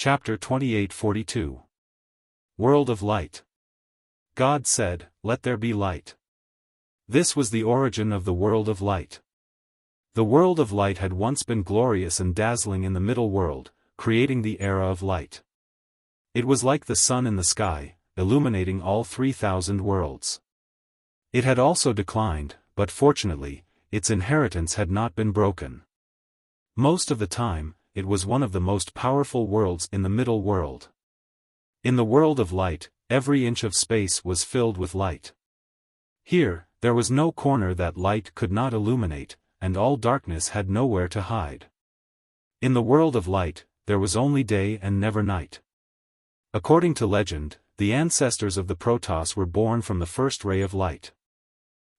Chapter 28-42. World of Light. God said, "Let there be light." This was the origin of the world of light. The world of light had once been glorious and dazzling in the middle world, creating the era of light. It was like the sun in the sky, illuminating all 3,000 worlds. It had also declined, but fortunately, its inheritance had not been broken. Most of the time, it was one of the most powerful worlds in the middle world. In the world of light, every inch of space was filled with light. Here, there was no corner that light could not illuminate, and all darkness had nowhere to hide. In the world of light, there was only day and never night. According to legend, the ancestors of the Protoss were born from the first ray of light.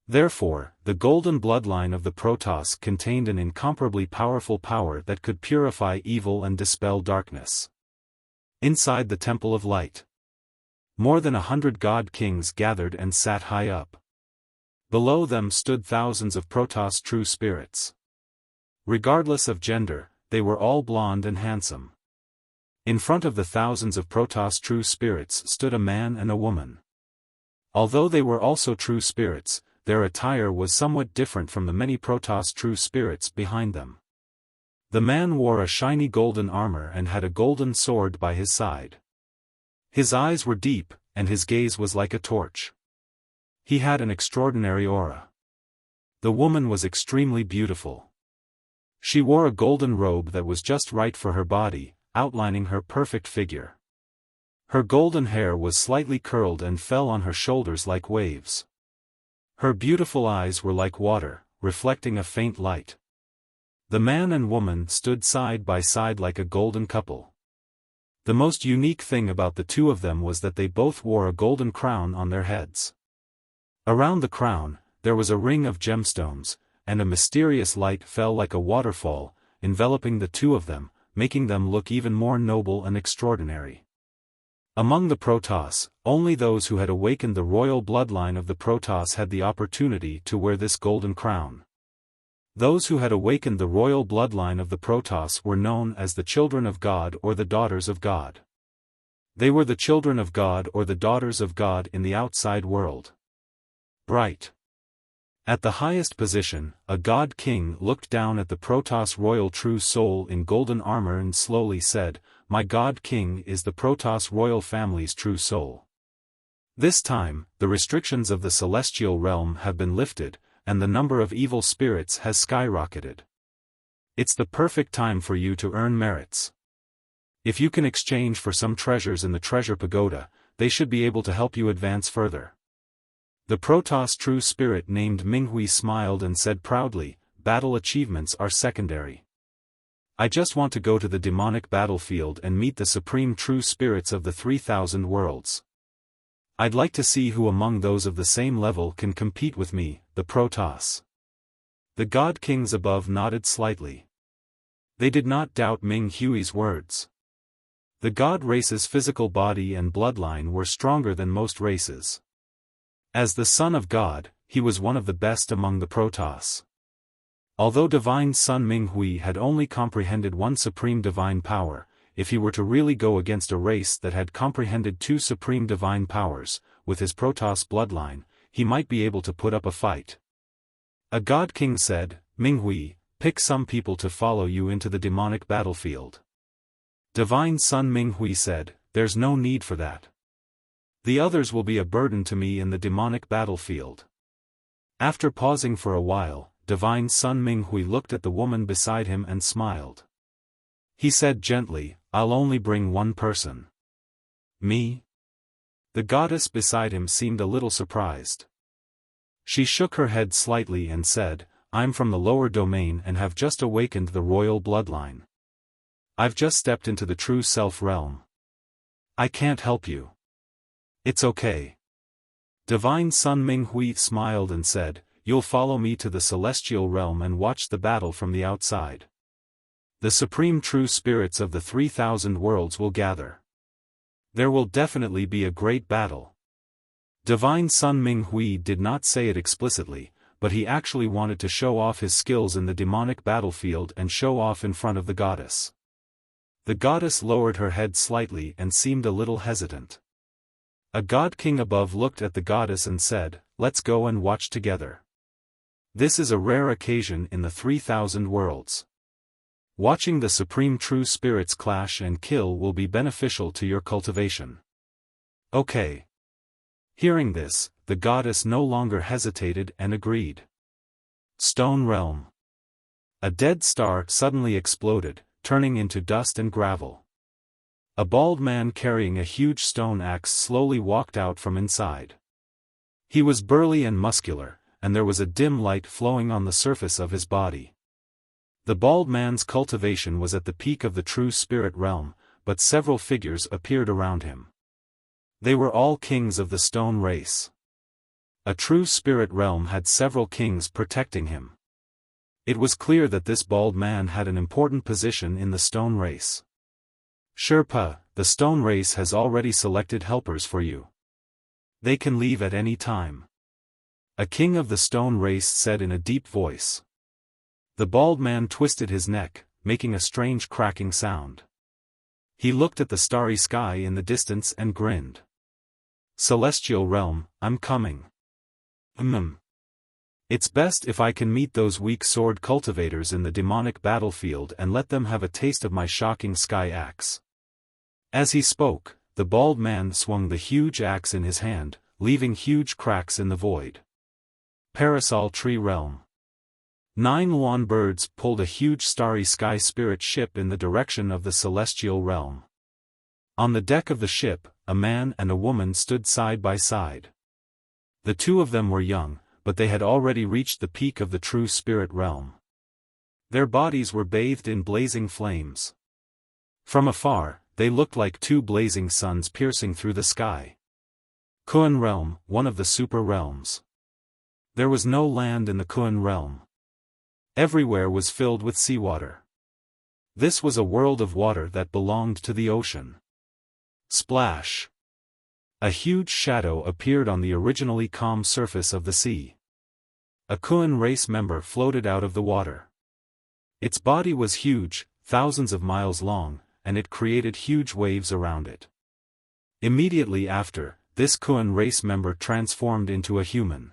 Therefore, the golden bloodline of the Protoss contained an incomparably powerful power that could purify evil and dispel darkness. Inside the Temple of Light, more than 100 god kings gathered and sat high up. Below them stood thousands of Protoss true spirits. Regardless of gender, they were all blonde and handsome. In front of the thousands of Protoss true spirits stood a man and a woman. Although they were also true spirits, their attire was somewhat different from the many Protoss true spirits behind them. The man wore a shiny golden armor and had a golden sword by his side. His eyes were deep, and his gaze was like a torch. He had an extraordinary aura. The woman was extremely beautiful. She wore a golden robe that was just right for her body, outlining her perfect figure. Her golden hair was slightly curled and fell on her shoulders like waves. Her beautiful eyes were like water, reflecting a faint light. The man and woman stood side by side like a golden couple. The most unique thing about the two of them was that they both wore a golden crown on their heads. Around the crown, there was a ring of gemstones, and a mysterious light fell like a waterfall, enveloping the two of them, making them look even more noble and extraordinary. Among the Protoss, only those who had awakened the royal bloodline of the Protoss had the opportunity to wear this golden crown. Those who had awakened the royal bloodline of the Protoss were known as the children of God or the daughters of God. They were the children of God or the daughters of God in the outside world. Bright. At the highest position, a god king looked down at the Protoss royal true soul in golden armor and slowly said, "My god king is the Protoss royal family's true soul." This time, the restrictions of the celestial realm have been lifted, and the number of evil spirits has skyrocketed. It's the perfect time for you to earn merits. If you can exchange for some treasures in the treasure pagoda, they should be able to help you advance further. The Protoss true spirit named Minghui smiled and said proudly, "Battle achievements are secondary. I just want to go to the demonic battlefield and meet the supreme true spirits of the 3,000 worlds. I'd like to see who among those of the same level can compete with me, the Protoss." The god kings above nodded slightly. They did not doubt Ming Hui's words. The god race's physical body and bloodline were stronger than most races. As the son of God, he was one of the best among the Protoss. Although Divine Son Ming Hui had only comprehended one supreme divine power, if he were to really go against a race that had comprehended two supreme divine powers, with his Protoss bloodline, he might be able to put up a fight. A god king said, "Ming Hui, pick some people to follow you into the demonic battlefield." Divine Son Ming Hui said, "There's no need for that. The others will be a burden to me in the demonic battlefield." After pausing for a while, Divine Son Ming Hui looked at the woman beside him and smiled. He said gently, "I'll only bring one person." "Me?" The goddess beside him seemed a little surprised. She shook her head slightly and said, "I'm from the lower domain and have just awakened the royal bloodline. I've just stepped into the true self realm. I can't help you." "It's okay." Divine Son Ming Hui smiled and said, "You'll follow me to the celestial realm and watch the battle from the outside. The supreme true spirits of the 3,000 worlds will gather. There will definitely be a great battle." Divine Son Ming Hui did not say it explicitly, but he actually wanted to show off his skills in the demonic battlefield and show off in front of the goddess. The goddess lowered her head slightly and seemed a little hesitant. A god king above looked at the goddess and said, "Let's go and watch together. This is a rare occasion in the 3,000 worlds. Watching the supreme true spirits clash and kill will be beneficial to your cultivation." Okay. Hearing this, the goddess no longer hesitated and agreed. Stone Realm. A dead star suddenly exploded, turning into dust and gravel. A bald man carrying a huge stone axe slowly walked out from inside. He was burly and muscular, and there was a dim light flowing on the surface of his body. The bald man's cultivation was at the peak of the true spirit realm, but several figures appeared around him. They were all kings of the stone race. A true spirit realm had several kings protecting him. It was clear that this bald man had an important position in the stone race. Sherpa, the stone race has already selected helpers for you. They can leave at any time. A king of the stone race said in a deep voice. The bald man twisted his neck, making a strange cracking sound. He looked at the starry sky in the distance and grinned. Celestial realm, I'm coming. It's best if I can meet those weak sword cultivators in the demonic battlefield and let them have a taste of my shocking sky axe. As he spoke, the bald man swung the huge axe in his hand, leaving huge cracks in the void. Parasol Tree Realm. 9 Luan birds pulled a huge starry sky spirit ship in the direction of the celestial realm. On the deck of the ship, a man and a woman stood side by side. The two of them were young, but they had already reached the peak of the true spirit realm. Their bodies were bathed in blazing flames. From afar, they looked like 2 blazing suns piercing through the sky. Kuan Realm, one of the super realms. There was no land in the Kuan Realm. Everywhere was filled with seawater. This was a world of water that belonged to the ocean. Splash! A huge shadow appeared on the originally calm surface of the sea. A Kuan race member floated out of the water. Its body was huge, thousands of miles long, and it created huge waves around it. Immediately after, this Kuan race member transformed into a human.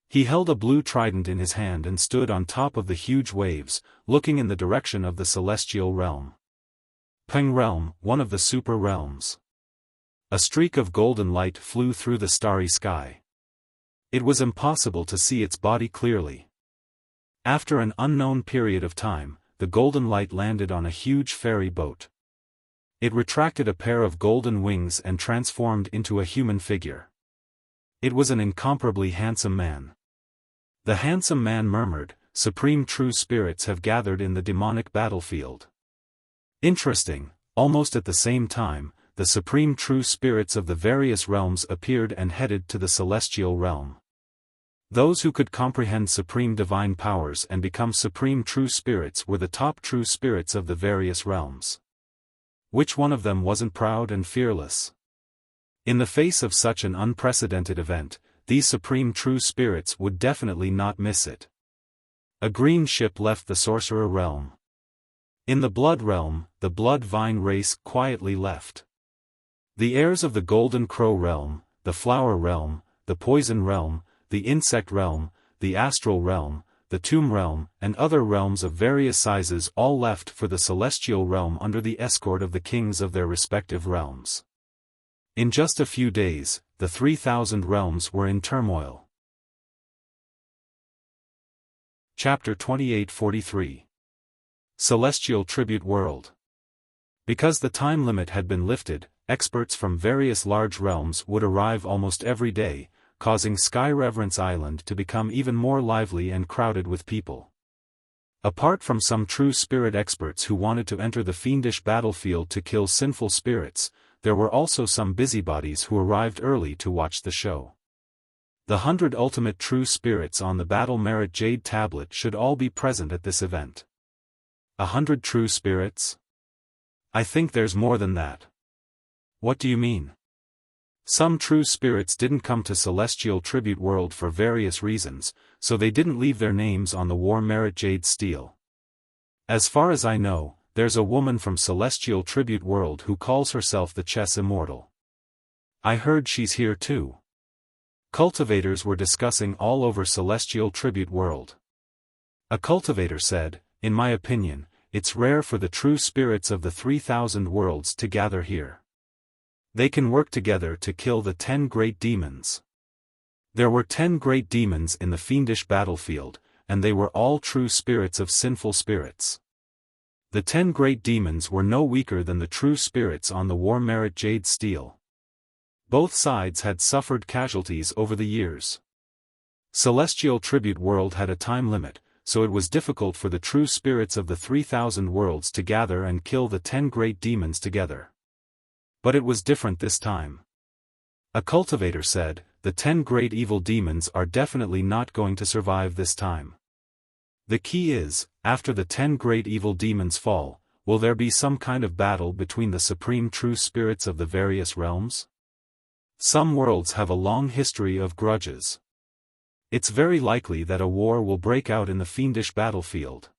He held a blue trident in his hand and stood on top of the huge waves, looking in the direction of the celestial realm. Peng Realm, one of the super realms. A streak of golden light flew through the starry sky. It was impossible to see its body clearly. After an unknown period of time, the golden light landed on a huge ferry boat. It retracted a pair of golden wings and transformed into a human figure. It was an incomparably handsome man. The handsome man murmured, "Supreme true spirits have gathered in the demonic battlefield." Interesting, almost at the same time, the supreme true spirits of the various realms appeared and headed to the celestial realm. Those who could comprehend supreme divine powers and become supreme true spirits were the top true spirits of the various realms. Which one of them wasn't proud and fearless? In the face of such an unprecedented event, these supreme true spirits would definitely not miss it. A green ship left the sorcerer realm. In the blood realm, the blood vine race quietly left. The heirs of the golden crow realm, the flower realm, the poison realm, the insect realm, the astral realm, the tomb realm, and other realms of various sizes all left for the celestial realm under the escort of the kings of their respective realms. In just a few days, the 3,000 realms were in turmoil. Chapter 2843. Celestial Tribute World. Because the time limit had been lifted, experts from various large realms would arrive almost every day, causing Sky Reverence Island to become even more lively and crowded with people. Apart from some true spirit experts who wanted to enter the fiendish battlefield to kill sinful spirits, there were also some busybodies who arrived early to watch the show. The 100 ultimate true spirits on the Battle Merit Jade Tablet should all be present at this event. 100 true spirits? I think there's more than that. What do you mean? Some true spirits didn't come to Celestial Tribute World for various reasons, so they didn't leave their names on the War Merit Jade Steel. As far as I know, there's a woman from Celestial Tribute World who calls herself the Chess Immortal. I heard she's here too. Cultivators were discussing all over Celestial Tribute World. A cultivator said, in my opinion, it's rare for the true spirits of the 3,000 worlds to gather here. They can work together to kill the 10 great demons. There were 10 great demons in the fiendish battlefield, and they were all true spirits of sinful spirits. The 10 great demons were no weaker than the true spirits on the war merit Jade Steel. Both sides had suffered casualties over the years. Celestial Tribute World had a time limit, so it was difficult for the true spirits of the 3,000 worlds to gather and kill the 10 great demons together. But it was different this time. A cultivator said, the 10 great evil demons are definitely not going to survive this time. The key is, after the 10 great evil demons fall, will there be some kind of battle between the supreme true spirits of the various realms? Some worlds have a long history of grudges. It's very likely that a war will break out in the fiendish battlefield.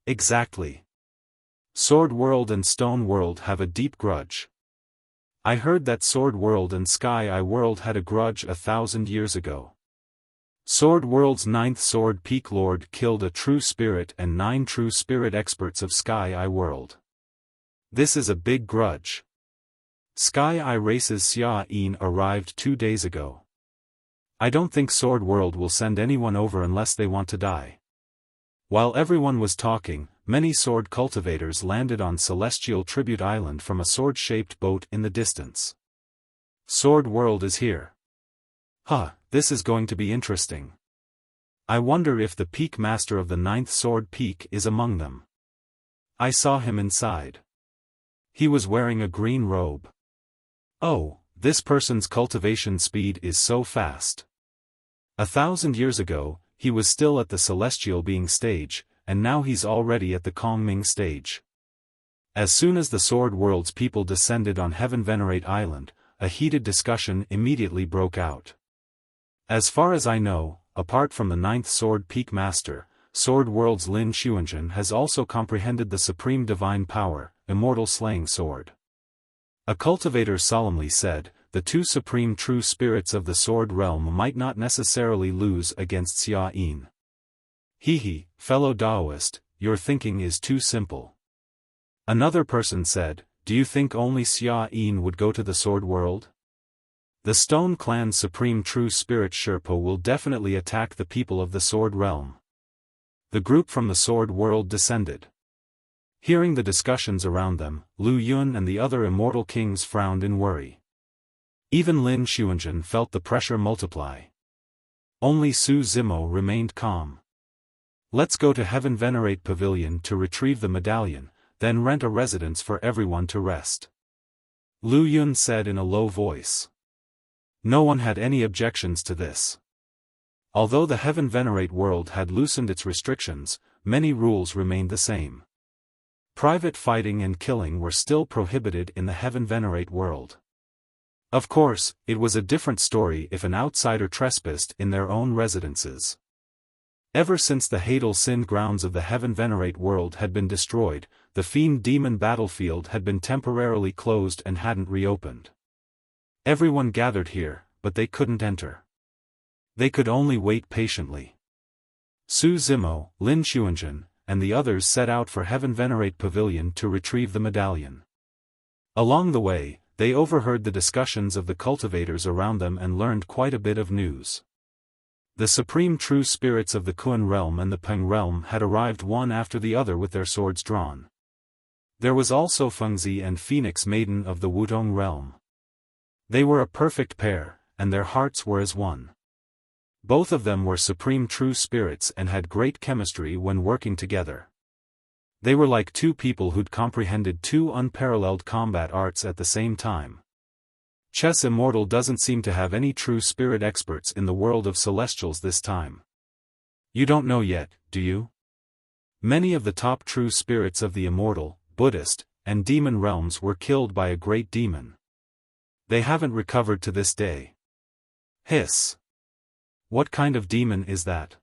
Exactly. Sword World and Stone World have a deep grudge. I heard that Sword World and Sky Eye World had a grudge 1,000 years ago. Sword World's 9th Sword Peak Lord killed a true spirit and 9 true spirit experts of Sky Eye World. This is a big grudge. Sky Eye Race's Xiaofan arrived 2 days ago. I don't think Sword World will send anyone over unless they want to die. While everyone was talking, many sword cultivators landed on Celestial Tribute Island from a sword-shaped boat in the distance. Sword World is here. This is going to be interesting. I wonder if the Peak Master of the 9th Sword Peak is among them. I saw him inside. He was wearing a green robe. Oh, this person's cultivation speed is so fast. 1,000 years ago, he was still at the Celestial Being stage, and now he's already at the Kongming stage. As soon as the Sword World's people descended on Heaven Venerate Island, a heated discussion immediately broke out. As far as I know, apart from the 9th Sword Peak Master, Sword World's Lin Xuanzhen has also comprehended the supreme divine power, Immortal Slaying Sword. A cultivator solemnly said, the 2 supreme true spirits of the Sword Realm might not necessarily lose against Xiaofan. Fellow Taoist, your thinking is too simple. Another person said, do you think only Xiaofan would go to the Sword World? The Stone Clan's supreme true spirit Sherpa will definitely attack the people of the Sword Realm. The group from the Sword World descended. Hearing the discussions around them, Lu Yun and the other immortal kings frowned in worry. Even Lin Xuanzhen felt the pressure multiply. Only Su Zimo remained calm. Let's go to Heaven Venerate Pavilion to retrieve the medallion, then rent a residence for everyone to rest. Lu Yun said in a low voice. No one had any objections to this. Although the Heaven Venerate world had loosened its restrictions, many rules remained the same. Private fighting and killing were still prohibited in the Heaven Venerate world. Of course, it was a different story if an outsider trespassed in their own residences. Ever since the Hadal Sin grounds of the Heaven Venerate world had been destroyed, the Fiend Demon battlefield had been temporarily closed and hadn't reopened. Everyone gathered here, but they couldn't enter. They could only wait patiently. Su Zimo, Lin Xuanzhen, and the others set out for Heaven Venerate Pavilion to retrieve the medallion. Along the way, they overheard the discussions of the cultivators around them and learned quite a bit of news. The supreme true spirits of the Kun realm and the Peng realm had arrived one after the other with their swords drawn. There was also Fengzi and Phoenix Maiden of the Wudong realm. They were a perfect pair, and their hearts were as one. Both of them were supreme true spirits and had great chemistry when working together. They were like two people who'd comprehended two unparalleled combat arts at the same time. Chess Immortal doesn't seem to have any true spirit experts in the world of Celestials this time. You don't know yet, do you? Many of the top true spirits of the Immortal, Buddhist, and Demon realms were killed by a great demon. They haven't recovered to this day. Hiss. What kind of demon is that?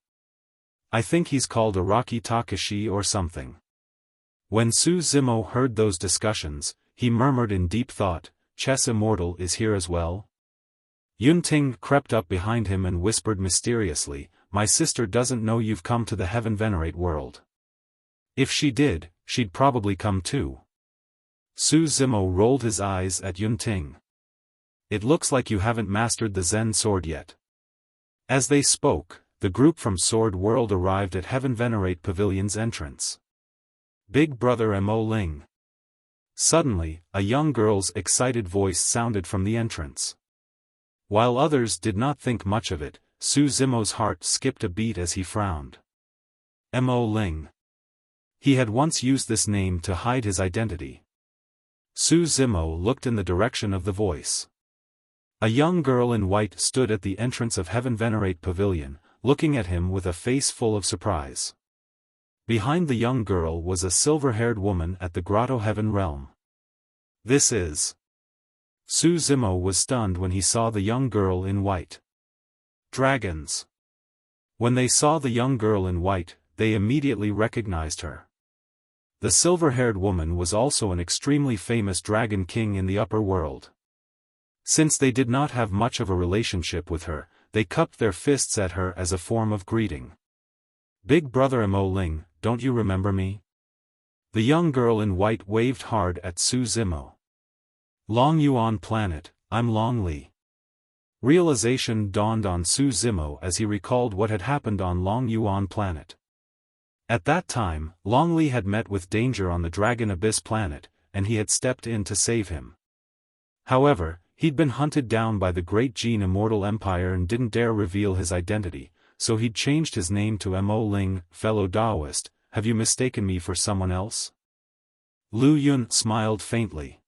I think he's called Araki Takashi or something. When Su Zimo heard those discussions, he murmured in deep thought, "Chess Immortal is here as well?" Yunting crept up behind him and whispered mysteriously, "My sister doesn't know you've come to the Heaven Venerate world. If she did, she'd probably come too." Su Zimo rolled his eyes at Yunting. "It looks like you haven't mastered the Zen sword yet." As they spoke, the group from Sword World arrived at Heaven Venerate Pavilion's entrance. Big Brother Mo Ling. Suddenly, a young girl's excited voice sounded from the entrance. While others did not think much of it, Su Zimo's heart skipped a beat as he frowned. Mo Ling. He had once used this name to hide his identity. Su Zimo looked in the direction of the voice. A young girl in white stood at the entrance of Heaven Venerate Pavilion, looking at him with a face full of surprise. Behind the young girl was a silver-haired woman at the Grotto Heaven Realm. "This is..." Su Zimo was stunned when he saw the young girl in white. Dragons. When they saw the young girl in white, they immediately recognized her. The silver-haired woman was also an extremely famous dragon king in the upper world. Since they did not have much of a relationship with her, they cupped their fists at her as a form of greeting. "Big Brother Mo Ling, don't you remember me?" The young girl in white waved hard at Su Zimo. "Long Yuan Planet, I'm Long Li." Realization dawned on Su Zimo as he recalled what had happened on Long Yuan Planet. At that time, Long Li had met with danger on the Dragon Abyss planet, and he had stepped in to save him. However, he'd been hunted down by the Great Gene Immortal Empire and didn't dare reveal his identity, so he'd changed his name to Mo Ling. "Fellow Taoist, have you mistaken me for someone else?" Lu Yun smiled faintly.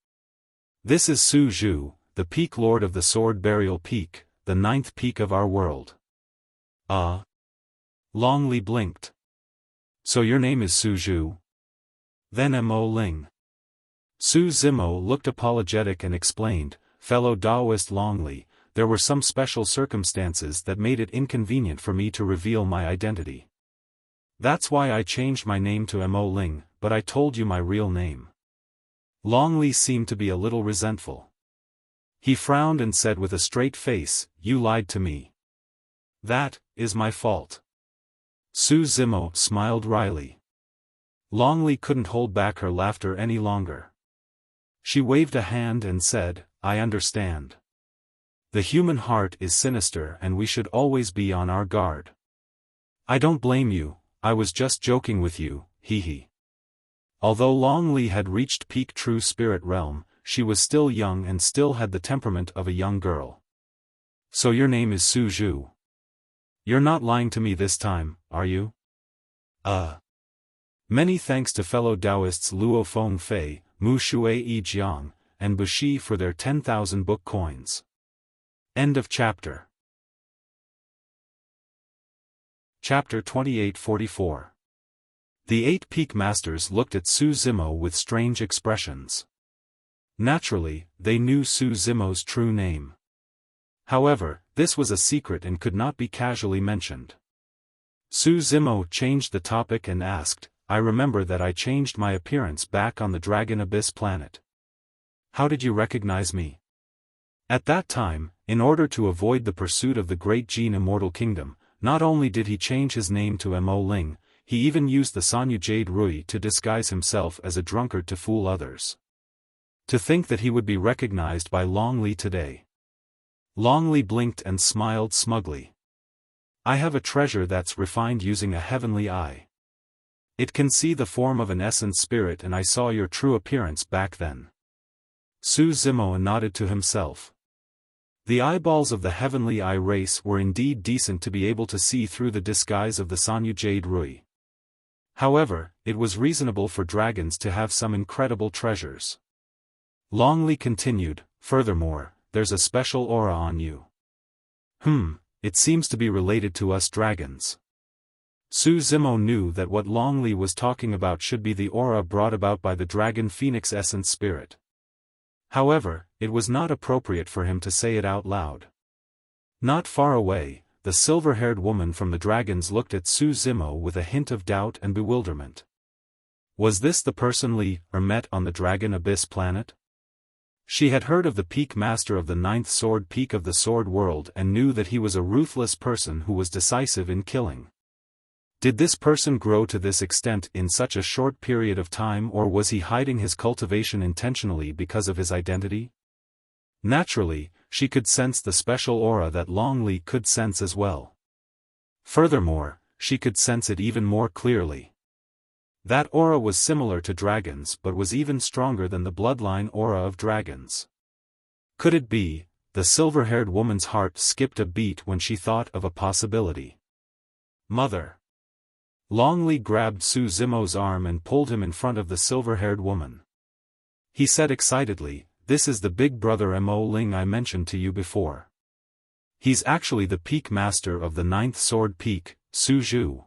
"This is Su Zhu, the Peak Lord of the Sword Burial Peak, the 9th peak of our world." Long Li blinked. "So your name is Su Zhu?" "Then Mo Ling." Su Zimo looked apologetic and explained, "Fellow Taoist Long Li, there were some special circumstances that made it inconvenient for me to reveal my identity. That's why I changed my name to Mo Ling, but I told you my real name." Long Li seemed to be a little resentful. He frowned and said with a straight face, "You lied to me. That is my fault." Su Zimo smiled wryly. Long Li couldn't hold back her laughter any longer. She waved a hand and said, "I understand. The human heart is sinister and we should always be on our guard. I don't blame you, I was just joking with you, hee hee." Although Long Li had reached peak true spirit realm, she was still young and still had the temperament of a young girl. "So your name is Su Zhu. You're not lying to me this time, are you?" Many thanks to fellow Taoists Luo Feng Fei, Mu Shui Yi Jiang, and Bushi for their 10,000 book coins. End of chapter. Chapter 2844. The 8 Peak Masters looked at Su Zimo with strange expressions. Naturally, they knew Su Zimo's true name. However, this was a secret and could not be casually mentioned. Su Zimo changed the topic and asked, "I remember that I changed my appearance back on the Dragon Abyss planet. How did you recognize me?" At that time, in order to avoid the pursuit of the Great Gene Immortal Kingdom, not only did he change his name to Mo Ling, he even used the Sanyu Jade Rui to disguise himself as a drunkard to fool others. To think that he would be recognized by Long Li today. Long Li blinked and smiled smugly. "I have a treasure that's refined using a heavenly eye. It can see the form of an essence spirit and I saw your true appearance back then." Su Zimo nodded to himself. The eyeballs of the heavenly eye race were indeed decent to be able to see through the disguise of the Sanyu Jade Rui. However, it was reasonable for dragons to have some incredible treasures. Long Li continued, "Furthermore, there's a special aura on you." It seems to be related to us dragons." Su Zimo knew that what Long Li was talking about should be the aura brought about by the dragon phoenix essence spirit. However, it was not appropriate for him to say it out loud. Not far away, the silver-haired woman from the dragons looked at Su Zimo with a hint of doubt and bewilderment. Was this the person Li met on the Dragon Abyss planet? She had heard of the peak master of the ninth sword peak of the sword world and knew that he was a ruthless person who was decisive in killing. Did this person grow to this extent in such a short period of time, or was he hiding his cultivation intentionally because of his identity? Naturally, she could sense the special aura that Long Li could sense as well. Furthermore, she could sense it even more clearly. That aura was similar to dragons but was even stronger than the bloodline aura of dragons. Could it be? The silver-haired woman's heart skipped a beat when she thought of a possibility. Mother! Long Li grabbed Su Zimo's arm and pulled him in front of the silver-haired woman. He said excitedly, "This is the big brother Mo Ling I mentioned to you before. He's actually the peak master of the ninth sword peak, Su Zhu."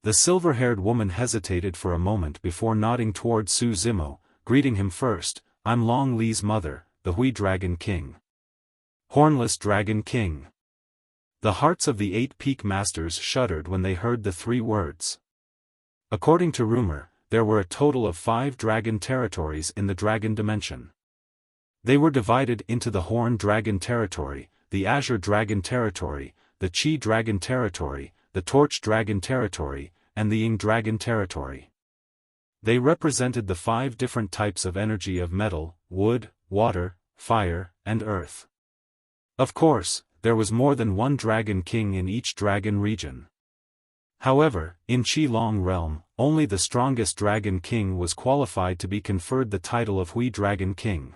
The silver-haired woman hesitated for a moment before nodding toward Su Zimo, greeting him first. "I'm Long Li's mother, the Hui Dragon King." Hornless Dragon King. The hearts of the 8 peak masters shuddered when they heard the 3 words. According to rumor, there were a total of 5 dragon territories in the dragon dimension. They were divided into the Horn Dragon Territory, the Azure Dragon Territory, the Qi Dragon Territory, the Torch Dragon Territory, and the Ying Dragon Territory. They represented the 5 different types of energy of metal, wood, water, fire, and earth. Of course, there was more than one Dragon King in each dragon region. However, in Qi-Long realm, only the strongest Dragon King was qualified to be conferred the title of Hui Dragon King.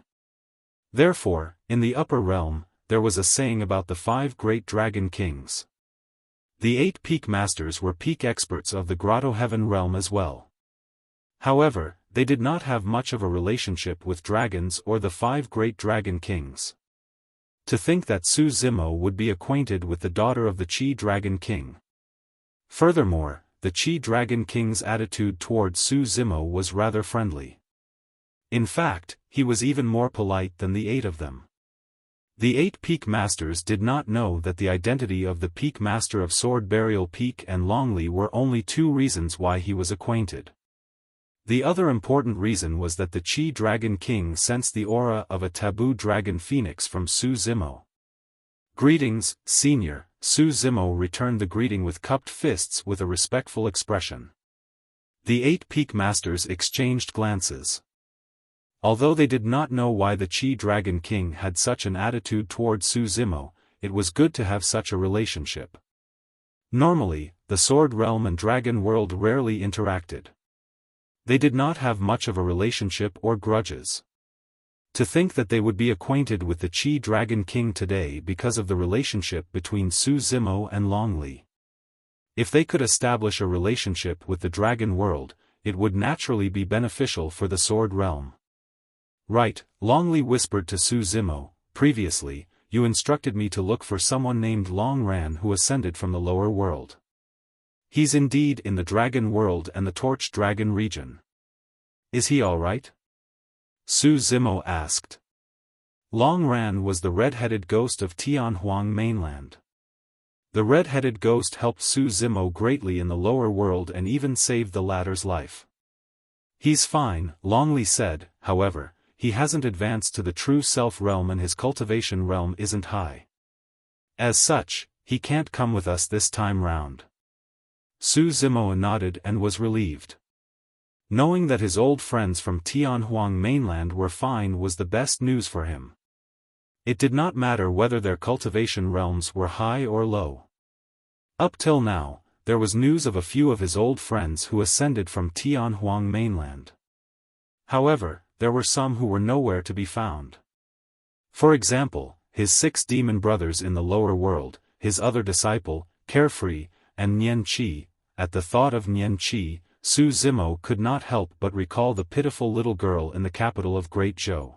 Therefore, in the upper realm, there was a saying about the 5 great Dragon Kings. The 8 peak masters were peak experts of the Grotto Heaven realm as well. However, they did not have much of a relationship with dragons or the 5 great Dragon Kings. To think that Su Zimo would be acquainted with the daughter of the Qi Dragon King. Furthermore, the Qi Dragon King's attitude towards Su Zimo was rather friendly. In fact, he was even more polite than the 8 of them. The 8 peak masters did not know that the identity of the peak master of Sword Burial Peak and Long Li were only 2 reasons why he was acquainted. The other important reason was that the Qi Dragon King sensed the aura of a taboo dragon phoenix from Su Zimo. "Greetings, Senior." Su Zimo returned the greeting with cupped fists with a respectful expression. The 8 peak masters exchanged glances. Although they did not know why the Qi Dragon King had such an attitude toward Su Zimo, it was good to have such a relationship. Normally, the Sword Realm and Dragon World rarely interacted. They did not have much of a relationship or grudges. To think that they would be acquainted with the Qi Dragon King today because of the relationship between Su Zimo and Long Li. If they could establish a relationship with the Dragon World, it would naturally be beneficial for the Sword Realm. "Right," Long Li whispered to Su Zimo, "previously, you instructed me to look for someone named Long Ran who ascended from the lower world. He's indeed in the Dragon World and the Torch Dragon region. Is he alright?" Su Zimo asked. Long Ran was the red-headed ghost of Tianhuang mainland. The red-headed ghost helped Su Zimo greatly in the lower world and even saved the latter's life. "He's fine," Long Li said, "however, he hasn't advanced to the true self realm and his cultivation realm isn't high. As such, he can't come with us this time round." Su Zimo nodded and was relieved. Knowing that his old friends from Tianhuang mainland were fine was the best news for him. It did not matter whether their cultivation realms were high or low. Up till now, there was news of a few of his old friends who ascended from Tianhuang mainland. However, there were some who were nowhere to be found. For example, his 6 demon brothers in the lower world, his other disciple, Carefree, and Nian Qi. At the thought of Nian Qi, Su Zimo could not help but recall the pitiful little girl in the capital of Great Zhou.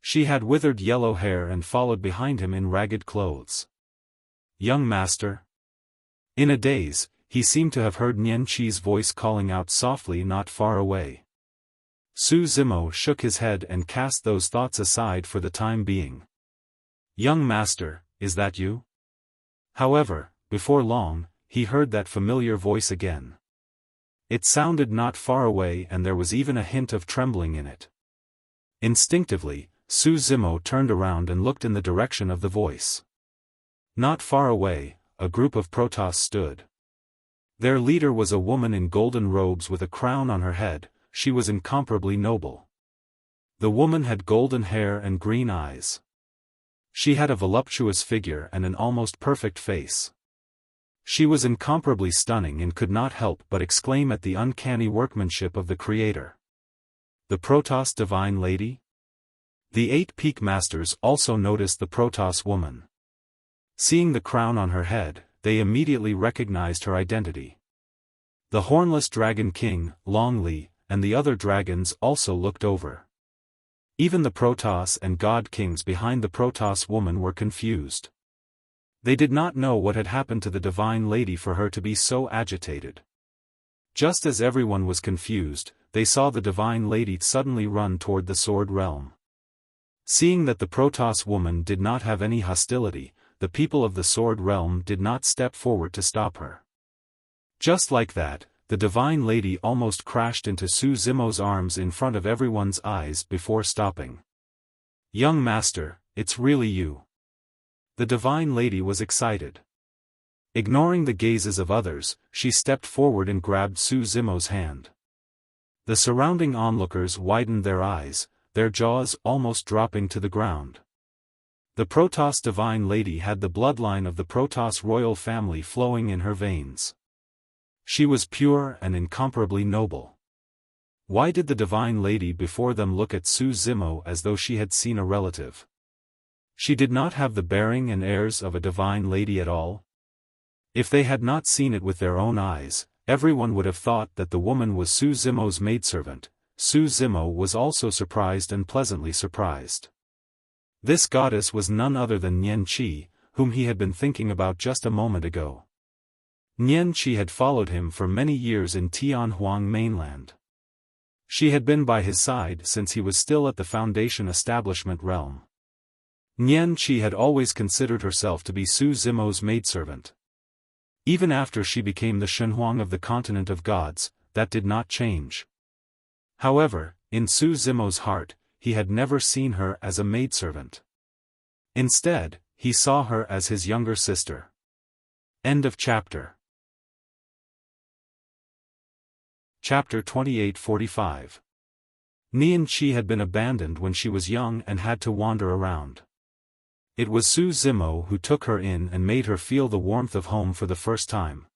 She had withered yellow hair and followed behind him in ragged clothes. "Young master?" In a daze, he seemed to have heard Nian Qi's voice calling out softly not far away. Su Zimo shook his head and cast those thoughts aside for the time being. "Young master, is that you?" However, before long, he heard that familiar voice again. It sounded not far away and there was even a hint of trembling in it. Instinctively, Su Zimo turned around and looked in the direction of the voice. Not far away, a group of Protoss stood. Their leader was a woman in golden robes with a crown on her head. She was incomparably noble. The woman had golden hair and green eyes. She had a voluptuous figure and an almost perfect face. She was incomparably stunning and could not help but exclaim at the uncanny workmanship of the Creator. The Protoss Divine Lady? The 8 Peak Masters also noticed the Protoss woman. Seeing the crown on her head, they immediately recognized her identity. The Hornless Dragon King, Long Li, and the other dragons also looked over. Even the Protoss and God Kings behind the Protoss woman were confused. They did not know what had happened to the Divine Lady for her to be so agitated. Just as everyone was confused, they saw the Divine Lady suddenly run toward the Sword Realm. Seeing that the Protoss woman did not have any hostility, the people of the Sword Realm did not step forward to stop her. Just like that, the Divine Lady almost crashed into Su Zimo's arms in front of everyone's eyes before stopping. "Young Master, it's really you." The Divine Lady was excited. Ignoring the gazes of others, she stepped forward and grabbed Su Zimo's hand. The surrounding onlookers widened their eyes, their jaws almost dropping to the ground. The Protoss Divine Lady had the bloodline of the Protoss royal family flowing in her veins. She was pure and incomparably noble. Why did the Divine Lady before them look at Su Zimo as though she had seen a relative? She did not have the bearing and airs of a Divine Lady at all. If they had not seen it with their own eyes, everyone would have thought that the woman was Su Zimo's maidservant. Su Zimo was also surprised and pleasantly surprised. This goddess was none other than Nian Qi, whom he had been thinking about just a moment ago. Nian Qi had followed him for many years in Tianhuang mainland. She had been by his side since he was still at the Foundation Establishment realm. Nian Qi had always considered herself to be Su Zimo's maidservant. Even after she became the Shenhuang of the Continent of Gods, that did not change. However, in Su Zimo's heart, he had never seen her as a maidservant. Instead, he saw her as his younger sister. End of chapter. Chapter 28-45. Nian Qi had been abandoned when she was young and had to wander around. It was Su Zimo who took her in and made her feel the warmth of home for the first time.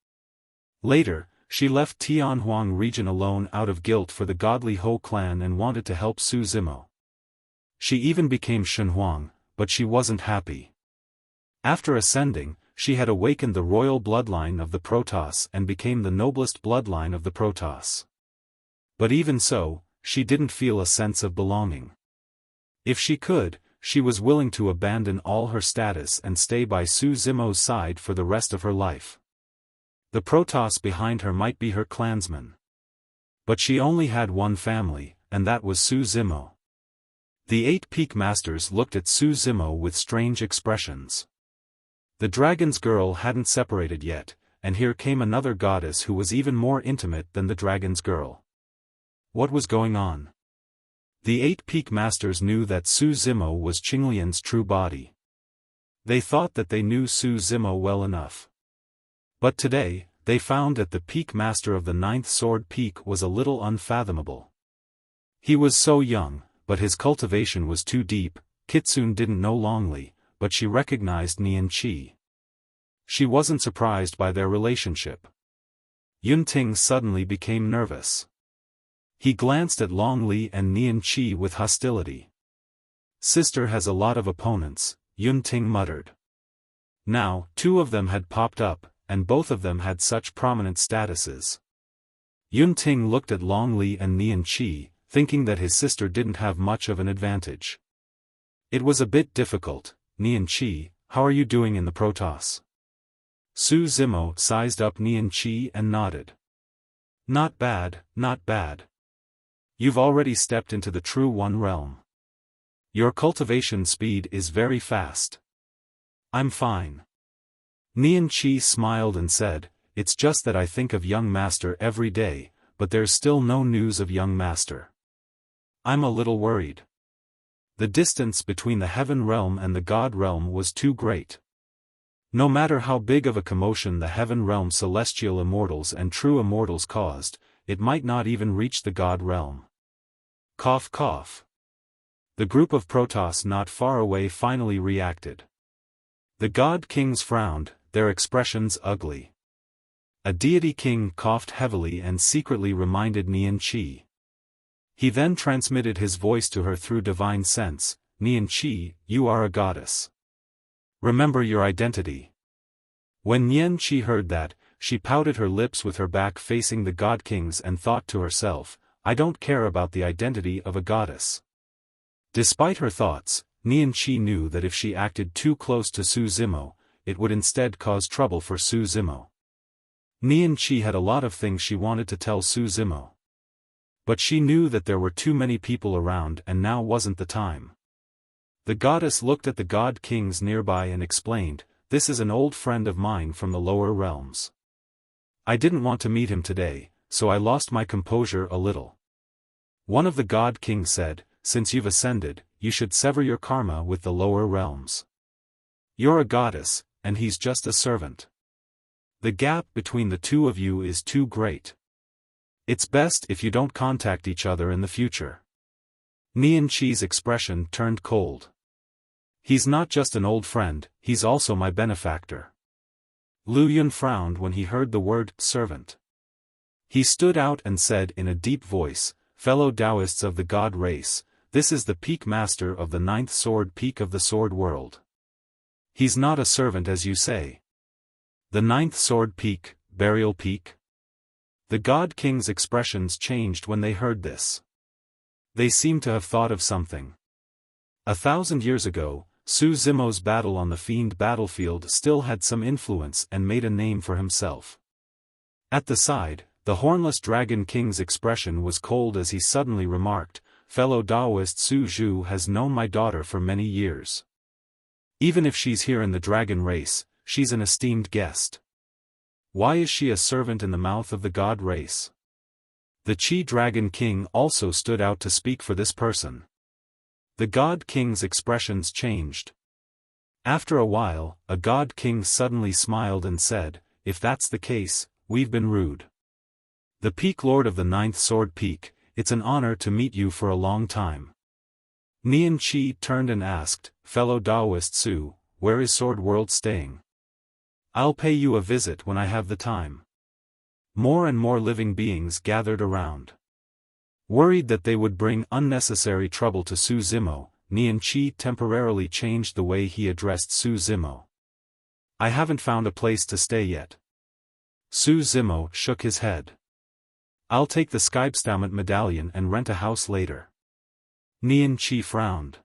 Later, she left Tianhuang region alone out of guilt for the godly Ho clan and wanted to help Su Zimo. She even became Shenhuang, but she wasn't happy. After ascending, she had awakened the royal bloodline of the Protoss and became the noblest bloodline of the Protoss. But even so, she didn't feel a sense of belonging. If she could, she was willing to abandon all her status and stay by Su Zimo's side for the rest of her life. The Protoss behind her might be her clansmen. But she only had one family, and that was Su Zimo. The 8 Peak Masters looked at Su Zimo with strange expressions. The dragon's girl hadn't separated yet, and here came another goddess who was even more intimate than the dragon's girl. What was going on? The 8 Peak Masters knew that Su Zimo was Qinglian's true body. They thought that they knew Su Zimo well enough. But today, they found that the Peak Master of the 9th Sword Peak was a little unfathomable. He was so young, but his cultivation was too deep. Kitsune didn't know Long Li, but she recognized Nian Qi. She wasn't surprised by their relationship. Yunting suddenly became nervous. He glanced at Long Li and Nian Qi with hostility. "Sister has a lot of opponents," Yunting muttered. Now, 2 of them had popped up, and both of them had such prominent statuses. Yunting looked at Long Li and Nian Qi, thinking that his sister didn't have much of an advantage. It was a bit difficult. "Nian Qi, how are you doing in the Protoss?" Su Zimo sized up Nian Qi and nodded. "Not bad, not bad. You've already stepped into the True One realm. Your cultivation speed is very fast." "I'm fine." Nian Qi smiled and said, "It's just that I think of young master every day, but there's still no news of young master. I'm a little worried. The distance between the heaven realm and the god realm was too great. No matter how big of a commotion the heaven realm celestial immortals and true immortals caused, it might not even reach the god realm. Cough cough. The group of Protoss not far away finally reacted. The god kings frowned, their expressions ugly. A deity king coughed heavily and secretly reminded Nian Qi. He then transmitted his voice to her through divine sense. Nian Qi, you are a goddess. Remember your identity. When Nian Qi heard that, she pouted her lips with her back facing the god kings and thought to herself, I don't care about the identity of a goddess. Despite her thoughts, Nian Qi knew that if she acted too close to Su Zimo, it would instead cause trouble for Su Zimo. Nian Qi had a lot of things she wanted to tell Su Zimo. But she knew that there were too many people around and now wasn't the time. The goddess looked at the god kings nearby and explained, this is an old friend of mine from the lower realms. I didn't want to meet him today, so I lost my composure a little. One of the god kings said, since you've ascended, you should sever your karma with the lower realms. You're a goddess, and he's just a servant. The gap between the two of you is too great. It's best if you don't contact each other in the future. Nian Qi's expression turned cold. He's not just an old friend, he's also my benefactor. Lu Yun frowned when he heard the word servant. He stood out and said in a deep voice, fellow Taoists of the god race, this is the peak master of the 9th sword peak of the sword world. He's not a servant as you say. The 9th sword peak, burial peak? The god king's expressions changed when they heard this. They seemed to have thought of something. 1,000 years ago, Su Zimo's battle on the fiend battlefield still had some influence and made a name for himself. At the side, the hornless dragon king's expression was cold as he suddenly remarked, fellow Taoist Su Zhu has known my daughter for many years. Even if she's here in the dragon race, she's an esteemed guest. Why is she a servant in the mouth of the god race? The Qi Dragon King also stood out to speak for this person. The god king's expressions changed. After a while, a god king suddenly smiled and said, if that's the case, we've been rude. The peak lord of the 9th sword peak, it's an honor to meet you for a long time. Nian Qi turned and asked, fellow Taoist Su, where is Sword World staying? I'll pay you a visit when I have the time. More and more living beings gathered around. Worried that they would bring unnecessary trouble to Su Zimo, Nian Qi temporarily changed the way he addressed Su Zimo. I haven't found a place to stay yet. Su Zimo shook his head. I'll take the Skypestatement medallion and rent a house later. Nian Qi frowned.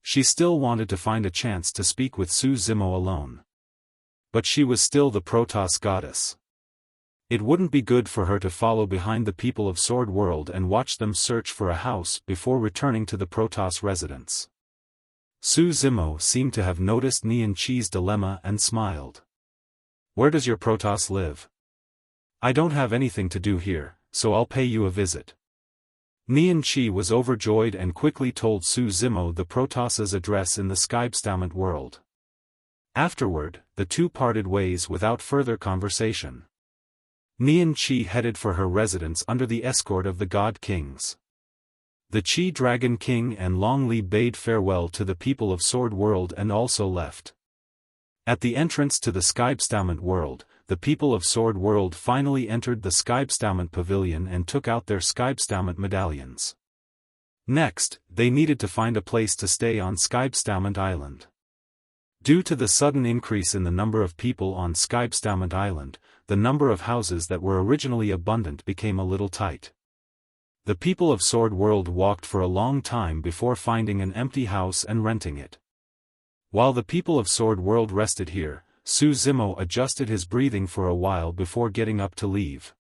She still wanted to find a chance to speak with Su Zimo alone. But she was still the Protoss goddess. It wouldn't be good for her to follow behind the people of Sword World and watch them search for a house before returning to the Protoss residence. Su Zimo seemed to have noticed Nian Qi's dilemma and smiled. Where does your Protoss live? I don't have anything to do here, so I'll pay you a visit. Nian Qi was overjoyed and quickly told Su Zimo the Protoss's address in the Skybestaument world. Afterward, the two parted ways without further conversation. Nian Qi headed for her residence under the escort of the God Kings. The Qi Dragon King and Long Li bade farewell to the people of Sword World and also left. At the entrance to the Skybestaument world, the people of Sword World finally entered the Skybestaument pavilion and took out their Skybestaument medallions. Next, they needed to find a place to stay on Skybestaument Island. Due to the sudden increase in the number of people on Skybestaument Island, the number of houses that were originally abundant became a little tight. The people of Sword World walked for a long time before finding an empty house and renting it. While the people of Sword World rested here, Su Zimo adjusted his breathing for a while before getting up to leave.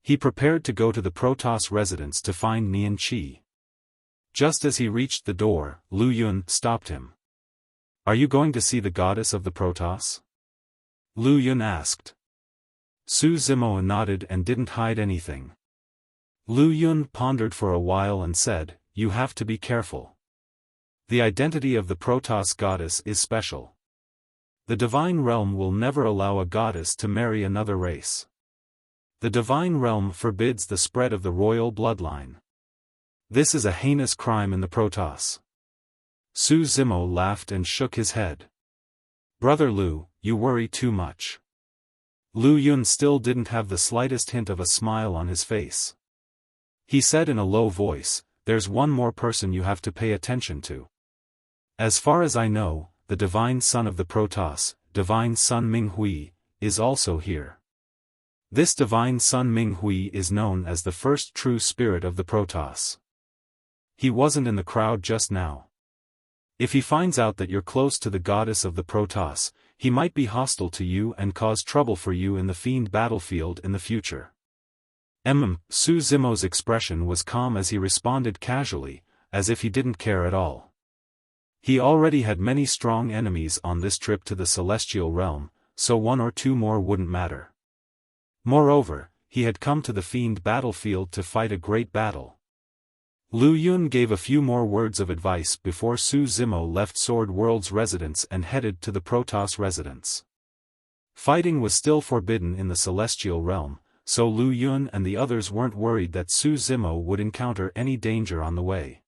He prepared to go to the Protoss residence to find Nian Qi. Just as he reached the door, Lu Yun stopped him. "Are you going to see the goddess of the Protoss?" Lu Yun asked. Su Zimo nodded and didn't hide anything. Lu Yun pondered for a while and said, "You have to be careful. The identity of the Protoss goddess is special. The divine realm will never allow a goddess to marry another race. The divine realm forbids the spread of the royal bloodline. This is a heinous crime in the Protoss." Su Zimo laughed and shook his head. "Brother Lu, you worry too much." Lu Yun still didn't have the slightest hint of a smile on his face. He said in a low voice, "There's one more person you have to pay attention to. As far as I know, the divine son of the Protoss, divine son Ming Hui, is also here. This divine son Ming Hui is known as the first true spirit of the Protoss. He wasn't in the crowd just now. If he finds out that you're close to the goddess of the Protoss, he might be hostile to you and cause trouble for you in the fiend battlefield in the future." Su Zimo's expression was calm as he responded casually, as if he didn't care at all. He already had many strong enemies on this trip to the celestial realm, so one or two more wouldn't matter. Moreover, he had come to the fiend battlefield to fight a great battle. Lu Yun gave a few more words of advice before Su Zimo left Sword World's residence and headed to the Protoss residence. Fighting was still forbidden in the celestial realm, so Lu Yun and the others weren't worried that Su Zimo would encounter any danger on the way.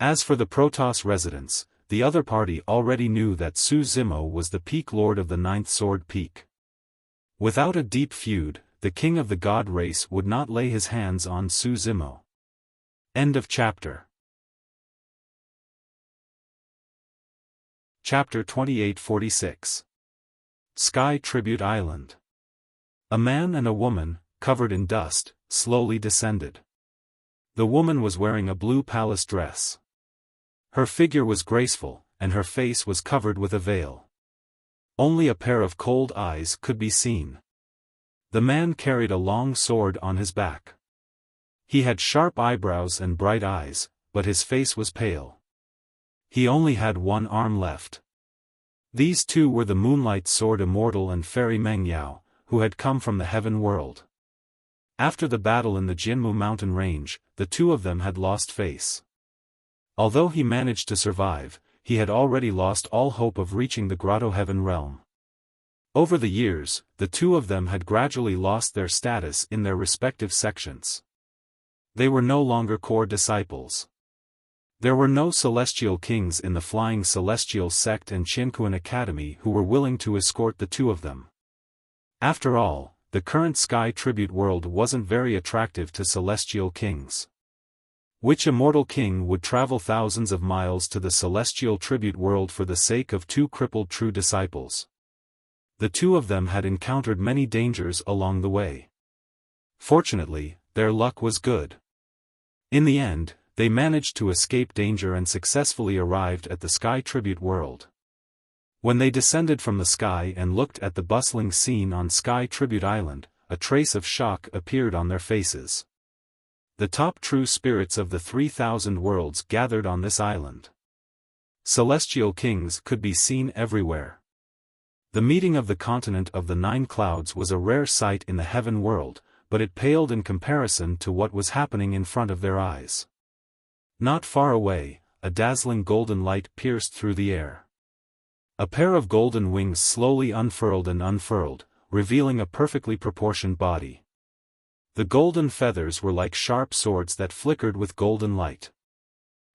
As for the Protoss residence, the other party already knew that Su Zimo was the peak lord of the Ninth Sword Peak. Without a deep feud, the king of the god race would not lay his hands on Su Zimo. End of chapter. Chapter 2846. Sky Tribute Island. A man and a woman, covered in dust, slowly descended. The woman was wearing a blue palace dress. Her figure was graceful, and her face was covered with a veil. Only a pair of cold eyes could be seen. The man carried a long sword on his back. He had sharp eyebrows and bright eyes, but his face was pale. He only had one arm left. These two were the Moonlight Sword Immortal and Fairy Mengyao, who had come from the heaven world. After the battle in the Jinmu mountain range, the two of them had lost face. Although he managed to survive, he had already lost all hope of reaching the Grotto Heaven realm. Over the years, the two of them had gradually lost their status in their respective sections. They were no longer core disciples. There were no celestial kings in the Flying Celestial Sect and Qinquan Academy who were willing to escort the two of them. After all, the current Sky Tribute world wasn't very attractive to celestial kings. Which immortal king would travel thousands of miles to the celestial tribute world for the sake of two crippled true disciples? The two of them had encountered many dangers along the way. Fortunately, their luck was good. In the end, they managed to escape danger and successfully arrived at the Sky Tribute world. When they descended from the sky and looked at the bustling scene on Sky Tribute Island, a trace of shock appeared on their faces. The top true spirits of the 3,000 worlds gathered on this island. Celestial kings could be seen everywhere. The meeting of the continent of the 9 clouds was a rare sight in the heaven world, but it paled in comparison to what was happening in front of their eyes. Not far away, a dazzling golden light pierced through the air. A pair of golden wings slowly unfurled and unfurled, revealing a perfectly proportioned body. The golden feathers were like sharp swords that flickered with golden light.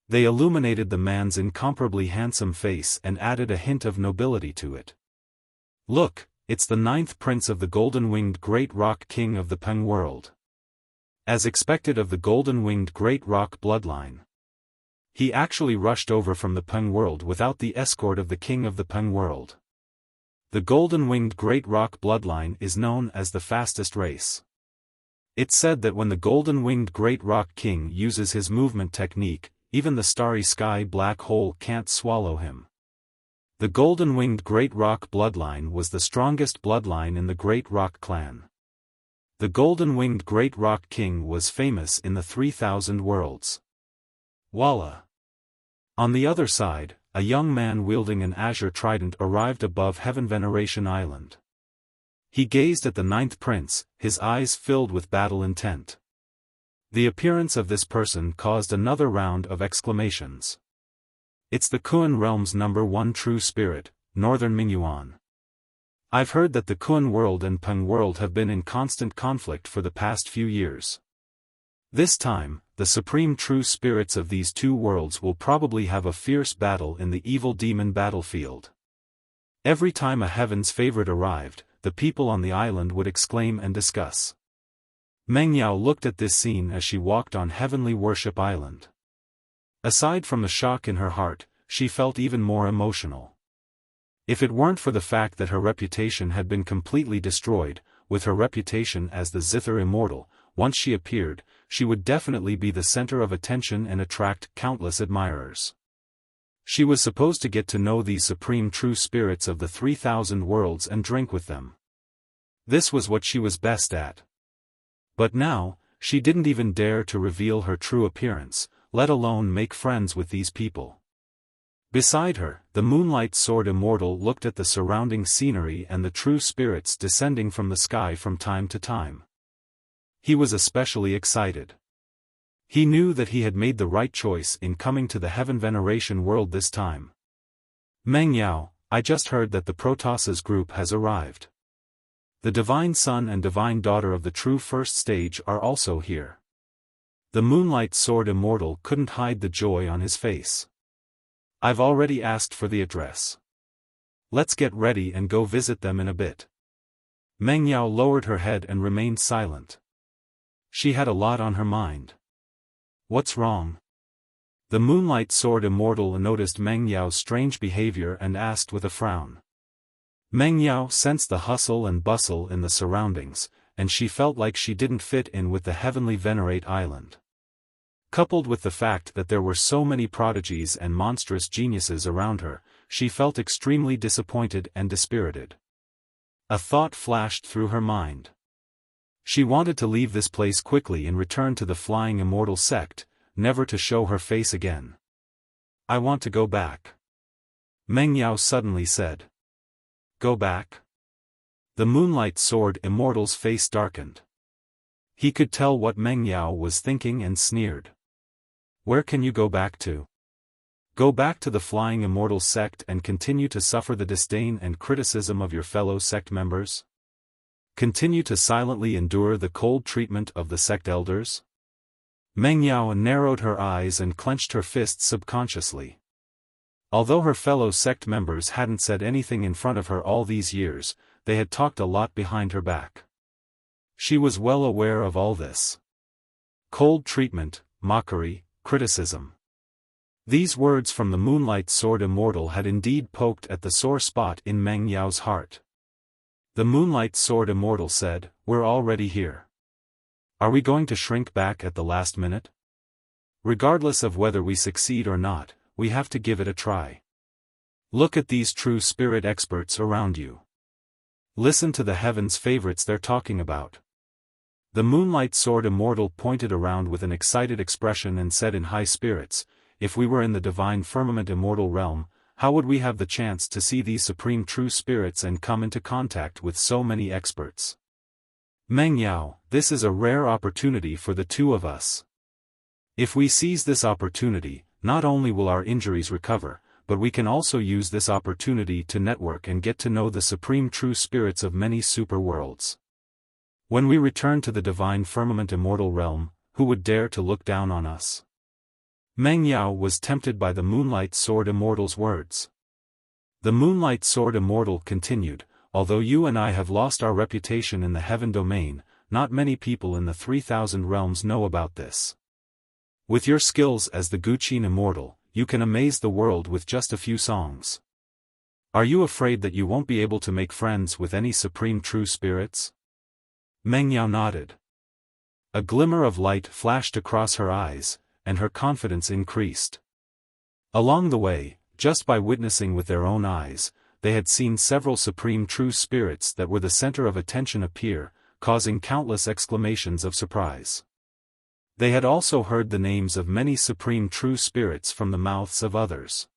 They illuminated the man's incomparably handsome face and added a hint of nobility to it. "Look, it's the 9th prince of the golden-winged Great Rock King of the Peng world." As expected of the golden-winged Great Rock bloodline. He actually rushed over from the Peng world without the escort of the King of the Peng world. The golden-winged Great Rock bloodline is known as the fastest race. It's said that when the golden-winged Great Rock King uses his movement technique, even the starry sky black hole can't swallow him. The golden-winged Great Rock bloodline was the strongest bloodline in the Great Rock clan. The golden-winged Great Rock King was famous in the 3,000 worlds. Voila! On the other side, a young man wielding an azure trident arrived above Heaven Veneration Island. He gazed at the ninth prince, his eyes filled with battle intent. The appearance of this person caused another round of exclamations. It's the Kuan realm's #1 true spirit, Northern Mingyuan. I've heard that the Kuan world and Peng world have been in constant conflict for the past few years. This time, the supreme true spirits of these two worlds will probably have a fierce battle in the evil demon battlefield. Every time a heaven's favorite arrived, the people on the island would exclaim and discuss. Meng Yao looked at this scene as she walked on Heavenly Worship Island. Aside from the shock in her heart, she felt even more emotional. If it weren't for the fact that her reputation had been completely destroyed, with her reputation as the Zither Immortal, once she appeared, she would definitely be the center of attention and attract countless admirers. She was supposed to get to know these supreme true spirits of the 3,000 worlds and drink with them. This was what she was best at. But now, she didn't even dare to reveal her true appearance, let alone make friends with these people. Beside her, the Moonlight Sword Immortal looked at the surrounding scenery and the true spirits descending from the sky from time to time. He was especially excited. He knew that he had made the right choice in coming to the Heaven Veneration world this time. Meng Yao, I just heard that the Protoss's group has arrived. The Divine Son and Divine Daughter of the true first stage are also here. The Moonlight Sword Immortal couldn't hide the joy on his face. I've already asked for the address. Let's get ready and go visit them in a bit. Meng Yao lowered her head and remained silent. She had a lot on her mind. What's wrong? The Moonlight Sword Immortal noticed Meng Yao's strange behavior and asked with a frown. Meng Yao sensed the hustle and bustle in the surroundings, and she felt like she didn't fit in with the Heavenly Venerate Island. Coupled with the fact that there were so many prodigies and monstrous geniuses around her, she felt extremely disappointed and dispirited. A thought flashed through her mind. She wanted to leave this place quickly and return to the Flying Immortal sect, never to show her face again. I want to go back. Meng Yao suddenly said. Go back? The Moonlight Sword Immortal's face darkened. He could tell what Meng Yao was thinking and sneered. Where can you go back to? Go back to the Flying Immortal sect and continue to suffer the disdain and criticism of your fellow sect members? Continue to silently endure the cold treatment of the sect elders? Meng Yao narrowed her eyes and clenched her fists subconsciously. Although her fellow sect members hadn't said anything in front of her all these years, they had talked a lot behind her back. She was well aware of all this. Cold treatment, mockery, criticism. These words from the Moonlight Sword Immortal had indeed poked at the sore spot in Meng Yao's heart. The Moonlight Sword Immortal said, We're already here. Are we going to shrink back at the last minute? Regardless of whether we succeed or not, we have to give it a try. Look at these true spirit experts around you. Listen to the heavens' favorites they're talking about. The Moonlight Sword Immortal pointed around with an excited expression and said in high spirits, If we were in the Divine Firmament Immortal realm, how would we have the chance to see these supreme true spirits and come into contact with so many experts? Meng Yao, this is a rare opportunity for the two of us. If we seize this opportunity, not only will our injuries recover, but we can also use this opportunity to network and get to know the supreme true spirits of many super worlds. When we return to the Divine Firmament Immortal realm, who would dare to look down on us? Meng Yao was tempted by the Moonlight Sword Immortal's words. The Moonlight Sword Immortal continued, Although you and I have lost our reputation in the heaven domain, not many people in the 3,000 realms know about this. With your skills as the Guqin Immortal, you can amaze the world with just a few songs. Are you afraid that you won't be able to make friends with any supreme true spirits? Meng Yao nodded. A glimmer of light flashed across her eyes, and her confidence increased. Along the way, just by witnessing with their own eyes, they had seen several supreme true spirits that were the center of attention appear, causing countless exclamations of surprise. They had also heard the names of many supreme true spirits from the mouths of others.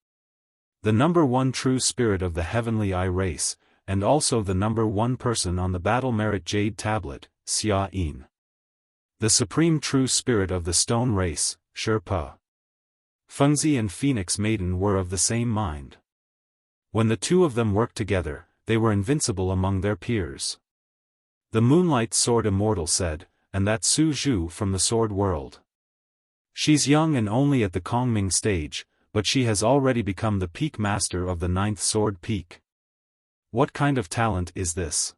The #1 true spirit of the Heavenly Eye race, and also the number 1 person on the battle merit jade tablet, Xiaofan. The supreme true spirit of the stone race, Sherpa. Fengzi and Phoenix Maiden were of the same mind. When the two of them worked together, they were invincible among their peers. The Moonlight Sword Immortal said, and that's Su Zhu from the Sword World. She's young and only at the Kongming stage, but she has already become the peak master of the 9th Sword Peak. What kind of talent is this?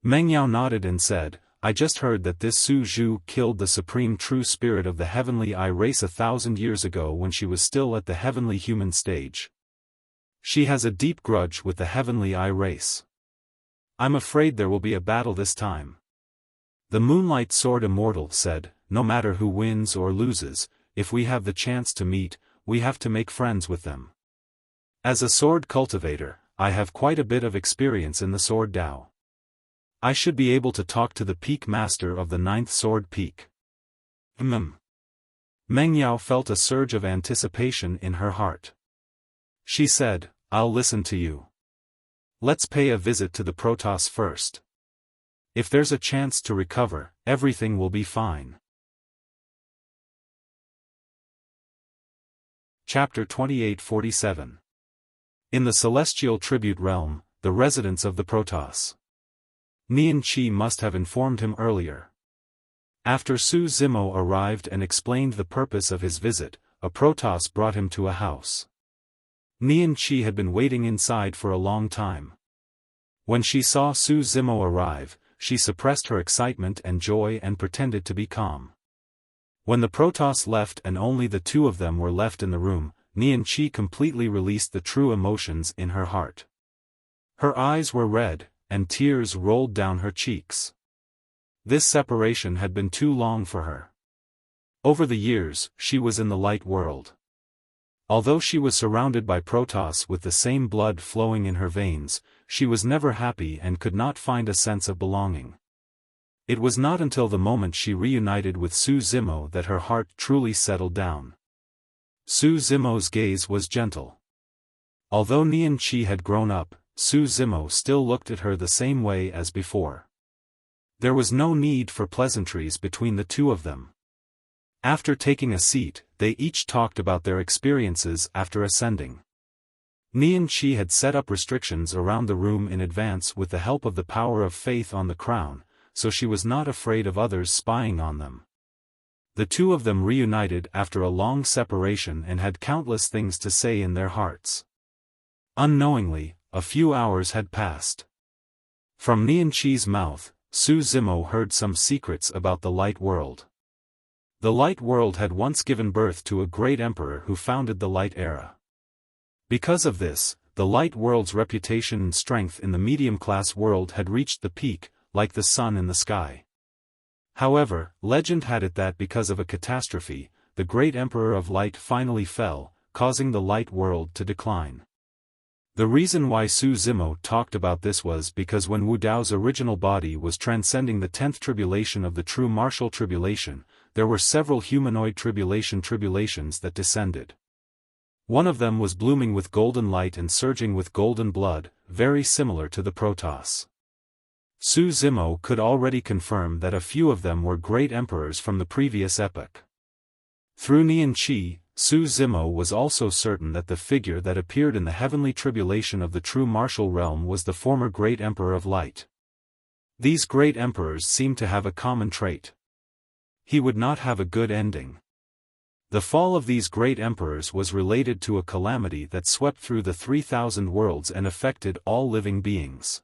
Meng Yao nodded and said, I just heard that this Su Zhu killed the supreme true spirit of the heavenly eye race 1,000 years ago when she was still at the heavenly human stage. She has a deep grudge with the heavenly eye race. I'm afraid there will be a battle this time. The Moonlight Sword Immortal said, no matter who wins or loses, if we have the chance to meet, we have to make friends with them. As a sword cultivator, I have quite a bit of experience in the sword Dao. I should be able to talk to the peak master of the 9th Sword Peak. Meng Yao felt a surge of anticipation in her heart. She said, I'll listen to you. Let's pay a visit to the Protoss first. If there's a chance to recover, everything will be fine. Chapter 2847. In the Celestial Tribute Realm, the residence of the Protoss. Nian Qi must have informed him earlier. After Su Zimo arrived and explained the purpose of his visit, a Protoss brought him to a house. Nian Qi had been waiting inside for a long time. When she saw Su Zimo arrive, she suppressed her excitement and joy and pretended to be calm. When the Protoss left and only the two of them were left in the room, Nian Qi completely released the true emotions in her heart. Her eyes were red, and tears rolled down her cheeks. This separation had been too long for her. Over the years, she was in the light world. Although she was surrounded by Protoss with the same blood flowing in her veins, she was never happy and could not find a sense of belonging. It was not until the moment she reunited with Su Zimo that her heart truly settled down. Su Zimo's gaze was gentle. Although Nian Qi had grown up, Su Zimo still looked at her the same way as before. There was no need for pleasantries between the two of them. After taking a seat, they each talked about their experiences after ascending. Nian Qi had set up restrictions around the room in advance with the help of the power of faith on the crown, so she was not afraid of others spying on them. The two of them reunited after a long separation and had countless things to say in their hearts. Unknowingly, a few hours had passed. From Nian Qi's mouth, Su Zimo heard some secrets about the Light World. The Light World had once given birth to a great emperor who founded the Light Era. Because of this, the Light World's reputation and strength in the medium-class world had reached the peak, like the sun in the sky. However, legend had it that because of a catastrophe, the great Emperor of Light finally fell, causing the Light World to decline. The reason why Su Zimo talked about this was because when Wu Dao's original body was transcending the 10th tribulation of the true martial tribulation, there were several humanoid tribulations that descended. One of them was blooming with golden light and surging with golden blood, very similar to the Protoss. Su Zimo could already confirm that a few of them were great emperors from the previous epoch. Through Nian Qi, Su Zimo was also certain that the figure that appeared in the heavenly tribulation of the true martial realm was the former great emperor of light. These great emperors seemed to have a common trait. He would not have a good ending. The fall of these great emperors was related to a calamity that swept through the 3,000 worlds and affected all living beings.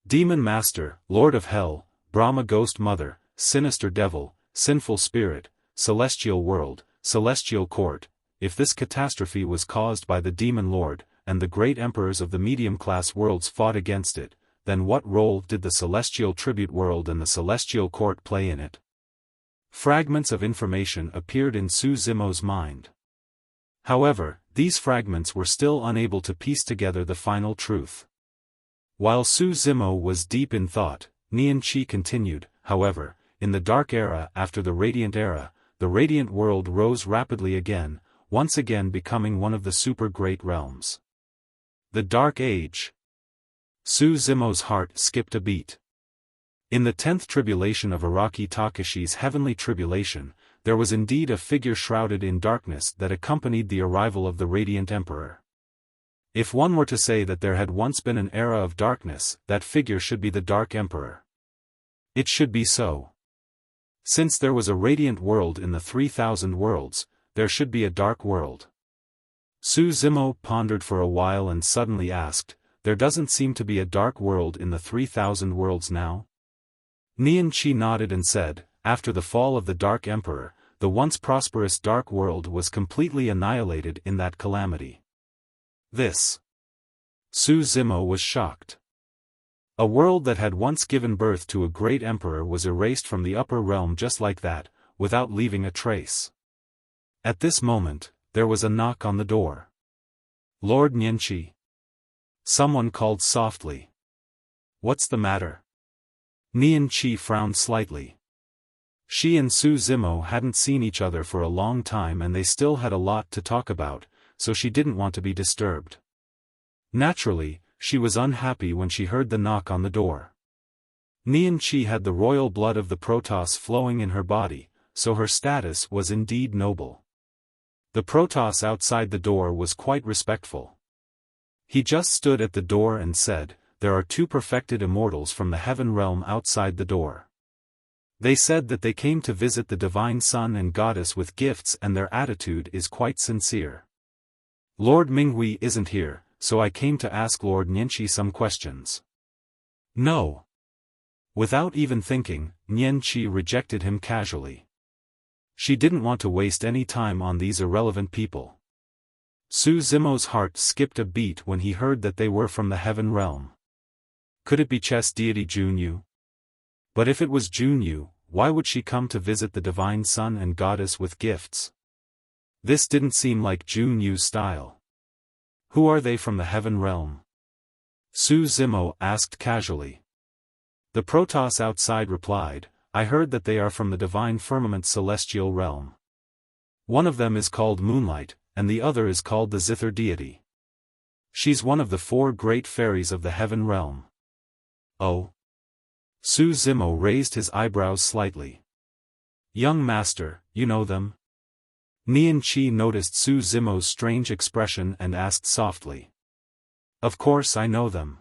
Demon Master, Lord of Hell, Brahma Ghost Mother, Sinister Devil, Sinful Spirit, Celestial World, Celestial Court. If this catastrophe was caused by the Demon Lord, and the great emperors of the medium-class worlds fought against it, then what role did the Celestial Tribute World and the Celestial Court play in it? Fragments of information appeared in Su Zimo's mind. However, these fragments were still unable to piece together the final truth. While Su Zimo was deep in thought, Nian Qi continued, however, in the Dark Era after the Radiant Era, the Radiant World rose rapidly again, once again becoming one of the super great realms. The Dark Age. Su Zimo's heart skipped a beat. In the 10th tribulation of Araki Takashi's heavenly tribulation, there was indeed a figure shrouded in darkness that accompanied the arrival of the Radiant Emperor. If one were to say that there had once been an era of darkness, that figure should be the Dark Emperor. It should be so. Since there was a radiant world in the 3,000 worlds, there should be a dark world. Su Zimo pondered for a while and suddenly asked, there doesn't seem to be a dark world in the 3,000 worlds now? Nian Qi nodded and said, after the fall of the Dark Emperor, the once prosperous dark world was completely annihilated in that calamity. This. Su Zimo was shocked. A world that had once given birth to a great emperor was erased from the upper realm just like that, without leaving a trace. At this moment, there was a knock on the door. Lord Nianqi. Someone called softly. What's the matter? Nian Qi frowned slightly. She and Su Zimo hadn't seen each other for a long time and they still had a lot to talk about, so she didn't want to be disturbed. Naturally, she was unhappy when she heard the knock on the door. Nian Qi had the royal blood of the Protoss flowing in her body, so her status was indeed noble. The Protoss outside the door was quite respectful. He just stood at the door and said, there are 2 perfected immortals from the heaven realm outside the door. They said that they came to visit the divine son and goddess with gifts and their attitude is quite sincere. Lord Minghui isn't here, so I came to ask Lord Nianqi some questions. No. Without even thinking, Nian Qi rejected him casually. She didn't want to waste any time on these irrelevant people. Su Zimo's heart skipped a beat when he heard that they were from the heaven realm. Could it be chess deity Junyu? But if it was Junyu, why would she come to visit the divine son and goddess with gifts? This didn't seem like Junyu's style. Who are they from the heaven realm? Su Zimo asked casually. The Protoss outside replied, I heard that they are from the divine firmament celestial realm. One of them is called Moonlight, and the other is called the Zither deity. She's one of the 4 great fairies of the heaven realm. Oh. Su Zimo raised his eyebrows slightly. Young master, you know them? Nian Qi noticed Su Zimo's strange expression and asked softly. Of course I know them.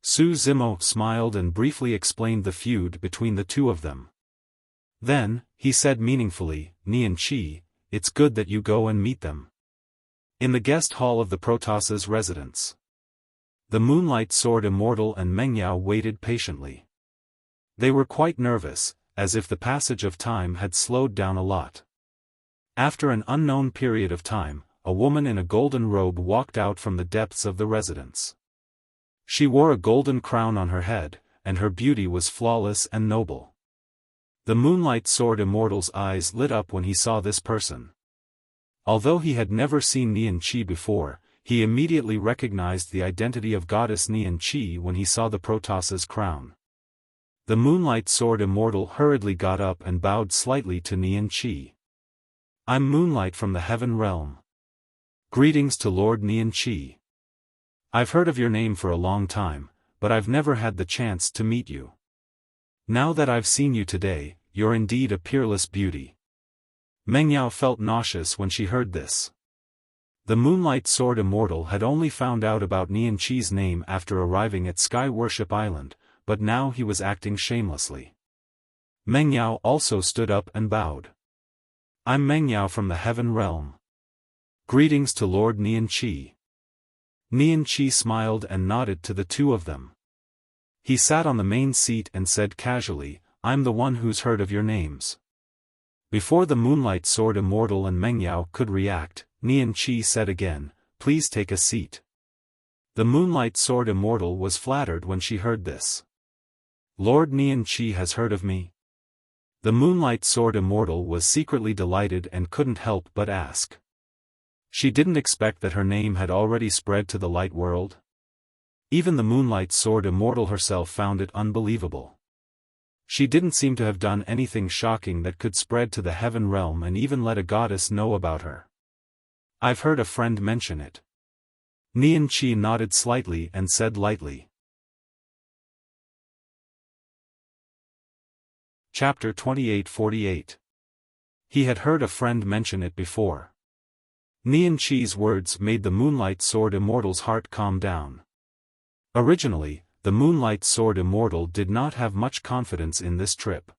Su Zimo smiled and briefly explained the feud between the 2 of them. Then, he said meaningfully, Nian Qi, it's good that you go and meet them. In the guest hall of the Protoss's residence. The Moonlight Sword Immortal and Mengyao waited patiently. They were quite nervous, as if the passage of time had slowed down a lot. After an unknown period of time, a woman in a golden robe walked out from the depths of the residence. She wore a golden crown on her head, and her beauty was flawless and noble. The Moonlight Sword Immortal's eyes lit up when he saw this person. Although he had never seen Nian Qi before, he immediately recognized the identity of goddess Nian Qi when he saw the Protoss's crown. The Moonlight Sword Immortal hurriedly got up and bowed slightly to Nian Qi. I'm Moonlight from the heaven realm. Greetings to Lord Nian Qi. I've heard of your name for a long time, but I've never had the chance to meet you. Now that I've seen you today, you're indeed a peerless beauty. Mengyao felt nauseous when she heard this. The Moonlight Sword Immortal had only found out about Nian Qi's name after arriving at Sky Worship Island, but now he was acting shamelessly. Mengyao also stood up and bowed. I'm Mengyao from the heaven realm. Greetings to Lord Nian Qi. Nian Qi smiled and nodded to the 2 of them. He sat on the main seat and said casually, I'm the one who's heard of your names. Before the Moonlight Sword Immortal and Mengyao could react, Nian Qi said again, please take a seat. The Moonlight Sword Immortal was flattered when she heard this. Lord Nian Qi has heard of me? The Moonlight Sword Immortal was secretly delighted and couldn't help but ask. She didn't expect that her name had already spread to the light world. Even the Moonlight Sword Immortal herself found it unbelievable. She didn't seem to have done anything shocking that could spread to the heaven realm and even let a goddess know about her. I've heard a friend mention it. Nian Qi nodded slightly and said lightly. Chapter 28-48. He had heard a friend mention it before. Nian Qi's words made the Moonlight Sword Immortal's heart calm down. Originally, the Moonlight Sword Immortal did not have much confidence in this trip.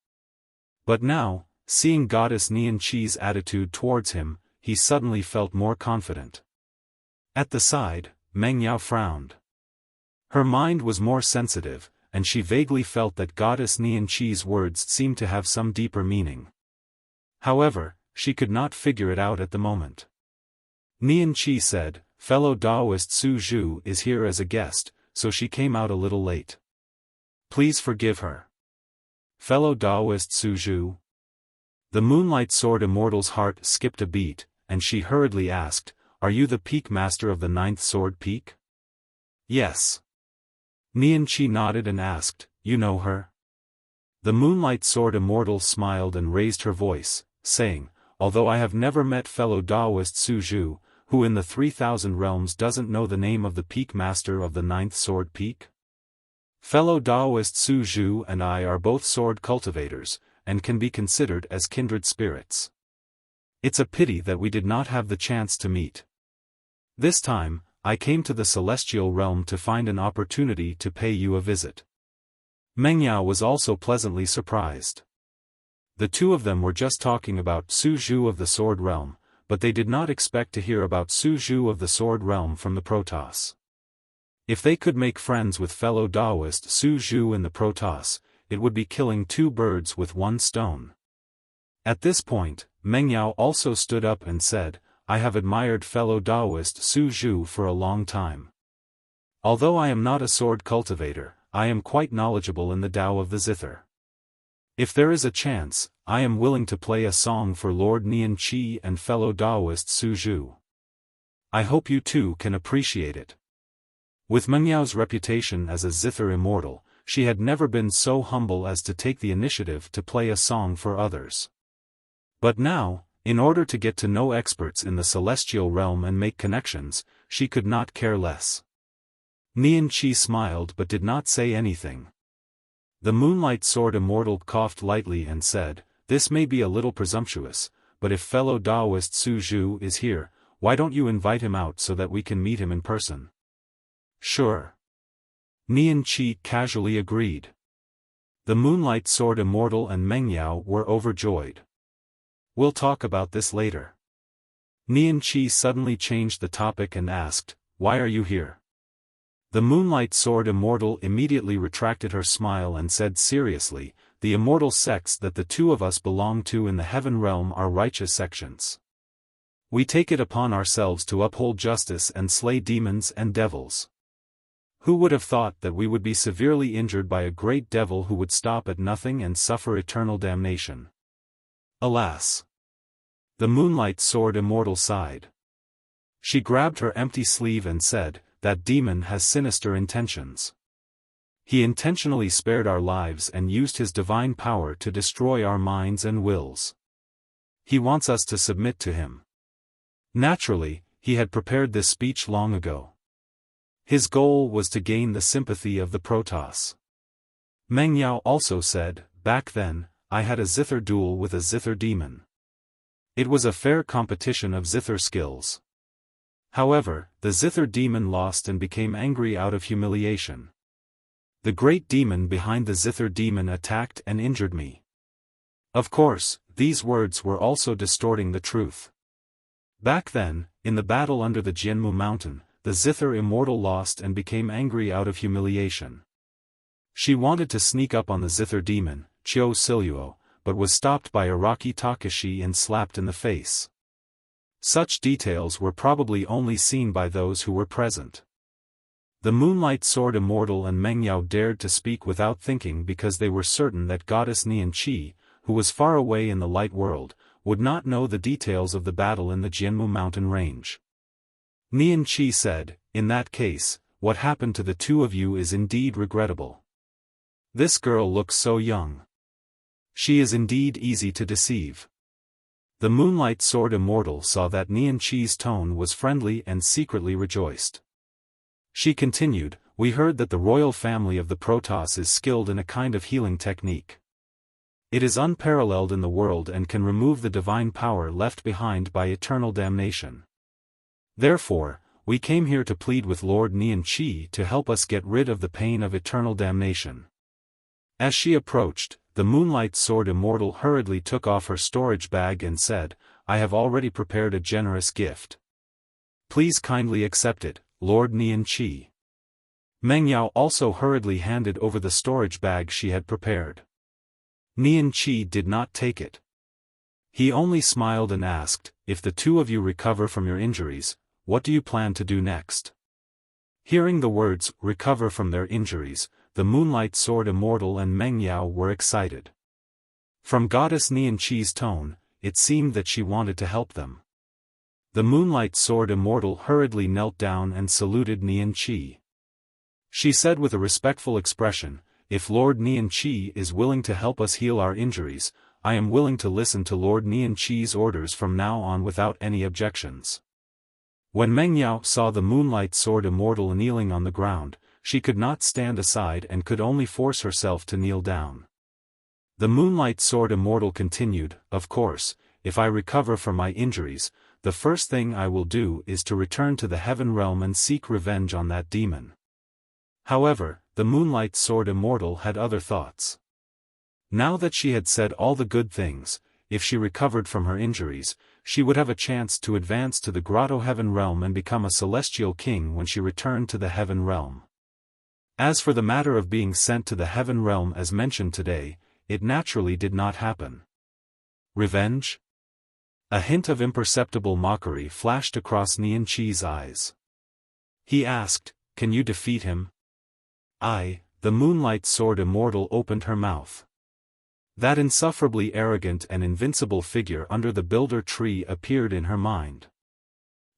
But now, seeing Goddess Nian Qi's attitude towards him, he suddenly felt more confident. At the side, Meng Yao frowned. Her mind was more sensitive, and she vaguely felt that Goddess Nian Qi's words seemed to have some deeper meaning. However, she could not figure it out at the moment. Nian Qi said, "Fellow Taoist Su Zhu is here as a guest, so she came out a little late. Please forgive her." Fellow Taoist Su Zhu? The Moonlight Sword Immortal's heart skipped a beat, and she hurriedly asked, "Are you the peak master of the 9th sword peak?" "Yes." Nian Qi nodded and asked, "You know her?" The Moonlight Sword Immortal smiled and raised her voice, saying, "Although I have never met fellow Taoist Su Zhu, who in the 3,000 realms doesn't know the name of the peak master of the 9th sword peak? Fellow Taoist Su Zhu and I are both sword cultivators, and can be considered as kindred spirits. It's a pity that we did not have the chance to meet. This time, I came to the celestial realm to find an opportunity to pay you a visit." Meng Yao was also pleasantly surprised. The two of them were just talking about Su Zhu of the Sword Realm, but they did not expect to hear about Su Zhu of the Sword Realm from the Protoss. If they could make friends with fellow Taoist Su Zhu in the Protoss, it would be killing two birds with one stone. At this point, Meng Yao also stood up and said, "I have admired fellow Taoist Su Zhu for a long time. Although I am not a sword cultivator, I am quite knowledgeable in the Tao of the Zither. If there is a chance, I am willing to play a song for Lord Nian Qi and fellow Taoist Su Zhu. I hope you too can appreciate it." With Meng Yao's reputation as a Zither immortal, she had never been so humble as to take the initiative to play a song for others. But now, in order to get to know experts in the celestial realm and make connections, she could not care less. Nian Qi smiled but did not say anything. The Moonlight Sword Immortal coughed lightly and said, "This may be a little presumptuous, but if fellow Taoist Su Zhu is here, why don't you invite him out so that we can meet him in person?" "Sure." Nian Qi casually agreed. The Moonlight Sword Immortal and Meng Yao were overjoyed. "We'll talk about this later." Nian Qi suddenly changed the topic and asked, "Why are you here?" The Moonlight Sword Immortal immediately retracted her smile and said seriously, "The immortal sects that the two of us belong to in the heaven realm are righteous sections. We take it upon ourselves to uphold justice and slay demons and devils. Who would have thought that we would be severely injured by a great devil who would stop at nothing and suffer eternal damnation? Alas!" The Moonlight Sword Immortal sighed. She grabbed her empty sleeve and said, "That demon has sinister intentions. He intentionally spared our lives and used his divine power to destroy our minds and wills. He wants us to submit to him." Naturally, he had prepared this speech long ago. His goal was to gain the sympathy of the Protoss. Meng Yao also said, "Back then, I had a Zither duel with a Zither demon. It was a fair competition of Zither skills. However, the Zither demon lost and became angry out of humiliation. The great demon behind the Zither demon attacked and injured me." Of course, these words were also distorting the truth. Back then, in the battle under the Jianmu mountain, the Zither immortal lost and became angry out of humiliation. She wanted to sneak up on the Zither demon, Chiu Siluo, but was stopped by Araki Takashi and slapped in the face. Such details were probably only seen by those who were present. The Moonlight Sword Immortal and Meng Yao dared to speak without thinking because they were certain that Goddess Nian Qi, who was far away in the light world, would not know the details of the battle in the Jianmu mountain range. Nian Qi said, "In that case, what happened to the two of you is indeed regrettable. This girl looks so young. She is indeed easy to deceive." The Moonlight Sword Immortal saw that Nian Qi's tone was friendly and secretly rejoiced. She continued, "We heard that the royal family of the Protoss is skilled in a kind of healing technique. It is unparalleled in the world and can remove the divine power left behind by eternal damnation. Therefore, we came here to plead with Lord Nian Qi to help us get rid of the pain of eternal damnation. As she approached, the Moonlight Sword Immortal hurriedly took off her storage bag and said, "I have already prepared a generous gift. Please kindly accept it, Lord Nian Qi." Meng Yao also hurriedly handed over the storage bag she had prepared. Nian Qi did not take it. He only smiled and asked, "If the two of you recover from your injuries, what do you plan to do next?" Hearing the words, "recover from their injuries," the Moonlight Sword Immortal and Meng Yao were excited. From Goddess Nian Qi's tone, it seemed that she wanted to help them. The Moonlight Sword Immortal hurriedly knelt down and saluted Nian Qi. She said with a respectful expression, "If Lord Nian Qi is willing to help us heal our injuries, I am willing to listen to Lord Nian Qi's orders from now on without any objections." When Meng Yao saw the Moonlight Sword Immortal kneeling on the ground, she could not stand aside and could only force herself to kneel down. The Moonlight Sword Immortal continued, "Of course, if I recover from my injuries, the first thing I will do is to return to the Heaven Realm and seek revenge on that demon." However, the Moonlight Sword Immortal had other thoughts. Now that she had said all the good things, if she recovered from her injuries, she would have a chance to advance to the Grotto Heaven Realm and become a celestial king when she returned to the Heaven Realm. As for the matter of being sent to the Heaven Realm as mentioned today, it naturally did not happen. Revenge? A hint of imperceptible mockery flashed across Nian Qi's eyes. He asked, "Can you defeat him?" The Moonlight Sword Immortal opened her mouth. That insufferably arrogant and invincible figure under the builder tree appeared in her mind.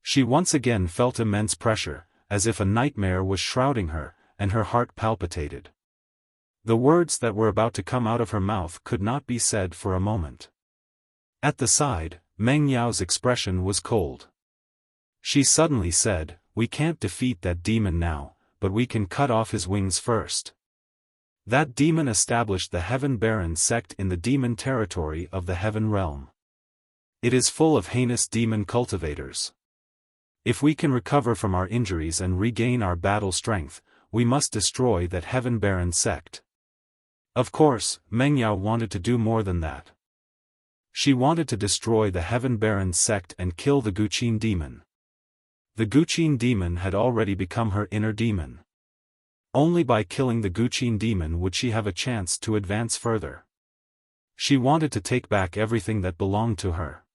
She once again felt immense pressure, as if a nightmare was shrouding her, and her heart palpitated. The words that were about to come out of her mouth could not be said for a moment. At the side, Meng Yao's expression was cold. She suddenly said, "We can't defeat that demon now, but we can cut off his wings first." That demon established the Heaven Baron sect in the demon territory of the Heaven Realm. It is full of heinous demon cultivators. If we can recover from our injuries and regain our battle strength, we must destroy that Heaven Baron sect. Of course, Meng Yao wanted to do more than that. She wanted to destroy the Heaven Baron sect and kill the Guqin demon. The Guqin demon had already become her inner demon. Only by killing the Guqin demon would she have a chance to advance further. She wanted to take back everything that belonged to her.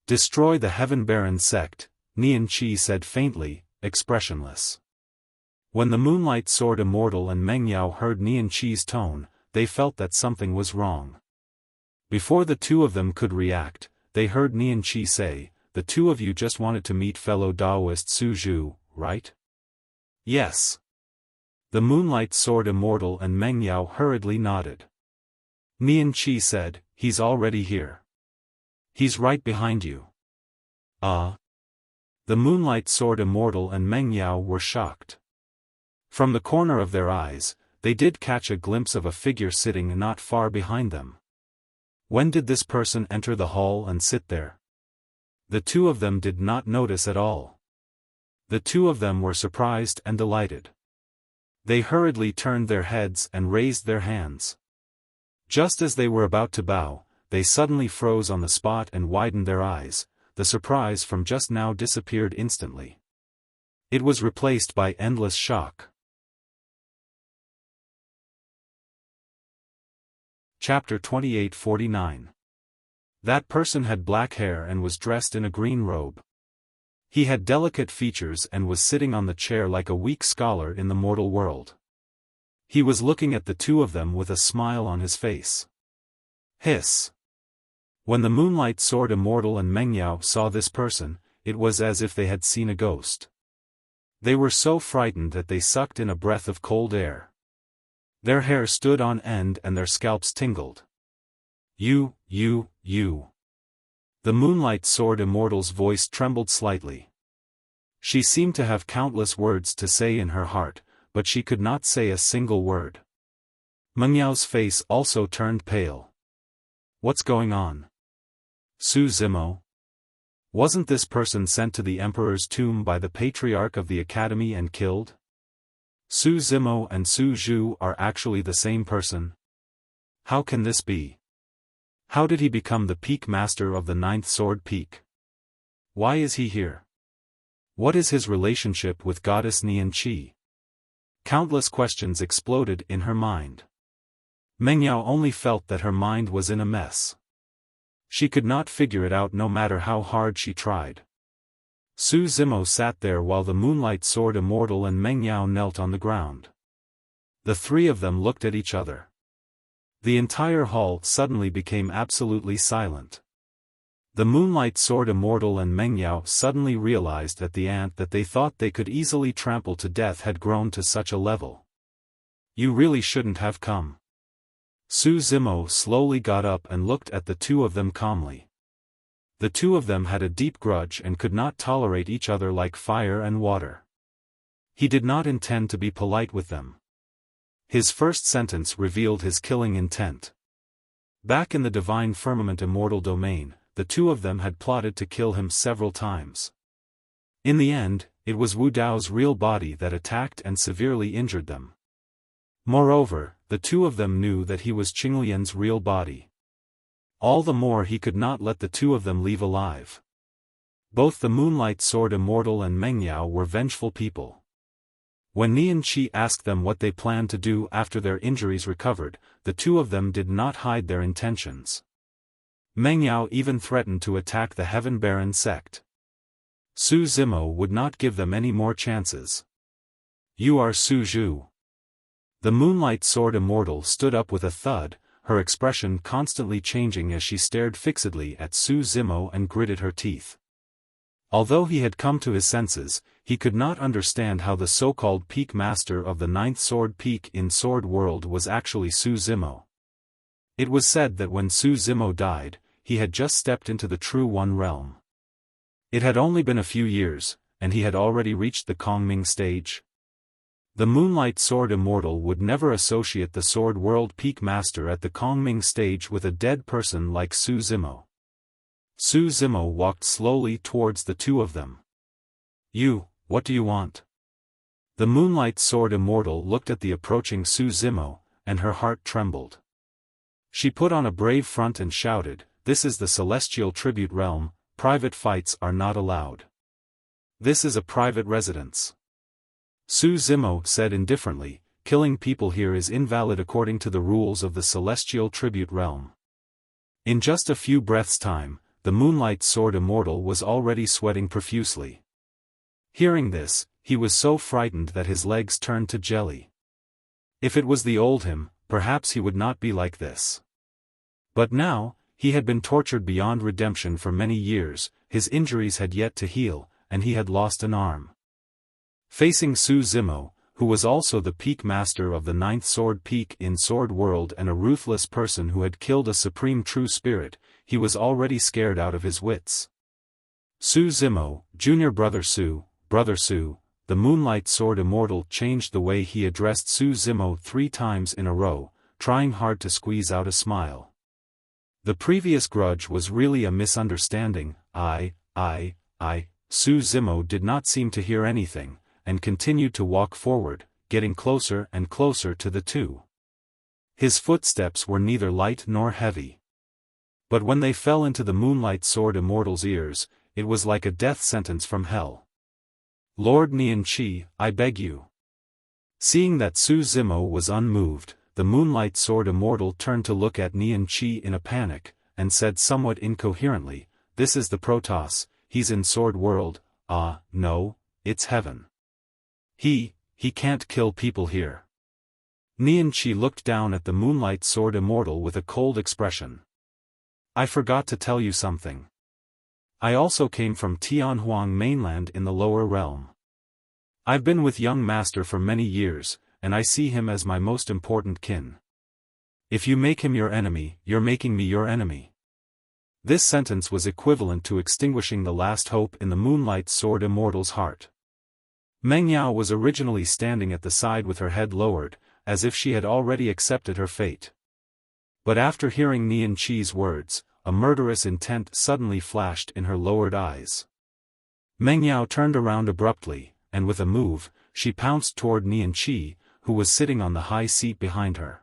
"Destroy the Heaven Baron sect," Nian Qi said faintly, expressionless. When the Moonlight Sword Immortal and Meng Yao heard Nian Qi's tone, they felt that something was wrong. Before the two of them could react, they heard Nian Qi say, "The two of you just wanted to meet fellow Taoist Su Zhu, right?" "Yes." The Moonlight Sword Immortal and Meng Yao hurriedly nodded. Nian Qi said, "He's already here. He's right behind you." The Moonlight Sword Immortal and Meng Yao were shocked. From the corner of their eyes, they did catch a glimpse of a figure sitting not far behind them. When did this person enter the hall and sit there? The two of them did not notice at all. The two of them were surprised and delighted. They hurriedly turned their heads and raised their hands. Just as they were about to bow, they suddenly froze on the spot and widened their eyes. The surprise from just now disappeared instantly. It was replaced by endless shock. Chapter 2849. That person had black hair and was dressed in a green robe. He had delicate features and was sitting on the chair like a weak scholar in the mortal world. He was looking at the two of them with a smile on his face. Hiss. When the Moonlight Sword Immortal and Meng Yao saw this person, it was as if they had seen a ghost. They were so frightened that they sucked in a breath of cold air. Their hair stood on end and their scalps tingled. You. The Moonlight Sword Immortal's voice trembled slightly. She seemed to have countless words to say in her heart, but she could not say a single word. Meng Yao's face also turned pale. What's going on? Su Zimo? Wasn't this person sent to the emperor's tomb by the patriarch of the academy and killed? Su Zimo and Su Zhu are actually the same person. How can this be? How did he become the peak master of the ninth sword peak? Why is he here? What is his relationship with goddess Nian Qi? Countless questions exploded in her mind. Mengyao only felt that her mind was in a mess. She could not figure it out no matter how hard she tried. Su Zimo sat there while the Moonlight Sword Immortal and Mengyao knelt on the ground. The three of them looked at each other. The entire hall suddenly became absolutely silent. The Moonlight Sword Immortal and Mengyao suddenly realized that the ant that they thought they could easily trample to death had grown to such a level. You really shouldn't have come. Su Zimo slowly got up and looked at the two of them calmly. The two of them had a deep grudge and could not tolerate each other like fire and water. He did not intend to be polite with them. His first sentence revealed his killing intent. Back in the Divine Firmament Immortal domain, the two of them had plotted to kill him several times. In the end, it was Wu Dao's real body that attacked and severely injured them. Moreover, the two of them knew that he was Qinglian's real body. All the more he could not let the two of them leave alive. Both the Moonlight Sword Immortal and Mengyao were vengeful people. When Nian Qi asked them what they planned to do after their injuries recovered, the two of them did not hide their intentions. Mengyao even threatened to attack the Heaven Baron sect. Su Zimo would not give them any more chances. You are Su Zhu. The Moonlight Sword Immortal stood up with a thud, her expression constantly changing as she stared fixedly at Su Zimo and gritted her teeth. Although he had come to his senses, he could not understand how the so-called peak master of the ninth sword peak in Sword World was actually Su Zimo. It was said that when Su Zimo died, he had just stepped into the True One realm. It had only been a few years, and he had already reached the Kongming stage. The Moonlight Sword Immortal would never associate the Sword World Peak Master at the Kongming stage with a dead person like Su Zimo. Su Zimo walked slowly towards the two of them. You, what do you want? The Moonlight Sword Immortal looked at the approaching Su Zimo, and her heart trembled. She put on a brave front and shouted, "This is the Celestial Tribute Realm, private fights are not allowed. This is a private residence." Su Zimo said indifferently, "Killing people here is invalid according to the rules of the Celestial Tribute Realm." In just a few breaths' time, the Moonlight Sword Immortal was already sweating profusely. Hearing this, he was so frightened that his legs turned to jelly. If it was the old him, perhaps he would not be like this. But now, he had been tortured beyond redemption for many years, his injuries had yet to heal, and he had lost an arm. Facing Su Zimo, who was also the peak master of the ninth sword peak in Sword World and a ruthless person who had killed a supreme true spirit, he was already scared out of his wits. Su Zimo, Junior Brother Su, the Moonlight Sword Immortal changed the way he addressed Su Zimo 3 times in a row, trying hard to squeeze out a smile. The previous grudge was really a misunderstanding. Su Zimo did not seem to hear anything, and continued to walk forward, getting closer and closer to the two. His footsteps were neither light nor heavy. But when they fell into the Moonlight Sword Immortal's ears, it was like a death sentence from hell. "Lord Nian Qi, I beg you." Seeing that Su Zimo was unmoved, the Moonlight Sword Immortal turned to look at Nian Qi in a panic, and said somewhat incoherently, "This is the Protoss, he's in Sword World, no, it's heaven. He can't kill people here." Nian Qi looked down at the Moonlight Sword Immortal with a cold expression. "I forgot to tell you something. I also came from Tianhuang mainland in the lower realm. I've been with young master for many years, and I see him as my most important kin. If you make him your enemy, you're making me your enemy." This sentence was equivalent to extinguishing the last hope in the Moonlight Sword Immortal's heart. Mengyao was originally standing at the side with her head lowered, as if she had already accepted her fate. But after hearing Nian Qi's words, a murderous intent suddenly flashed in her lowered eyes. Meng Yao turned around abruptly, and with a move, she pounced toward Nian Qi, who was sitting on the high seat behind her.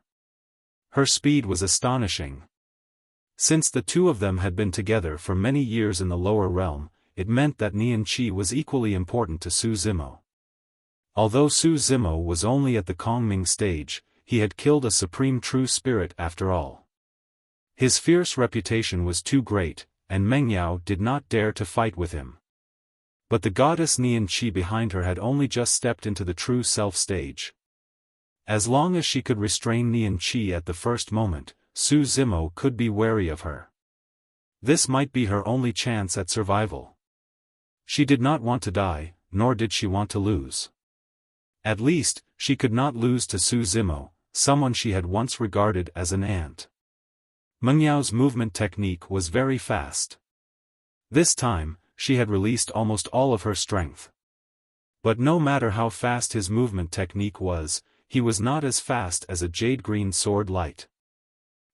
Her speed was astonishing. Since the two of them had been together for many years in the lower realm, it meant that Nian Qi was equally important to Su Zimo. Although Su Zimo was only at the Kongming stage, he had killed a supreme true spirit after all. His fierce reputation was too great, and Meng Yao did not dare to fight with him. But the goddess Nian Qi behind her had only just stepped into the true self stage. As long as she could restrain Nian Qi at the first moment, Su Zimo could be wary of her. This might be her only chance at survival. She did not want to die, nor did she want to lose. At least, she could not lose to Su Zimo, someone she had once regarded as an ant. Meng Yao's movement technique was very fast. This time, she had released almost all of her strength. But no matter how fast his movement technique was, he was not as fast as a jade-green sword light.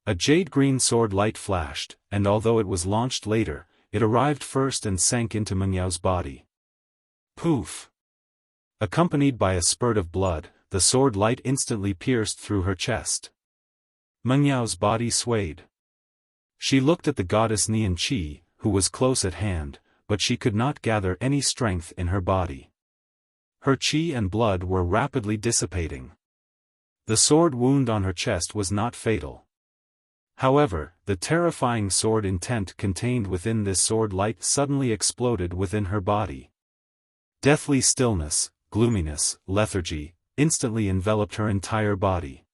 A jade-green sword light flashed, and although it was launched later, it arrived first and sank into Meng Yao's body. Poof! Accompanied by a spurt of blood, the sword light instantly pierced through her chest. Meng Yao's body swayed. She looked at the goddess Nian Qi, who was close at hand, but she could not gather any strength in her body. Her qi and blood were rapidly dissipating. The sword wound on her chest was not fatal. However, the terrifying sword intent contained within this sword light suddenly exploded within her body. Deathly stillness, gloominess, lethargy, instantly enveloped her entire body.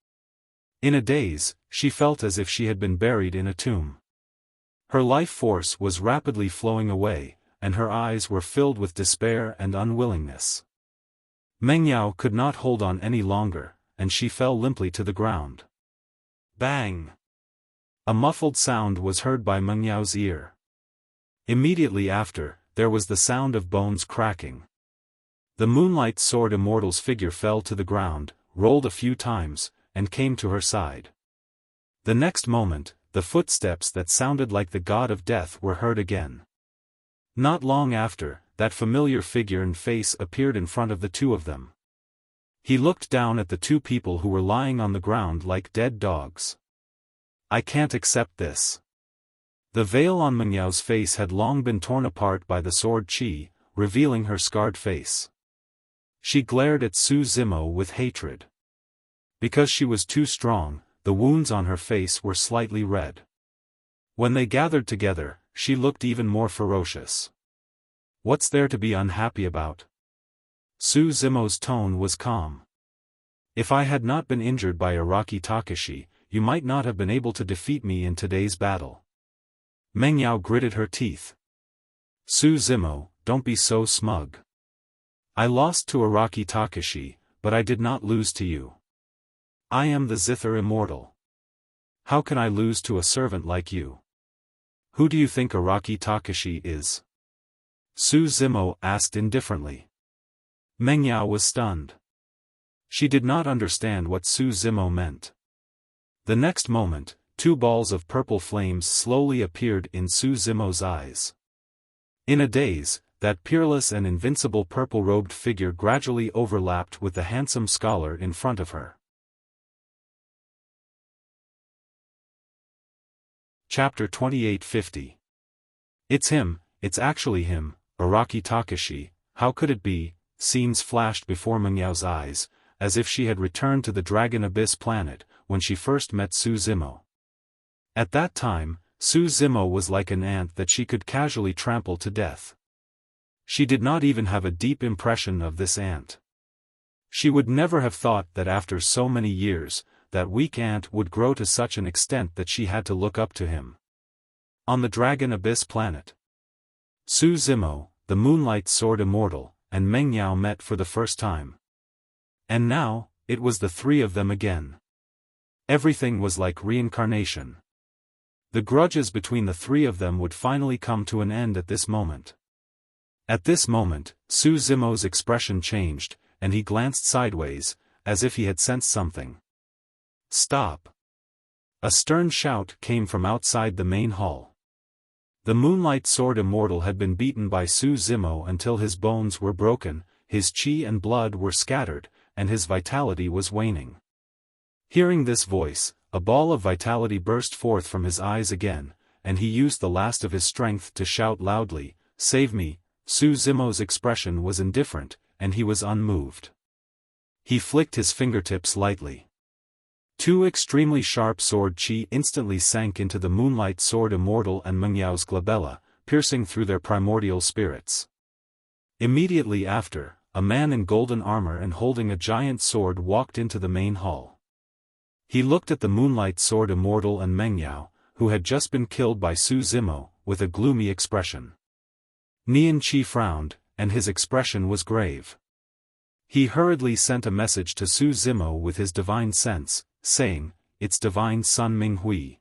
In a daze, she felt as if she had been buried in a tomb. Her life force was rapidly flowing away, and her eyes were filled with despair and unwillingness. Meng Yao could not hold on any longer, and she fell limply to the ground. Bang! A muffled sound was heard by Meng Yao's ear. Immediately after, there was the sound of bones cracking. The Moonlight Sword Immortal's figure fell to the ground, rolled a few times, and came to her side. The next moment, the footsteps that sounded like the god of death were heard again. Not long after, that familiar figure and face appeared in front of the two of them. He looked down at the two people who were lying on the ground like dead dogs. I can't accept this. The veil on Meng Yao's face had long been torn apart by the sword qi, revealing her scarred face. She glared at Su Zimo with hatred. Because she was too strong, the wounds on her face were slightly red. When they gathered together, she looked even more ferocious. What's there to be unhappy about? Su Zimo's tone was calm. If I had not been injured by Araki Takashi, you might not have been able to defeat me in today's battle. Meng Yao gritted her teeth. Su Zimo, don't be so smug. I lost to Araki Takashi, but I did not lose to you. I am the Zither Immortal. How can I lose to a servant like you? Who do you think Araki Takashi is? Su Zimo asked indifferently. Meng Yao was stunned. She did not understand what Su Zimo meant. The next moment, two balls of purple flames slowly appeared in Su Zimo's eyes. In a daze, that peerless and invincible purple-robed figure gradually overlapped with the handsome scholar in front of her. Chapter 2850. It's him, it's actually him, Araki Takashi, how could it be? Scenes flashed before Meng Yao's eyes, as if she had returned to the Dragon Abyss planet, when she first met Su Zimo. At that time, Su Zimo was like an ant that she could casually trample to death. She did not even have a deep impression of this ant. She would never have thought that after so many years, that weak ant would grow to such an extent that she had to look up to him. On the Dragon Abyss planet, Su Zimo, the Moonlight Sword Immortal, and Meng Yao met for the first time. And now, it was the three of them again. Everything was like reincarnation. The grudges between the three of them would finally come to an end at this moment. At this moment, Su Zimo's expression changed, and he glanced sideways, as if he had sensed something. Stop. A stern shout came from outside the main hall. The Moonlight Sword Immortal had been beaten by Su Zimo until his bones were broken, his chi and blood were scattered, and his vitality was waning. Hearing this voice, a ball of vitality burst forth from his eyes again, and he used the last of his strength to shout loudly, "Save me!" Su Zimo's expression was indifferent, and he was unmoved. He flicked his fingertips lightly. Two extremely sharp sword chi instantly sank into the Moonlight Sword Immortal and Mengyao's glabella, piercing through their primordial spirits. Immediately after, a man in golden armor and holding a giant sword walked into the main hall. He looked at the Moonlight Sword Immortal and Mengyao, who had just been killed by Su Zimo, with a gloomy expression. Nian Qi frowned, and his expression was grave. He hurriedly sent a message to Su Zimo with his divine sense, saying, "It's divine son Ming Hui.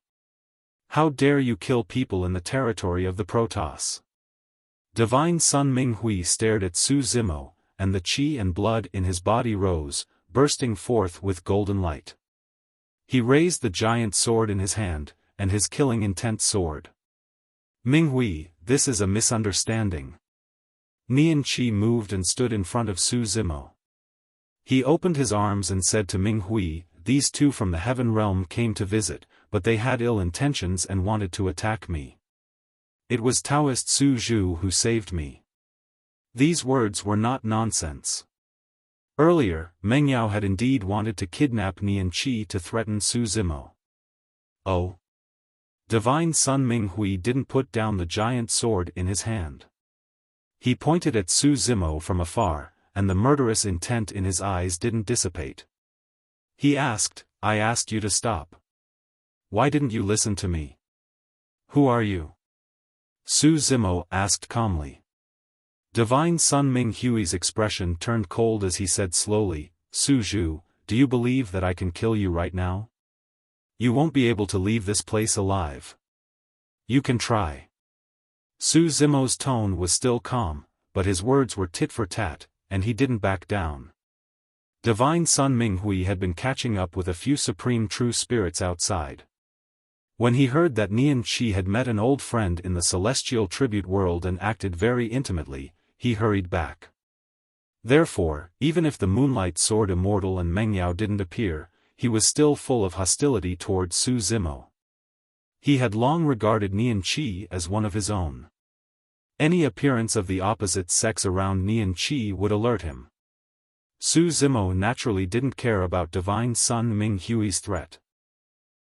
How dare you kill people in the territory of the Protoss?" Divine son Ming Hui stared at Su Zimo, and the chi and blood in his body rose, bursting forth with golden light. He raised the giant sword in his hand, and his killing intent soared. "Ming Hui, this is a misunderstanding." Nian Qi moved and stood in front of Su Zimo. He opened his arms and said to Ming Hui, "These two from the heaven realm came to visit, but they had ill intentions and wanted to attack me. It was Taoist Su Zhu who saved me." These words were not nonsense. Earlier, Mengyao had indeed wanted to kidnap Nian Qi to threaten Su Zimo. Oh! Divine Son Ming Hui didn't put down the giant sword in his hand. He pointed at Su Zimo from afar, and the murderous intent in his eyes didn't dissipate. He asked, "I asked you to stop. Why didn't you listen to me? Who are you?" Su Zimo asked calmly. Divine Son Ming Hui's expression turned cold as he said slowly, "Su Zhu, do you believe that I can kill you right now? You won't be able to leave this place alive. You can try." Su Zimo's tone was still calm, but his words were tit for tat, and he didn't back down. Divine Son Ming Hui had been catching up with a few supreme true spirits outside. When he heard that Nian Qi had met an old friend in the celestial tribute world and acted very intimately, he hurried back. Therefore, even if the Moonlight Sword Immortal and Mengyao didn't appear, he was still full of hostility towards Su Zimo. He had long regarded Nian Qi as one of his own. Any appearance of the opposite sex around Nian Qi would alert him. Su Zimo naturally didn't care about Divine Son Ming Hui's threat.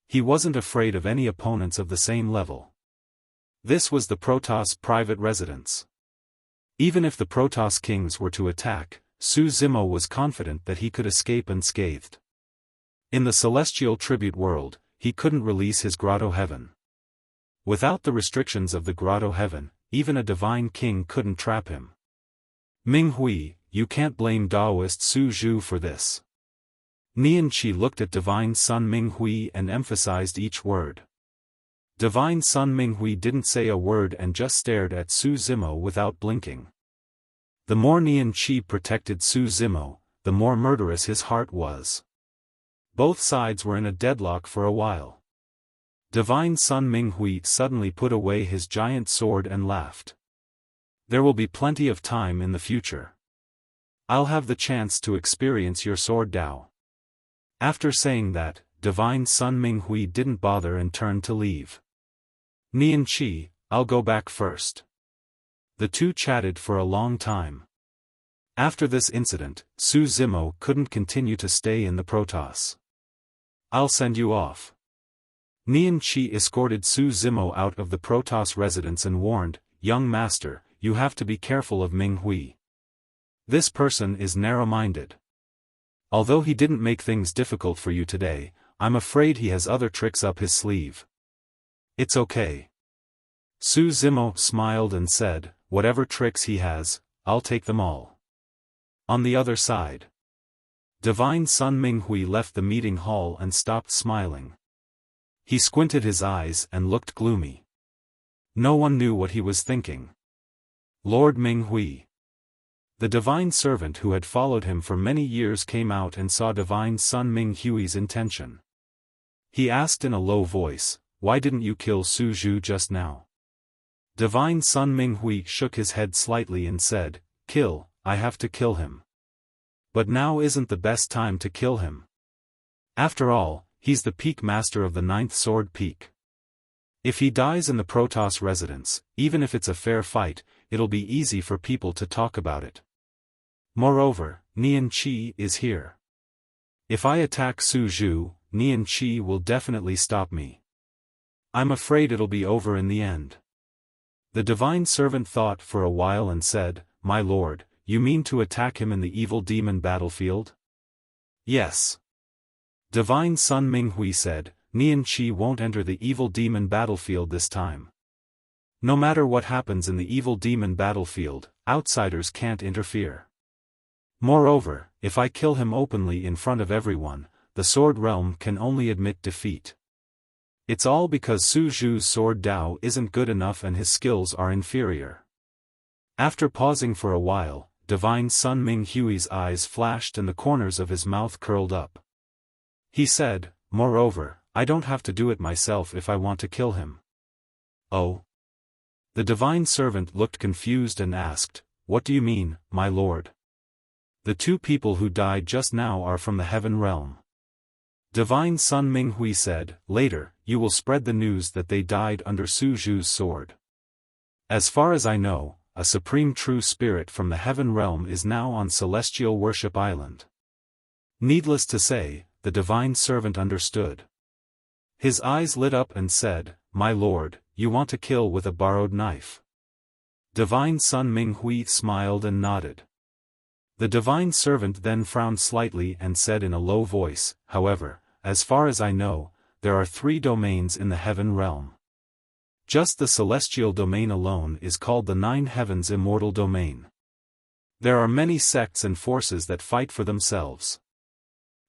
He wasn't afraid of any opponents of the same level. This was the Protoss private residence. Even if the Protoss kings were to attack, Su Zimo was confident that he could escape unscathed. In the celestial tribute world, he couldn't release his Grotto Heaven. Without the restrictions of the Grotto Heaven, even a divine king couldn't trap him. "Ming Hui, you can't blame Daoist Su Zhu for this." Nian Qi looked at Divine Son Ming Hui and emphasized each word. Divine Son Ming Hui didn't say a word and just stared at Su Zimo without blinking. The more Nian Qi protected Su Zimo, the more murderous his heart was. Both sides were in a deadlock for a while. Divine Son Ming Hui suddenly put away his giant sword and laughed. "There will be plenty of time in the future. I'll have the chance to experience your sword Dao." After saying that, Divine Son Ming Hui didn't bother and turned to leave. "Nian Qi, I'll go back first." The two chatted for a long time. After this incident, Su Zimo couldn't continue to stay in the Protoss. "I'll send you off." Nian Qi escorted Su Zimo out of the Protoss residence and warned, "Young master, you have to be careful of Ming Hui. This person is narrow-minded. Although he didn't make things difficult for you today, I'm afraid he has other tricks up his sleeve." "It's okay." Su Zimo smiled and said, "Whatever tricks he has, I'll take them all." On the other side, Divine Son Ming Hui left the meeting hall and stopped smiling. He squinted his eyes and looked gloomy. No one knew what he was thinking. Lord Ming Hui. The divine servant who had followed him for many years came out and saw Divine Son Ming Hui's intention. He asked in a low voice, "Why didn't you kill Su Zhu just now?" Divine Sun Minghui shook his head slightly and said, I have to kill him. But now isn't the best time to kill him. After all, he's the peak master of the 9th sword peak. If he dies in the Protoss residence, even if it's a fair fight, it'll be easy for people to talk about it. Moreover, Nian Qi is here. If I attack Su Zhu, Nian Qi will definitely stop me. I'm afraid it'll be over in the end. The divine servant thought for a while and said, "My lord, you mean to attack him in the evil demon battlefield?" "Yes." Divine Sun Minghui said, "Nian Qi won't enter the evil demon battlefield this time. No matter what happens in the evil demon battlefield, outsiders can't interfere. Moreover, if I kill him openly in front of everyone, the Sword Realm can only admit defeat. It's all because Su Zhu's sword Dao isn't good enough and his skills are inferior." After pausing for a while, Divine Sun Minghui's eyes flashed and the corners of his mouth curled up. He said, "Moreover, I don't have to do it myself if I want to kill him." "Oh?" The divine servant looked confused and asked, "What do you mean, my lord?" "The 2 people who died just now are from the Heaven Realm." Divine Sun Minghui said, "Later, you will spread the news that they died under Su Zhu's sword. As far as I know, a supreme true spirit from the Heaven Realm is now on Celestial Worship Island." Needless to say, the divine servant understood. His eyes lit up and said, "My lord, you want to kill with a borrowed knife?" Divine Sun Minghui smiled and nodded. The divine servant then frowned slightly and said in a low voice, "However, as far as I know, there are 3 domains in the Heaven Realm. Just the celestial domain alone is called the 9 Heavens Immortal Domain. There are many sects and forces that fight for themselves.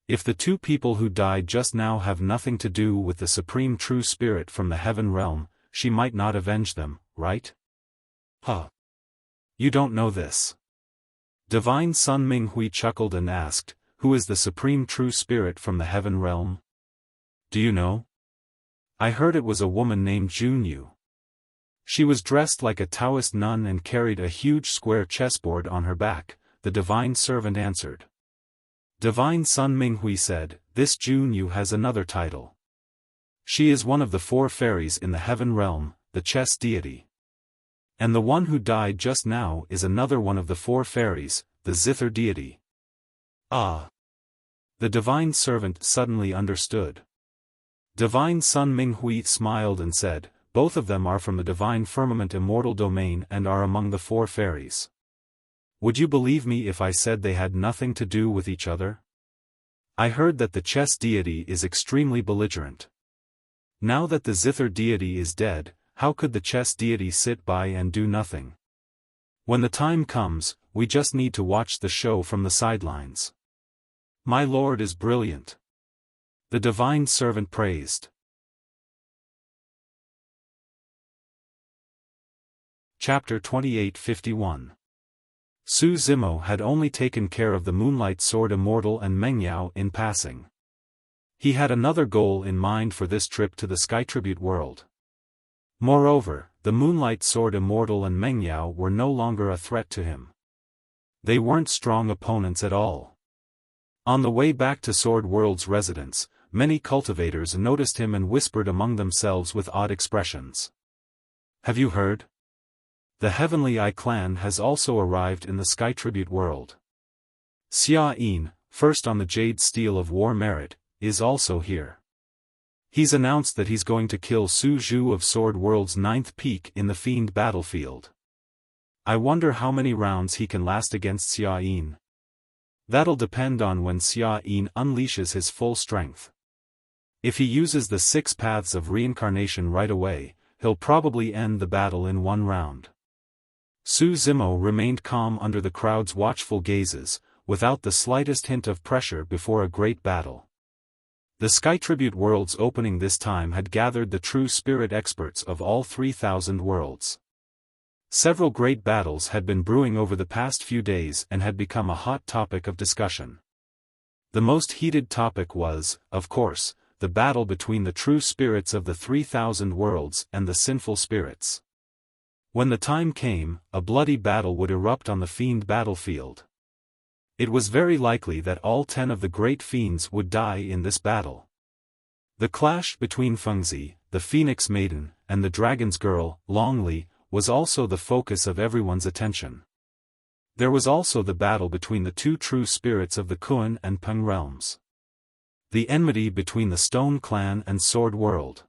If the 2 people who died just now have nothing to do with the supreme true spirit from the Heaven Realm, she might not avenge them, right?" "Huh. You don't know this." Divine Sun Minghui chuckled and asked, "Who is the supreme true spirit from the Heaven Realm? Do you know?" "I heard it was a woman named Junyu. She was dressed like a Taoist nun and carried a huge square chessboard on her back," the divine servant answered. Divine Sun Minghui said, "This Junyu has another title. She is one of the 4 fairies in the Heaven Realm, the chess deity. And the one who died just now is another one of the 4 fairies, the zither deity." "Ah." The divine servant suddenly understood. Divine Sun Minghui smiled and said, "Both of them are from the divine firmament immortal domain and are among the 4 fairies. Would you believe me if I said they had nothing to do with each other? I heard that the chess deity is extremely belligerent. Now that the zither deity is dead, how could the chess deity sit by and do nothing? When the time comes, we just need to watch the show from the sidelines. My lord is brilliant." The divine servant praised. Chapter 2851. Su Zimo had only taken care of the Moonlight Sword Immortal and Mengyao in passing. He had another goal in mind for this trip to the Sky Tribute world. Moreover, the Moonlight Sword Immortal and Mengyao were no longer a threat to him. They weren't strong opponents at all. On the way back to Sword World's residence, many cultivators noticed him and whispered among themselves with odd expressions. "Have you heard? The Heavenly Eye clan has also arrived in the Sky Tribute world. Xiaofan, first on the Jade Steel of War merit, is also here. He's announced that he's going to kill Su Zhu of Sword World's 9th peak in the Fiend battlefield. I wonder how many rounds he can last against Xiaofan. That'll depend on when Xiaofan unleashes his full strength. If he uses the 6 paths of reincarnation right away, he'll probably end the battle in 1 round." Su Zimo remained calm under the crowd's watchful gazes, without the slightest hint of pressure before a great battle. The Sky Tribute world's opening this time had gathered the true spirit experts of all 3,000 worlds. Several great battles had been brewing over the past few days and had become a hot topic of discussion. The most heated topic was, of course, the battle between the true spirits of the 3,000 worlds and the sinful spirits. When the time came, a bloody battle would erupt on the fiend battlefield. It was very likely that all 10 of the great fiends would die in this battle. The clash between Fengzi, the Phoenix Maiden, and the Dragon's Girl, Longli, was also the focus of everyone's attention. There was also the battle between the 2 true spirits of the Kun and Peng realms. The enmity between the Stone Clan and Sword World.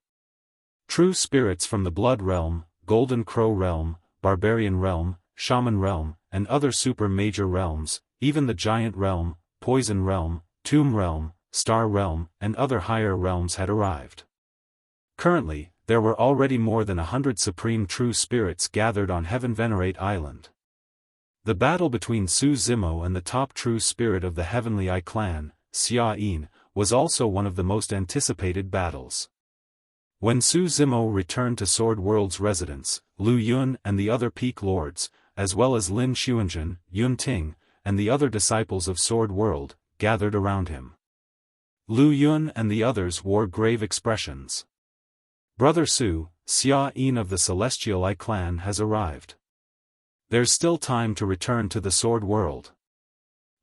True spirits from the Blood Realm, Golden Crow Realm, Barbarian Realm, Shaman Realm, and other super major realms, even the Giant Realm, Poison Realm, Tomb Realm, Star Realm, and other higher realms had arrived. Currently, there were already more than 100 supreme true spirits gathered on Heaven Venerate Island. The battle between Su Zimo and the top true spirit of the Heavenly Eye clan, Xiaofan, was also one of the most anticipated battles. When Su Zimo returned to Sword World's residence, Lu Yun and the other peak lords, as well as Lin Xuanzhen, Yun Ting, and the other disciples of Sword World, gathered around him. Lu Yun and the others wore grave expressions. Brother Su, Xiaofan of the Celestial Eye clan has arrived. There's still time to return to the Sword World.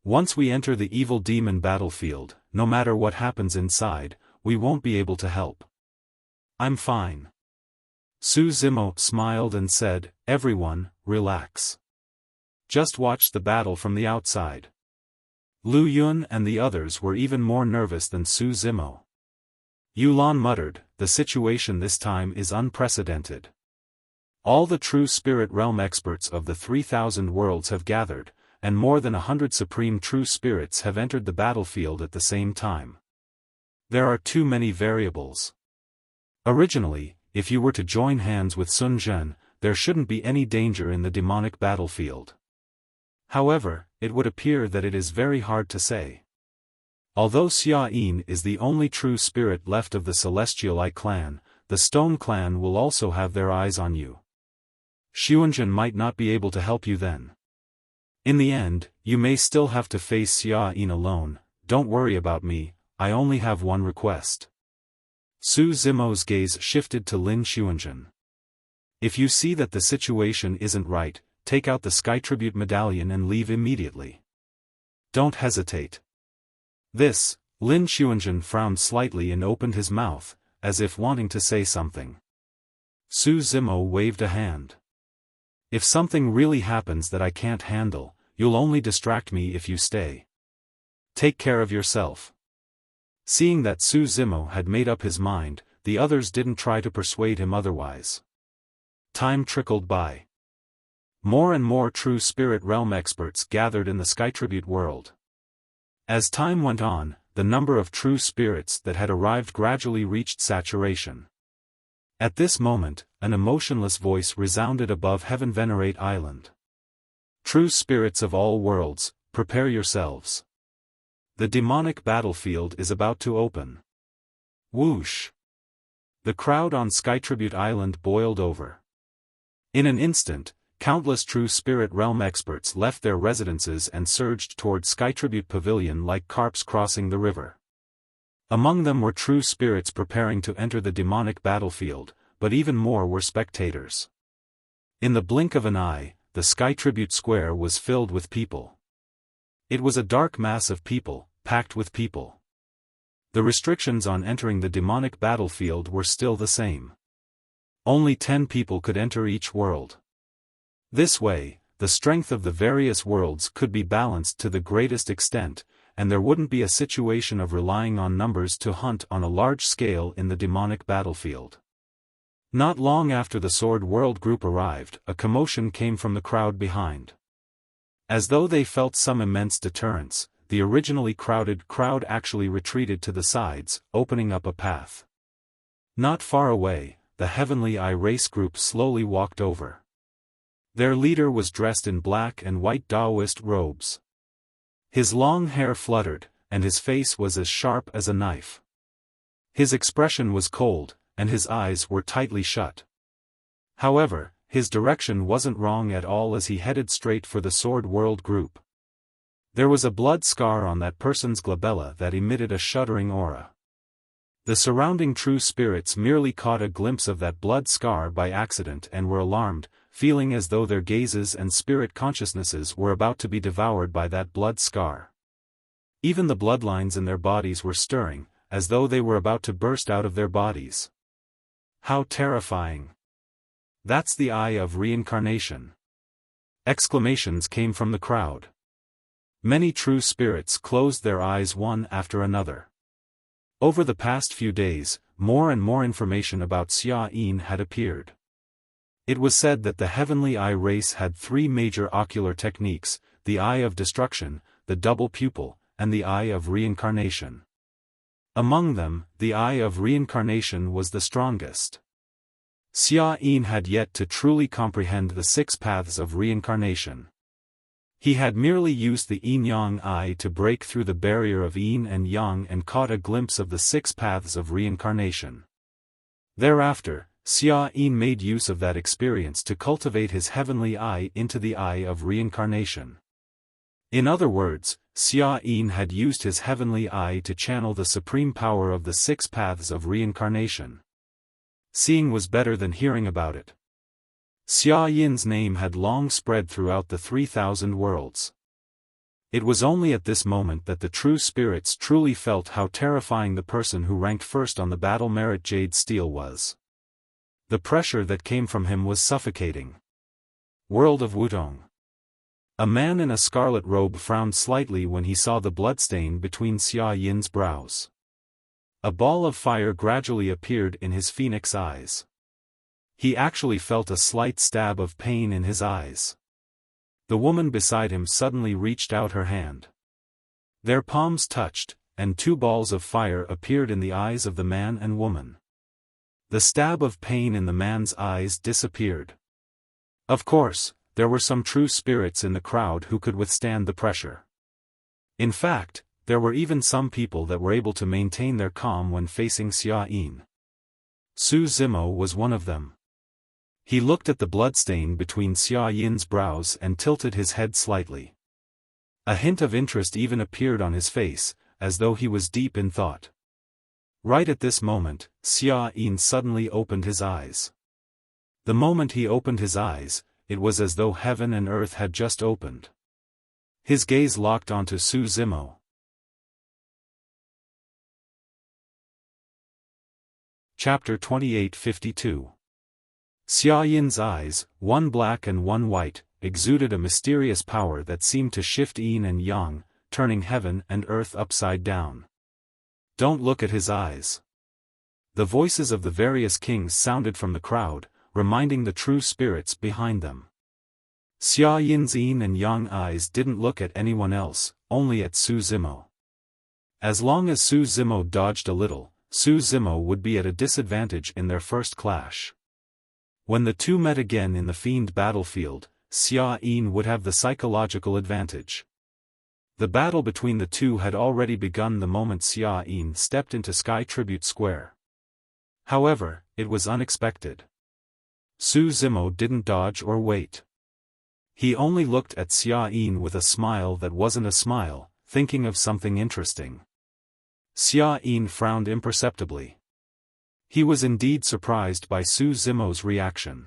Once we enter the evil demon battlefield, no matter what happens inside, we won't be able to help. I'm fine. Su Zimo smiled and said, "Everyone, relax. Just watch the battle from the outside." Lu Yun and the others were even more nervous than Su Zimo. Yulan muttered, "The situation this time is unprecedented. All the true spirit realm experts of the 3,000 worlds have gathered, and more than 100 supreme true spirits have entered the battlefield at the same time. There are too many variables. Originally, if you were to join hands with Sun Zhen, there shouldn't be any danger in the demonic battlefield. However, it would appear that it is very hard to say. Although Xiaofan is the only true spirit left of the Celestial Eye clan, the Stone Clan will also have their eyes on you. Xuanzhen might not be able to help you then. In the end, you may still have to face Xiaofan alone. Don't worry about me, I only have one request." Su Zimo's gaze shifted to Lin Xuanzhen. "If you see that the situation isn't right, take out the Sky Tribute medallion and leave immediately. Don't hesitate." This, Lin Xuanzhen frowned slightly and opened his mouth, as if wanting to say something. Su Zimo waved a hand. "If something really happens that I can't handle, you'll only distract me if you stay. Take care of yourself." Seeing that Su Zimo had made up his mind, the others didn't try to persuade him otherwise. Time trickled by. More and more true spirit realm experts gathered in the Sky Tribute world. As time went on, the number of true spirits that had arrived gradually reached saturation. At this moment, an emotionless voice resounded above Heaven Venerate Island. "True spirits of all worlds, prepare yourselves. The demonic battlefield is about to open." Whoosh! The crowd on Sky Tribute Island boiled over. In an instant, countless true spirit realm experts left their residences and surged toward Sky Tribute Pavilion like carps crossing the river. Among them were true spirits preparing to enter the demonic battlefield, but even more were spectators. In the blink of an eye, the Sky Tribute Square was filled with people. It was a dark mass of people, packed with people. The restrictions on entering the demonic battlefield were still the same. Only 10 people could enter each world. This way, the strength of the various worlds could be balanced to the greatest extent, and there wouldn't be a situation of relying on numbers to hunt on a large scale in the demonic battlefield. Not long after the Sword World group arrived, a commotion came from the crowd behind. As though they felt some immense deterrence, the originally crowded crowd actually retreated to the sides, opening up a path. Not far away, the Heavenly Eye race group slowly walked over. Their leader was dressed in black and white Taoist robes. His long hair fluttered, and his face was as sharp as a knife. His expression was cold, and his eyes were tightly shut. However, his direction wasn't wrong at all as he headed straight for the Sword World group. There was a blood scar on that person's glabella that emitted a shuddering aura. The surrounding true spirits merely caught a glimpse of that blood scar by accident and were alarmed, feeling as though their gazes and spirit consciousnesses were about to be devoured by that blood scar. Even the bloodlines in their bodies were stirring, as though they were about to burst out of their bodies. How terrifying! That's the eye of reincarnation. Exclamations came from the crowd. Many true spirits closed their eyes one after another. Over the past few days, more and more information about Xiaofan had appeared. It was said that the heavenly eye race had three major ocular techniques: the eye of destruction, the double pupil, and the eye of reincarnation. Among them, the eye of reincarnation was the strongest. Xiaofan had yet to truly comprehend the 6 paths of reincarnation. He had merely used the yin-yang eye to break through the barrier of yin and yang and caught a glimpse of the 6 paths of reincarnation. Thereafter, Xiaofan made use of that experience to cultivate his heavenly eye into the eye of reincarnation. In other words, Xiaofan had used his heavenly eye to channel the supreme power of the 6 paths of reincarnation. Seeing was better than hearing about it. Xiaoyan's name had long spread throughout the 3,000 worlds. It was only at this moment that the true spirits truly felt how terrifying the person who ranked first on the battle merit jade steel was. The pressure that came from him was suffocating. World of Wudong. A man in a scarlet robe frowned slightly when he saw the bloodstain between Xiaoyan's brows. A ball of fire gradually appeared in his phoenix eyes. He actually felt a slight stab of pain in his eyes. The woman beside him suddenly reached out her hand. Their palms touched, and 2 balls of fire appeared in the eyes of the man and woman. The stab of pain in the man's eyes disappeared. Of course, there were some true spirits in the crowd who could withstand the pressure. In fact, there were even some people that were able to maintain their calm when facing Xiaofan. Su Zimo was one of them. He looked at the bloodstain between Xiaoyan's brows and tilted his head slightly. A hint of interest even appeared on his face, as though he was deep in thought. Right at this moment, Xiaofan suddenly opened his eyes. The moment he opened his eyes, it was as though heaven and earth had just opened. His gaze locked onto Su Zimo. Chapter 2852. Xiaoyan's eyes, one black and one white, exuded a mysterious power that seemed to shift yin and yang, turning heaven and earth upside down. Don't look at his eyes. The voices of the various kings sounded from the crowd, reminding the true spirits behind them. Xiaoyan's yin and yang eyes didn't look at anyone else, only at Su Zimo. As long as Su Zimo dodged a little, Su Zimo would be at a disadvantage in their first clash. When the two met again in the fiend battlefield, Xiaofan would have the psychological advantage. The battle between the two had already begun the moment Xiaofan stepped into Sky Tribute Square. However, it was unexpected. Su Zimo didn't dodge or wait. He only looked at Xiaofan with a smile that wasn't a smile, thinking of something interesting. Xiaofan frowned imperceptibly. He was indeed surprised by Su Zimo's reaction.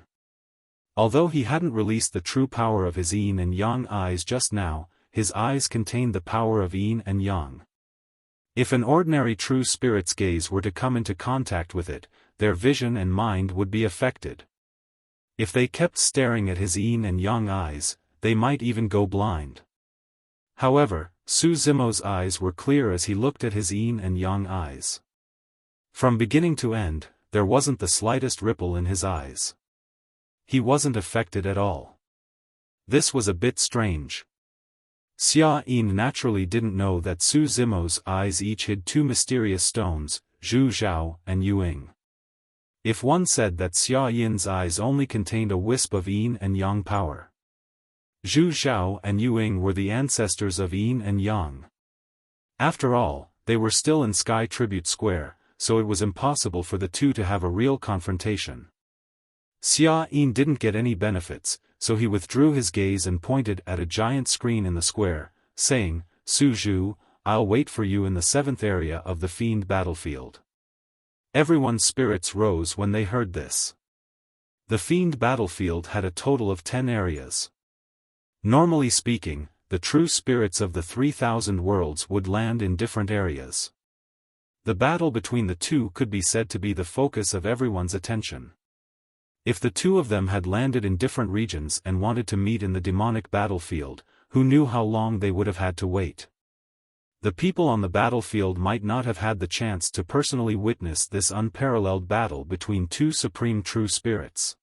Although he hadn't released the true power of his yin and yang eyes just now, his eyes contained the power of yin and yang. If an ordinary true spirit's gaze were to come into contact with it, their vision and mind would be affected. If they kept staring at his yin and yang eyes, they might even go blind. However, Su Zimo's eyes were clear as he looked at his yin and yang eyes. From beginning to end, there wasn't the slightest ripple in his eyes. He wasn't affected at all. This was a bit strange. Xiaofan naturally didn't know that Su Zimo's eyes each hid 2 mysterious stones, Zhu Zhao and Yuing. If one said that Xiaoyan's eyes only contained a wisp of yin and yang power. Zhu Zhao and Yuing were the ancestors of yin and yang. After all, they were still in Sky Tribute Square, so it was impossible for the two to have a real confrontation. Xiaofan didn't get any benefits, so he withdrew his gaze and pointed at a giant screen in the square, saying, "Su Zhu, I'll wait for you in the 7th area of the fiend battlefield." Everyone's spirits rose when they heard this. The fiend battlefield had a total of 10 areas. Normally speaking, the true spirits of the 3,000 worlds would land in different areas. The battle between the two could be said to be the focus of everyone's attention. If the two of them had landed in different regions and wanted to meet in the demonic battlefield, who knew how long they would have had to wait? The people on the battlefield might not have had the chance to personally witness this unparalleled battle between two supreme true spirits.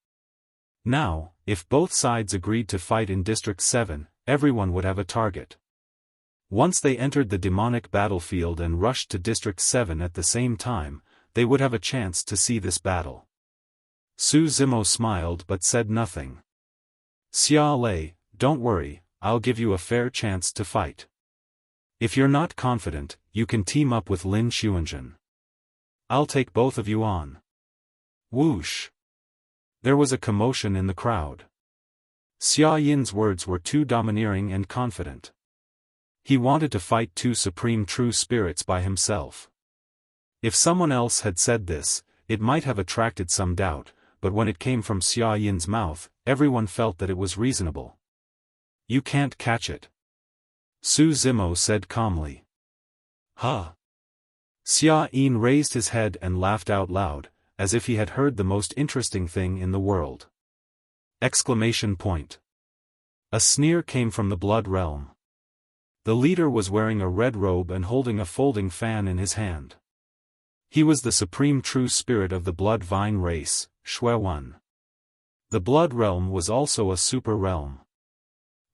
Now, if both sides agreed to fight in District 7, everyone would have a target. Once they entered the demonic battlefield and rushed to District 7 at the same time, they would have a chance to see this battle. Su Zimo smiled but said nothing. Xia Lei, don't worry, I'll give you a fair chance to fight. If you're not confident, you can team up with Lin Xuanzhen. I'll take both of you on. Whoosh! There was a commotion in the crowd. Xia Yin's words were too domineering and confident. He wanted to fight two supreme true spirits by himself. If someone else had said this, it might have attracted some doubt, but when it came from Xia Yin's mouth, everyone felt that it was reasonable. You can't catch it. Su Zimo said calmly. Huh? Xia Yin raised his head and laughed out loud, as if he had heard the most interesting thing in the world. Exclamation point. A sneer came from the blood realm. The leader was wearing a red robe and holding a folding fan in his hand. He was the supreme true spirit of the blood vine race, Xiaofan. The blood realm was also a super realm.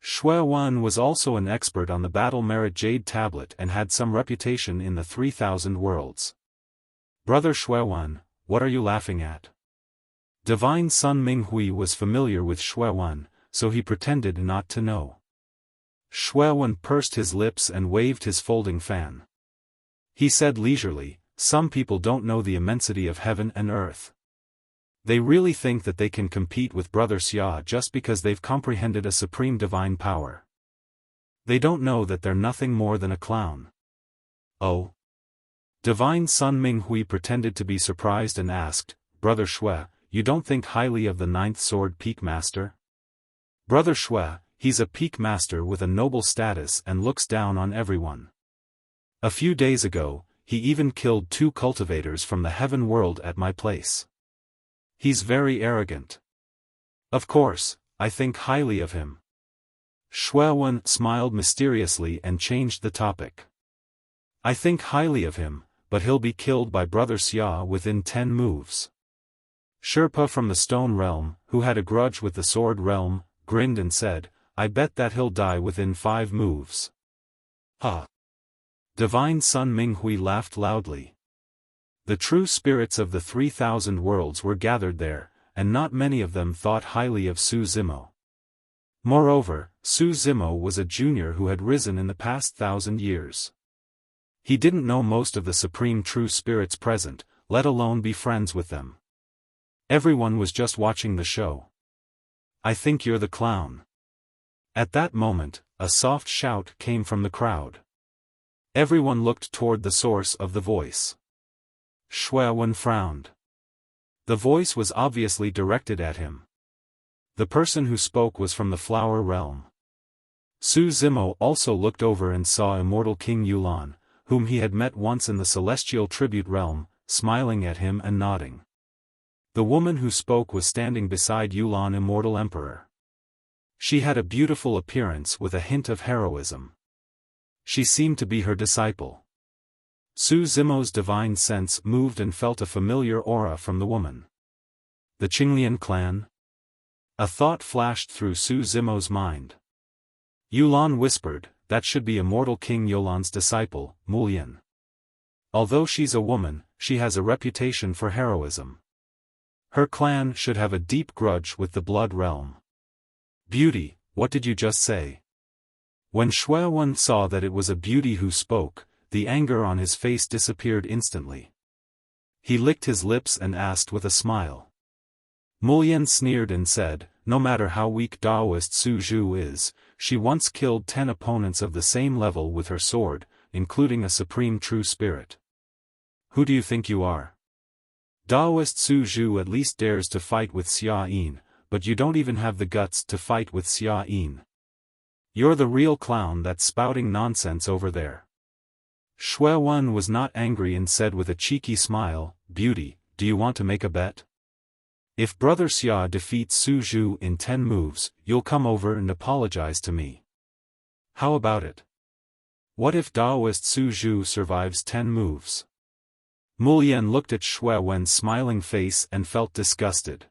Xiaofan was also an expert on the battle merit jade tablet and had some reputation in the 3,000 worlds. Brother Xiaofan, what are you laughing at? Divine Sun Minghui was familiar with Xiaofan, so he pretended not to know. Xiaofan pursed his lips and waved his folding fan. He said leisurely, some people don't know the immensity of heaven and earth. They really think that they can compete with Brother Xia just because they've comprehended a supreme divine power. They don't know that they're nothing more than a clown. Oh? Divine Sun Minghui pretended to be surprised and asked, Brother Xue, you don't think highly of the 9th Sword Peak Master? Brother Xue, he's a peak master with a noble status and looks down on everyone. A few days ago, he even killed 2 cultivators from the heaven world at my place. He's very arrogant. Of course, I think highly of him. Xiaofan smiled mysteriously and changed the topic. I think highly of him, but he'll be killed by Brother Xia within 10 moves. Sherpa from the Stone Realm, who had a grudge with the Sword Realm, grinned and said, I bet that he'll die within 5 moves. Huh. Divine Sun Minghui laughed loudly. The true spirits of the 3,000 worlds were gathered there, and not many of them thought highly of Su Zimo. Moreover, Su Zimo was a junior who had risen in the past 1,000 years. He didn't know most of the supreme true spirits present, let alone be friends with them. Everyone was just watching the show. I think you're the clown. At that moment, a soft shout came from the crowd. Everyone looked toward the source of the voice. Xiaofan frowned. The voice was obviously directed at him. The person who spoke was from the Flower Realm. Su Zimo also looked over and saw Immortal King Yulan, whom he had met once in the Celestial Tribute Realm, smiling at him and nodding. The woman who spoke was standing beside Yulan Immortal Emperor. She had a beautiful appearance with a hint of heroism. She seemed to be her disciple. Su Zimo's divine sense moved and felt a familiar aura from the woman. The Qinglian clan? A thought flashed through Su Zimo's mind. Yulan whispered, that should be Immortal King Yulan's disciple, Mulian. Although she's a woman, she has a reputation for heroism. Her clan should have a deep grudge with the Blood Realm. Beauty, what did you just say? When Xiaofan saw that it was a beauty who spoke, the anger on his face disappeared instantly. He licked his lips and asked with a smile. Mulian sneered and said, no matter how weak Daoist Su Zhu is, she once killed 10 opponents of the same level with her sword, including a supreme true spirit. Who do you think you are? Daoist Su Zhu at least dares to fight with Xia Yin, but you don't even have the guts to fight with Xia Yin. You're the real clown that's spouting nonsense over there. Xiaofan was not angry and said with a cheeky smile, "Beauty, do you want to make a bet? If Brother Xia defeats Su Zhu in 10 moves, you'll come over and apologize to me. How about it? What if Daoist Su Zhu survives 10 moves?" Mulian looked at Xiaofan's smiling face and felt disgusted.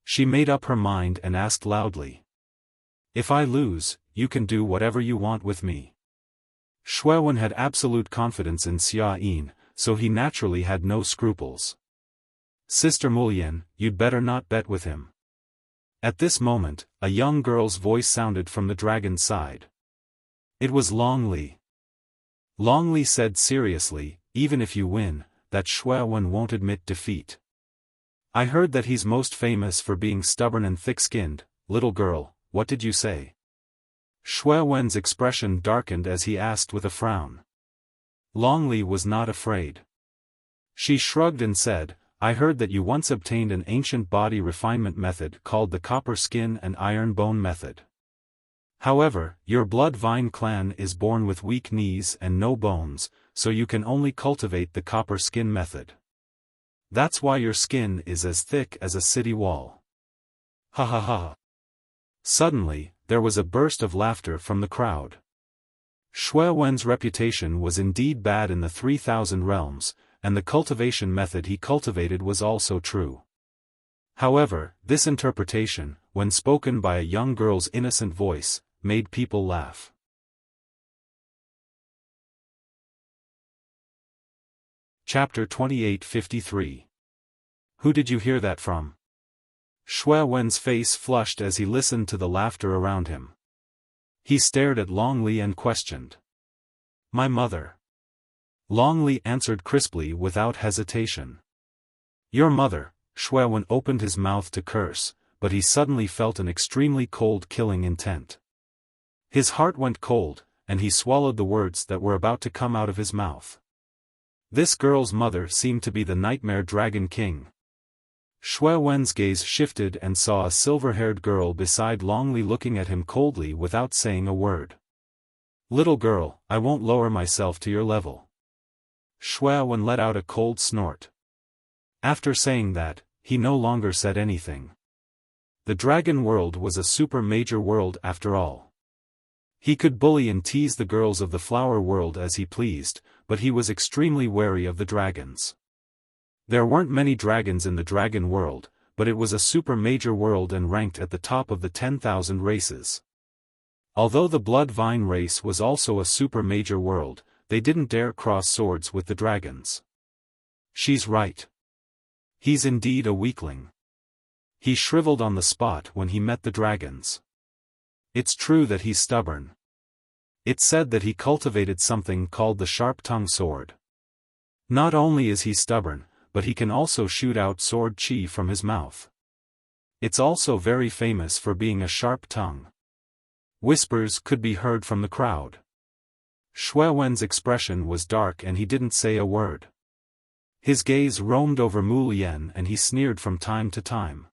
She made up her mind and asked loudly, "If I lose, you can do whatever you want with me." Xiaofan had absolute confidence in Xia Yin, so he naturally had no scruples. "Sister Mulian, you'd better not bet with him." At this moment, a young girl's voice sounded from the dragon's side. It was Long Li. Long Li said seriously, "Even if you win, that Xiaofan won't admit defeat. I heard that he's most famous for being stubborn and thick-skinned." "Little girl, what did you say?" Xiaofan's expression darkened as he asked with a frown. Long Li was not afraid. She shrugged and said, "I heard that you once obtained an ancient body refinement method called the copper skin and iron bone method. However, your blood vine clan is born with weak knees and no bones, so you can only cultivate the copper skin method. That's why your skin is as thick as a city wall." Ha ha ha. Suddenly, there was a burst of laughter from the crowd. Xiaofan's reputation was indeed bad in the 3,000 realms, and the cultivation method he cultivated was also true. However, this interpretation, when spoken by a young girl's innocent voice, made people laugh. Chapter 2853. Who did you hear that from? Xiaofan's face flushed as he listened to the laughter around him. He stared at Long Li and questioned. "My mother." Long Li answered crisply without hesitation. "Your mother." Xiaofan opened his mouth to curse, but he suddenly felt an extremely cold killing intent. His heart went cold, and he swallowed the words that were about to come out of his mouth. This girl's mother seemed to be the Nightmare Dragon King. Xiaofan's gaze shifted and saw a silver-haired girl beside Long Li looking at him coldly without saying a word. "Little girl, I won't lower myself to your level." Xiaofan let out a cold snort. After saying that, he no longer said anything. The dragon world was a super major world after all. He could bully and tease the girls of the flower world as he pleased, but he was extremely wary of the dragons. There weren't many dragons in the dragon world, but it was a super major world and ranked at the top of the 10,000 races. Although the blood vine race was also a super major world, they didn't dare cross swords with the dragons. She's right. He's indeed a weakling. He shriveled on the spot when he met the dragons. It's true that he's stubborn. It's said that he cultivated something called the sharp-tongue sword. Not only is he stubborn, but he can also shoot out sword chi from his mouth. It's also very famous for being a sharp tongue. Whispers could be heard from the crowd. Xiaofan's expression was dark and he didn't say a word. His gaze roamed over Mulian and he sneered from time to time.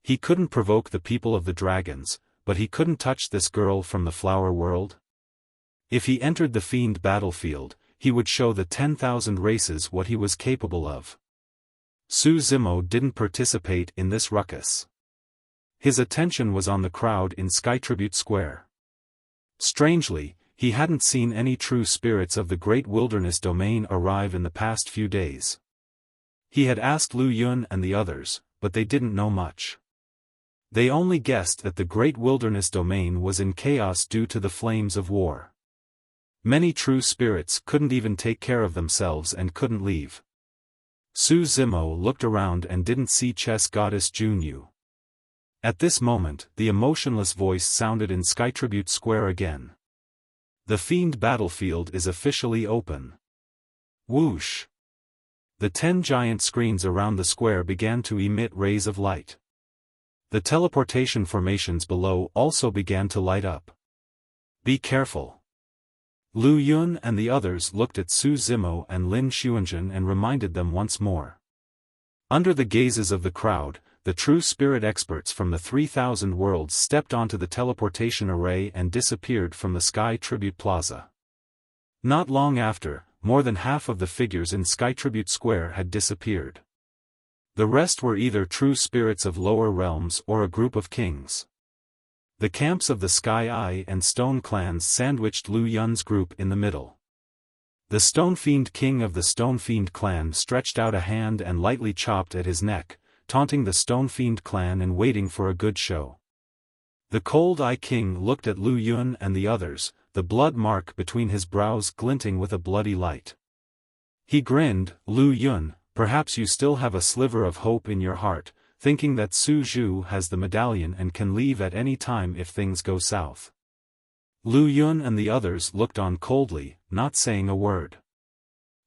He couldn't provoke the people of the dragons, but he couldn't touch this girl from the flower world. If he entered the fiend battlefield, he would show the 10,000 races what he was capable of. Su Zimo didn't participate in this ruckus. His attention was on the crowd in Sky Tribute Square. Strangely, he hadn't seen any true spirits of the Great Wilderness Domain arrive in the past few days. He had asked Lu Yun and the others, but they didn't know much. They only guessed that the Great Wilderness Domain was in chaos due to the flames of war. Many true spirits couldn't even take care of themselves and couldn't leave. Su Zimo looked around and didn't see chess goddess Junyu. At this moment, the emotionless voice sounded in Sky Tribute Square again. The fiend battlefield is officially open. Whoosh! The 10 giant screens around the square began to emit rays of light. The teleportation formations below also began to light up. Be careful. Lu Yun and the others looked at Su Zimo and Lin Xuanzhen and reminded them once more. Under the gazes of the crowd, the true spirit experts from the 3,000 worlds stepped onto the teleportation array and disappeared from the Sky Tribute Plaza. Not long after, more than half of the figures in Sky Tribute Square had disappeared. The rest were either true spirits of lower realms or a group of kings. The camps of the Sky Eye and Stone clans sandwiched Lu Yun's group in the middle. The Stone Fiend king of the Stone Fiend clan stretched out a hand and lightly chopped at his neck, taunting the Stone Fiend clan and waiting for a good show. The Cold Eye king looked at Lu Yun and the others, the blood mark between his brows glinting with a bloody light. He grinned, "Lu Yun, perhaps you still have a sliver of hope in your heart, thinking that Su Zhu has the medallion and can leave at any time if things go south." Lu Yun and the others looked on coldly, not saying a word.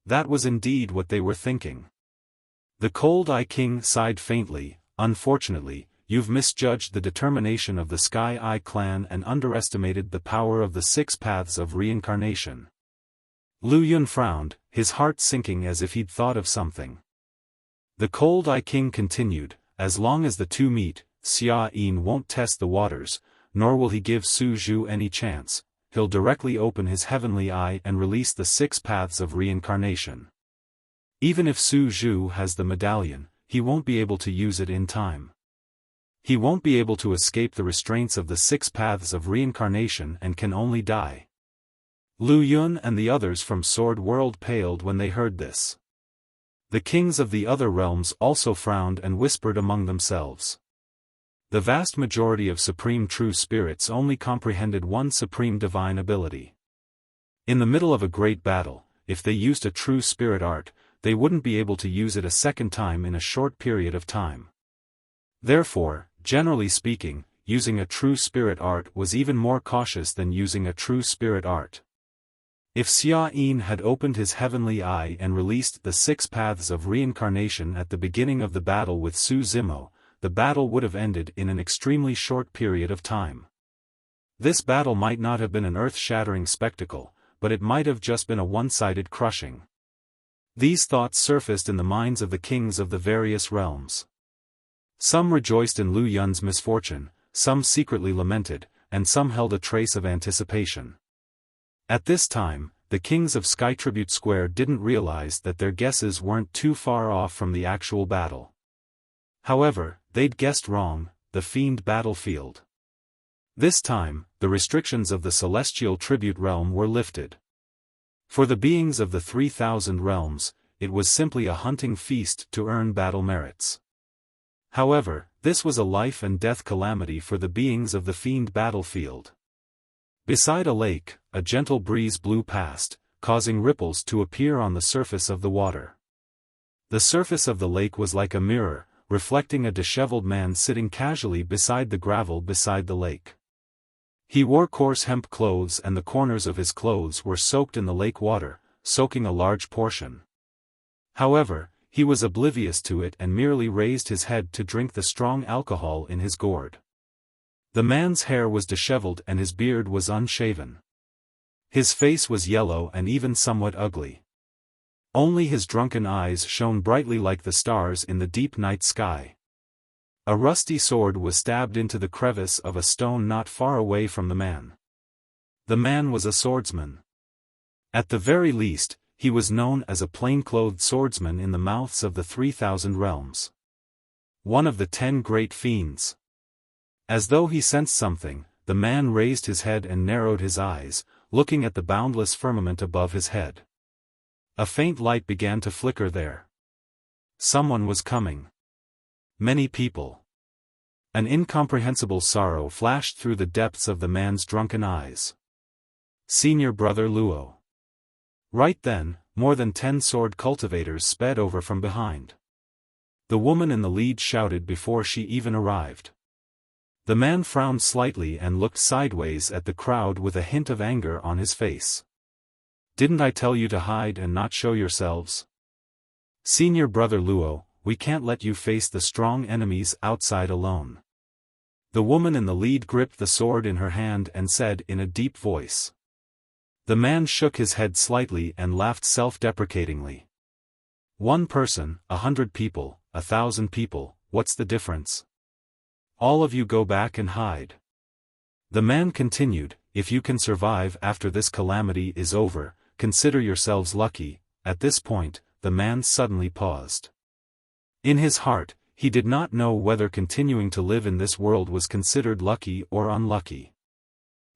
That was indeed what they were thinking. The Cold Eye king sighed faintly, "Unfortunately, you've misjudged the determination of the Sky Eye clan and underestimated the power of the 6 paths of reincarnation." Lu Yun frowned, his heart sinking as if he'd thought of something. The Cold Eye king continued, "As long as the two meet, Xiaofan won't test the waters, nor will he give Su Zhu any chance. He'll directly open his heavenly eye and release the 6 paths of reincarnation. Even if Su Zhu has the medallion, he won't be able to use it in time. He won't be able to escape the restraints of the 6 paths of reincarnation and can only die." Lu Yun and the others from Sword World paled when they heard this. The kings of the other realms also frowned and whispered among themselves. The vast majority of supreme true spirits only comprehended one supreme divine ability. In the middle of a great battle, if they used a true spirit art, they wouldn't be able to use it a second time in a short period of time. Therefore, generally speaking, using a true spirit art was even more cautious than using a true spirit art. If Xiaofan had opened his heavenly eye and released the 6 paths of reincarnation at the beginning of the battle with Su Zimo, the battle would have ended in an extremely short period of time. This battle might not have been an earth-shattering spectacle, but it might have just been a one-sided crushing. These thoughts surfaced in the minds of the kings of the various realms. Some rejoiced in Lu Yun's misfortune, some secretly lamented, and some held a trace of anticipation. At this time, the kings of Sky Tribute Square didn't realize that their guesses weren't too far off from the actual battle. However, they'd guessed wrong, the Fiend battlefield. This time, the restrictions of the Celestial Tribute Realm were lifted. For the beings of the 3,000 realms, it was simply a hunting feast to earn battle merits. However, this was a life and death calamity for the beings of the Fiend battlefield. Beside a lake, a gentle breeze blew past, causing ripples to appear on the surface of the water. The surface of the lake was like a mirror, reflecting a disheveled man sitting casually beside the gravel beside the lake. He wore coarse hemp clothes and the corners of his clothes were soaked in the lake water, soaking a large portion. However, he was oblivious to it and merely raised his head to drink the strong alcohol in his gourd. The man's hair was disheveled and his beard was unshaven. His face was yellow and even somewhat ugly. Only his drunken eyes shone brightly like the stars in the deep night sky. A rusty sword was stabbed into the crevice of a stone not far away from the man. The man was a swordsman. At the very least, he was known as a plain-clothed swordsman in the mouths of the 3,000 realms. One of the 10 great fiends. As though he sensed something, the man raised his head and narrowed his eyes, looking at the boundless firmament above his head. A faint light began to flicker there. Someone was coming. Many people. An incomprehensible sorrow flashed through the depths of the man's drunken eyes. Senior Brother Luo. Right then, more than 10 sword cultivators sped over from behind. The woman in the lead shouted before she even arrived. The man frowned slightly and looked sideways at the crowd with a hint of anger on his face. "Didn't I tell you to hide and not show yourselves? Senior Brother Luo, we can't let you face the strong enemies outside alone." The woman in the lead gripped the sword in her hand and said in a deep voice. The man shook his head slightly and laughed self-deprecatingly. 1 person, 100 people, 1,000 people, what's the difference? All of you go back and hide. The man continued, if you can survive after this calamity is over, consider yourselves lucky. At this point, the man suddenly paused. In his heart, he did not know whether continuing to live in this world was considered lucky or unlucky.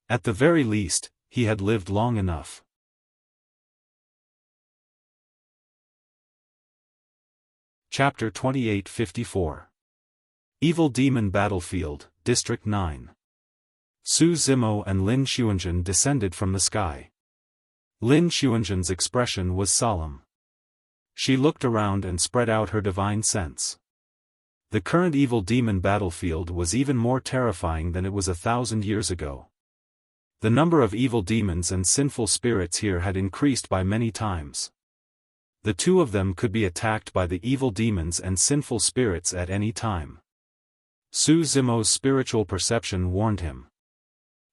At the very least, he had lived long enough. Chapter 2854. Evil Demon Battlefield, District 9. Su Zimo and Lin Xuanzhen descended from the sky. Lin Xuanzhen's expression was solemn. She looked around and spread out her divine sense. The current evil demon battlefield was even more terrifying than it was 1,000 years ago. The number of evil demons and sinful spirits here had increased by many times. The two of them could be attacked by the evil demons and sinful spirits at any time. Su Zimo's spiritual perception warned him.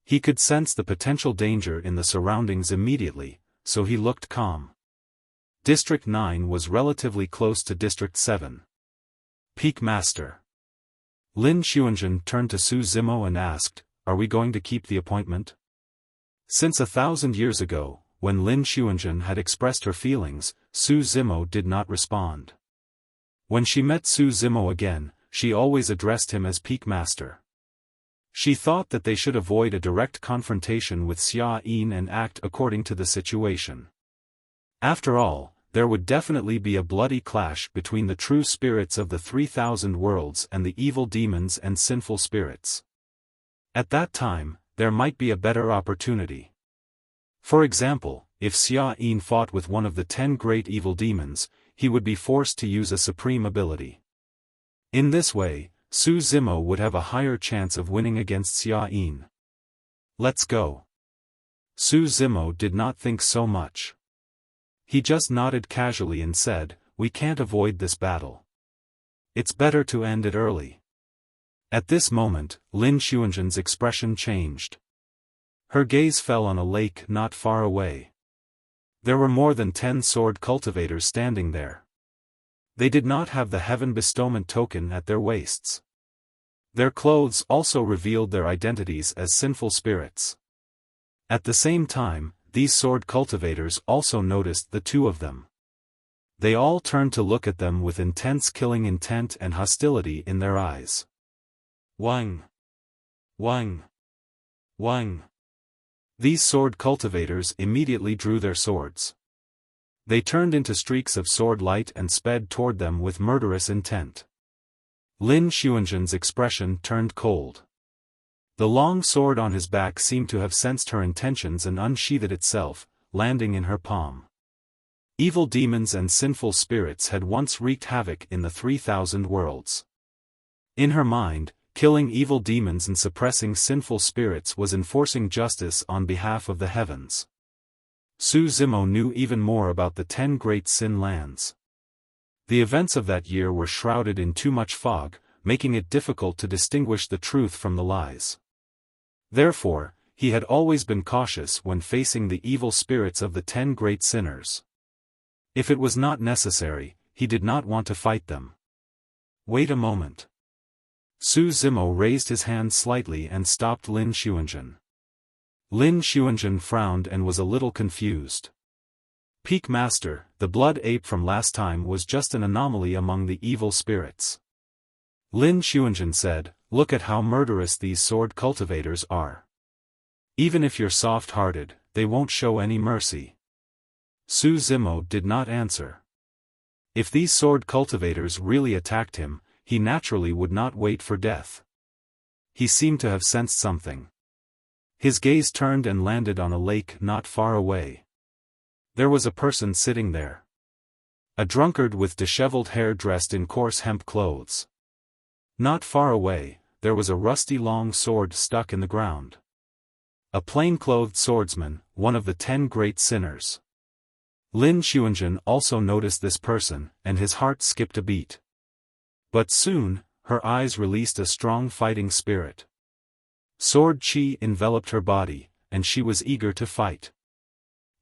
He could sense the potential danger in the surroundings immediately, so he looked calm. District 9 was relatively close to District 7. Peak Master. Lin Xuanzhen turned to Su Zimo and asked, are we going to keep the appointment? Since 1,000 years ago, when Lin Xuanzhen had expressed her feelings, Su Zimo did not respond. When she met Su Zimo again, she always addressed him as Peak Master. She thought that they should avoid a direct confrontation with Xiaofan and act according to the situation. After all, there would definitely be a bloody clash between the true spirits of the 3,000 worlds and the evil demons and sinful spirits. At that time, there might be a better opportunity. For example, if Xiaofan fought with one of the 10 great evil demons, he would be forced to use a supreme ability. In this way, Su Zimo would have a higher chance of winning against Xiaofan. Let's go. Su Zimo did not think so much. He just nodded casually and said, we can't avoid this battle. It's better to end it early. At this moment, Lin Xuanzhen's expression changed. Her gaze fell on a lake not far away. There were more than 10 sword cultivators standing there. They did not have the heaven bestowment token at their waists. Their clothes also revealed their identities as sinful spirits. At the same time, these sword cultivators also noticed the two of them. They all turned to look at them with intense killing intent and hostility in their eyes. Wang! Wang! Wang! These sword cultivators immediately drew their swords. They turned into streaks of sword light and sped toward them with murderous intent. Lin Xuanzhen's expression turned cold. The long sword on his back seemed to have sensed her intentions and unsheathed itself, landing in her palm. Evil demons and sinful spirits had once wreaked havoc in the 3,000 worlds. In her mind, killing evil demons and suppressing sinful spirits was enforcing justice on behalf of the heavens. Su Zimo knew even more about the 10 great sin lands. The events of that year were shrouded in too much fog, making it difficult to distinguish the truth from the lies. Therefore, he had always been cautious when facing the evil spirits of the 10 great sinners. If it was not necessary, he did not want to fight them. Wait a moment. Su Zimo raised his hand slightly and stopped Lin Xuanzhen. Lin Xuanzhen frowned and was a little confused. Peak Master, the blood ape from last time was just an anomaly among the evil spirits. Lin Xuanzhen said, look at how murderous these sword cultivators are. Even if you're soft-hearted, they won't show any mercy. Su Zimo did not answer. If these sword cultivators really attacked him, he naturally would not wait for death. He seemed to have sensed something. His gaze turned and landed on a lake not far away. There was a person sitting there. A drunkard with disheveled hair dressed in coarse hemp clothes. Not far away, there was a rusty long sword stuck in the ground. A plain-clothed swordsman, one of the 10 great sinners. Lin Xuanzhen also noticed this person, and his heart skipped a beat. But soon, her eyes released a strong fighting spirit. Sword chi enveloped her body, and she was eager to fight.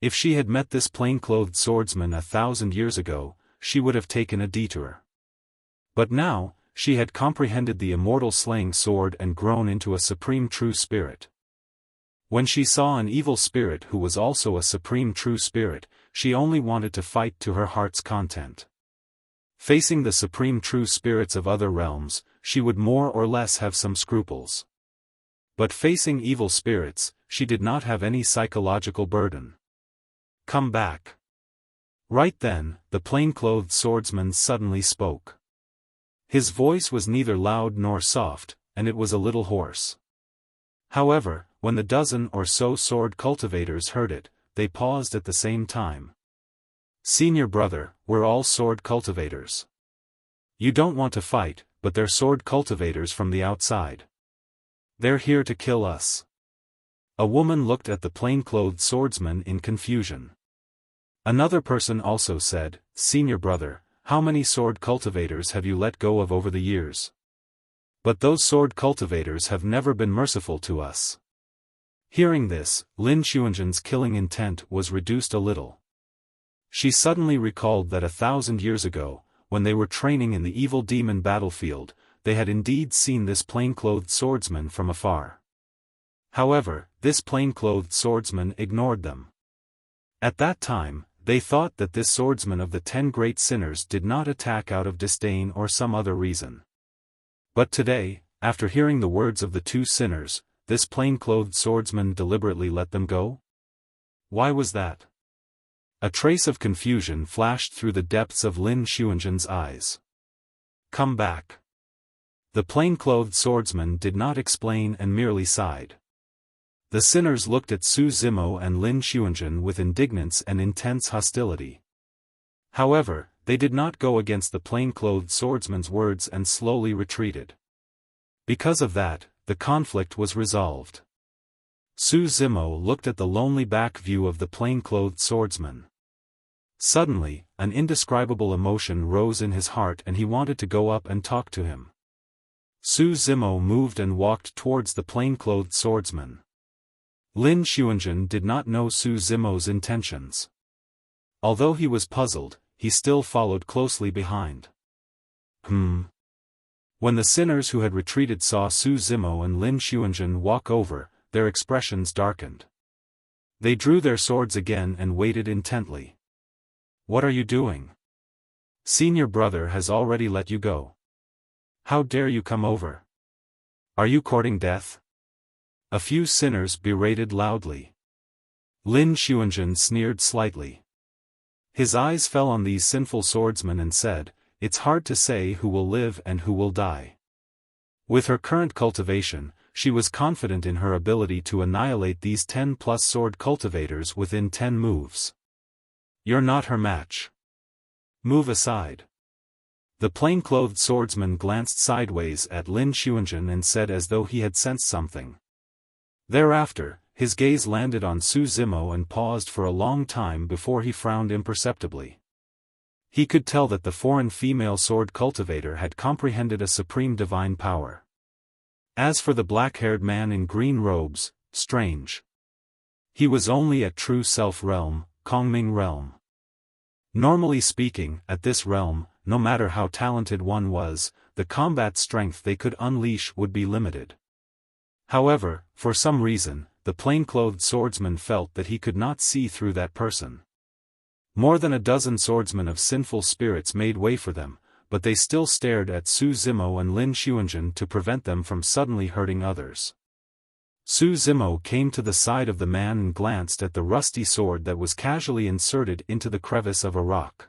If she had met this plain-clothed swordsman 1,000 years ago, she would have taken a detour. But now, she had comprehended the immortal slaying sword and grown into a supreme true spirit. When she saw an evil spirit who was also a supreme true spirit, she only wanted to fight to her heart's content. Facing the supreme true spirits of other realms, she would more or less have some scruples. But facing evil spirits, she did not have any psychological burden. Come back. Right then, the plain-clothed swordsman suddenly spoke. His voice was neither loud nor soft, and it was a little hoarse. However, when the dozen or so sword cultivators heard it, they paused at the same time. Senior brother, we're all sword cultivators. You don't want to fight, but they're sword cultivators from the outside. They're here to kill us. A woman looked at the plain-clothed swordsman in confusion. Another person also said, Senior brother, how many sword cultivators have you let go of over the years? But those sword cultivators have never been merciful to us. Hearing this, Lin Xuanzhen's killing intent was reduced a little. She suddenly recalled that 1,000 years ago, when they were training in the evil demon battlefield, they had indeed seen this plain-clothed swordsman from afar. However, this plain-clothed swordsman ignored them. At that time, they thought that this swordsman of the 10 great sinners did not attack out of disdain or some other reason. But today, after hearing the words of the 2 sinners, this plain-clothed swordsman deliberately let them go? Why was that? A trace of confusion flashed through the depths of Lin Xuanzhen's eyes. Come back. The plain-clothed swordsman did not explain and merely sighed. The sinners looked at Su Zimo and Lin Xuanzhen with indignance and intense hostility. However, they did not go against the plain-clothed swordsman's words and slowly retreated. Because of that, the conflict was resolved. Su Zimo looked at the lonely back view of the plain-clothed swordsman. Suddenly, an indescribable emotion rose in his heart and he wanted to go up and talk to him. Su Zimo moved and walked towards the plain-clothed swordsman. Lin Xuanzhen did not know Su Zimo's intentions. Although he was puzzled, he still followed closely behind. When the sinners who had retreated saw Su Zimo and Lin Xuanzhen walk over, their expressions darkened. They drew their swords again and waited intently. What are you doing? Senior brother has already let you go. How dare you come over? Are you courting death? A few sinners berated loudly. Lin Xuanzhen sneered slightly. His eyes fell on these sinful swordsmen and said, It's hard to say who will live and who will die. With her current cultivation, she was confident in her ability to annihilate these 10+ sword cultivators within 10 moves. You're not her match. Move aside. The plain-clothed swordsman glanced sideways at Lin Xuanzhen and said as though he had sensed something. Thereafter, his gaze landed on Su Zimo and paused for a long time before he frowned imperceptibly. He could tell that the foreign female sword cultivator had comprehended a supreme divine power. As for the black-haired man in green robes, strange. He was only at true self realm, Kongming realm. Normally speaking, at this realm, no matter how talented one was, the combat strength they could unleash would be limited. However, for some reason, the plain-clothed swordsman felt that he could not see through that person. More than a dozen swordsmen of sinful spirits made way for them, but they still stared at Su Zimo and Lin Xuanzhen to prevent them from suddenly hurting others. Su Zimo came to the side of the man and glanced at the rusty sword that was casually inserted into the crevice of a rock.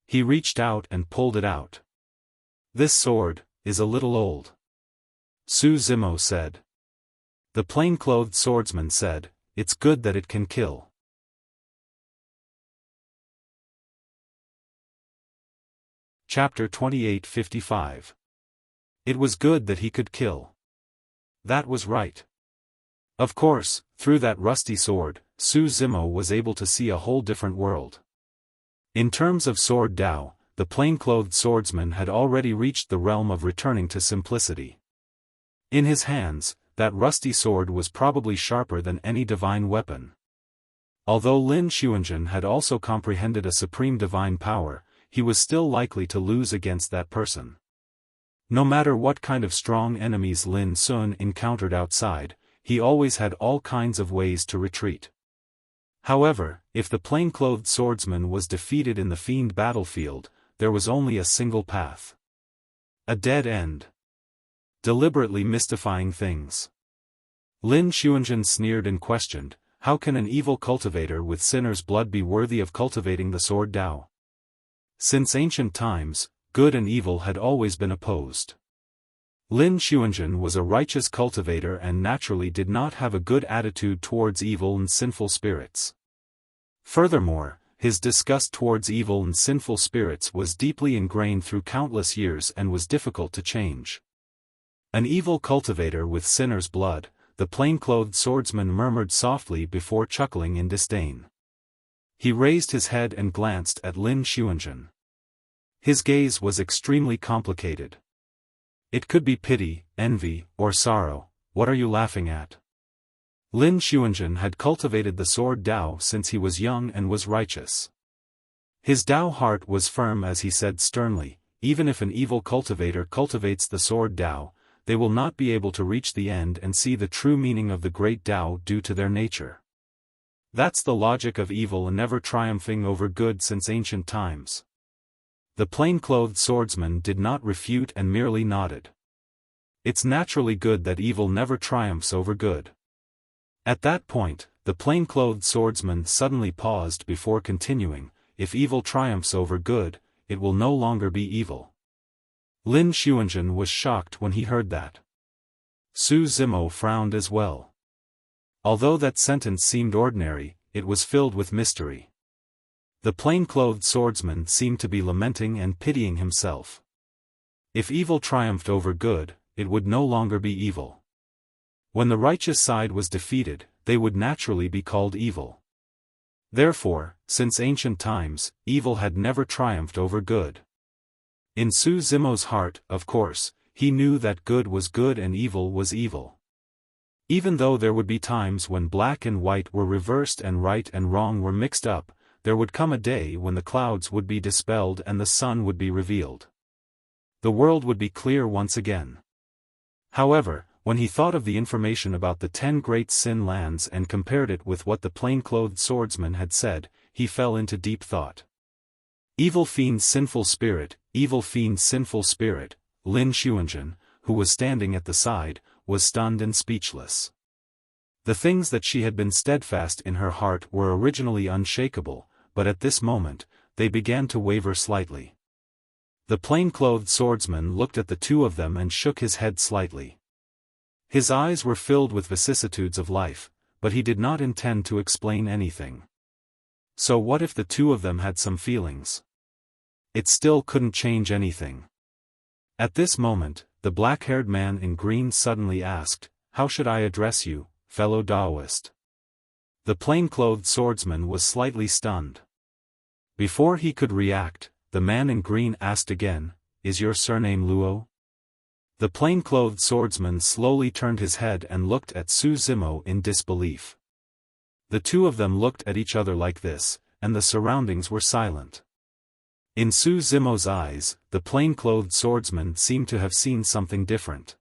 He reached out and pulled it out. This sword is a little old. Su Zimo said. The plain-clothed swordsman said, It's good that it can kill. Chapter 28:55. It was good that he could kill. That was right. Of course, through that rusty sword, Su Zimo was able to see a whole different world. In terms of sword Tao, the plain-clothed swordsman had already reached the realm of returning to simplicity. In his hands, that rusty sword was probably sharper than any divine weapon. Although Lin Xuanzhen had also comprehended a supreme divine power, he was still likely to lose against that person. No matter what kind of strong enemies Lin Sun encountered outside, he always had all kinds of ways to retreat. However, if the plain-clothed swordsman was defeated in the fiend battlefield, there was only a single path. A dead end. Deliberately mystifying things. Lin Xuanzhen sneered and questioned, how can an evil cultivator with sinner's blood be worthy of cultivating the sword Dao? Since ancient times, good and evil had always been opposed. Lin Xuanzhen was a righteous cultivator and naturally did not have a good attitude towards evil and sinful spirits. Furthermore, his disgust towards evil and sinful spirits was deeply ingrained through countless years and was difficult to change. An evil cultivator with sinner's blood, the plain-clothed swordsman murmured softly before chuckling in disdain. He raised his head and glanced at Lin Xuanzhen. His gaze was extremely complicated. It could be pity, envy, or sorrow. What are you laughing at? Lin Xuanzhen had cultivated the sword Dao since he was young and was righteous. His Dao heart was firm as he said sternly, even if an evil cultivator cultivates the sword Dao, they will not be able to reach the end and see the true meaning of the great Dao due to their nature. That's the logic of evil and never triumphing over good since ancient times. The plain-clothed swordsman did not refute and merely nodded. It's naturally good that evil never triumphs over good. At that point, the plain-clothed swordsman suddenly paused before continuing, if evil triumphs over good, it will no longer be evil. Lin Xuanzhen was shocked when he heard that. Su Zimo frowned as well. Although that sentence seemed ordinary, it was filled with mystery. The plain-clothed swordsman seemed to be lamenting and pitying himself. If evil triumphed over good, it would no longer be evil. When the righteous side was defeated, they would naturally be called evil. Therefore, since ancient times, evil had never triumphed over good. In Su Zimo's heart, of course, he knew that good was good and evil was evil. Even though there would be times when black and white were reversed and right and wrong were mixed up, there would come a day when the clouds would be dispelled and the sun would be revealed. The world would be clear once again. However, when he thought of the information about the 10 great sin lands and compared it with what the plain-clothed swordsman had said, he fell into deep thought. Evil fiend sinful spirit, evil fiend sinful spirit, Lin Xuanzhen, who was standing at the side, was stunned and speechless. The things that she had been steadfast in her heart were originally unshakable, but at this moment, they began to waver slightly. The plain-clothed swordsman looked at the two of them and shook his head slightly. His eyes were filled with vicissitudes of life, but he did not intend to explain anything. So what if the two of them had some feelings? It still couldn't change anything. At this moment, the black-haired man in green suddenly asked, "How should I address you, fellow Daoist?" The plain-clothed swordsman was slightly stunned. Before he could react, the man in green asked again, "Is your surname Luo?" The plain-clothed swordsman slowly turned his head and looked at Su Zimo in disbelief. The two of them looked at each other like this, and the surroundings were silent. In Su Zimo's eyes, the plain-clothed swordsman seemed to have seen something different.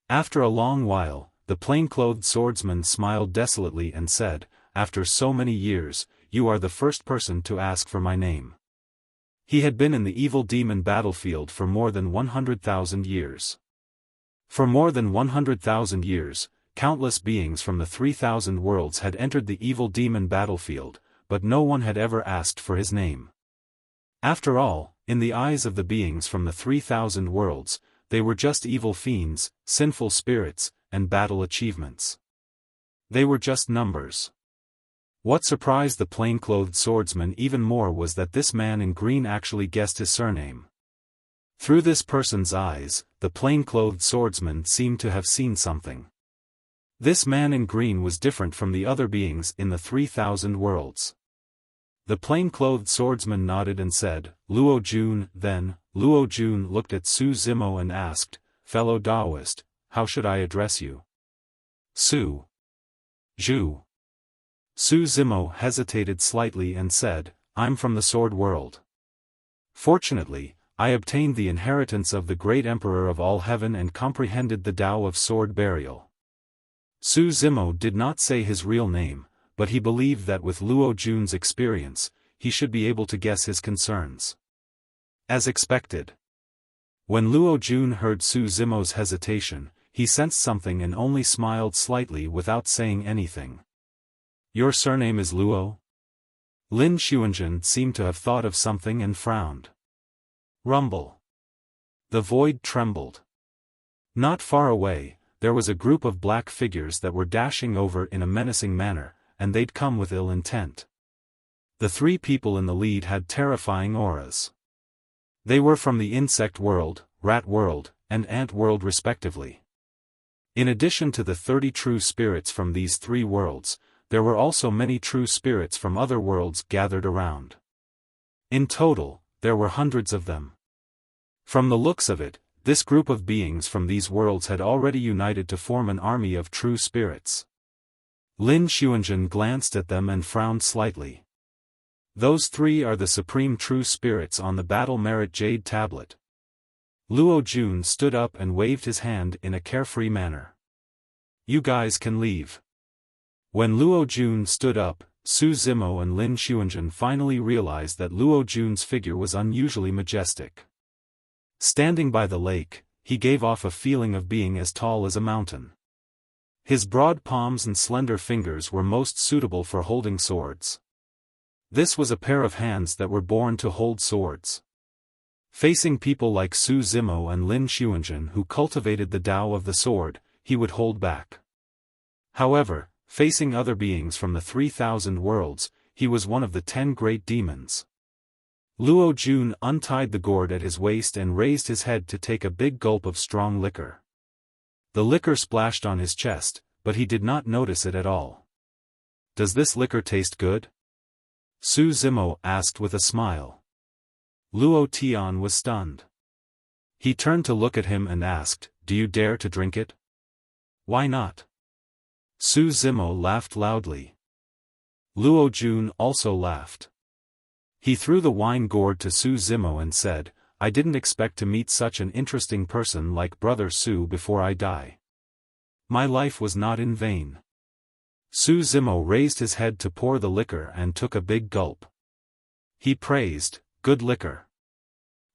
After a long while, the plain-clothed swordsman smiled desolately and said, "After so many years, you are the first person to ask for my name." He had been in the evil demon battlefield for more than 100,000 years. For more than 100,000 years, countless beings from the 3,000 worlds had entered the evil demon battlefield, but no one had ever asked for his name. After all, in the eyes of the beings from the 3,000 worlds, they were just evil fiends, sinful spirits, and battle achievements. They were just numbers. What surprised the plain-clothed swordsman even more was that this man in green actually guessed his surname. Through this person's eyes, the plain-clothed swordsman seemed to have seen something. This man in green was different from the other beings in the 3,000 worlds. The plain-clothed swordsman nodded and said, "Luo Jun." Then, Luo Jun looked at Su Zimo and asked, "Fellow Daoist, how should I address you?" "Su Zhu." Su Zimo hesitated slightly and said, "I'm from the Sword World." Fortunately, I obtained the inheritance of the great Emperor of all heaven and comprehended the Tao of sword burial. Su Zimo did not say his real name, but he believed that with Luo Jun's experience, he should be able to guess his concerns. As expected. When Luo Jun heard Su Zimo's hesitation, he sensed something and only smiled slightly without saying anything. "Your surname is Luo?" Lin Xuanzhen seemed to have thought of something and frowned. Rumble. The void trembled. Not far away, there was a group of black figures that were dashing over in a menacing manner, and they'd come with ill intent. The three people in the lead had terrifying auras. They were from the insect world, rat world, and ant world respectively. In addition to the 30 true spirits from these three worlds, there were also many true spirits from other worlds gathered around. In total, there were hundreds of them. From the looks of it, this group of beings from these worlds had already united to form an army of true spirits. Lin Xuanzhen glanced at them and frowned slightly. Those three are the supreme true spirits on the battle merit jade tablet. Luo Jun stood up and waved his hand in a carefree manner. "You guys can leave." When Luo Jun stood up, Su Zimo and Lin Xuanzhen finally realized that Luo Jun's figure was unusually majestic. Standing by the lake, he gave off a feeling of being as tall as a mountain. His broad palms and slender fingers were most suitable for holding swords. This was a pair of hands that were born to hold swords. Facing people like Su Zimo and Lin Xuanzhen who cultivated the Tao of the sword, he would hold back. However, facing other beings from the 3,000 worlds, he was one of the 10 great demons. Luo Jun untied the gourd at his waist and raised his head to take a big gulp of strong liquor. The liquor splashed on his chest, but he did not notice it at all. "Does this liquor taste good?" Su Zimo asked with a smile. Luo Tian was stunned. He turned to look at him and asked, "Do you dare to drink it?" "Why not?" Su Zimo laughed loudly. Luo Jun also laughed. He threw the wine gourd to Su Zimo and said, "I didn't expect to meet such an interesting person like Brother Su before I die. My life was not in vain." Su Zimo raised his head to pour the liquor and took a big gulp. He praised, "Good liquor."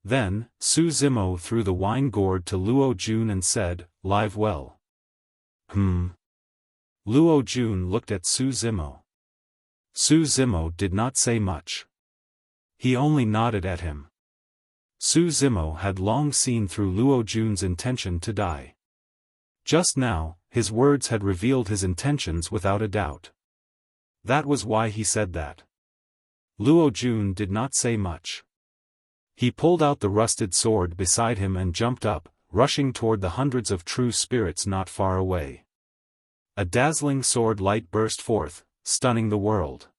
Then, Su Zimo threw the wine gourd to Luo Jun and said, "Live well." Luo Jun looked at Su Zimo. Su Zimo did not say much. He only nodded at him. Su Zimo had long seen through Luo Jun's intention to die. Just now, his words had revealed his intentions without a doubt. That was why he said that. Luo Jun did not say much. He pulled out the rusted sword beside him and jumped up, rushing toward the hundreds of true spirits not far away. A dazzling sword light burst forth, stunning the world.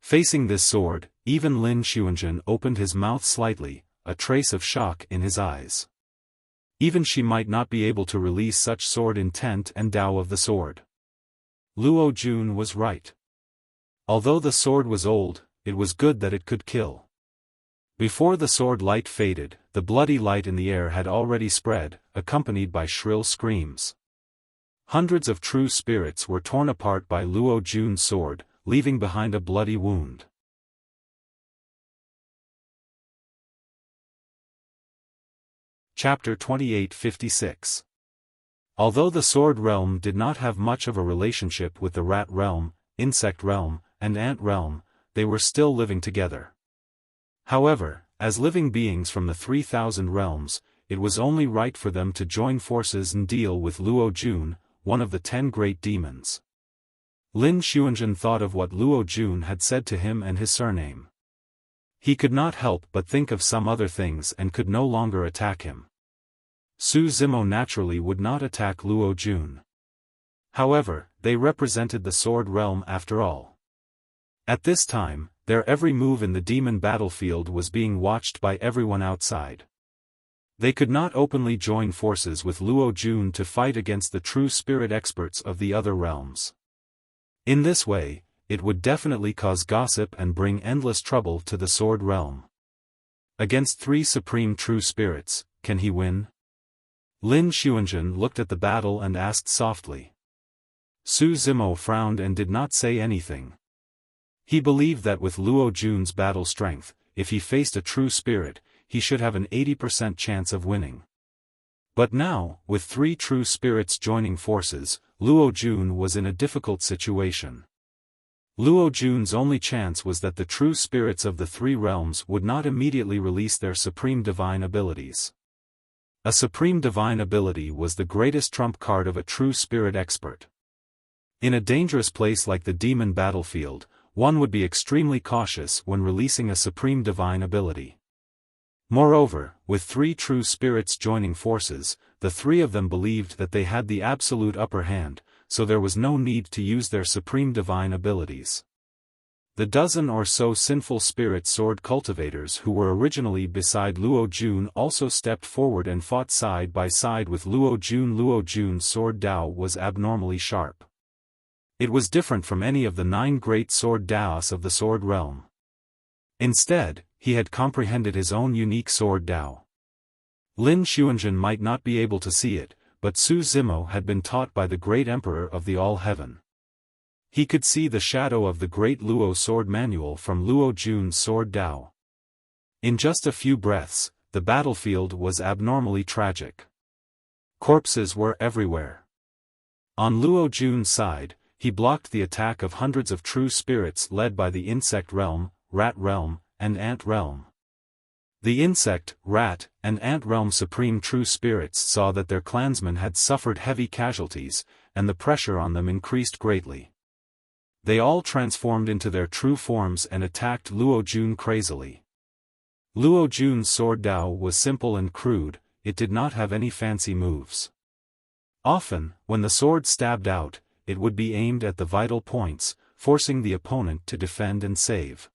Facing this sword, even Lin Xuanzhen opened his mouth slightly, a trace of shock in his eyes. Even she might not be able to release such sword intent and Tao of the sword. Luo Jun was right. Although the sword was old, it was good that it could kill. Before the sword light faded, the bloody light in the air had already spread, accompanied by shrill screams. Hundreds of true spirits were torn apart by Luo Jun's sword, leaving behind a bloody wound. Chapter 2856. Although the Sword Realm did not have much of a relationship with the Rat Realm, Insect Realm, and Ant Realm, they were still living together. However, as living beings from the 3,000 realms, it was only right for them to join forces and deal with Luo Jun, one of the 10 great demons. Lin Xuanzhen thought of what Luo Jun had said to him and his surname. He could not help but think of some other things and could no longer attack him. Su Zimo naturally would not attack Luo Jun. However, they represented the Sword Realm after all. At this time, their every move in the demon battlefield was being watched by everyone outside. They could not openly join forces with Luo Jun to fight against the true spirit experts of the other realms. In this way, it would definitely cause gossip and bring endless trouble to the Sword Realm. Against 3 supreme true spirits, can he win? Lin Xuanzhen looked at the battle and asked softly. Su Zimo frowned and did not say anything. He believed that with Luo Jun's battle strength, if he faced a true spirit, he should have an 80% chance of winning. But now, with 3 true spirits joining forces, Luo Jun was in a difficult situation. Luo Jun's only chance was that the true spirits of the 3 realms would not immediately release their supreme divine abilities. A supreme divine ability was the greatest trump card of a true spirit expert. In a dangerous place like the demon battlefield, one would be extremely cautious when releasing a supreme divine ability. Moreover, with 3 true spirits joining forces, the 3 of them believed that they had the absolute upper hand, so there was no need to use their supreme divine abilities. The dozen or so sinful spirit sword cultivators who were originally beside Luo Jun also stepped forward and fought side by side with Luo Jun. Luo Jun's sword Dao was abnormally sharp. It was different from any of the 9 great sword Daos of the sword realm. Instead, he had comprehended his own unique sword Dao. Lin Xuanzhen might not be able to see it, but Su Zimo had been taught by the great emperor of the all-heaven. He could see the shadow of the great Luo sword manual from Luo Jun's sword Dao. In just a few breaths, the battlefield was abnormally tragic. Corpses were everywhere. On Luo Jun's side, he blocked the attack of hundreds of true spirits led by the insect realm, rat realm, and ant realm. The insect, rat, and ant realm supreme true spirits saw that their clansmen had suffered heavy casualties, and the pressure on them increased greatly. They all transformed into their true forms and attacked Luo Jun crazily. Luo Jun's sword Dao was simple and crude, it did not have any fancy moves. Often, when the sword stabbed out, it would be aimed at the vital points, forcing the opponent to defend and save.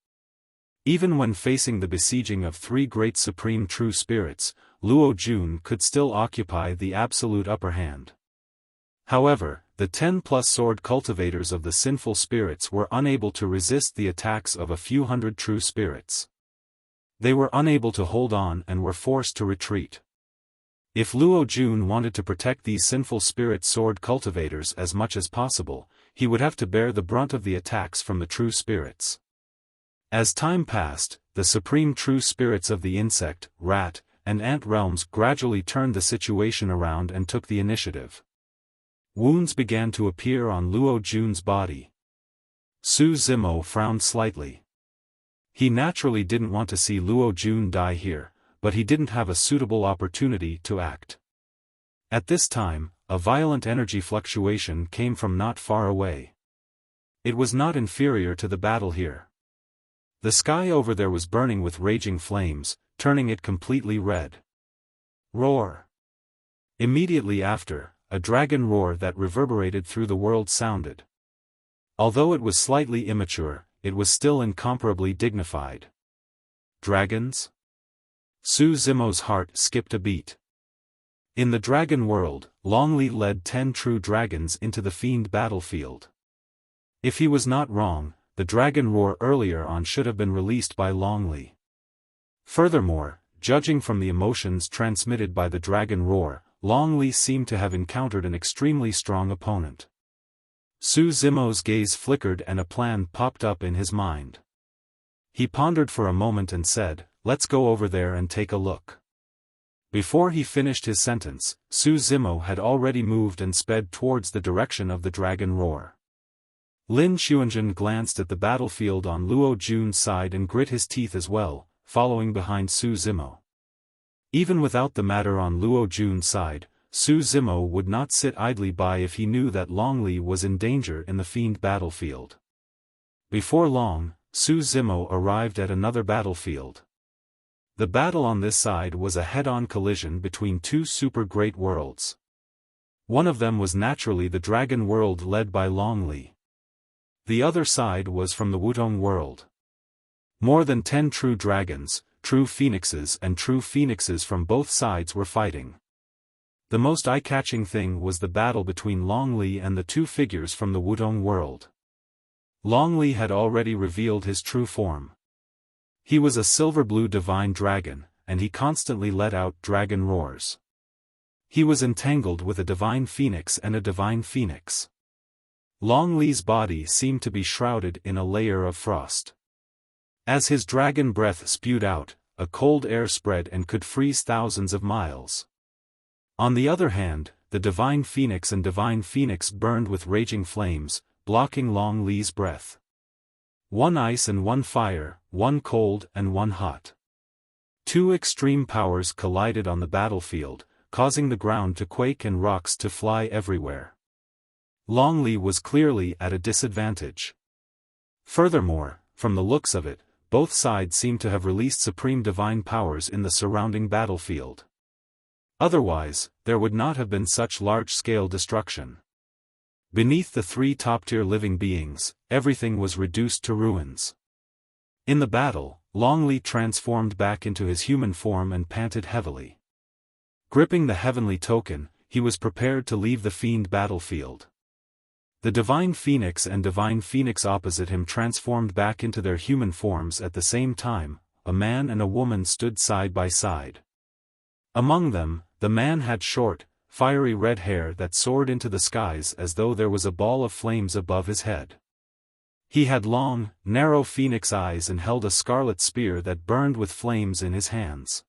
Even when facing the besieging of 3 great supreme true spirits, Luo Jun could still occupy the absolute upper hand. However, the 10+ sword cultivators of the sinful spirits were unable to resist the attacks of a few hundred true spirits. They were unable to hold on and were forced to retreat. If Luo Jun wanted to protect these sinful spirit sword cultivators as much as possible, he would have to bear the brunt of the attacks from the true spirits. As time passed, the supreme true spirits of the insect, rat, and ant realms gradually turned the situation around and took the initiative. Wounds began to appear on Luo Jun's body. Su Zimo frowned slightly. He naturally didn't want to see Luo Jun die here, but he didn't have a suitable opportunity to act. At this time, a violent energy fluctuation came from not far away. It was not inferior to the battle here. The sky over there was burning with raging flames, turning it completely red. Roar! Immediately after, a dragon roar that reverberated through the world sounded. Although it was slightly immature, it was still incomparably dignified. Dragons? Su Zimo's heart skipped a beat. In the dragon world, Long Li led 10 true dragons into the fiend battlefield. If he was not wrong, the dragon roar earlier on should have been released by Long Li. Furthermore, judging from the emotions transmitted by the dragon roar, Long Li seemed to have encountered an extremely strong opponent. Su Zimo's gaze flickered and a plan popped up in his mind. He pondered for a moment and said, "Let's go over there and take a look." Before he finished his sentence, Su Zimo had already moved and sped towards the direction of the dragon roar. Lin Xuanzhen glanced at the battlefield on Luo Jun's side and grit his teeth as well, following behind Su Zimo. Even without the matter on Luo Jun's side, Su Zimo would not sit idly by if he knew that Long Li was in danger in the fiend battlefield. Before long, Su Zimo arrived at another battlefield. The battle on this side was a head-on collision between 2 super great worlds. One of them was naturally the dragon world led by Long Li. The other side was from the Wutong world. More than 10 true dragons, true phoenixes and true phoenixes from both sides were fighting. The most eye-catching thing was the battle between Long Li and the 2 figures from the Wutong world. Long Li had already revealed his true form. He was a silver-blue divine dragon, and he constantly let out dragon roars. He was entangled with a divine phoenix and a divine phoenix. Long Li's body seemed to be shrouded in a layer of frost. As his dragon breath spewed out, a cold air spread and could freeze thousands of miles. On the other hand, the divine phoenix and divine phoenix burned with raging flames, blocking Long Li's breath. One ice and one fire, one cold and one hot. Two extreme powers collided on the battlefield, causing the ground to quake and rocks to fly everywhere. Long Li was clearly at a disadvantage. Furthermore, from the looks of it, both sides seemed to have released supreme divine powers in the surrounding battlefield. Otherwise, there would not have been such large-scale destruction. Beneath the three top-tier living beings, everything was reduced to ruins. In the battle, Long Li transformed back into his human form and panted heavily. Gripping the heavenly token, he was prepared to leave the fiend battlefield. The divine phoenix and divine phoenix opposite him transformed back into their human forms at the same time. A man and a woman stood side by side. Among them, the man had short, fiery red hair that soared into the skies as though there was a ball of flames above his head. He had long, narrow phoenix eyes and held a scarlet spear that burned with flames in his hands.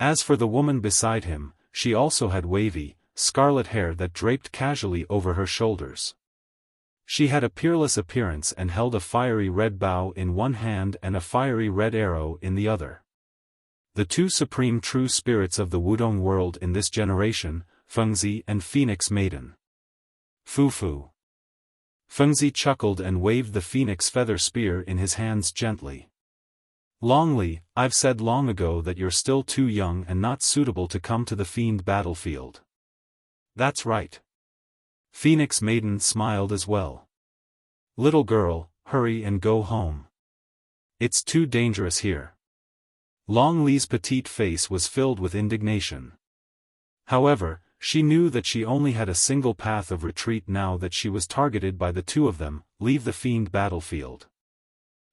As for the woman beside him, she also had wavy, scarlet hair that draped casually over her shoulders. She had a peerless appearance and held a fiery red bow in one hand and a fiery red arrow in the other. The two supreme true spirits of the Wudong world in this generation, Fengzi and Phoenix Maiden. Fu. Fengzi chuckled and waved the phoenix feather spear in his hands gently. Long Li, I've said long ago that you're still too young and not suitable to come to the fiend battlefield. That's right. Phoenix Maiden smiled as well. Little girl, hurry and go home. It's too dangerous here. Long Li's petite face was filled with indignation. However, she knew that she only had a single path of retreat now that she was targeted by the two of them: leave the fiend battlefield.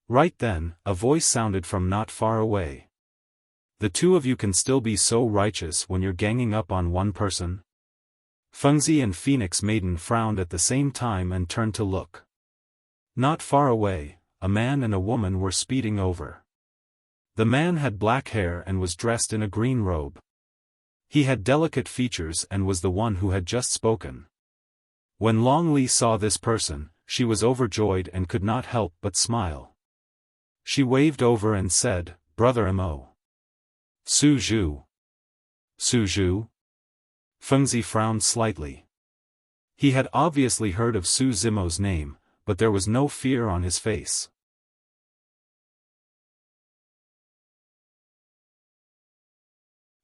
Right then, a voice sounded from not far away. The two of you can still be so righteous when you're ganging up on one person? Fengzi and Phoenix Maiden frowned at the same time and turned to look. Not far away, a man and a woman were speeding over. The man had black hair and was dressed in a green robe. He had delicate features and was the one who had just spoken. When Long Li saw this person, she was overjoyed and could not help but smile. She waved over and said, "Brother Mo." Su Zhu. Su Zhu? Fengzi frowned slightly. He had obviously heard of Su Zimo's name, but there was no fear on his face.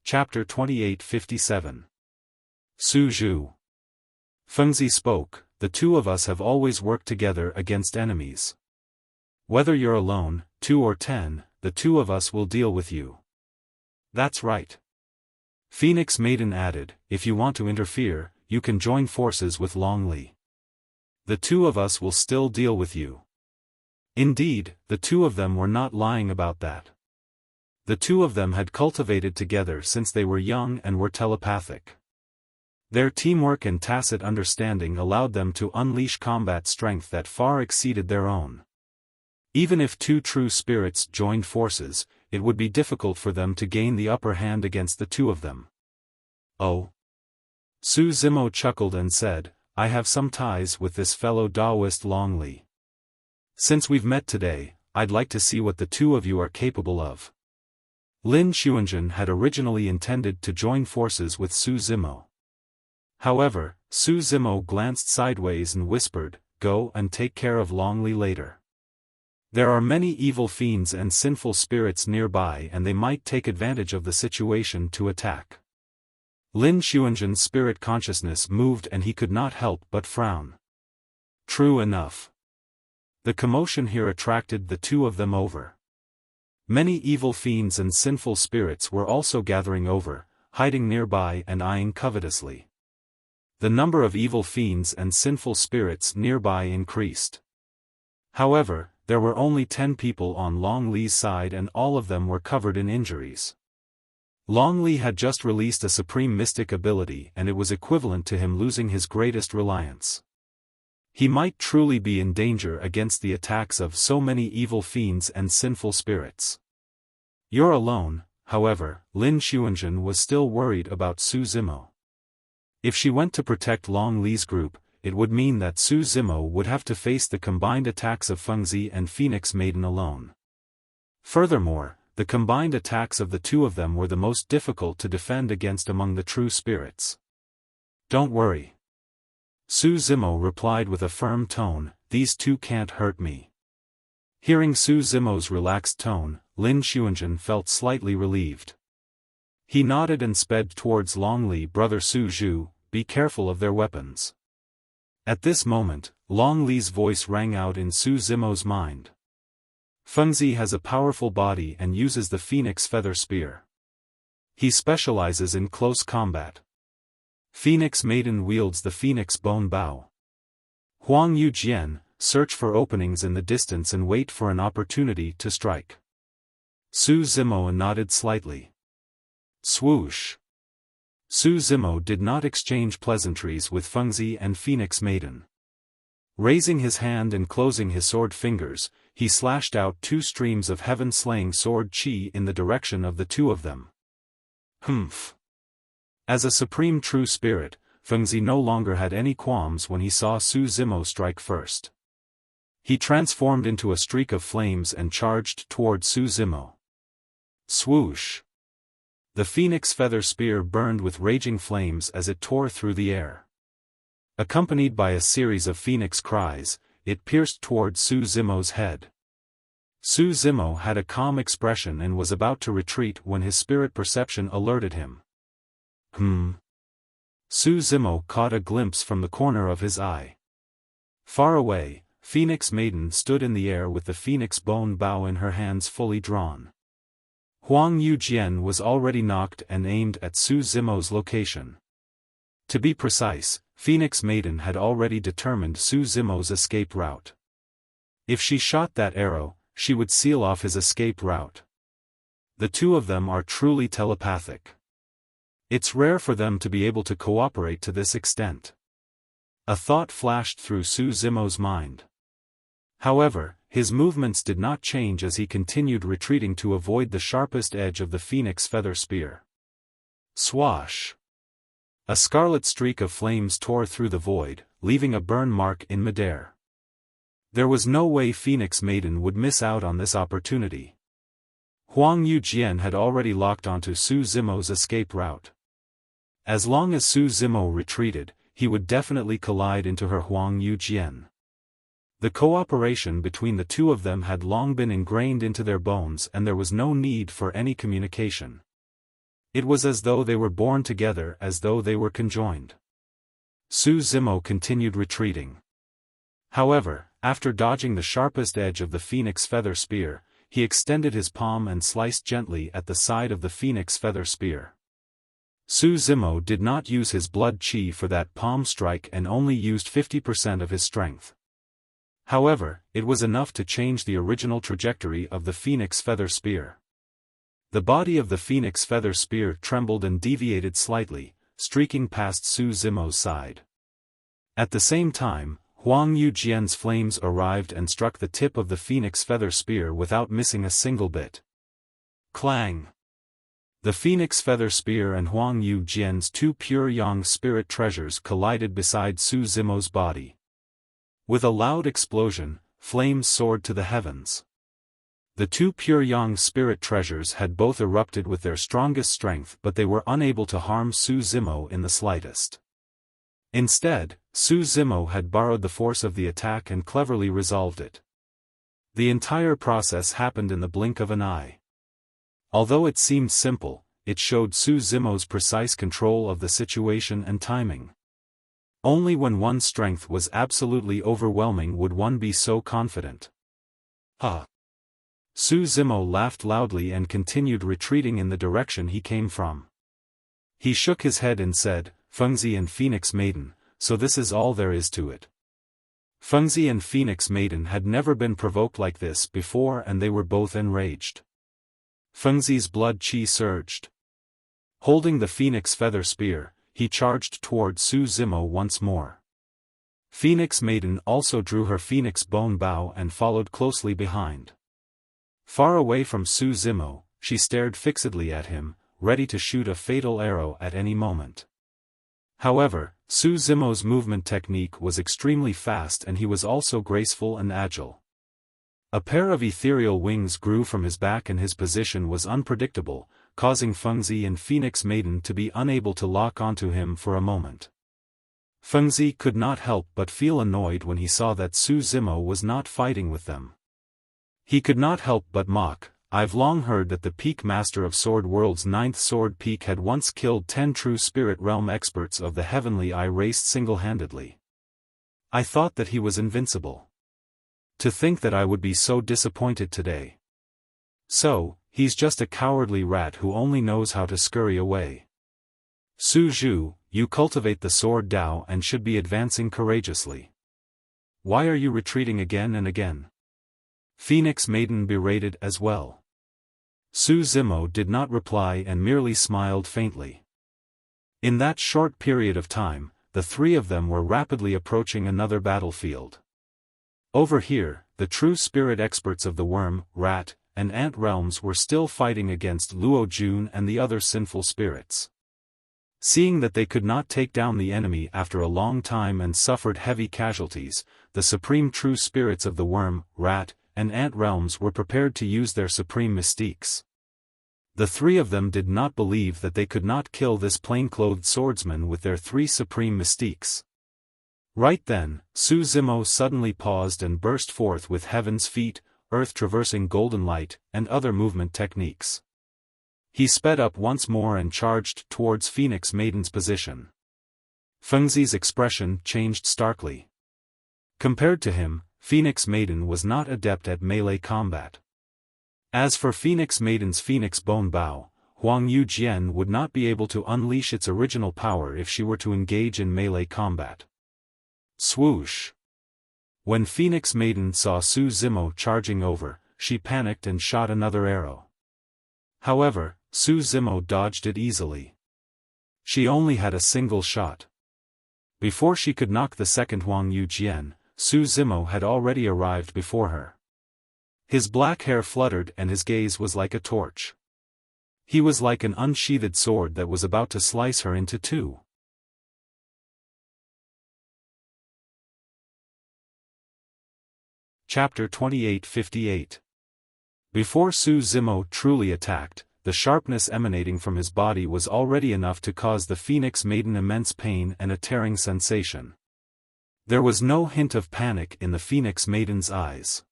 Chapter 2857. Su Zhu. Fengzi spoke, "The two of us have always worked together against enemies. Whether you're alone, 2 or 10, the two of us will deal with you." That's right. Phoenix Maiden added, "If you want to interfere, you can join forces with Long Li. The two of us will still deal with you." Indeed, the two of them were not lying about that. The two of them had cultivated together since they were young and were telepathic. Their teamwork and tacit understanding allowed them to unleash combat strength that far exceeded their own. Even if two true spirits joined forces, it would be difficult for them to gain the upper hand against the two of them. Oh. Su Zimo chuckled and said, "I have some ties with this fellow Taoist Long Li. Since we've met today, I'd like to see what the two of you are capable of." Lin Xuanzhen had originally intended to join forces with Su Zimo. However, Su Zimo glanced sideways and whispered, "Go and take care of Long Li later. There are many evil fiends and sinful spirits nearby and they might take advantage of the situation to attack." Lin Xuanzhen's spirit consciousness moved and he could not help but frown. True enough. The commotion here attracted the two of them over. Many evil fiends and sinful spirits were also gathering over, hiding nearby and eyeing covetously. The number of evil fiends and sinful spirits nearby increased. However, there were only 10 people on Long Li's side and all of them were covered in injuries. Long Li had just released a supreme mystic ability and it was equivalent to him losing his greatest reliance. He might truly be in danger against the attacks of so many evil fiends and sinful spirits. You're alone, however, Lin Xuanzhen was still worried about Su Zimo. If she went to protect Long Li's group, it would mean that Su Zimo would have to face the combined attacks of Fengzi and Phoenix Maiden alone. Furthermore, the combined attacks of the two of them were the most difficult to defend against among the true spirits. Don't worry. Su Zimo replied with a firm tone, these two can't hurt me. Hearing Su Zimo's relaxed tone, Lin Xuanzhen felt slightly relieved. He nodded and sped towards Long Li. Brother Su Zhu, be careful of their weapons. At this moment, Long Li's voice rang out in Su Zimo's mind. Fengzi has a powerful body and uses the Phoenix Feather Spear. He specializes in close combat. Phoenix Maiden wields the Phoenix Bone Bow. Huang Yujian, search for openings in the distance and wait for an opportunity to strike. Su Zimo nodded slightly. Swoosh. Su Zimo did not exchange pleasantries with Fengzi and Phoenix Maiden. Raising his hand and closing his sword fingers, he slashed out 2 streams of heaven-slaying sword chi in the direction of the two of them. Humph. As a supreme true spirit, Fengzi no longer had any qualms when he saw Su Zimo strike first. He transformed into a streak of flames and charged toward Su Zimo. Swoosh. The Phoenix Feather Spear burned with raging flames as it tore through the air. Accompanied by a series of phoenix cries, it pierced toward Su Zimo's head. Su Zimo had a calm expression and was about to retreat when his spirit perception alerted him. Su Zimo caught a glimpse from the corner of his eye. Far away, Phoenix Maiden stood in the air with the Phoenix Bone Bow in her hands fully drawn. Huang Yujian was already knocked and aimed at Su Zimo's location. To be precise, Phoenix Maiden had already determined Su Zimo's escape route. If she shot that arrow, she would seal off his escape route. The two of them are truly telepathic. It's rare for them to be able to cooperate to this extent. A thought flashed through Su Zimo's mind. However, his movements did not change as he continued retreating to avoid the sharpest edge of the Phoenix Feather Spear. Swash! A scarlet streak of flames tore through the void, leaving a burn mark in midair. There was no way Phoenix Maiden would miss out on this opportunity. Huang Yujian had already locked onto Su Zimo's escape route. As long as Su Zimo retreated, he would definitely collide into her Huang Yujian. The cooperation between the two of them had long been ingrained into their bones and there was no need for any communication. It was as though they were born together, as though they were conjoined. Su Zimo continued retreating. However, after dodging the sharpest edge of the Phoenix Feather Spear, he extended his palm and sliced gently at the side of the Phoenix Feather Spear. Su Zimo did not use his blood chi for that palm strike and only used 50% of his strength. However, it was enough to change the original trajectory of the Phoenix Feather Spear. The body of the Phoenix Feather Spear trembled and deviated slightly, streaking past Su Zimo's side. At the same time, Huang Yujian's flames arrived and struck the tip of the Phoenix Feather Spear without missing a single bit. Clang! The Phoenix Feather Spear and Huang Yujian's 2 pure yang spirit treasures collided beside Su Zimo's body. With a loud explosion, flames soared to the heavens. The 2 pure yang spirit treasures had both erupted with their strongest strength, but they were unable to harm Su Zimo in the slightest. Instead, Su Zimo had borrowed the force of the attack and cleverly resolved it. The entire process happened in the blink of an eye. Although it seemed simple, it showed Su Zimo's precise control of the situation and timing. Only when one's strength was absolutely overwhelming would one be so confident. Su Zimo laughed loudly and continued retreating in the direction he came from. He shook his head and said, Fengzi and Phoenix Maiden, so this is all there is to it. Fengzi and Phoenix Maiden had never been provoked like this before, and they were both enraged. Fengzi's blood qi surged. Holding the phoenix feather spear, he charged toward Su Zimo once more. Phoenix Maiden also drew her phoenix bone bow and followed closely behind. Far away from Su Zimo, she stared fixedly at him, ready to shoot a fatal arrow at any moment. However, Su Zimo's movement technique was extremely fast, and he was also graceful and agile. A pair of ethereal wings grew from his back, and his position was unpredictable, causing Fengzi and Phoenix Maiden to be unable to lock onto him for a moment. Fengzi could not help but feel annoyed when he saw that Su Zimo was not fighting with them. He could not help but mock, "I've long heard that the peak master of Sword World's 9th sword peak had once killed 10 true spirit realm experts of the Heavenly Eye race single-handedly. I thought that he was invincible. To think that I would be so disappointed today. So, he's just a cowardly rat who only knows how to scurry away. Su Zhu, you cultivate the sword Dao and should be advancing courageously. Why are you retreating again and again?" Phoenix Maiden berated as well. Su Zimo did not reply and merely smiled faintly. In that short period of time, the three of them were rapidly approaching another battlefield. Over here, the true spirit experts of the worm, rat, and ant realms were still fighting against Luo Jun and the other sinful spirits. Seeing that they could not take down the enemy after a long time and suffered heavy casualties, the supreme true spirits of the worm, rat, and ant realms were prepared to use their supreme mystiques. The three of them did not believe that they could not kill this plain-clothed swordsman with their 3 supreme mystiques. Right then, Su Zimo suddenly paused and burst forth with heaven's feet, earth-traversing golden light, and other movement techniques. He sped up once more and charged towards Phoenix Maiden's position. Fengzi's expression changed starkly. Compared to him, Phoenix Maiden was not adept at melee combat. As for Phoenix Maiden's phoenix bone bow, Huang Yu Jian would not be able to unleash its original power if she were to engage in melee combat. Swoosh! When Phoenix Maiden saw Su Zimo charging over, she panicked and shot another arrow. However, Su Zimo dodged it easily. She only had a single shot. Before she could knock the second Huang Yu Jian, Su Zimo had already arrived before her. His black hair fluttered and his gaze was like a torch. He was like an unsheathed sword that was about to slice her into two. Chapter 28:58. Before Su Zimo truly attacked, the sharpness emanating from his body was already enough to cause the Phoenix Maiden immense pain and a tearing sensation. There was no hint of panic in the Phoenix Maiden's eyes.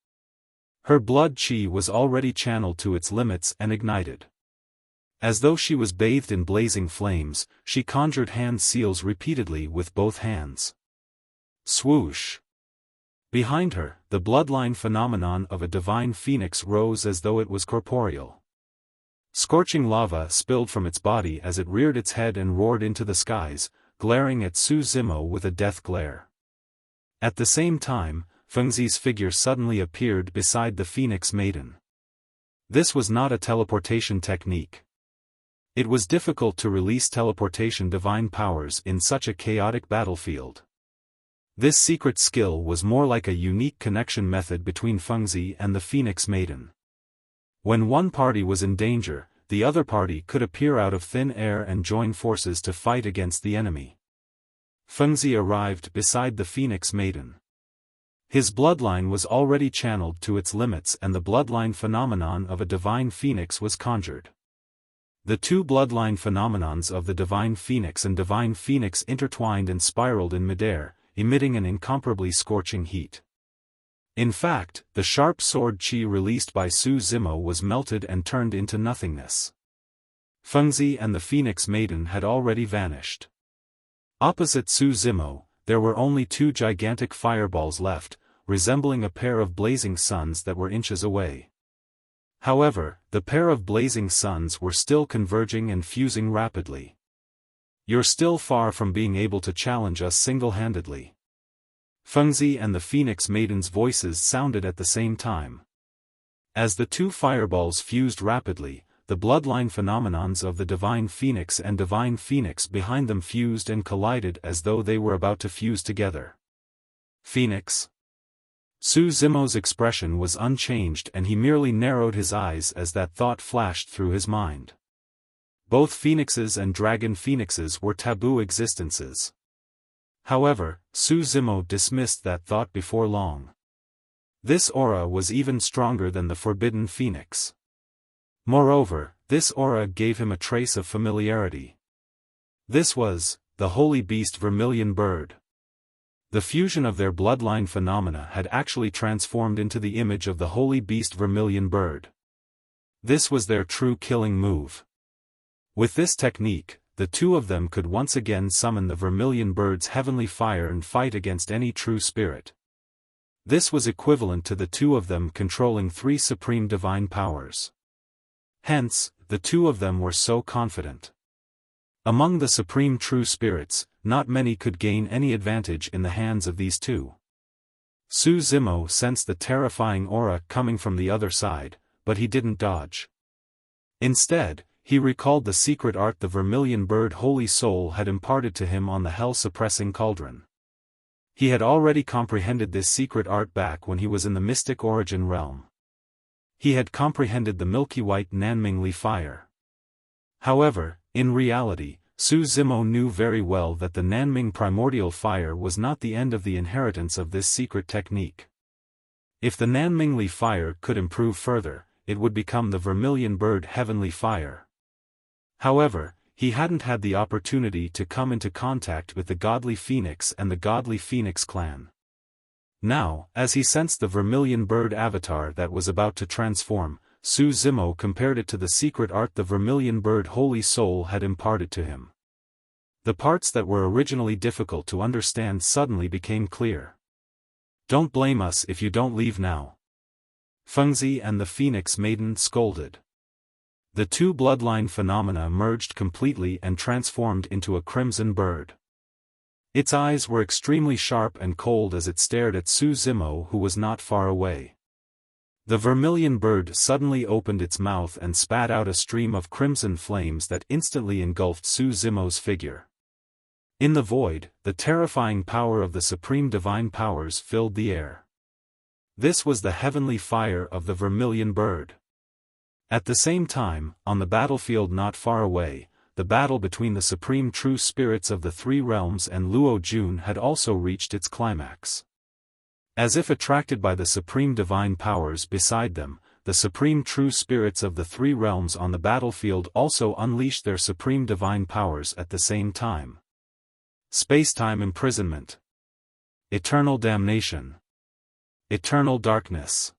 Her blood qi was already channeled to its limits and ignited. As though she was bathed in blazing flames, she conjured hand seals repeatedly with both hands. Swoosh! Behind her, the bloodline phenomenon of a divine phoenix rose as though it was corporeal. Scorching lava spilled from its body as it reared its head and roared into the skies, glaring at Su Zimo with a death glare. At the same time, Fengzi's figure suddenly appeared beside the Phoenix Maiden. This was not a teleportation technique. It was difficult to release teleportation divine powers in such a chaotic battlefield. This secret skill was more like a unique connection method between Fengzi and the Phoenix Maiden. When one party was in danger, the other party could appear out of thin air and join forces to fight against the enemy. Fengzi arrived beside the Phoenix Maiden. His bloodline was already channeled to its limits and the bloodline phenomenon of a divine phoenix was conjured. The two bloodline phenomenons of the divine phoenix and divine phoenix intertwined and spiraled in midair, emitting an incomparably scorching heat. In fact, the sharp sword qi released by Su Zimo was melted and turned into nothingness. Fengzi and the Phoenix Maiden had already vanished. Opposite Su Zimo, there were only 2 gigantic fireballs left, resembling a pair of blazing suns that were inches away. However, the pair of blazing suns were still converging and fusing rapidly. "You're still far from being able to challenge us single-handedly." Fengzi and the Phoenix Maiden's voices sounded at the same time. As the two fireballs fused rapidly, the bloodline phenomenons of the Divine Phoenix and Divine Phoenix behind them fused and collided as though they were about to fuse together. Phoenix? Su Zimo's expression was unchanged and he merely narrowed his eyes as that thought flashed through his mind. Both phoenixes and dragon phoenixes were taboo existences. However, Su Zimo dismissed that thought before long. This aura was even stronger than the forbidden phoenix. Moreover, this aura gave him a trace of familiarity. This was the holy beast vermilion bird. The fusion of their bloodline phenomena had actually transformed into the image of the holy beast vermilion bird. This was their true killing move. With this technique, the two of them could once again summon the vermilion bird's heavenly fire and fight against any true spirit. This was equivalent to the two of them controlling three supreme divine powers. Hence, the two of them were so confident. Among the supreme true spirits, not many could gain any advantage in the hands of these two. Su Zimo sensed the terrifying aura coming from the other side, but he didn't dodge. Instead, he recalled the secret art the vermilion bird holy soul had imparted to him on the hell-suppressing cauldron. He had already comprehended this secret art back when he was in the mystic origin realm. He had comprehended the milky white Nanmingli fire. However, in reality, Su Zimo knew very well that the Nanming primordial fire was not the end of the inheritance of this secret technique. If the Nanmingli fire could improve further, it would become the vermilion bird heavenly fire. However, he hadn't had the opportunity to come into contact with the godly phoenix and the godly phoenix clan. Now, as he sensed the vermilion bird avatar that was about to transform, Su Zimo compared it to the secret art the vermilion bird holy soul had imparted to him. The parts that were originally difficult to understand suddenly became clear. "Don't blame us if you don't leave now," Fengzi and the Phoenix Maiden scolded. The two bloodline phenomena merged completely and transformed into a crimson bird. Its eyes were extremely sharp and cold as it stared at Su Zimo, who was not far away. The vermilion bird suddenly opened its mouth and spat out a stream of crimson flames that instantly engulfed Su Zimo's figure. In the void, the terrifying power of the supreme divine powers filled the air. This was the heavenly fire of the vermilion bird. At the same time, on the battlefield not far away, the battle between the supreme true spirits of the three realms and Luo Jun had also reached its climax. As if attracted by the supreme divine powers beside them, the supreme true spirits of the three realms on the battlefield also unleashed their supreme divine powers at the same time. Spacetime imprisonment. Eternal damnation. Eternal darkness.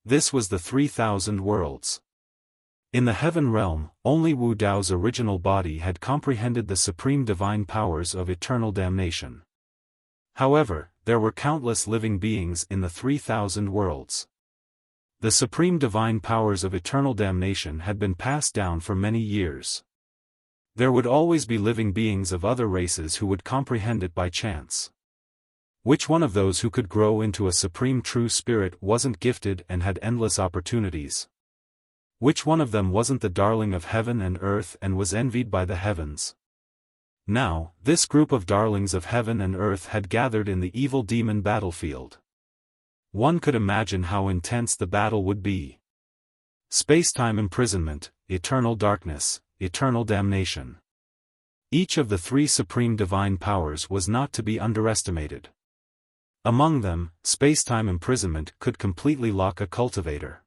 This was the 3,000 worlds. In the heaven realm, only Wu Dao's original body had comprehended the supreme divine powers of eternal damnation. However, there were countless living beings in the 3,000 worlds. The supreme divine powers of eternal damnation had been passed down for many years. There would always be living beings of other races who would comprehend it by chance. Which one of those who could grow into a supreme true spirit wasn't gifted and had endless opportunities? Which one of them wasn't the darling of heaven and earth and was envied by the heavens? Now, this group of darlings of heaven and earth had gathered in the evil demon battlefield. One could imagine how intense the battle would be. Spacetime imprisonment, eternal darkness, eternal damnation. Each of the three supreme divine powers was not to be underestimated. Among them, spacetime imprisonment could completely lock a cultivator.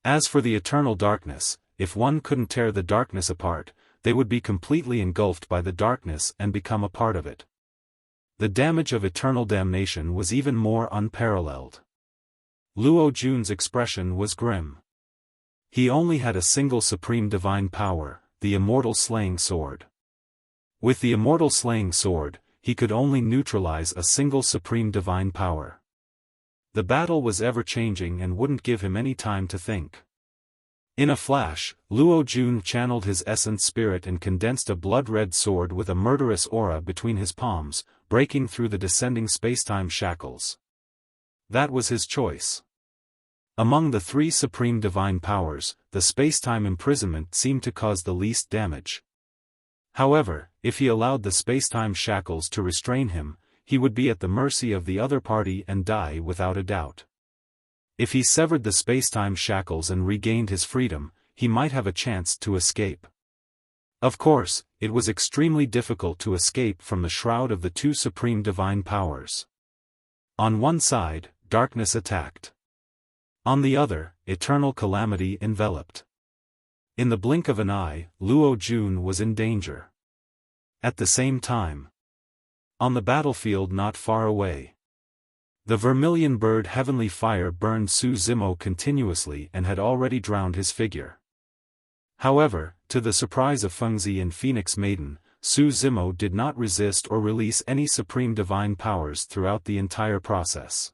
As for the eternal darkness, if one couldn't tear the darkness apart, they would be completely engulfed by the darkness and become a part of it. The damage of eternal damnation was even more unparalleled. Luo Jun's expression was grim. He only had a single supreme divine power, the immortal slaying sword. With the immortal slaying sword, he could only neutralize a single supreme divine power. The battle was ever-changing and wouldn't give him any time to think. In a flash, Luo Jun channeled his essence spirit and condensed a blood-red sword with a murderous aura between his palms, breaking through the descending spacetime shackles. That was his choice. Among the three supreme divine powers, the spacetime imprisonment seemed to cause the least damage. However, if he allowed the spacetime shackles to restrain him, he would be at the mercy of the other party and die without a doubt. If he severed the spacetime shackles and regained his freedom, he might have a chance to escape. Of course, it was extremely difficult to escape from the shroud of the two supreme divine powers. On one side, darkness attacked. On the other, eternal calamity enveloped. In the blink of an eye, Luo Jun was in danger. At the same time, on the battlefield not far away, the vermilion bird heavenly fire burned Su Zimo continuously and had already drowned his figure. However, to the surprise of Fengzi and Phoenix Maiden, Su Zimo did not resist or release any supreme divine powers throughout the entire process.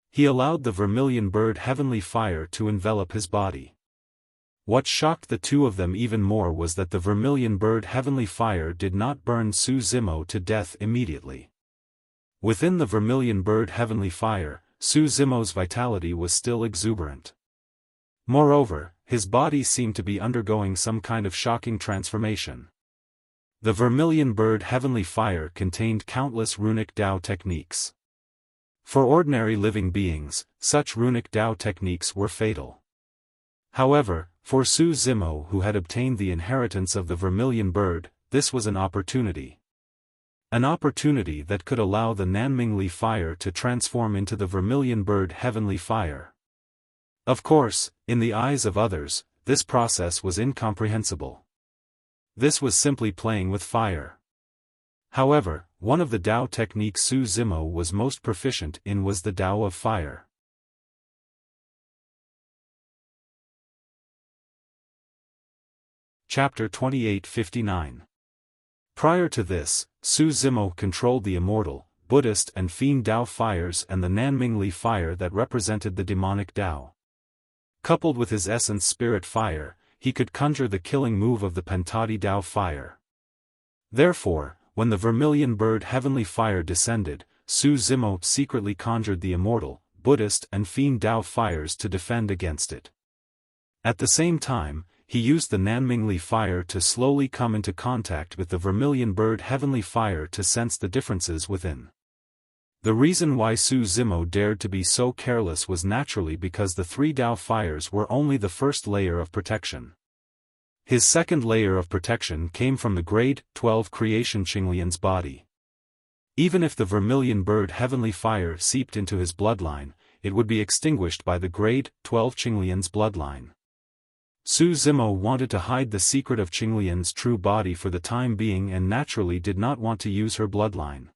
He allowed the vermilion bird heavenly fire to envelop his body. What shocked the two of them even more was that the vermilion bird heavenly fire did not burn Su Zimo to death immediately. Within the vermilion bird heavenly fire, Su Zimo's vitality was still exuberant. Moreover, his body seemed to be undergoing some kind of shocking transformation. The vermilion bird heavenly fire contained countless runic Dao techniques. For ordinary living beings, such runic Dao techniques were fatal. However, for Su Zimo, who had obtained the inheritance of the vermilion bird, this was an opportunity. An opportunity that could allow the Nanmingli fire to transform into the vermilion bird heavenly fire. Of course, in the eyes of others, this process was incomprehensible. This was simply playing with fire. However, one of the Dao techniques Su Zimo was most proficient in was the Dao of fire. Chapter 2859. Prior to this, Su Zimo controlled the immortal, Buddhist and fiend Dao fires and the Nanmingli fire that represented the demonic Dao. Coupled with his essence spirit fire, he could conjure the killing move of the Pentadi Dao fire. Therefore, when the vermilion bird heavenly fire descended, Su Zimo secretly conjured the immortal, Buddhist and fiend Dao fires to defend against it. At the same time, he used the Nanmingli fire to slowly come into contact with the vermilion bird heavenly fire to sense the differences within. The reason why Su Zimo dared to be so careless was naturally because the three Dao fires were only the first layer of protection. His second layer of protection came from the grade 12 creation Qinglian's body. Even if the vermilion bird heavenly fire seeped into his bloodline, it would be extinguished by the grade 12 Qinglian's bloodline. Su Zimo wanted to hide the secret of Qinglian's true body for the time being and naturally did not want to use her bloodline.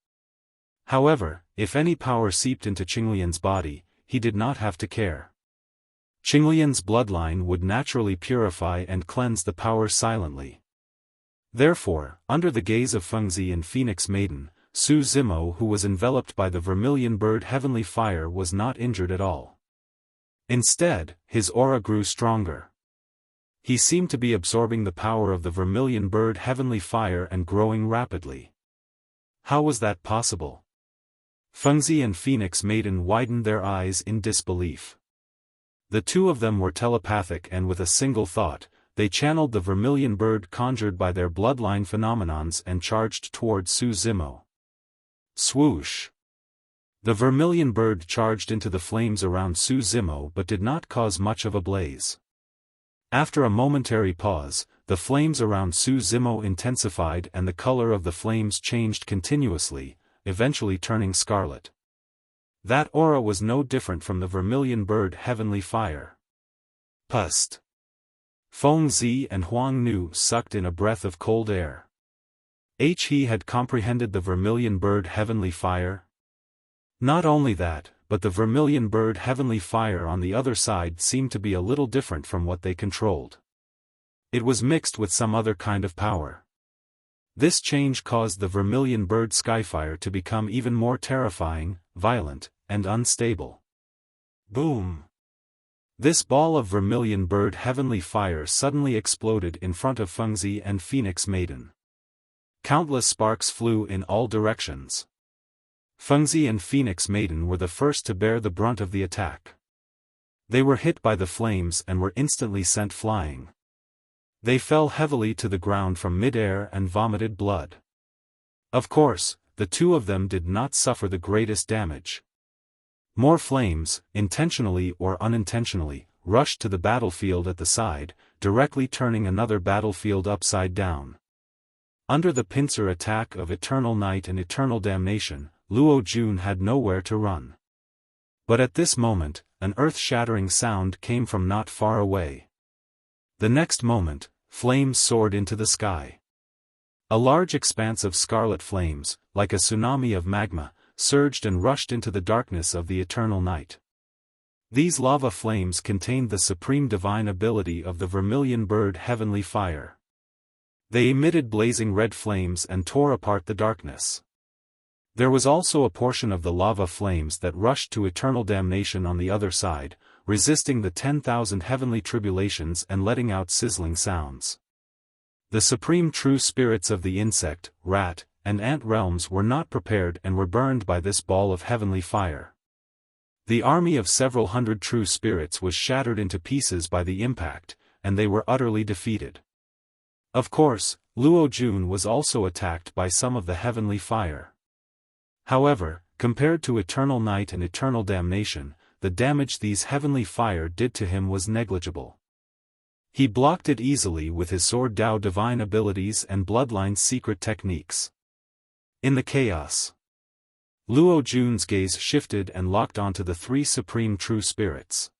However, if any power seeped into Qinglian's body, he did not have to care. Qinglian's bloodline would naturally purify and cleanse the power silently. Therefore, under the gaze of Fengzi and Phoenix Maiden, Su Zimo, who was enveloped by the vermilion bird heavenly fire, was not injured at all. Instead, his aura grew stronger. He seemed to be absorbing the power of the vermilion bird heavenly fire and growing rapidly. How was that possible? Fengzi and Phoenix Maiden widened their eyes in disbelief. The two of them were telepathic and with a single thought, they channeled the vermilion bird conjured by their bloodline phenomenons and charged toward Su Zimo. Swoosh! The vermilion bird charged into the flames around Su Zimo but did not cause much of a blaze. After a momentary pause, the flames around Su Zimo intensified and the color of the flames changed continuously, eventually turning scarlet. That aura was no different from the vermilion bird heavenly fire. Pust! Feng Zi and Huang Nu sucked in a breath of cold air. He had comprehended the vermilion bird heavenly fire? Not only that, but the vermilion bird heavenly fire on the other side seemed to be a little different from what they controlled. It was mixed with some other kind of power. This change caused the vermilion bird skyfire to become even more terrifying, violent, and unstable. Boom! This ball of vermilion bird heavenly fire suddenly exploded in front of Fengzi and Phoenix Maiden. Countless sparks flew in all directions. Fengzi and Phoenix Maiden were the first to bear the brunt of the attack. They were hit by the flames and were instantly sent flying. They fell heavily to the ground from mid-air and vomited blood. Of course, the two of them did not suffer the greatest damage. More flames, intentionally or unintentionally, rushed to the battlefield at the side, directly turning another battlefield upside down. Under the pincer attack of Eternal Night and Eternal Damnation, Luo Jun had nowhere to run. But at this moment, an earth-shattering sound came from not far away. The next moment, flames soared into the sky. A large expanse of scarlet flames, like a tsunami of magma, surged and rushed into the darkness of the eternal night. These lava flames contained the supreme divine ability of the vermilion bird heavenly fire. They emitted blazing red flames and tore apart the darkness. There was also a portion of the lava flames that rushed to eternal damnation on the other side, resisting the 10,000 heavenly tribulations and letting out sizzling sounds. The supreme true spirits of the insect, rat, and ant realms were not prepared and were burned by this ball of heavenly fire. The army of several hundred true spirits was shattered into pieces by the impact, and they were utterly defeated. Of course, Luo Jun was also attacked by some of the heavenly fire. However, compared to Eternal Night and Eternal Damnation, the damage these heavenly fire did to him was negligible. He blocked it easily with his Sword Dao divine abilities and Bloodline's secret techniques. In the chaos, Luo Jun's gaze shifted and locked onto the three supreme true spirits.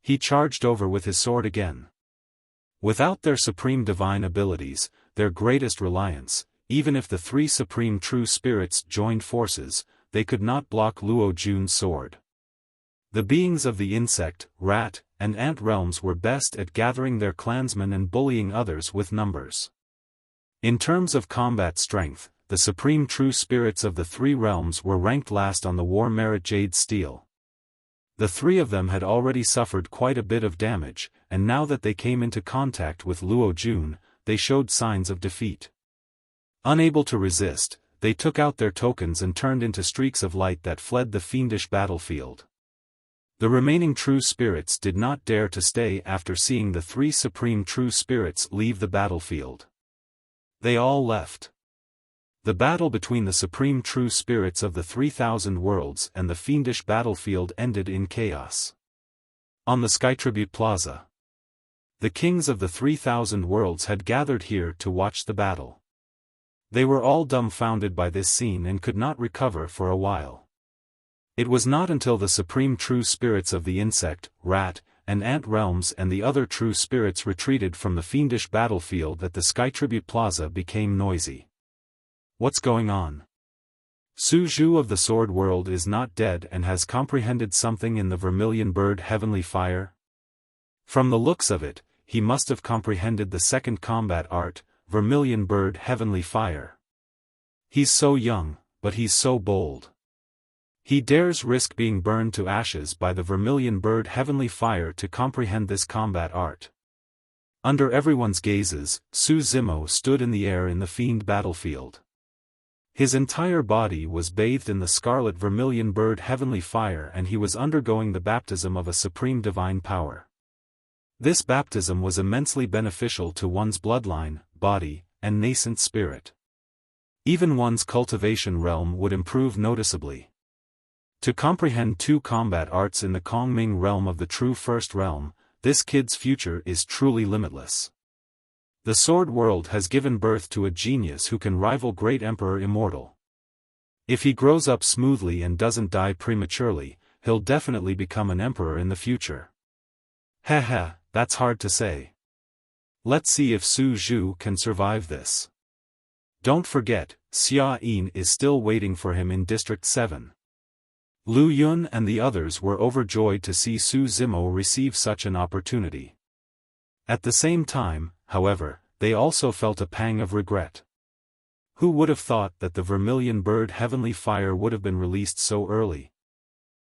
He charged over with his sword again. Without their supreme divine abilities, their greatest reliance, even if the three supreme true spirits joined forces, they could not block Luo Jun's sword. The beings of the insect, rat, and ant realms were best at gathering their clansmen and bullying others with numbers. In terms of combat strength, the supreme true spirits of the three realms were ranked last on the war merit Jade Steel. The three of them had already suffered quite a bit of damage, and now that they came into contact with Luo Jun, they showed signs of defeat. Unable to resist, they took out their tokens and turned into streaks of light that fled the fiendish battlefield. The remaining true spirits did not dare to stay after seeing the three supreme true spirits leave the battlefield. They all left. The battle between the supreme true spirits of the 3,000 worlds and the fiendish battlefield ended in chaos. On the Sky Tribute Plaza, the kings of the 3,000 worlds had gathered here to watch the battle. They were all dumbfounded by this scene and could not recover for a while. It was not until the supreme true spirits of the insect, rat, and ant realms and the other true spirits retreated from the fiendish battlefield that the Sky Tribute Plaza became noisy. What's going on? Su Zhu of the Sword World is not dead and has comprehended something in the vermilion bird heavenly fire? From the looks of it, he must have comprehended the second combat art, vermilion bird heavenly fire. He's so young, but he's so bold. He dares risk being burned to ashes by the vermilion bird heavenly fire to comprehend this combat art. Under everyone's gazes, Su Zimo stood in the air in the fiend battlefield. His entire body was bathed in the scarlet vermilion bird heavenly fire and he was undergoing the baptism of a supreme divine power. This baptism was immensely beneficial to one's bloodline, body, and nascent spirit. Even one's cultivation realm would improve noticeably. To comprehend two combat arts in the Kongming realm of the true first realm, this kid's future is truly limitless. The Sword World has given birth to a genius who can rival Great Emperor Immortal. If he grows up smoothly and doesn't die prematurely, he'll definitely become an emperor in the future. Heh, that's hard to say. Let's see if Su Zhu can survive this. Don't forget, Xia Yin is still waiting for him in District 7. Lu Yun and the others were overjoyed to see Su Zimo receive such an opportunity. At the same time, however, they also felt a pang of regret. Who would have thought that the vermilion bird heavenly fire would have been released so early?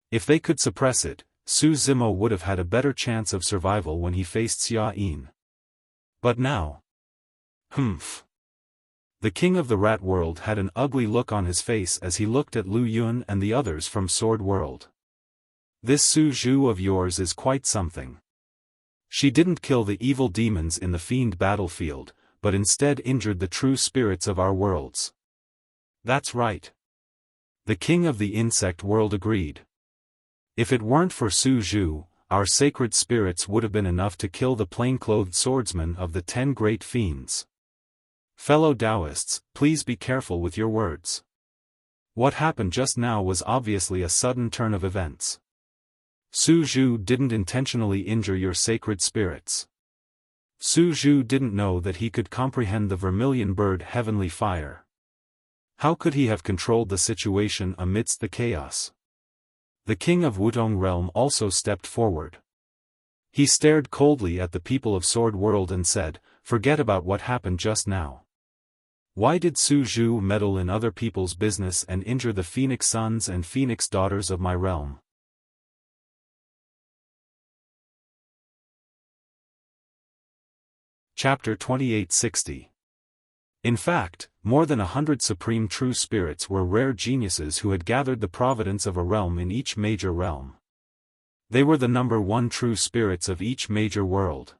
If they could suppress it, Su Zimo would have had a better chance of survival when he faced Xia. But now... Humph. The king of the rat world had an ugly look on his face as he looked at Lu Yun and the others from Sword World. This Su Zhu of yours is quite something. She didn't kill the evil demons in the fiend battlefield, but instead injured the true spirits of our worlds. That's right. The king of the insect world agreed. If it weren't for Su Zhu, our sacred spirits would have been enough to kill the plain-clothed swordsmen of the 10 great fiends. Fellow Taoists, please be careful with your words. What happened just now was obviously a sudden turn of events. Su Zhu didn't intentionally injure your sacred spirits. Su Zhu didn't know that he could comprehend the vermilion bird heavenly fire. How could he have controlled the situation amidst the chaos? The king of Wudong realm also stepped forward. He stared coldly at the people of Sword World and said, "Forget about what happened just now. Why did Su Zhu meddle in other people's business and injure the Phoenix sons and Phoenix daughters of my realm?" Chapter 2860. In fact, more than 100 supreme true spirits were rare geniuses who had gathered the providence of a realm in each major realm. They were the number 1 true spirits of each major world.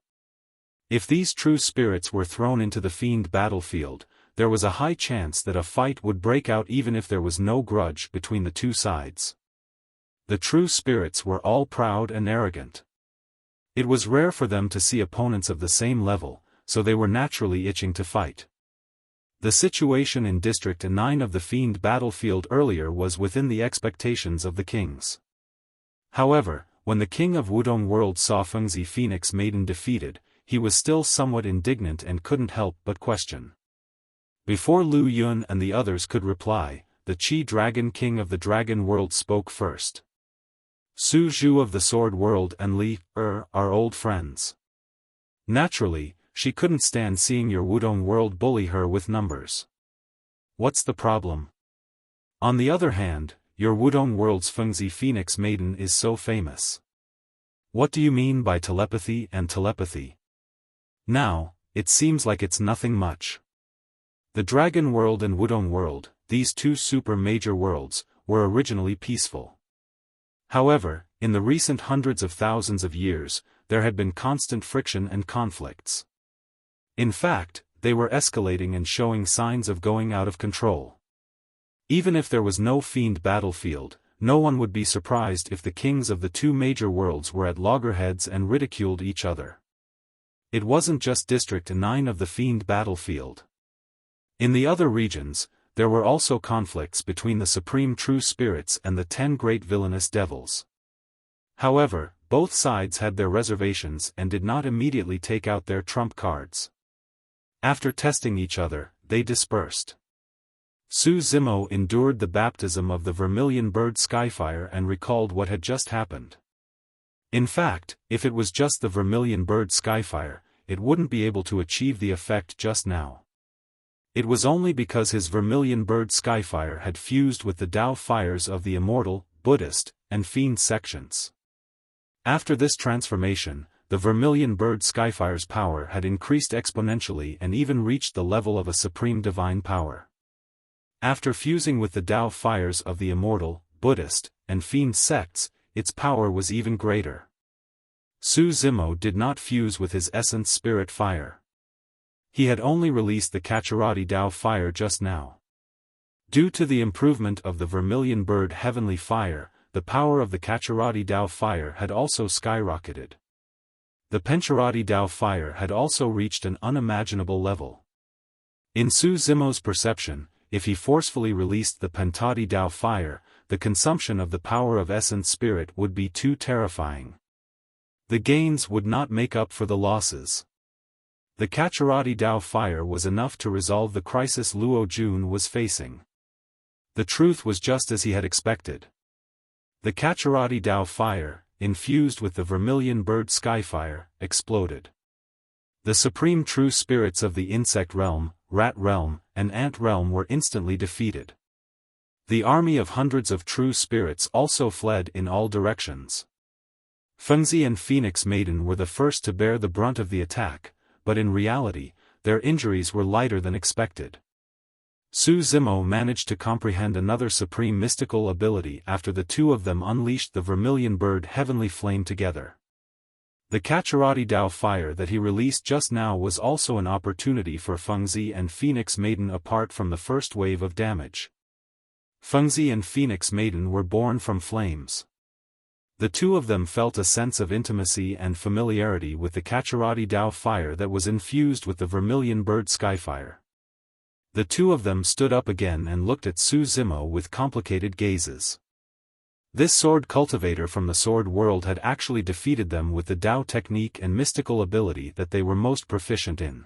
If these true spirits were thrown into the fiend battlefield, there was a high chance that a fight would break out even if there was no grudge between the two sides. The true spirits were all proud and arrogant. It was rare for them to see opponents of the same level, so they were naturally itching to fight. The situation in District 9 of the Fiend battlefield earlier was within the expectations of the kings. However, when the king of Wudong world saw Fengzi Phoenix Maiden defeated, he was still somewhat indignant and couldn't help but question. Before Lu Yun and the others could reply, the Qi Dragon King of the Dragon World spoke first. Su Zhu of the Sword World and Li are old friends. Naturally, she couldn't stand seeing your Wudong world bully her with numbers. What's the problem? On the other hand, your Wudong world's Fengzi Phoenix Maiden is so famous. What do you mean by telepathy and telepathy? Now, it seems like it's nothing much. The Dragon World and Wudong World, these two super major worlds, were originally peaceful. However, in the recent hundreds of thousands of years, there had been constant friction and conflicts. In fact, they were escalating and showing signs of going out of control. Even if there was no fiend battlefield, no one would be surprised if the kings of the two major worlds were at loggerheads and ridiculed each other. It wasn't just District 9 of the fiend battlefield. In the other regions, there were also conflicts between the supreme true spirits and the 10 great villainous devils. However, both sides had their reservations and did not immediately take out their trump cards. After testing each other, they dispersed. Su Zimo endured the baptism of the vermilion bird Skyfire and recalled what had just happened. In fact, if it was just the vermilion bird Skyfire, it wouldn't be able to achieve the effect just now. It was only because his vermilion bird Skyfire had fused with the Tao fires of the Immortal, Buddhist, and Fiend sections. After this transformation, the vermilion bird Skyfire's power had increased exponentially and even reached the level of a supreme divine power. After fusing with the Tao fires of the Immortal, Buddhist, and Fiend sects, its power was even greater. Su Zimo did not fuse with his essence spirit fire. He had only released the Kacharati Tao fire just now. Due to the improvement of the vermilion bird heavenly fire, the power of the Kacharati Tao fire had also skyrocketed. The Pencharati Tao fire had also reached an unimaginable level. In Su Zimo's perception, if he forcefully released the Pentati Tao fire, the consumption of the power of essence spirit would be too terrifying. The gains would not make up for the losses. The Kacharati Tao fire was enough to resolve the crisis Luo Jun was facing. The truth was just as he had expected. The Kacharati Tao fire, infused with the vermilion bird Skyfire, exploded. The supreme true spirits of the insect realm, rat realm, and ant realm were instantly defeated. The army of hundreds of true spirits also fled in all directions. Fengzi and Phoenix Maiden were the first to bear the brunt of the attack, but in reality, their injuries were lighter than expected. Su Zimo managed to comprehend another supreme mystical ability after the two of them unleashed the vermilion bird heavenly flame together. The Kacharati Dao fire that he released just now was also an opportunity for Fengzi and Phoenix Maiden apart from the first wave of damage. Fengzi and Phoenix Maiden were born from flames. The two of them felt a sense of intimacy and familiarity with the Kacharati Dao fire that was infused with the vermilion bird skyfire. The two of them stood up again and looked at Su Zimo with complicated gazes. This sword cultivator from the sword world had actually defeated them with the Dao technique and mystical ability that they were most proficient in.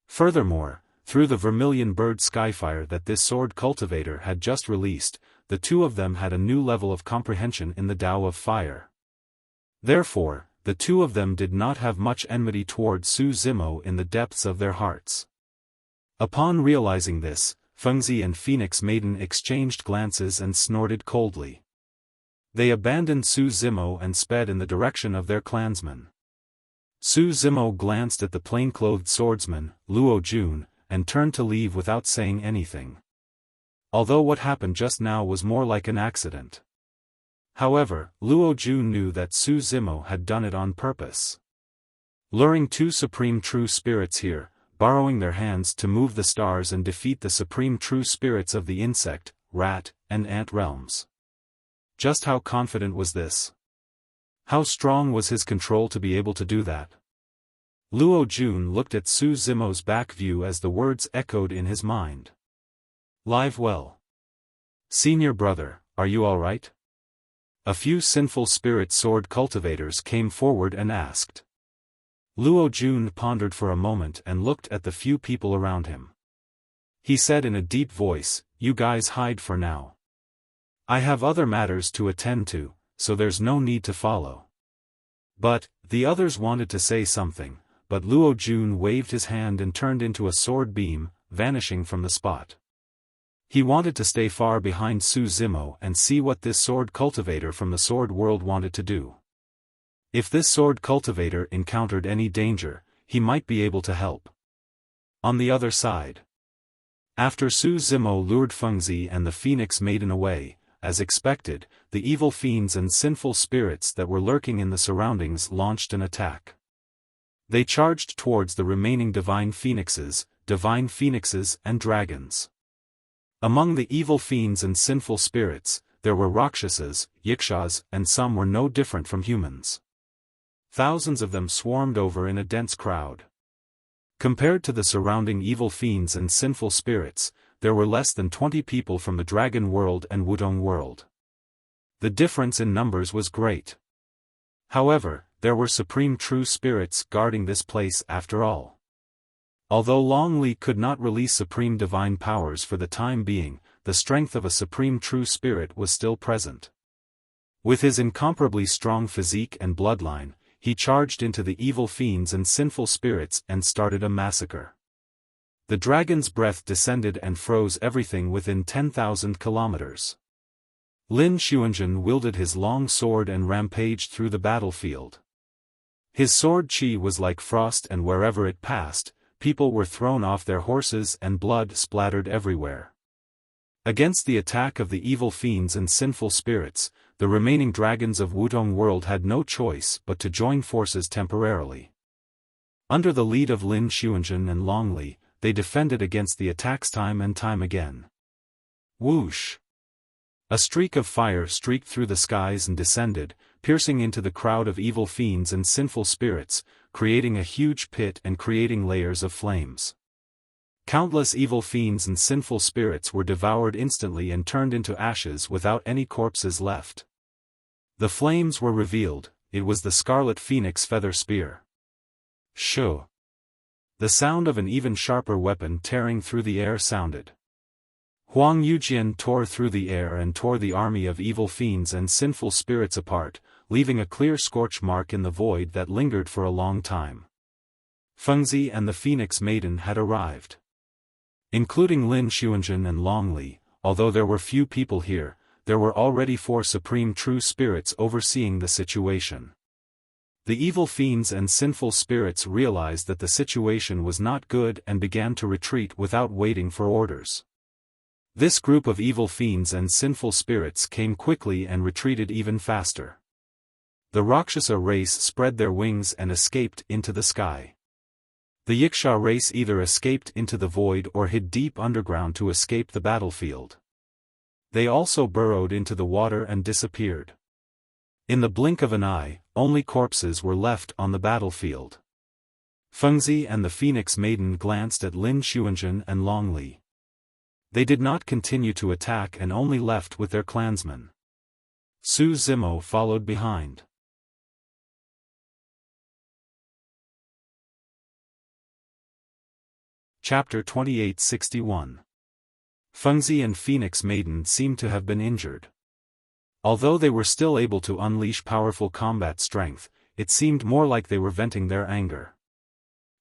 Furthermore, through the vermilion bird skyfire that this sword cultivator had just released, the two of them had a new level of comprehension in the Dao of fire. Therefore, the two of them did not have much enmity towards Su Zimo in the depths of their hearts. Upon realizing this, Fengzi and Phoenix Maiden exchanged glances and snorted coldly. They abandoned Su Zimo and sped in the direction of their clansmen. Su Zimo glanced at the plain-clothed swordsman, Luo Jun, and turned to leave without saying anything. Although what happened just now was more like an accident. However, Luo Jun knew that Su Zimo had done it on purpose. Luring two supreme true spirits here, borrowing their hands to move the stars and defeat the supreme true spirits of the insect, rat, and ant realms. Just how confident was this? How strong was his control to be able to do that? Luo Jun looked at Su Zimo's back view as the words echoed in his mind. Live well. Senior brother, are you all right? A few sinful spirit sword cultivators came forward and asked. Luo Jun pondered for a moment and looked at the few people around him. He said in a deep voice, "You guys hide for now. I have other matters to attend to, so there's no need to follow." But, the others wanted to say something, but Luo Jun waved his hand and turned into a sword beam, vanishing from the spot. He wanted to stay far behind Su Zimo and see what this sword cultivator from the sword world wanted to do. If this sword cultivator encountered any danger, he might be able to help. On the other side. After Su Zimo lured Fengzi and the Phoenix Maiden away, as expected, the evil fiends and sinful spirits that were lurking in the surroundings launched an attack. They charged towards the remaining divine phoenixes and dragons. Among the evil fiends and sinful spirits, there were Rakshasas, Yikshas, and some were no different from humans. Thousands of them swarmed over in a dense crowd. Compared to the surrounding evil fiends and sinful spirits, there were less than 20 people from the Dragon World and Wudong World. The difference in numbers was great. However, there were supreme true spirits guarding this place after all. Although Long Li could not release supreme divine powers for the time being, the strength of a supreme true spirit was still present. With his incomparably strong physique and bloodline, he charged into the evil fiends and sinful spirits and started a massacre. The dragon's breath descended and froze everything within 10,000 kilometers. Lin Xuanzhen wielded his long sword and rampaged through the battlefield. His sword qi was like frost, and wherever it passed, people were thrown off their horses and blood splattered everywhere. Against the attack of the evil fiends and sinful spirits, the remaining dragons of Wudong World had no choice but to join forces temporarily. Under the lead of Lin Xuanzhen and Long Li, they defended against the attacks time and time again. Whoosh! A streak of fire streaked through the skies and descended, piercing into the crowd of evil fiends and sinful spirits, creating a huge pit and creating layers of flames. Countless evil fiends and sinful spirits were devoured instantly and turned into ashes without any corpses left. The flames were revealed. It was the Scarlet Phoenix Feather Spear. Shoo! The sound of an even sharper weapon tearing through the air sounded. Huang Yujian tore through the air and tore the army of evil fiends and sinful spirits apart, leaving a clear scorch mark in the void that lingered for a long time. Fengzi and the Phoenix Maiden had arrived. Including Lin Xuanzhen and Long Li, although there were few people here, there were already 4 supreme true spirits overseeing the situation. The evil fiends and sinful spirits realized that the situation was not good and began to retreat without waiting for orders. This group of evil fiends and sinful spirits came quickly and retreated even faster. The Rakshasa race spread their wings and escaped into the sky. The Yiksha race either escaped into the void or hid deep underground to escape the battlefield. They also burrowed into the water and disappeared. In the blink of an eye, only corpses were left on the battlefield. Fengzi and the Phoenix Maiden glanced at Lin Xuanzhen and Long Li. They did not continue to attack and only left with their clansmen. Su Zimo followed behind. Chapter 2861. Fengzi and Phoenix Maiden seemed to have been injured. Although they were still able to unleash powerful combat strength, it seemed more like they were venting their anger.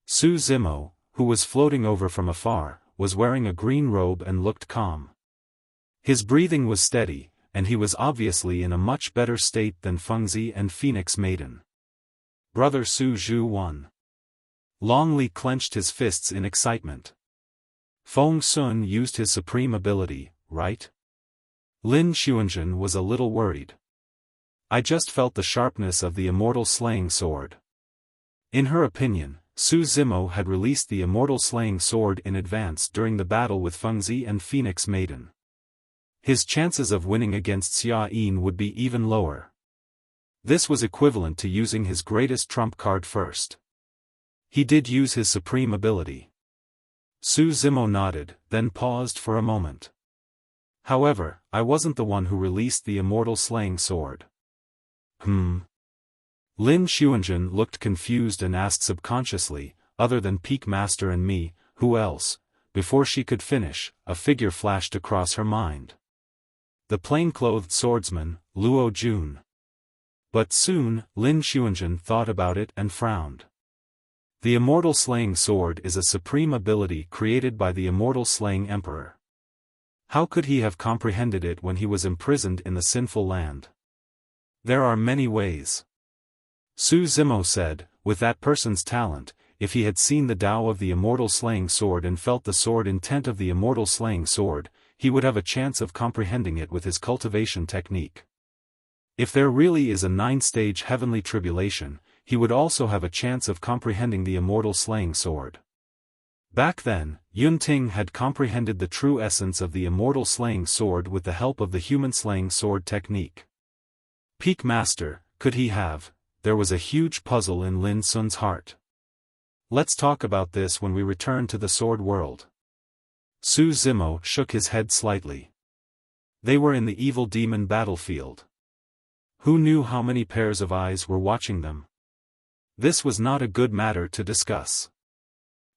Su Zimo, who was floating over from afar, was wearing a green robe and looked calm. His breathing was steady, and he was obviously in a much better state than Fengzi and Phoenix Maiden. Brother Su Zhu won. Long Li clenched his fists in excitement. Feng Sun used his supreme ability, right? Lin Xuanzhen was a little worried. I just felt the sharpness of the immortal slaying sword. In her opinion, Su Zimo had released the immortal slaying sword in advance during the battle with Fengzi and Phoenix Maiden. His chances of winning against Xia Yin would be even lower. This was equivalent to using his greatest trump card first. He did use his supreme ability. Su Zimo nodded, then paused for a moment. However, I wasn't the one who released the immortal slaying sword. Lin Xuanzhen looked confused and asked subconsciously, other than Peak Master and me, who else? Before she could finish, a figure flashed across her mind. The plain-clothed swordsman, Luo Jun. But soon, Lin Xuanzhen thought about it and frowned. The immortal slaying sword is a supreme ability created by the immortal slaying emperor. How could he have comprehended it when he was imprisoned in the sinful land? There are many ways. Su Zimo said, with that person's talent, if he had seen the Tao of the immortal slaying sword and felt the sword intent of the immortal slaying sword, he would have a chance of comprehending it with his cultivation technique. If there really is a 9-stage heavenly tribulation, he would also have a chance of comprehending the immortal slaying sword. Back then, Yun Ting had comprehended the true essence of the immortal slaying sword with the help of the human slaying sword technique. Peak Master, could he have? There was a huge puzzle in Lin Sun's heart. Let's talk about this when we return to the sword world. Su Zimo shook his head slightly. They were in the evil demon battlefield. Who knew how many pairs of eyes were watching them? This was not a good matter to discuss.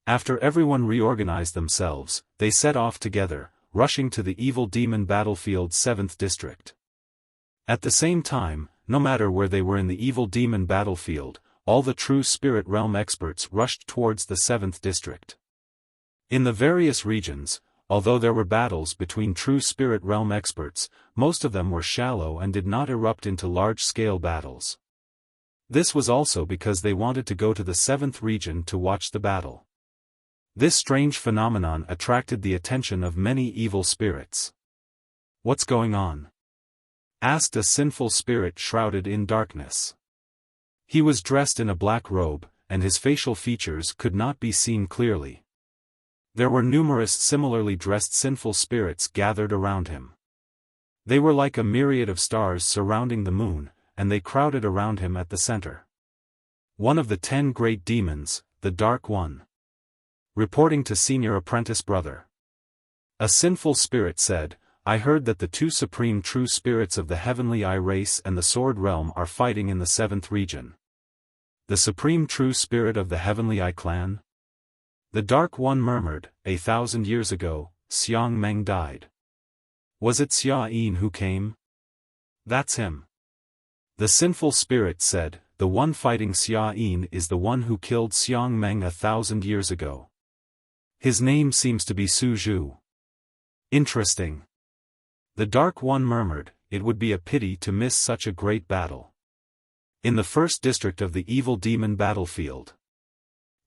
After everyone reorganized themselves, they set off together, rushing to the evil demon battlefield's 7th district. At the same time, no matter where they were in the evil demon battlefield, all the true spirit realm experts rushed towards the 7th district. In the various regions, although there were battles between true spirit realm experts, most of them were shallow and did not erupt into large-scale battles. This was also because they wanted to go to the 7th region to watch the battle. This strange phenomenon attracted the attention of many evil spirits. What's going on? Asked a sinful spirit shrouded in darkness. He was dressed in a black robe, and his facial features could not be seen clearly. There were numerous similarly dressed sinful spirits gathered around him. They were like a myriad of stars surrounding the moon, and they crowded around him at the center. One of the 10 great demons, the Dark One. Reporting to Senior Apprentice Brother. A sinful spirit said, I heard that the 2 supreme true spirits of the Heavenly Eye race and the Sword Realm are fighting in the 7th region. The supreme true spirit of the Heavenly Eye clan? The Dark One murmured, 1,000 years ago, Xiang Meng died. Was it Xia Yin who came? That's him. The sinful spirit said, the one fighting Xia Yin is the one who killed Xiang Meng 1,000 years ago. His name seems to be Su Zhu. Interesting. The Dark One murmured, it would be a pity to miss such a great battle. In the first district of the evil demon battlefield.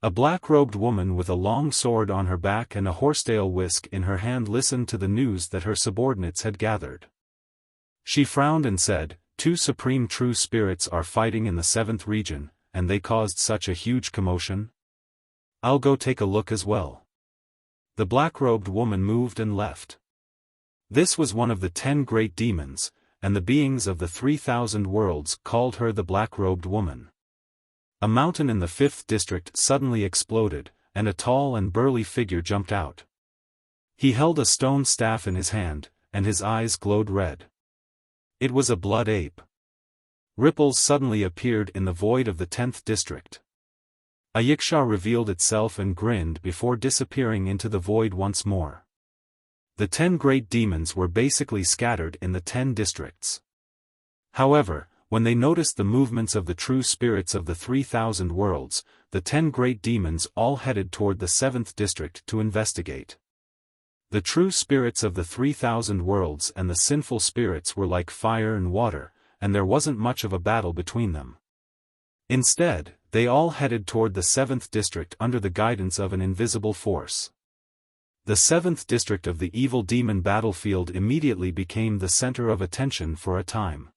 A black-robed woman with a long sword on her back and a horsetail whisk in her hand listened to the news that her subordinates had gathered. She frowned and said, "Two supreme true spirits are fighting in the 7th region, and they caused such a huge commotion? I'll go take a look as well." The black-robed woman moved and left. This was one of the 10 great demons, and the beings of the 3,000 worlds called her the black-robed woman. A mountain in the 5th district suddenly exploded, and a tall and burly figure jumped out. He held a stone staff in his hand, and his eyes glowed red. It was a blood ape. Ripples suddenly appeared in the void of the 10th district. A yiksha revealed itself and grinned before disappearing into the void once more. The 10 great demons were basically scattered in the 10 districts. However, when they noticed the movements of the true spirits of the 3,000 worlds, the 10 great demons all headed toward the 7th district to investigate. The true spirits of the 3,000 worlds and the sinful spirits were like fire and water, and there wasn't much of a battle between them. Instead, they all headed toward the 7th district under the guidance of an invisible force. The 7th district of the evil demon battlefield immediately became the center of attention for a time.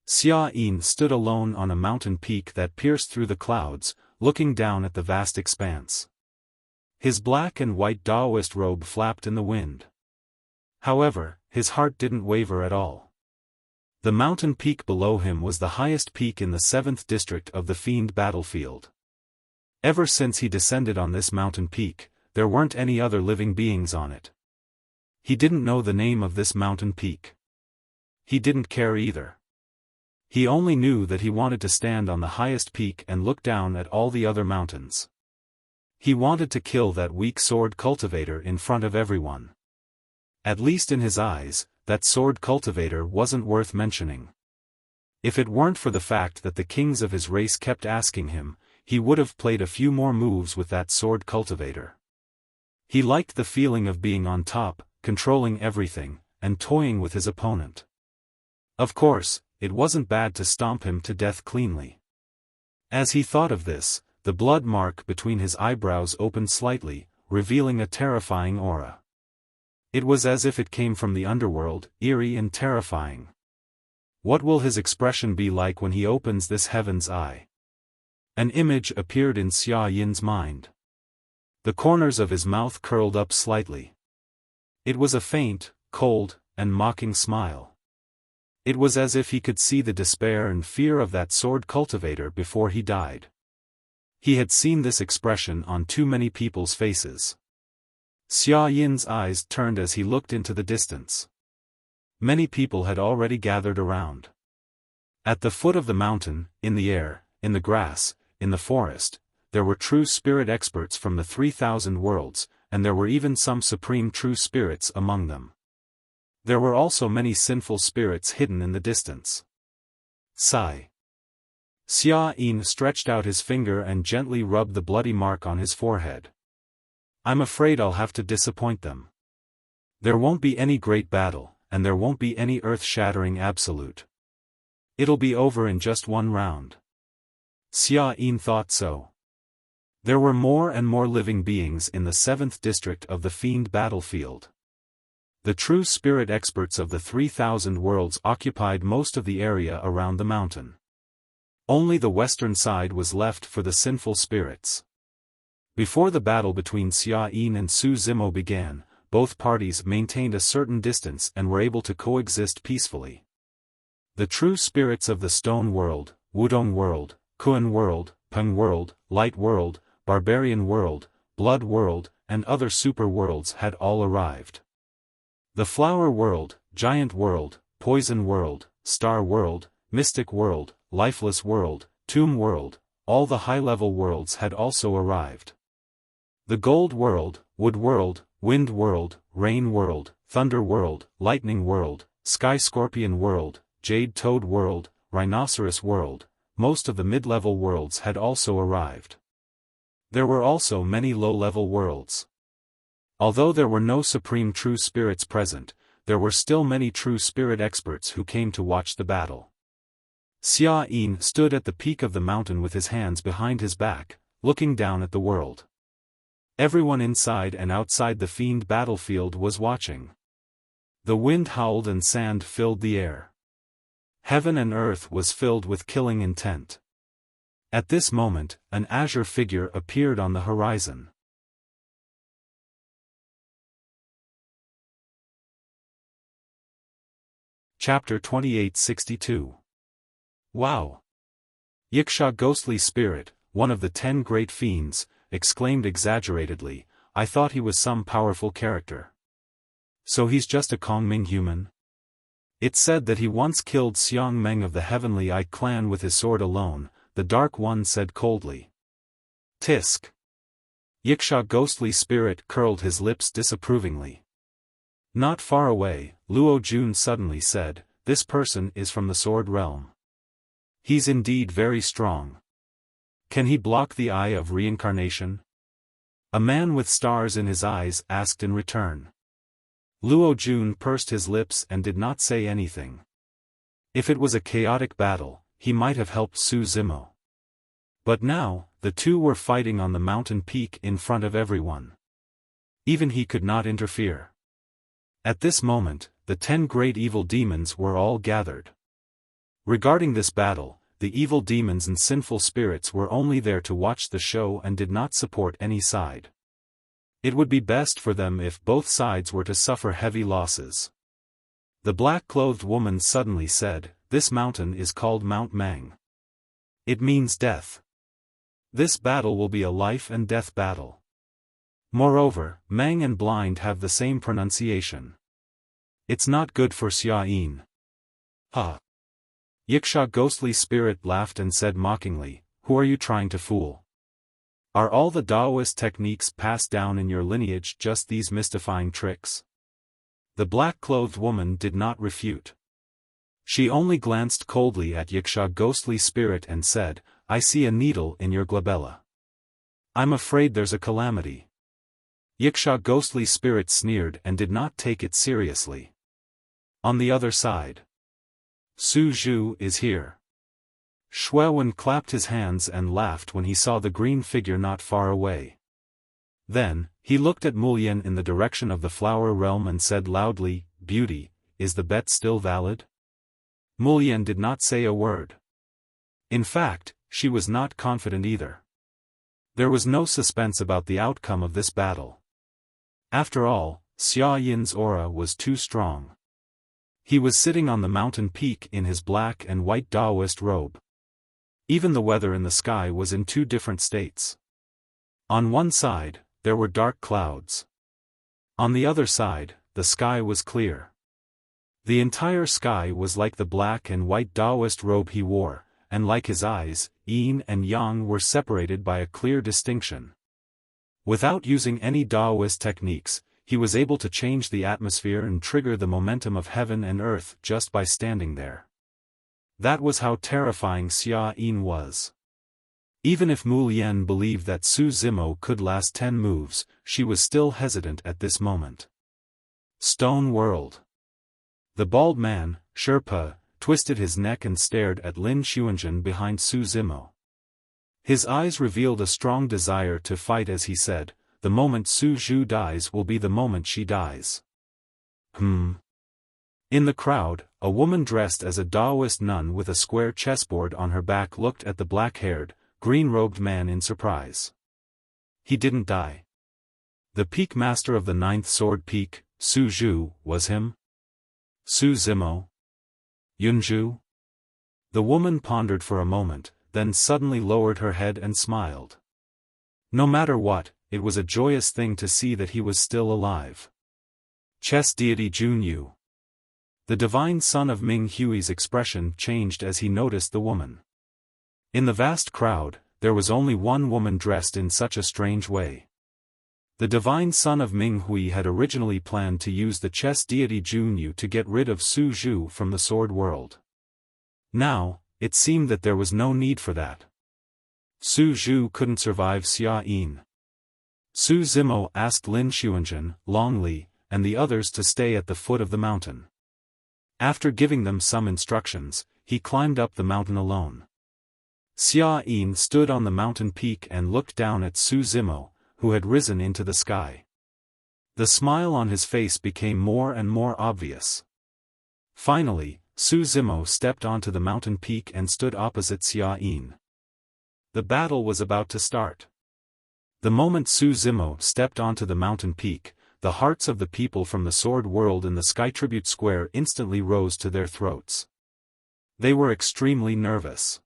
Xiaofan stood alone on a mountain peak that pierced through the clouds, looking down at the vast expanse. His black and white Taoist robe flapped in the wind. However, his heart didn't waver at all. The mountain peak below him was the highest peak in the 7th district of the fiend battlefield. Ever since he descended on this mountain peak, there weren't any other living beings on it. He didn't know the name of this mountain peak. He didn't care either. He only knew that he wanted to stand on the highest peak and look down at all the other mountains. He wanted to kill that weak sword cultivator in front of everyone. At least in his eyes, that sword cultivator wasn't worth mentioning. If it weren't for the fact that the kings of his race kept asking him, he would have played a few more moves with that sword cultivator. He liked the feeling of being on top, controlling everything, and toying with his opponent. Of course, it wasn't bad to stomp him to death cleanly. As he thought of this, the blood mark between his eyebrows opened slightly, revealing a terrifying aura. It was as if it came from the underworld, eerie and terrifying. What will his expression be like when he opens this heaven's eye? An image appeared in Xiaofan's mind. The corners of his mouth curled up slightly. It was a faint, cold, and mocking smile. It was as if he could see the despair and fear of that sword cultivator before he died. He had seen this expression on too many people's faces. Xiaofan's eyes turned as he looked into the distance. Many people had already gathered around. At the foot of the mountain, in the air, in the grass, in the forest, there were true spirit experts from the 3,000 worlds, and there were even some supreme true spirits among them. There were also many sinful spirits hidden in the distance. Sigh. Xiaofan stretched out his finger and gently rubbed the bloody mark on his forehead. I'm afraid I'll have to disappoint them. There won't be any great battle, and there won't be any earth-shattering absolute. It'll be over in just one round. Xiaofan thought so. There were more and more living beings in the 7th district of the fiend battlefield. The true spirit experts of the 3,000 worlds occupied most of the area around the mountain. Only the western side was left for the sinful spirits. Before the battle between Xiaofan and Su Zimo began, both parties maintained a certain distance and were able to coexist peacefully. The true spirits of the Stone World, Wudong World, Kuan World, Peng World, Light World, Barbarian World, Blood World, and other super worlds had all arrived. The Flower World, Giant World, Poison World, Star World, Mystic World, Lifeless World, Tomb World, all the high-level worlds had also arrived. The Gold World, Wood World, Wind World, Rain World, Thunder World, Lightning World, Sky Scorpion World, Jade Toad World, Rhinoceros World, most of the mid-level worlds had also arrived. There were also many low-level worlds. Although there were no supreme true spirits present, there were still many true spirit experts who came to watch the battle. Xia Yin stood at the peak of the mountain with his hands behind his back, looking down at the world. Everyone inside and outside the fiend battlefield was watching. The wind howled and sand filled the air. Heaven and earth was filled with killing intent. At this moment, an azure figure appeared on the horizon. Chapter 2862. Wow! Yiksha ghostly spirit, one of the 10 great fiends, exclaimed exaggeratedly, I thought he was some powerful character. So he's just a Kongming human? It's said that he once killed Xiang Meng of the Heavenly Eye clan with his sword alone, the Dark One said coldly. Tisk. Yiksha ghostly spirit curled his lips disapprovingly. Not far away, Luo Jun suddenly said, this person is from the Sword Realm. He's indeed very strong. Can he block the eye of reincarnation? A man with stars in his eyes asked in return. Luo Jun pursed his lips and did not say anything. If it was a chaotic battle, he might have helped Su Zimo. But now, the two were fighting on the mountain peak in front of everyone. Even he could not interfere. At this moment, the 10 great evil demons were all gathered. Regarding this battle, the evil demons and sinful spirits were only there to watch the show and did not support any side. It would be best for them if both sides were to suffer heavy losses. The black-clothed woman suddenly said, this mountain is called Mount Mang. It means death. This battle will be a life and death battle. Moreover, Mang and Blind have the same pronunciation. It's not good for Xia Yin. Ha! Yiksha ghostly spirit laughed and said mockingly, who are you trying to fool? Are all the Daoist techniques passed down in your lineage just these mystifying tricks? The black-clothed woman did not refute. She only glanced coldly at Yiksha ghostly spirit and said, I see a needle in your glabella. I'm afraid there's a calamity. Yiksha ghostly spirit sneered and did not take it seriously. On the other side. Su Zhu is here. Xuewen clapped his hands and laughed when he saw the green figure not far away. Then, he looked at Mulyan in the direction of the flower realm and said loudly, Beauty, is the bet still valid? Mulyan did not say a word. In fact, she was not confident either. There was no suspense about the outcome of this battle. After all, Xia Yin's aura was too strong. He was sitting on the mountain peak in his black and white Daoist robe. Even the weather in the sky was in 2 different states. On one side, there were dark clouds. On the other side, the sky was clear. The entire sky was like the black and white Daoist robe he wore, and like his eyes, yin and yang were separated by a clear distinction. Without using any Daoist techniques, he was able to change the atmosphere and trigger the momentum of heaven and earth just by standing there. That was how terrifying Xia Yin was. Even if Mulyan believed that Su Zimo could last 10 moves, she was still hesitant at this moment. Stone World. The bald man, Sherpa, twisted his neck and stared at Lin Xuanzhen behind Su Zimo. His eyes revealed a strong desire to fight as he said, the moment Su Zhu dies will be the moment she dies. In the crowd, a woman dressed as a Daoist nun with a square chessboard on her back looked at the black-haired, green-robed man in surprise. He didn't die. The peak master of the 9th sword peak, Su Zhu, was him? Su Zimo? Yunzhu? The woman pondered for a moment, then suddenly lowered her head and smiled. No matter what, it was a joyous thing to see that he was still alive. Chess deity Junyu. The divine son of Ming Hui's expression changed as he noticed the woman. In the vast crowd, there was only one woman dressed in such a strange way. The divine son of Ming Hui had originally planned to use the chess deity Junyu to get rid of Su Zhu from the sword world. Now, it seemed that there was no need for that. Su Zhu couldn't survive Xia Yin. Su Zimo asked Lin Xuanzhen, Long Li, and the others to stay at the foot of the mountain. After giving them some instructions, he climbed up the mountain alone. Xiaofan stood on the mountain peak and looked down at Su Zimo, who had risen into the sky. The smile on his face became more and more obvious. Finally, Su Zimo stepped onto the mountain peak and stood opposite Xiaofan. The battle was about to start. The moment Su Zimo stepped onto the mountain peak, the hearts of the people from the Sword World in the Sky Tribute Square instantly rose to their throats. They were extremely nervous.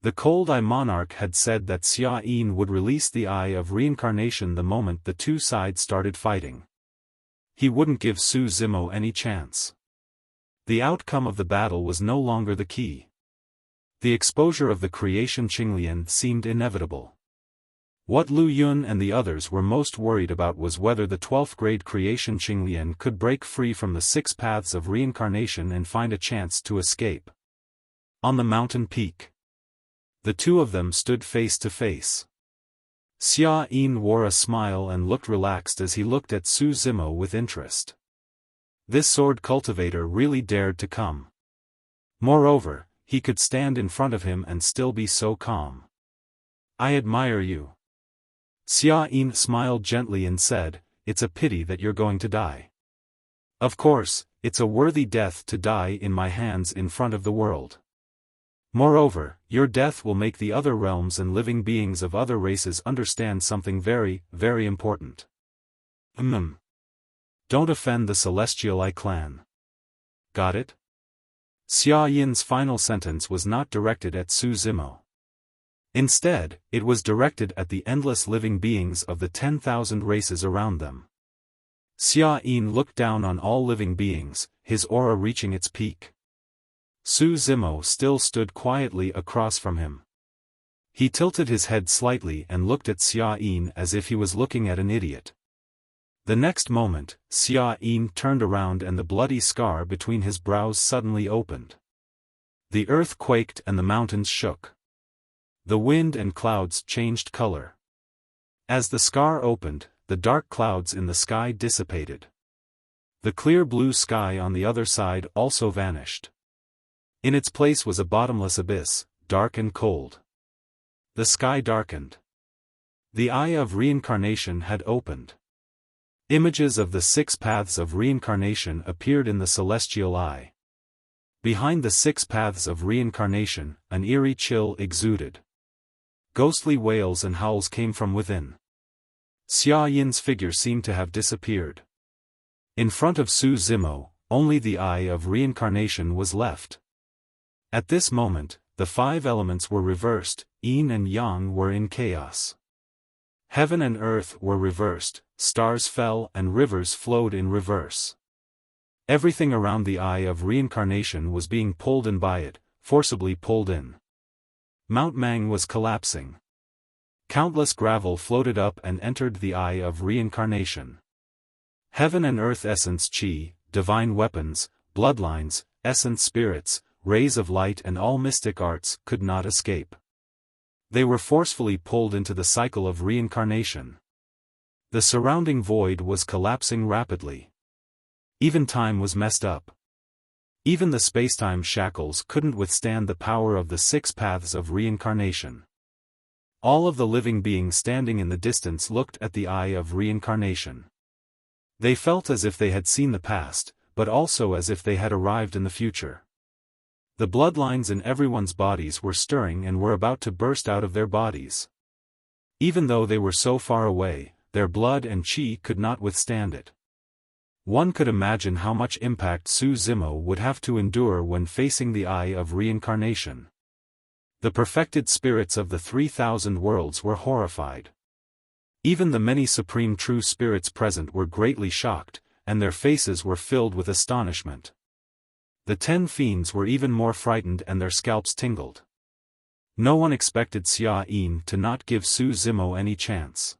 The Cold Eye Monarch had said that Xiaofan would release the Eye of Reincarnation the moment the two sides started fighting. He wouldn't give Su Zimo any chance. The outcome of the battle was no longer the key. The exposure of the creation Qinglian seemed inevitable. What Lu Yun and the others were most worried about was whether the 12th grade creation Qinglian could break free from the 6 paths of reincarnation and find a chance to escape. On the mountain peak, the two of them stood face to face. Xiaofan wore a smile and looked relaxed as he looked at Su Zimo with interest. This sword cultivator really dared to come. Moreover, he could stand in front of him and still be so calm. I admire you. Xiaofan smiled gently and said, "It's a pity that you're going to die. Of course, it's a worthy death to die in my hands in front of the world. Moreover, your death will make the other realms and living beings of other races understand something very, very important. Don't offend the Celestial Eye clan. Got it?" Xiaoyan's final sentence was not directed at Su Zimo. Instead, it was directed at the endless living beings of the 10,000 races around them. Xiaofan looked down on all living beings, his aura reaching its peak. Su Zimo still stood quietly across from him. He tilted his head slightly and looked at Xiaofan as if he was looking at an idiot. The next moment, Xiaofan turned around and the bloody scar between his brows suddenly opened. The earth quaked and the mountains shook. The wind and clouds changed color. As the scar opened, the dark clouds in the sky dissipated. The clear blue sky on the other side also vanished. In its place was a bottomless abyss, dark and cold. The sky darkened. The Eye of Reincarnation had opened. Images of the 6 paths of reincarnation appeared in the celestial eye. Behind the 6 paths of reincarnation, an eerie chill exuded. Ghostly wails and howls came from within. Xiaoyan's figure seemed to have disappeared. In front of Su Zimo, only the Eye of Reincarnation was left. At this moment, the 5 elements were reversed, yin and yang were in chaos. Heaven and earth were reversed, stars fell and rivers flowed in reverse. Everything around the Eye of Reincarnation was being pulled in by it, forcibly pulled in. Mount Mang was collapsing. Countless gravel floated up and entered the Eye of Reincarnation. Heaven and earth essence chi, divine weapons, bloodlines, essence spirits, rays of light and all mystic arts could not escape. They were forcefully pulled into the cycle of reincarnation. The surrounding void was collapsing rapidly. Even time was messed up. Even the spacetime shackles couldn't withstand the power of the 6 paths of reincarnation. All of the living beings standing in the distance looked at the Eye of Reincarnation. They felt as if they had seen the past, but also as if they had arrived in the future. The bloodlines in everyone's bodies were stirring and were about to burst out of their bodies. Even though they were so far away, their blood and chi could not withstand it. One could imagine how much impact Su Zimo would have to endure when facing the Eye of Reincarnation. The perfected spirits of the 3,000 worlds were horrified. Even the many supreme true spirits present were greatly shocked, and their faces were filled with astonishment. The 10 fiends were even more frightened and their scalps tingled. No one expected Xiaofan to not give Su Zimo any chance.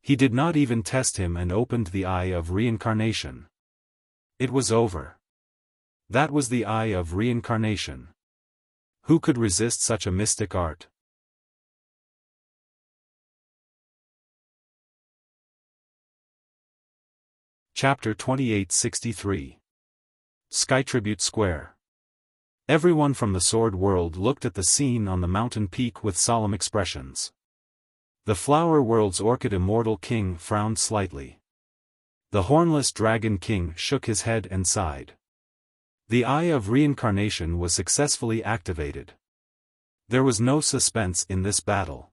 He did not even test him and opened the Eye of Reincarnation. It was over. That was the Eye of Reincarnation. Who could resist such a mystic art? Chapter 2863. Sky Tribute Square. Everyone from the sword world looked at the scene on the mountain peak with solemn expressions. The flower world's orchid immortal king frowned slightly. The hornless dragon king shook his head and sighed. The eye of reincarnation was successfully activated. There was no suspense in this battle.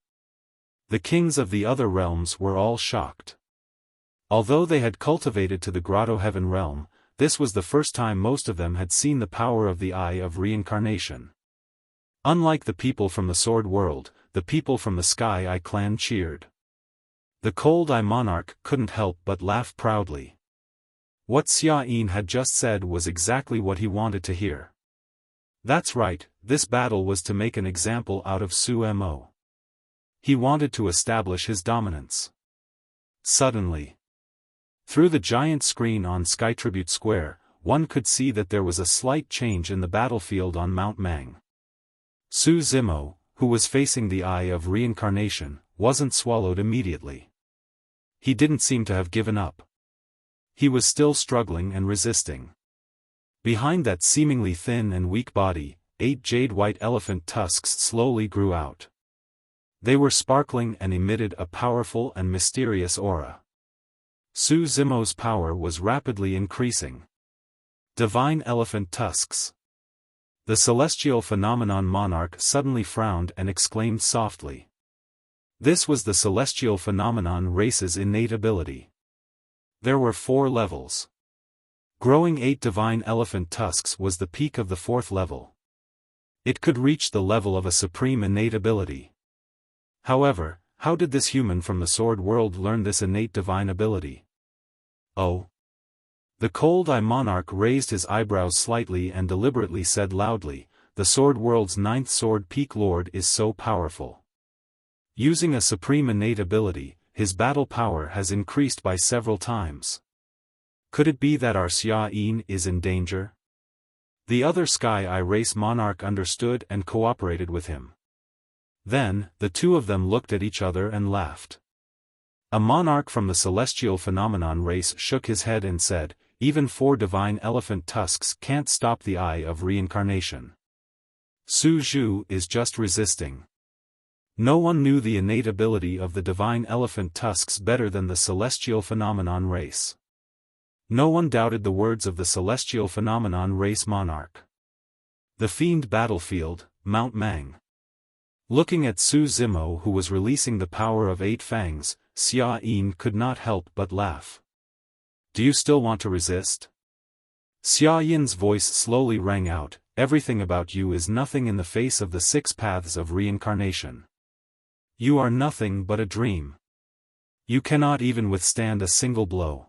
The kings of the other realms were all shocked. Although they had cultivated to the Grotto Heaven realm, this was the first time most of them had seen the power of the eye of reincarnation. Unlike the people from the sword world, the people from the Sky Eye clan cheered. The Cold Eye Monarch couldn't help but laugh proudly. What Xiaofan had just said was exactly what he wanted to hear. That's right, this battle was to make an example out of Su Mo. He wanted to establish his dominance. Suddenly, through the giant screen on Sky Tribute Square, one could see that there was a slight change in the battlefield on Mount Mang. Su Mo, who was facing the eye of reincarnation, wasn't swallowed immediately. He didn't seem to have given up. He was still struggling and resisting. Behind that seemingly thin and weak body, 8 jade-white elephant tusks slowly grew out. They were sparkling and emitted a powerful and mysterious aura. Su Mo's power was rapidly increasing. Divine elephant tusks. The celestial phenomenon Monarch suddenly frowned and exclaimed softly. This was the celestial phenomenon race's innate ability. There were 4 levels. Growing 8 divine elephant tusks was the peak of the 4th level. It could reach the level of a supreme innate ability. However, how did this human from the sword world learn this innate divine ability? Oh. The Cold Eye Monarch raised his eyebrows slightly and deliberately said loudly, the sword world's 9th sword peak lord is so powerful. Using a supreme innate ability, his battle power has increased by several times. Could it be that our Xiaofan is in danger? The other Sky Eye race monarch understood and cooperated with him. Then, the two of them looked at each other and laughed. A monarch from the celestial phenomenon race shook his head and said, even 4 divine elephant tusks can't stop the eye of reincarnation. Su Zhu is just resisting. No one knew the innate ability of the divine elephant tusks better than the celestial phenomenon race. No one doubted the words of the celestial phenomenon race monarch. The fiend battlefield, Mount Mang. Looking at Su Mo, who was releasing the power of 8 fangs, Xiaofan could not help but laugh. Do you still want to resist? Xiaoyan's voice slowly rang out, everything about you is nothing in the face of the 6 paths of reincarnation. You are nothing but a dream. You cannot even withstand a single blow.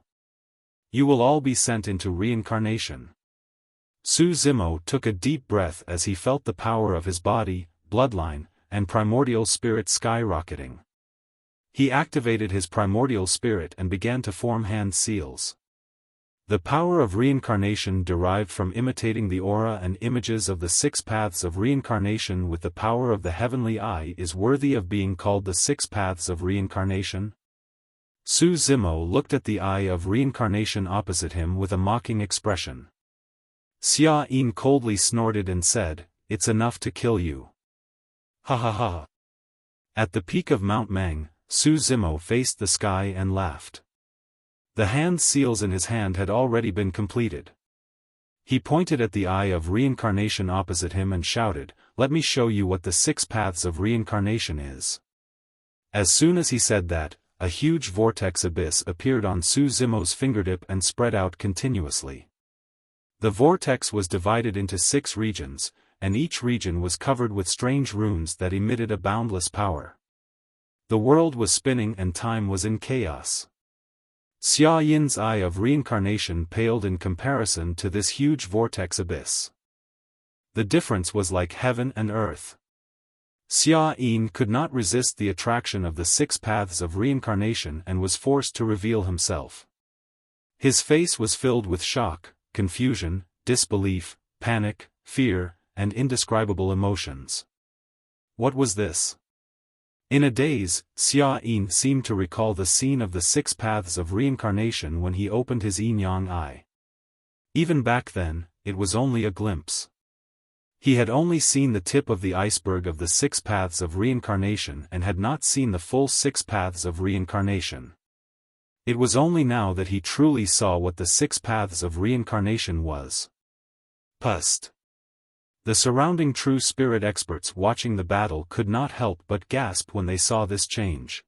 You will all be sent into reincarnation. Su Mo took a deep breath as he felt the power of his body, bloodline, and primordial spirit skyrocketing. He activated his primordial spirit and began to form hand seals. The power of reincarnation derived from imitating the aura and images of the 6 paths of reincarnation with the power of the heavenly eye is worthy of being called the 6 paths of reincarnation. Su Mo looked at the eye of reincarnation opposite him with a mocking expression. Xiaofan coldly snorted and said, it's enough to kill you. Ha ha ha. At the peak of Mount Mang, Su Mo faced the sky and laughed. The hand seals in his hand had already been completed. He pointed at the eye of reincarnation opposite him and shouted, let me show you what the 6 paths of reincarnation is. As soon as he said that, a huge vortex abyss appeared on Su Mo's fingertip and spread out continuously. The vortex was divided into 6 regions, and each region was covered with strange runes that emitted a boundless power. The world was spinning and time was in chaos. Xiaoyan's eye of reincarnation paled in comparison to this huge vortex abyss. The difference was like heaven and earth. Xiaofan could not resist the attraction of the 6 paths of reincarnation and was forced to reveal himself. His face was filled with shock, confusion, disbelief, panic, fear, and indescribable emotions. What was this? In a daze, Xiaofan seemed to recall the scene of the 6 paths of reincarnation when he opened his yin-yang eye. Even back then, it was only a glimpse. He had only seen the tip of the iceberg of the 6 paths of reincarnation and had not seen the full 6 paths of reincarnation. It was only now that he truly saw what the 6 paths of reincarnation was. Pust. The surrounding true spirit experts watching the battle could not help but gasp when they saw this change.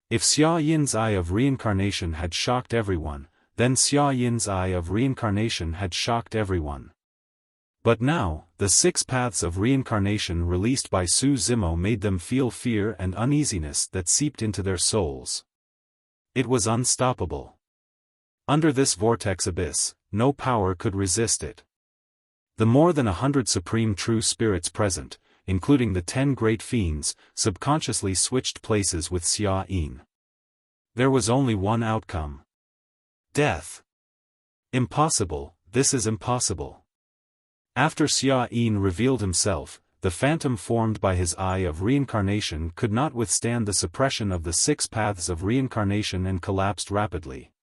If Xia Yin's eye of reincarnation had shocked everyone, then Xia Yin's eye of reincarnation had shocked everyone. But now, the 6 paths of reincarnation released by Su Zimo made them feel fear and uneasiness that seeped into their souls. It was unstoppable. Under this vortex abyss, no power could resist it. The more than 100 supreme true spirits present, including the 10 great fiends, subconsciously switched places with Xia Yin. There was only one outcome. Death. Impossible, this is impossible. After Xia Yin revealed himself, the phantom formed by his eye of reincarnation could not withstand the suppression of the 6 paths of reincarnation and collapsed rapidly.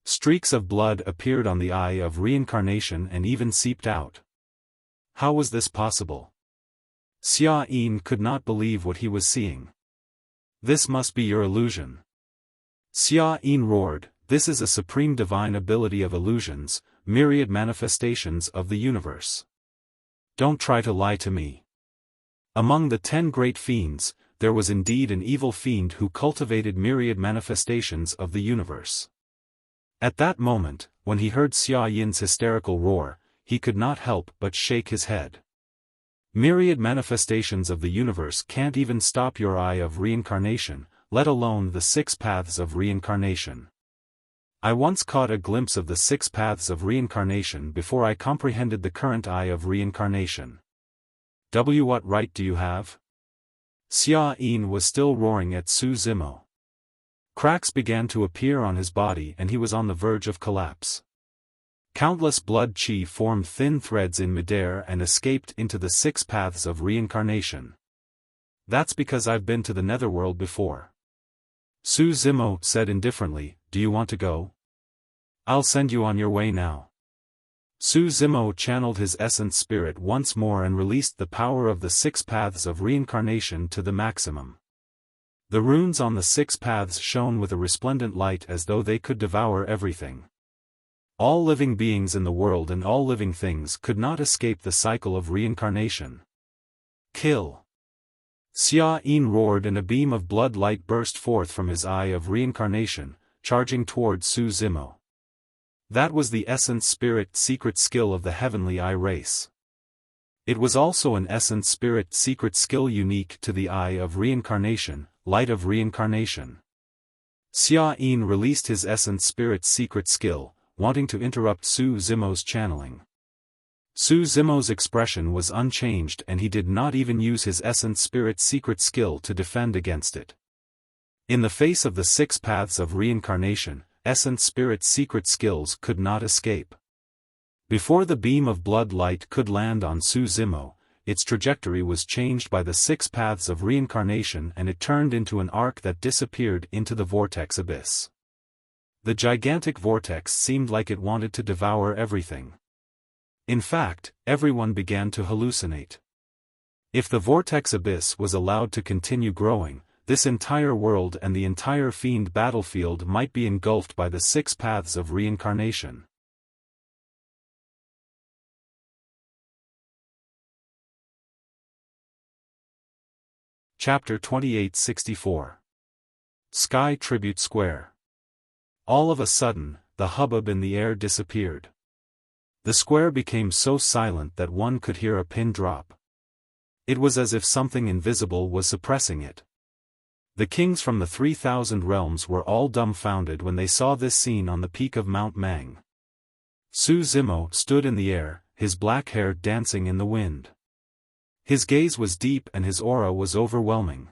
Streaks of blood appeared on the eye of reincarnation and even seeped out. How was this possible? Xia Yin could not believe what he was seeing. This must be your illusion. Xia Yin roared, this is a supreme divine ability of illusions, myriad manifestations of the universe. Don't try to lie to me. Among the 10 great fiends, there was indeed an evil fiend who cultivated myriad manifestations of the universe. At that moment, when he heard Xia Yin's hysterical roar, he could not help but shake his head. Myriad manifestations of the universe can't even stop your eye of reincarnation, let alone the 6 paths of reincarnation. I once caught a glimpse of the 6 paths of reincarnation before I comprehended the current eye of reincarnation. What right do you have? Xia Yin was still roaring at Su Zimo. Cracks began to appear on his body and he was on the verge of collapse. Countless blood qi formed thin threads in midair and escaped into the 6 paths of reincarnation. That's because I've been to the netherworld before. Su Zimo said indifferently, do you want to go? I'll send you on your way now. Su Zimo channeled his essence spirit once more and released the power of the 6 paths of reincarnation to the maximum. The runes on the 6 paths shone with a resplendent light as though they could devour everything. All living beings in the world and all living things could not escape the cycle of reincarnation. Kill! Xia Yin roared and a beam of blood light burst forth from his eye of reincarnation, charging toward Su Zimo. That was the essence spirit secret skill of the heavenly eye race. It was also an essence spirit secret skill unique to the eye of reincarnation, light of reincarnation. Xia Yin released his essence spirit secret skill, wanting to interrupt Su Zimo's channeling. Su Zimo's expression was unchanged and he did not even use his essence spirit secret skill to defend against it. In the face of the 6 paths of reincarnation, essence spirit secret skills could not escape. Before the beam of blood light could land on Su Zimo, its trajectory was changed by the 6 paths of reincarnation and it turned into an arc that disappeared into the vortex abyss. The gigantic vortex seemed like it wanted to devour everything. In fact, everyone began to hallucinate. If the vortex abyss was allowed to continue growing, this entire world and the entire fiend battlefield might be engulfed by the 6 paths of reincarnation. Chapter 2864. Sky Tribute Square. All of a sudden, the hubbub in the air disappeared. The square became so silent that one could hear a pin drop. It was as if something invisible was suppressing it. The kings from the 3,000 realms were all dumbfounded when they saw this scene on the peak of Mount Mang. Su Zimo stood in the air, his black hair dancing in the wind. His gaze was deep and his aura was overwhelming.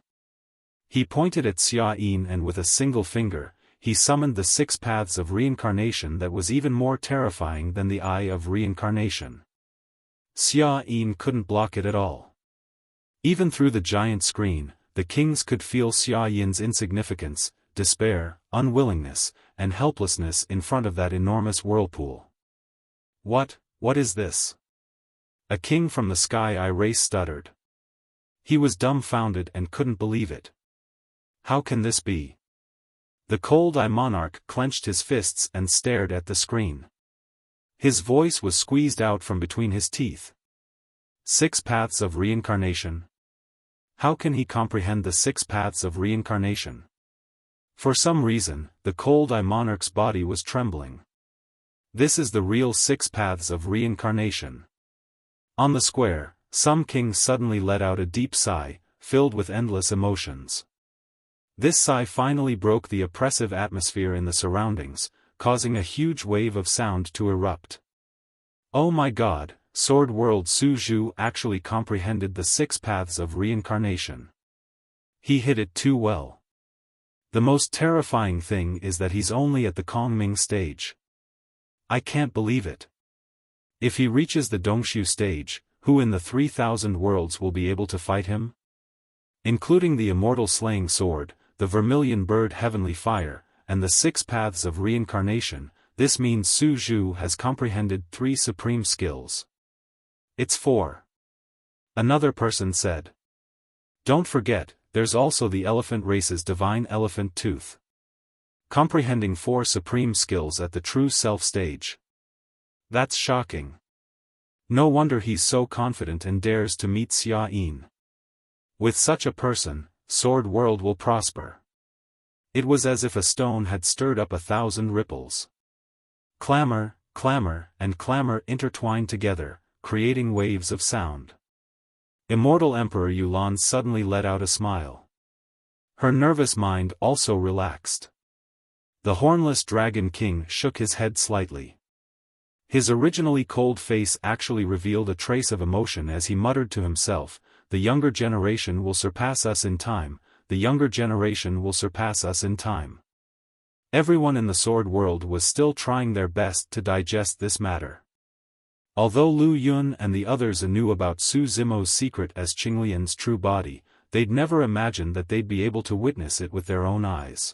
He pointed at Xia Yin and with a single finger, he summoned the 6 paths of reincarnation that was even more terrifying than the eye of reincarnation. Xia Yin couldn't block it at all. Even through the giant screen, the kings could feel Xia Yin's insignificance, despair, unwillingness, and helplessness in front of that enormous whirlpool. What is this? A king from the sky, Irais stuttered. He was dumbfounded and couldn't believe it. How can this be? The cold-eye monarch clenched his fists and stared at the screen. His voice was squeezed out from between his teeth. 6 paths of reincarnation? How can he comprehend the 6 paths of reincarnation? For some reason, the cold-eye monarch's body was trembling. This is the real 6 paths of reincarnation. On the square, some king suddenly let out a deep sigh, filled with endless emotions. This sigh finally broke the oppressive atmosphere in the surroundings, causing a huge wave of sound to erupt. Oh my God, Sword World Su Zhu actually comprehended the 6 paths of reincarnation. He hit it too well. The most terrifying thing is that he's only at the Kongming stage. I can't believe it. If he reaches the Dongshu stage, who in the 3,000 worlds will be able to fight him? Including the Immortal Slaying Sword, the Vermilion Bird Heavenly Fire, and the 6 paths of reincarnation, this means Su Zhu has comprehended 3 supreme skills. It's 4. Another person said. Don't forget, there's also the elephant race's divine elephant tooth. Comprehending 4 supreme skills at the true self stage. That's shocking. No wonder he's so confident and dares to meet Xiaofan. With such a person, Sword World will prosper. It was as if a stone had stirred up 1,000 ripples. Clamor, clamor, and clamor intertwined together, creating waves of sound. Immortal Emperor Yulan suddenly let out a smile. Her nervous mind also relaxed. The hornless Dragon King shook his head slightly. His originally cold face actually revealed a trace of emotion as he muttered to himself, "The younger generation will surpass us in time, the younger generation will surpass us in time." Everyone in the Sword World was still trying their best to digest this matter. Although Lu Yun and the others knew about Su Zimo's secret as Qinglian's true body, they'd never imagined that they'd be able to witness it with their own eyes.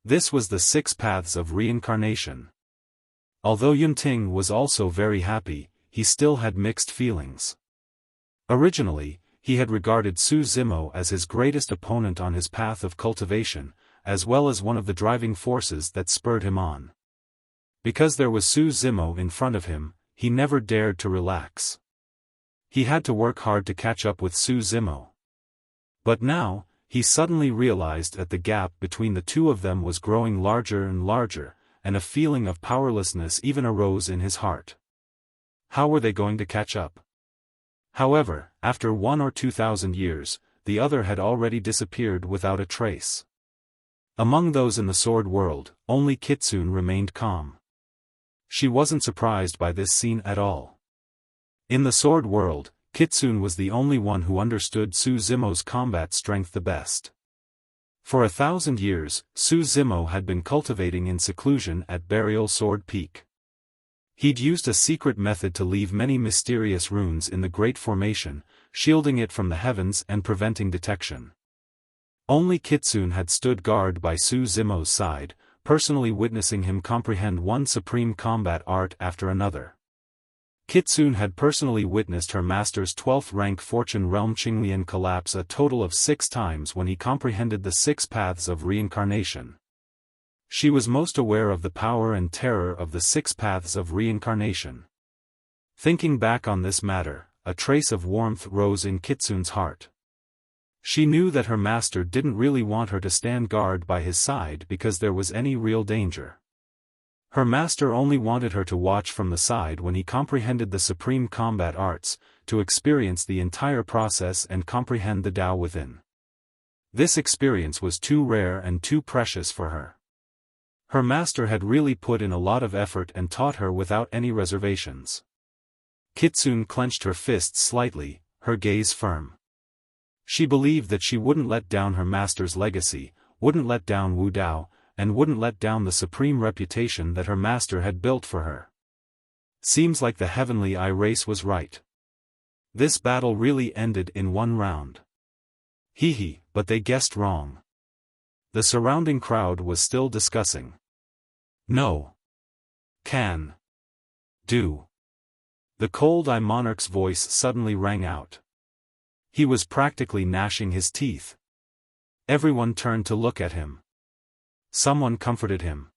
This was the 6 paths of reincarnation. Although Yunting was also very happy, he still had mixed feelings. Originally, he had regarded Su Zimo as his greatest opponent on his path of cultivation, as well as one of the driving forces that spurred him on. Because there was Su Zimo in front of him, he never dared to relax. He had to work hard to catch up with Su Zimo. But now, he suddenly realized that the gap between the two of them was growing larger and larger, and a feeling of powerlessness even arose in his heart. How were they going to catch up? However, after 1 or 2,000 years, the other had already disappeared without a trace. Among those in the Sword World, only Kitsune remained calm. She wasn't surprised by this scene at all. In the Sword World, Kitsune was the only one who understood Su Zimo's combat strength the best. For 1,000 years, Su Zimo had been cultivating in seclusion at Burial Sword Peak. He'd used a secret method to leave many mysterious runes in the Great Formation, shielding it from the heavens and preventing detection. Only Kitsune had stood guard by Su Zimo's side, personally witnessing him comprehend one supreme combat art after another. Kitsune had personally witnessed her master's 12th rank Fortune Realm Qinglian collapse a total of 6 times when he comprehended the 6 paths of reincarnation. She was most aware of the power and terror of the 6 paths of reincarnation. Thinking back on this matter, a trace of warmth rose in Kitsune's heart. She knew that her master didn't really want her to stand guard by his side because there was any real danger. Her master only wanted her to watch from the side when he comprehended the supreme combat arts, to experience the entire process and comprehend the Tao within. This experience was too rare and too precious for her. Her master had really put in a lot of effort and taught her without any reservations. Kitsune clenched her fists slightly, her gaze firm. She believed that she wouldn't let down her master's legacy, wouldn't let down Wu Dao, and wouldn't let down the supreme reputation that her master had built for her. Seems like the heavenly eye race was right. This battle really ended in 1 round. Hee, but they guessed wrong. The surrounding crowd was still discussing. No. Can. Do. The cold-eye monarch's voice suddenly rang out. He was practically gnashing his teeth. Everyone turned to look at him. Someone comforted him.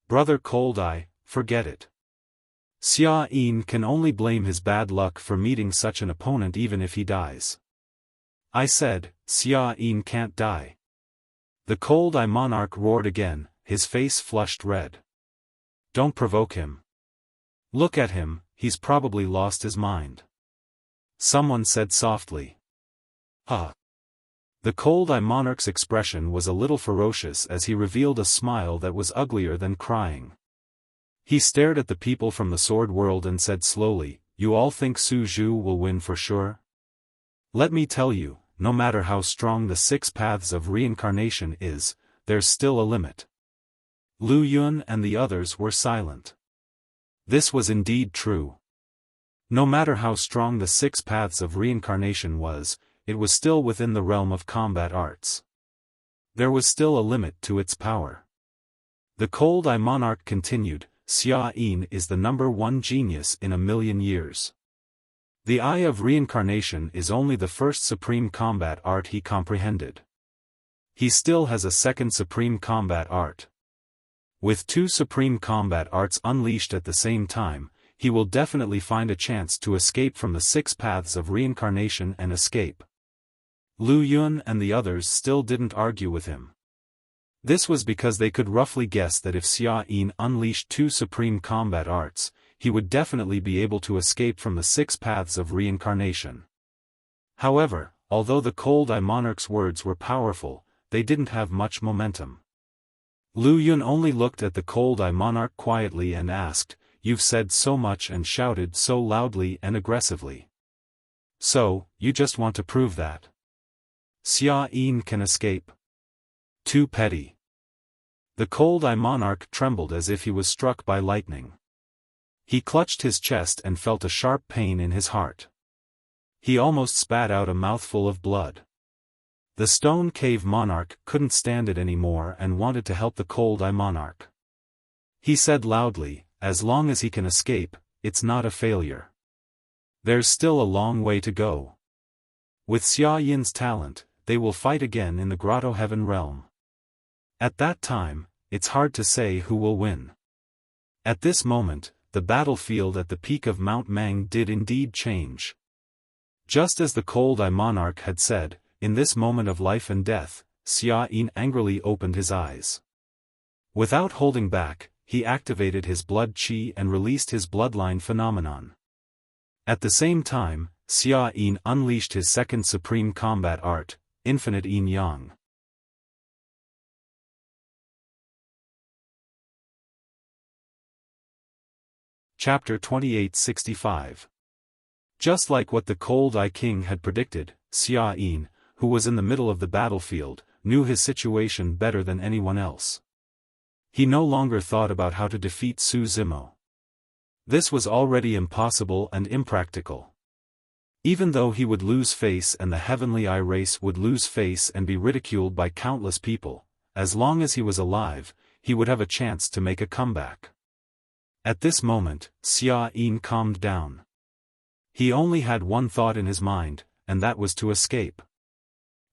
"Brother Cold-Eye, forget it. Xiaofan can only blame his bad luck for meeting such an opponent even if he dies." I said, "Xiaofan can't die." The cold-eye monarch roared again, his face flushed red. "Don't provoke him. Look at him, he's probably lost his mind." Someone said softly. "Huh." The cold-eye monarch's expression was a little ferocious as he revealed a smile that was uglier than crying. He stared at the people from the sword world and said slowly, "You all think Su Zhu will win for sure? Let me tell you, no matter how strong the 6 paths of reincarnation is, there's still a limit." Lu Yun and the others were silent. This was indeed true. No matter how strong the 6 paths of reincarnation was, it was still within the realm of combat arts. There was still a limit to its power. The cold-eye monarch continued, "Xiaofan is the #1 genius in 1,000,000 years. The Eye of Reincarnation is only the first supreme combat art he comprehended. He still has a second supreme combat art. With 2 supreme combat arts unleashed at the same time, he will definitely find a chance to escape from the 6 paths of reincarnation and escape." Lu Yun and the others still didn't argue with him. This was because they could roughly guess that if Xiaofan unleashed 2 supreme combat arts, he would definitely be able to escape from the 6 paths of reincarnation. However, although the cold-eye monarch's words were powerful, they didn't have much momentum. Lu Yun only looked at the cold-eye monarch quietly and asked, "You've said so much and shouted so loudly and aggressively. So, you just want to prove that Xiaofan can escape? Too petty." The cold-eye monarch trembled as if he was struck by lightning. He clutched his chest and felt a sharp pain in his heart. He almost spat out a mouthful of blood. The stone cave monarch couldn't stand it anymore and wanted to help the cold-eye monarch. He said loudly, "As long as he can escape, it's not a failure. There's still a long way to go. With Xiaoyan's talent, they will fight again in the Grotto Heaven realm. At that time, it's hard to say who will win." At this moment, the battlefield at the peak of Mount Mang did indeed change. Just as the cold-eye monarch had said, in this moment of life and death, Xiaofan angrily opened his eyes. Without holding back, he activated his blood qi and released his bloodline phenomenon. At the same time, Xiaofan unleashed his second supreme combat art, Infinite Yin Yang. Chapter 2865. Just like what the Cold-Eye King had predicted, Xiaofan, who was in the middle of the battlefield, knew his situation better than anyone else. He no longer thought about how to defeat Su Zimo. This was already impossible and impractical. Even though he would lose face and the Heavenly Eye race would lose face and be ridiculed by countless people, as long as he was alive, he would have a chance to make a comeback. At this moment, Xiaofan calmed down. He only had one thought in his mind, and that was to escape.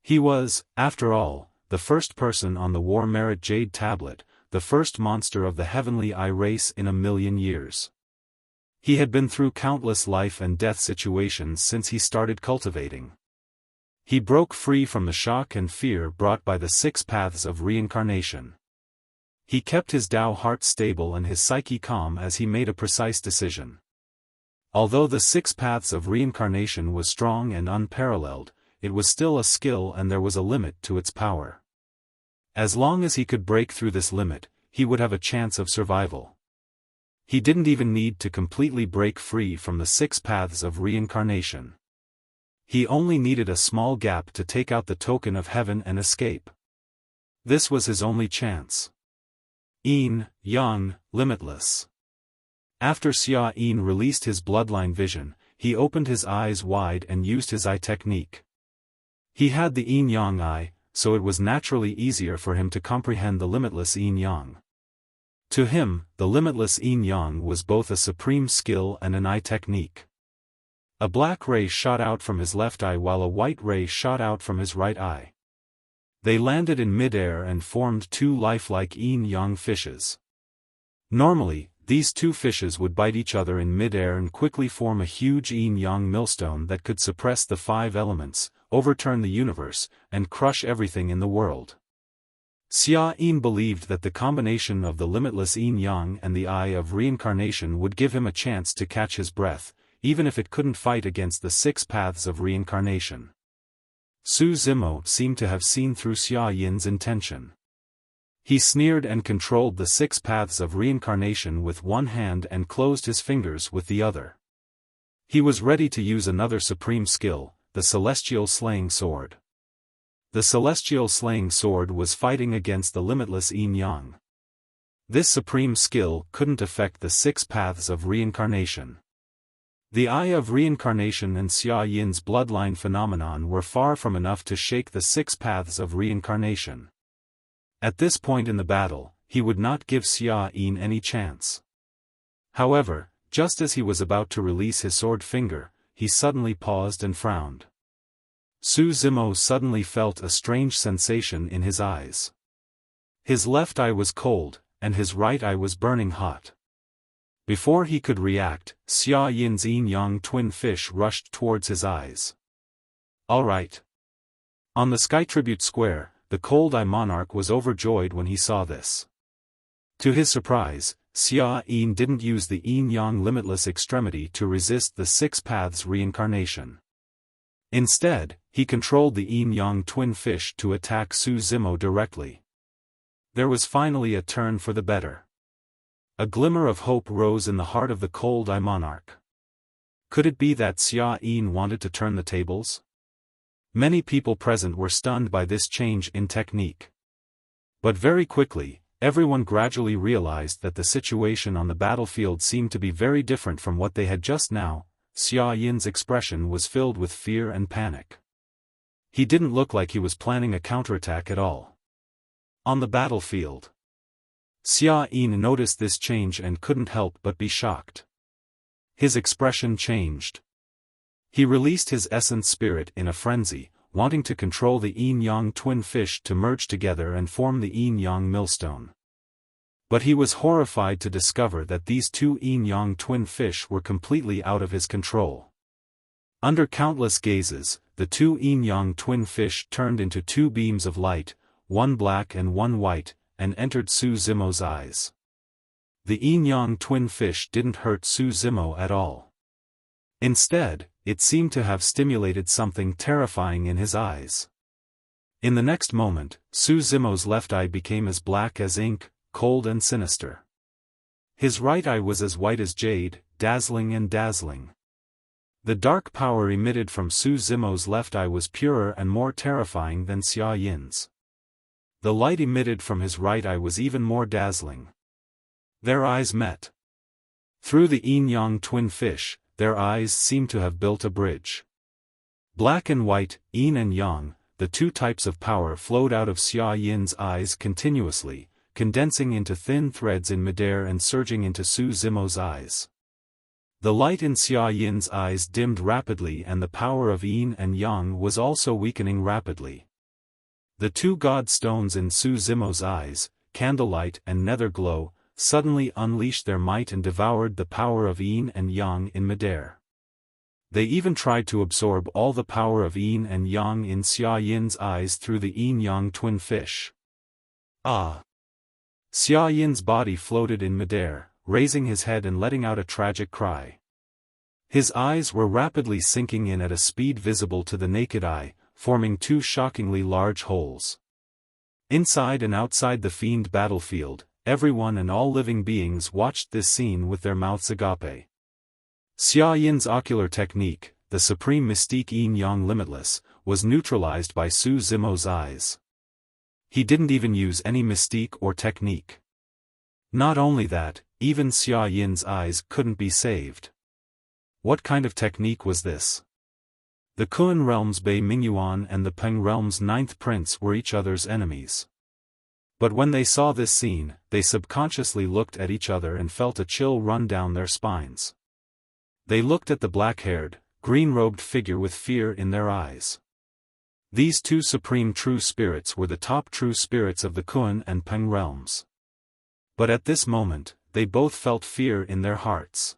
He was, after all, the first person on the War Merit Jade Tablet, the first monster of the Heavenly Eye race in 1,000,000 years. He had been through countless life and death situations since he started cultivating. He broke free from the shock and fear brought by the 6 paths of reincarnation. He kept his Tao heart stable and his psyche calm as he made a precise decision. Although the 6 paths of reincarnation was strong and unparalleled, it was still a skill and there was a limit to its power. As long as he could break through this limit, he would have a chance of survival. He didn't even need to completely break free from the 6 paths of reincarnation. He only needed a small gap to take out the token of heaven and escape. This was his only chance. Yin, Yang, limitless. After Xiaofan released his bloodline vision, he opened his eyes wide and used his eye technique. He had the Yin Yang eye, so it was naturally easier for him to comprehend the limitless Yin Yang. To him, the limitless yin-yang was both a supreme skill and an eye technique. A black ray shot out from his left eye while a white ray shot out from his right eye. They landed in midair and formed two lifelike yin-yang fishes. Normally, these two fishes would bite each other in midair and quickly form a huge yin-yang millstone that could suppress the five elements, overturn the universe, and crush everything in the world. Xiaofan believed that the combination of the limitless yin-yang and the eye of reincarnation would give him a chance to catch his breath, even if it couldn't fight against the six paths of reincarnation. Su Zimo seemed to have seen through Xiaofan's intention. He sneered and controlled the six paths of reincarnation with one hand and closed his fingers with the other. He was ready to use another supreme skill, the celestial slaying sword. The celestial slaying sword was fighting against the limitless yin-yang. This supreme skill couldn't affect the six paths of reincarnation. The eye of reincarnation and Xiaofan's bloodline phenomenon were far from enough to shake the six paths of reincarnation. At this point in the battle, he would not give Xiaofan any chance. However, just as he was about to release his sword finger, he suddenly paused and frowned. Su Zimo suddenly felt a strange sensation in his eyes. His left eye was cold, and his right eye was burning hot. Before he could react, Xiaofan's yin-yang twin fish rushed towards his eyes. All right. On the Sky Tribute Square, the Cold-Eye Monarch was overjoyed when he saw this. To his surprise, Xiaofan didn't use the yin-yang limitless extremity to resist the six paths reincarnation. Instead, he controlled the yin-yang twin fish to attack Su Zimo directly. There was finally a turn for the better. A glimmer of hope rose in the heart of the Cold-Eye Monarch. Could it be that Xiaofan wanted to turn the tables? Many people present were stunned by this change in technique. But very quickly, everyone gradually realized that the situation on the battlefield seemed to be very different from what they had just now. Xiaofan's expression was filled with fear and panic. He didn't look like he was planning a counterattack at all. On the battlefield, Xiaofan noticed this change and couldn't help but be shocked. His expression changed. He released his essence spirit in a frenzy, wanting to control the yin-yang twin fish to merge together and form the yin-yang millstone. But he was horrified to discover that these two yin-yang twin fish were completely out of his control. Under countless gazes, the two yin-yang twin fish turned into two beams of light, one black and one white, and entered Su Zimo's eyes. The yin-yang twin fish didn't hurt Su Zimo at all. Instead, it seemed to have stimulated something terrifying in his eyes. In the next moment, Su Zimo's left eye became as black as ink, cold and sinister. His right eye was as white as jade, dazzling and dazzling. The dark power emitted from Su Zimo's left eye was purer and more terrifying than Xiaofan's. The light emitted from his right eye was even more dazzling. Their eyes met. Through the yin-yang twin fish, their eyes seemed to have built a bridge. Black and white, yin and yang, the two types of power flowed out of Xiaofan's eyes continuously, condensing into thin threads in midair and surging into Su Zimo's eyes. The light in Xiaofan's eyes dimmed rapidly and the power of yin and yang was also weakening rapidly. The two god stones in Su Zimo's eyes, candlelight and nether glow, suddenly unleashed their might and devoured the power of yin and yang in midair. They even tried to absorb all the power of yin and yang in Xiaofan's eyes through the yin-yang twin fish. Ah! Xiaofan's body floated in midair, raising his head and letting out a tragic cry. His eyes were rapidly sinking in at a speed visible to the naked eye, forming two shockingly large holes. Inside and outside the fiend battlefield, everyone and all living beings watched this scene with their mouths agape. Xiaofan's ocular technique, the supreme mystique yin-yang limitless, was neutralized by Su Zimo's eyes. He didn't even use any mystique or technique. Not only that, even Xiaofan's eyes couldn't be saved. What kind of technique was this? The Kun realm's Bei Mingyuan and the Peng realm's ninth prince were each other's enemies. But when they saw this scene, they subconsciously looked at each other and felt a chill run down their spines. They looked at the black-haired, green-robed figure with fear in their eyes. These two supreme true spirits were the top true spirits of the Kun and Peng realms. But at this moment, they both felt fear in their hearts.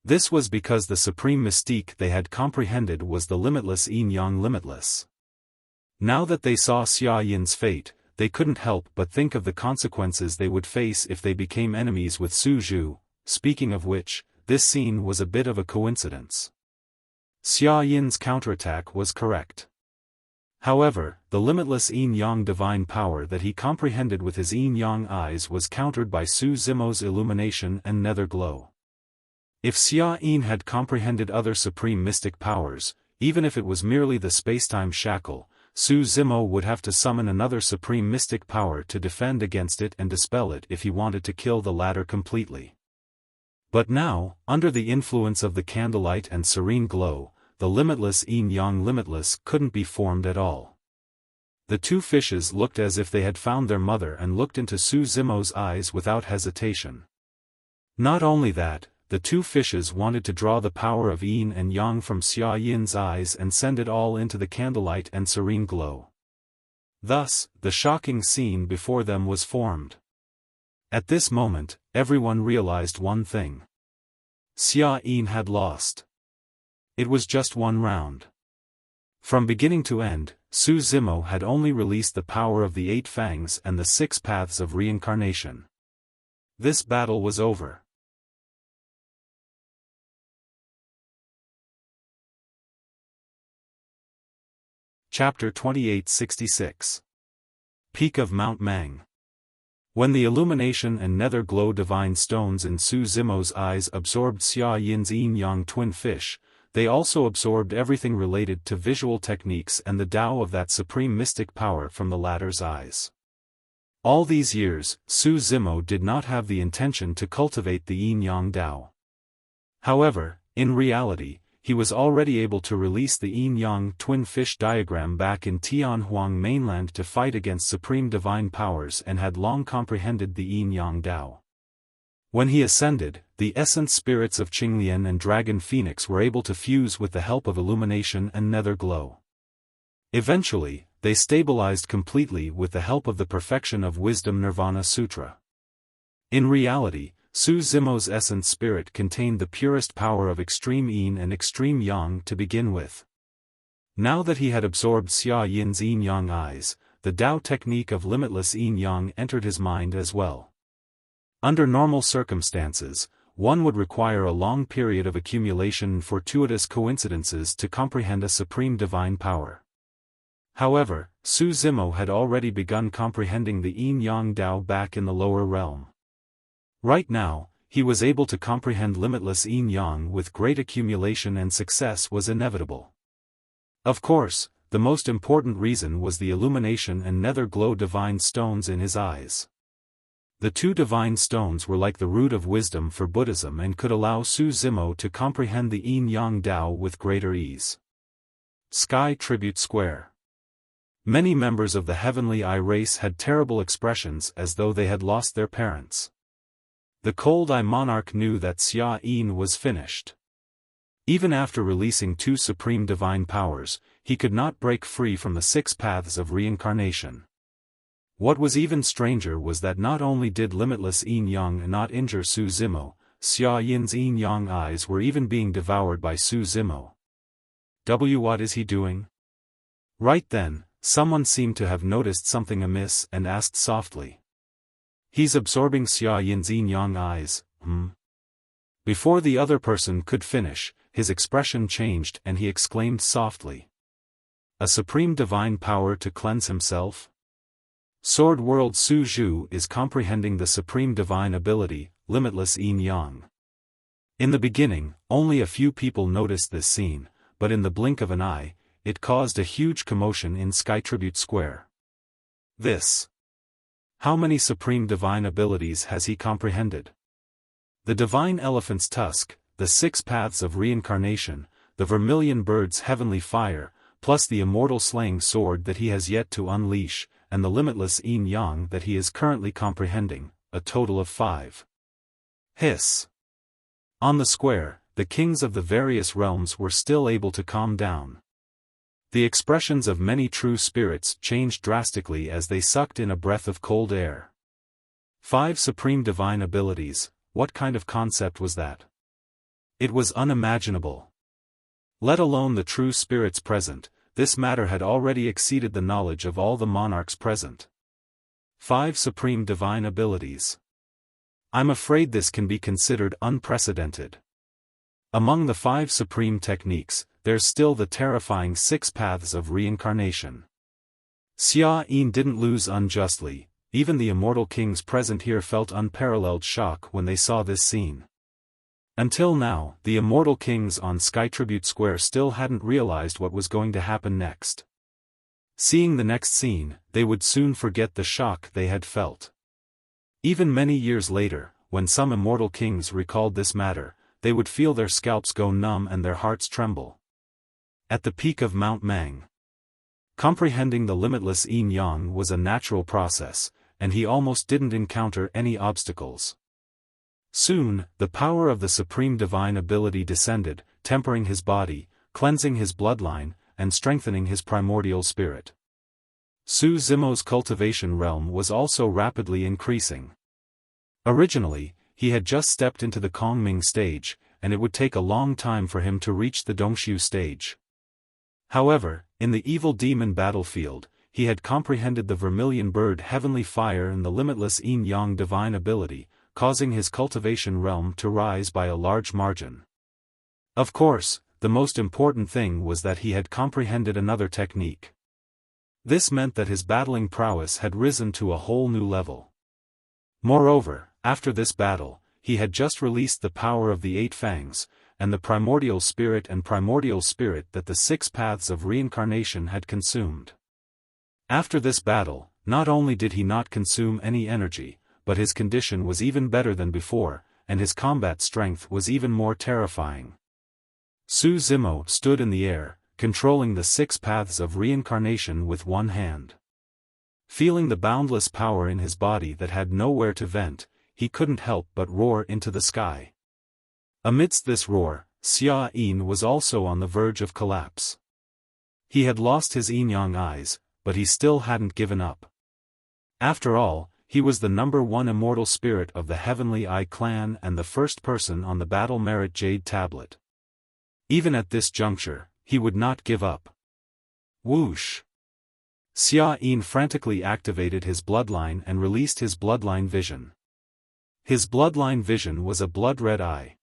This was because the supreme mystique they had comprehended was the limitless yin-yang limitless. Now that they saw Xia Yin's fate, they couldn't help but think of the consequences they would face if they became enemies with Su Zhu. Speaking of which, this scene was a bit of a coincidence. Xia Yin's counterattack was correct. However, the limitless yin-yang divine power that he comprehended with his yin-yang eyes was countered by Su Zimo's illumination and nether glow. If Xia Yin had comprehended other supreme mystic powers, even if it was merely the spacetime shackle, Su Zimo would have to summon another supreme mystic power to defend against it and dispel it if he wanted to kill the latter completely. But now, under the influence of the candlelight and serene glow, the limitless yin-yang limitless couldn't be formed at all. The two fishes looked as if they had found their mother and looked into Su Zimo's eyes without hesitation. Not only that, the two fishes wanted to draw the power of yin and yang from Xia Yin's eyes and send it all into the candlelight and serene glow. Thus, the shocking scene before them was formed. At this moment, everyone realized one thing. Xia Yin had lost. It was just one round. From beginning to end, Su Zimo had only released the power of the 8 fangs and the 6 paths of reincarnation. This battle was over. Chapter 2866. Peak of Mount Mang. When the illumination and nether glow divine stones in Su Zimo's eyes absorbed Xia Yin's yin-yang twin fish, they also absorbed everything related to visual techniques and the Tao of that supreme mystic power from the latter's eyes. All these years, Su Zimo did not have the intention to cultivate the yin-yang Tao. However, in reality, he was already able to release the yin-yang twin fish diagram back in Tianhuang mainland to fight against supreme divine powers and had long comprehended the yin-yang Tao. When he ascended, the essence spirits of Qinglian and Dragon Phoenix were able to fuse with the help of illumination and nether glow. Eventually, they stabilized completely with the help of the perfection of Wisdom Nirvana Sutra. In reality, Su Zimo's essence spirit contained the purest power of extreme yin and extreme yang to begin with. Now that he had absorbed Xia Yin's yin-yang eyes, the Tao technique of limitless yin-yang entered his mind as well. Under normal circumstances, one would require a long period of accumulation and fortuitous coincidences to comprehend a supreme divine power. However, Su Zimo had already begun comprehending the yin-yang Tao back in the lower realm. Right now, he was able to comprehend limitless yin-yang with great accumulation, and success was inevitable. Of course, the most important reason was the illumination and nether glow divine stones in his eyes. The two divine stones were like the root of wisdom for Buddhism and could allow Su Zimo to comprehend the yin-yang Tao with greater ease. Sky Tribute Square. Many members of the Heavenly Eye race had terrible expressions as though they had lost their parents. The Cold Eye Monarch knew that Xia Yin was finished. Even after releasing 2 supreme divine powers, he could not break free from the 6 paths of reincarnation. What was even stranger was that not only did limitless yin-yang not injure Su Zimo, Xia Yin's yin-yang eyes were even being devoured by Su Zimo. What is he doing? Right then, someone seemed to have noticed something amiss and asked softly. He's absorbing Xia Yin's yin-yang eyes, Before the other person could finish, his expression changed and he exclaimed softly. A supreme divine power to cleanse himself? Sword World Su Zhu is comprehending the supreme divine ability, limitless yin-yang. In the beginning, only a few people noticed this scene, but in the blink of an eye, it caused a huge commotion in Sky Tribute Square. How many supreme divine abilities has he comprehended? The divine elephant's tusk, the 6 paths of reincarnation, the vermilion bird's heavenly fire, plus the immortal slaying sword that he has yet to unleash, and the limitless yin-yang that he is currently comprehending, a total of 5. Hiss. On the square, the kings of the various realms were still able to calm down. The expressions of many true spirits changed drastically as they sucked in a breath of cold air. 5 supreme divine abilities, what kind of concept was that? It was unimaginable. Let alone the true spirits present, this matter had already exceeded the knowledge of all the monarchs present. 5 supreme divine abilities. I'm afraid this can be considered unprecedented. Among the 5 supreme techniques, there's still the terrifying 6 paths of reincarnation. Xiaofan didn't lose unjustly, even the immortal kings present here felt unparalleled shock when they saw this scene. Until now, the immortal kings on Sky Tribute Square still hadn't realized what was going to happen next. Seeing the next scene, they would soon forget the shock they had felt. Even many years later, when some immortal kings recalled this matter, they would feel their scalps go numb and their hearts tremble. At the peak of Mount Mang, comprehending the limitless yin-yang was a natural process, and he almost didn't encounter any obstacles. Soon, the power of the supreme divine ability descended, tempering his body, cleansing his bloodline, and strengthening his primordial spirit. Su Zimo's cultivation realm was also rapidly increasing. Originally, he had just stepped into the Kongming stage, and it would take a long time for him to reach the Dongxiu stage. However, in the evil demon battlefield, he had comprehended the vermilion bird heavenly fire and the limitless yin-yang divine ability, causing his cultivation realm to rise by a large margin. Of course, the most important thing was that he had comprehended another technique. This meant that his battling prowess had risen to a whole new level. Moreover, after this battle, he had just released the power of the 8 fangs, and the primordial spirit that the 6 paths of reincarnation had consumed. After this battle, not only did he not consume any energy, but his condition was even better than before, and his combat strength was even more terrifying. Su Zimo stood in the air, controlling the 6 paths of reincarnation with one hand. Feeling the boundless power in his body that had nowhere to vent, he couldn't help but roar into the sky. Amidst this roar, Xiaofan was also on the verge of collapse. He had lost his yin-yang eyes, but he still hadn't given up. After all, he was the #1 immortal spirit of the Heavenly Eye clan and the first person on the battle merit jade tablet. Even at this juncture, he would not give up. Whoosh! Xiaofan frantically activated his bloodline and released his bloodline vision. His bloodline vision was a blood-red eye.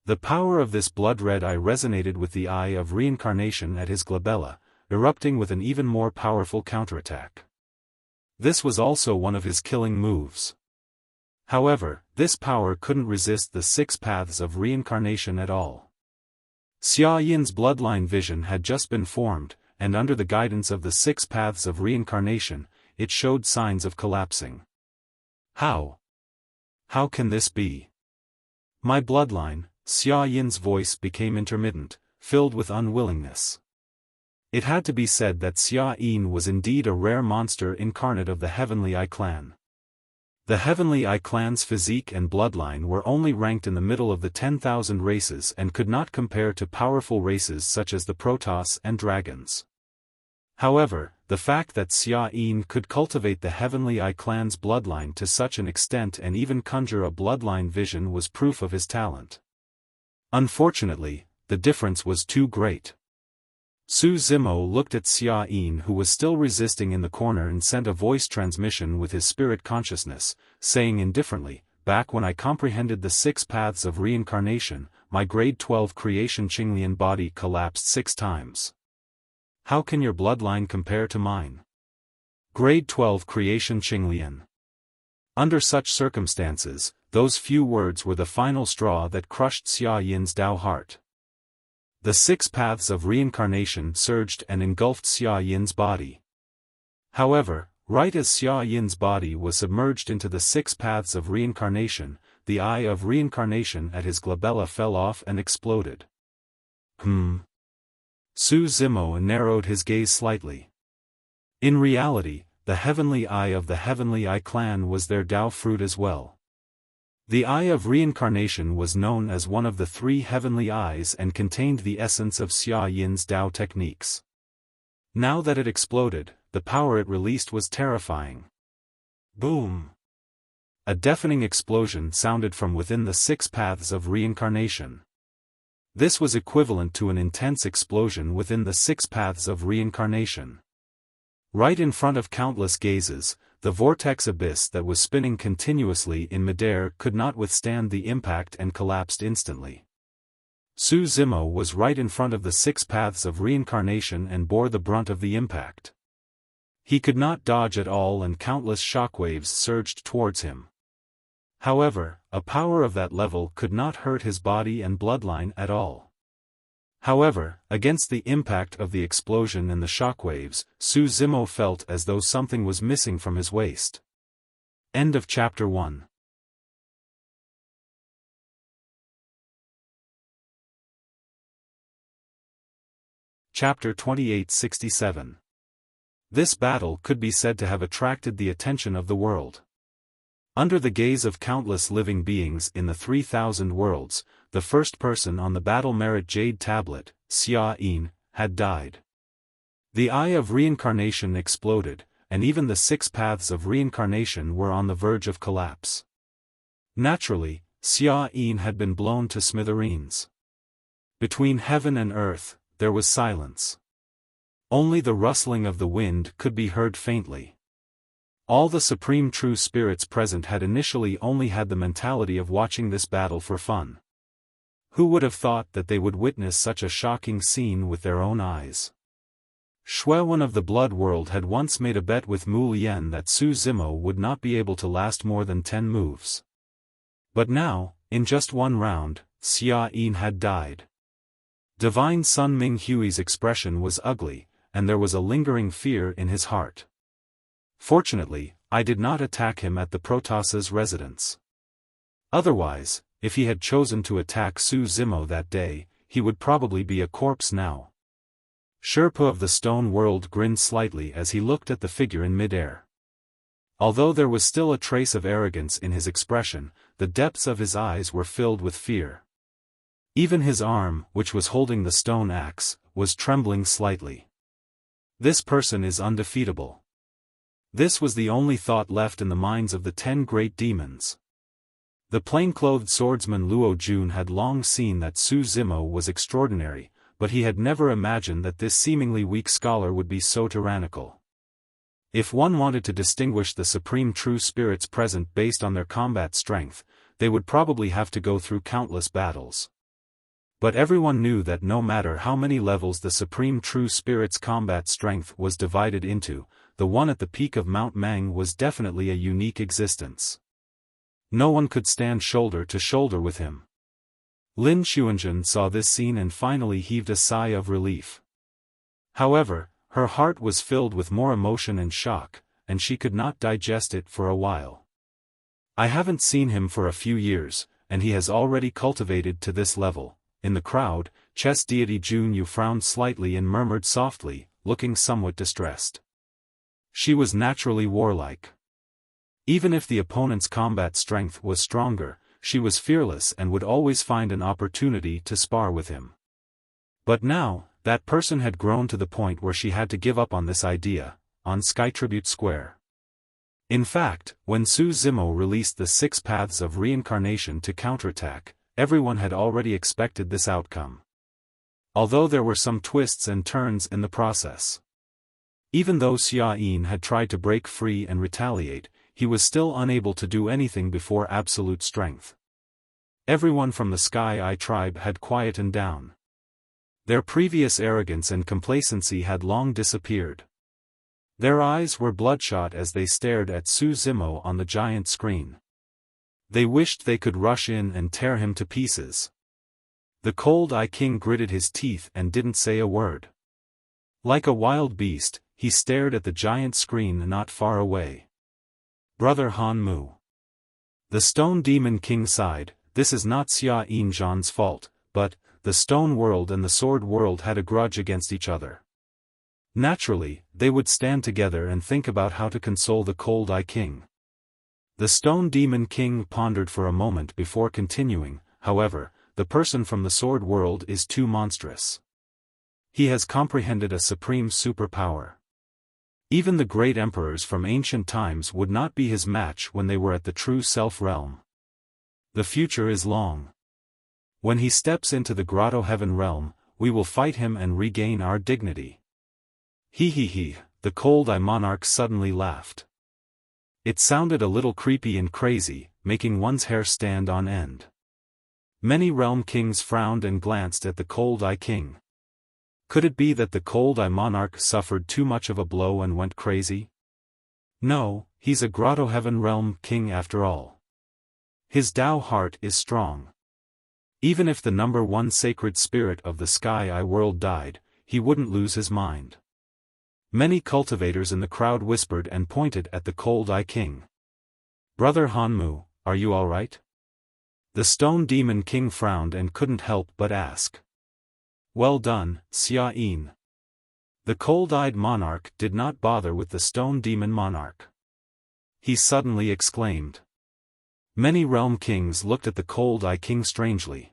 The power of this blood-red eye resonated with the eye of reincarnation at his glabella, erupting with an even more powerful counterattack. This was also one of his killing moves. However, this power couldn't resist the 6 paths of reincarnation at all. Xiaoyan's bloodline vision had just been formed, and under the guidance of the 6 paths of reincarnation, it showed signs of collapsing. How? How can this be? My bloodline, Xiaoyan's voice became intermittent, filled with unwillingness. It had to be said that Xiaofan was indeed a rare monster incarnate of the Heavenly Eye clan. The Heavenly Eye clan's physique and bloodline were only ranked in the middle of the 10,000 races and could not compare to powerful races such as the Protoss and Dragons. However, the fact that Xiaofan could cultivate the Heavenly Eye clan's bloodline to such an extent and even conjure a bloodline vision was proof of his talent. Unfortunately, the difference was too great. Su Zimo looked at Xiaofan, who was still resisting in the corner, and sent a voice transmission with his spirit consciousness, saying indifferently, "Back when I comprehended the 6 paths of reincarnation, my grade 12 creation Qinglian body collapsed 6 times. How can your bloodline compare to mine? Grade 12 creation Qinglian." Under such circumstances, those few words were the final straw that crushed Xiaoyan's Dao heart. The 6 paths of reincarnation surged and engulfed Xiaoyan's body. However, right as Xiaoyan's body was submerged into the 6 paths of reincarnation, the eye of reincarnation at his glabella fell off and exploded. Su Zimo narrowed his gaze slightly. In reality, the heavenly eye of the heavenly eye clan was their Tao fruit as well. The eye of reincarnation was known as one of the three heavenly eyes and contained the essence of Xia Yin's Tao techniques. Now that it exploded, the power it released was terrifying. Boom! A deafening explosion sounded from within the six paths of reincarnation. This was equivalent to an intense explosion within the six paths of reincarnation. Right in front of countless gazes, the vortex abyss that was spinning continuously in midair could not withstand the impact and collapsed instantly. Su Zimo was right in front of the six paths of reincarnation and bore the brunt of the impact. He could not dodge at all and countless shockwaves surged towards him. However, a power of that level could not hurt his body and bloodline at all. However, against the impact of the explosion and the shockwaves, Su Zimo felt as though something was missing from his waist. End of Chapter 1. Chapter 2867. This battle could be said to have attracted the attention of the world. Under the gaze of countless living beings in the 3,000 worlds, the first person on the battle merit jade tablet, Xia Yin, had died. The eye of reincarnation exploded, and even the six paths of reincarnation were on the verge of collapse. Naturally, Xia Yin had been blown to smithereens. Between heaven and earth, there was silence. Only the rustling of the wind could be heard faintly. All the supreme true spirits present had initially only had the mentality of watching this battle for fun. Who would have thought that they would witness such a shocking scene with their own eyes? Xuewen of the Blood World had once made a bet with Mu Lian that Su Zimo would not be able to last more than 10 moves. But now, in just one round, Xia Yin had died. Divine Sun Ming Hui's expression was ugly, and there was a lingering fear in his heart. Fortunately, I did not attack him at the Protoss's residence. Otherwise, if he had chosen to attack Su Zimo that day, he would probably be a corpse now. Sherpa of the Stone World grinned slightly as he looked at the figure in midair. Although there was still a trace of arrogance in his expression, the depths of his eyes were filled with fear. Even his arm, which was holding the stone axe, was trembling slightly. This person is undefeatable. This was the only thought left in the minds of the 10 great demons. The plain-clothed swordsman Luo Jun had long seen that Su Zimo was extraordinary, but he had never imagined that this seemingly weak scholar would be so tyrannical. If one wanted to distinguish the supreme true spirits present based on their combat strength, they would probably have to go through countless battles. But everyone knew that no matter how many levels the supreme true spirit's combat strength was divided into, the one at the peak of Mount Mang was definitely a unique existence. No one could stand shoulder to shoulder with him. Lin Xuanzhen saw this scene and finally heaved a sigh of relief. However, her heart was filled with more emotion and shock, and she could not digest it for a while. I haven't seen him for a few years, and he has already cultivated to this level. In the crowd, chess deity Jun Yu frowned slightly and murmured softly, looking somewhat distressed. She was naturally warlike. Even if the opponent's combat strength was stronger, she was fearless and would always find an opportunity to spar with him. But now, that person had grown to the point where she had to give up on this idea, on Sky Tribute Square. In fact, when Su Zimo released the 6 paths of reincarnation to counterattack, everyone had already expected this outcome. Although there were some twists and turns in the process. Even though Xia Yin had tried to break free and retaliate, he was still unable to do anything before absolute strength. Everyone from the Sky Eye tribe had quietened down. Their previous arrogance and complacency had long disappeared. Their eyes were bloodshot as they stared at Su Zimo on the giant screen. They wished they could rush in and tear him to pieces. The Cold Eye King gritted his teeth and didn't say a word. Like a wild beast, he stared at the giant screen not far away. Brother Han Mu. The Stone Demon King sighed. This is not Xia Yin Zhan's fault, but the Stone World and the Sword World had a grudge against each other. Naturally, they would stand together and think about how to console the Cold Eye King. The Stone Demon King pondered for a moment before continuing. However, the person from the Sword World is too monstrous. He has comprehended a supreme superpower. Even the great emperors from ancient times would not be his match when they were at the True Self realm. The future is long. When he steps into the Grotto Heaven realm, we will fight him and regain our dignity. He, the Cold Eye Monarch suddenly laughed. It sounded a little creepy and crazy, making one's hair stand on end. Many realm kings frowned and glanced at the Cold Eye King. Could it be that the Cold Eye Monarch suffered too much of a blow and went crazy? No, he's a Grotto Heaven realm king after all. His Tao heart is strong. Even if the number one sacred spirit of the Sky Eye world died, he wouldn't lose his mind. Many cultivators in the crowd whispered and pointed at the Cold Eye King. Brother Hanmu, are you alright? The Stone Demon King frowned and couldn't help but ask. Well done, Xiaofan. The Cold-Eyed Monarch did not bother with the Stone Demon Monarch. He suddenly exclaimed. Many realm kings looked at the Cold Eye King strangely.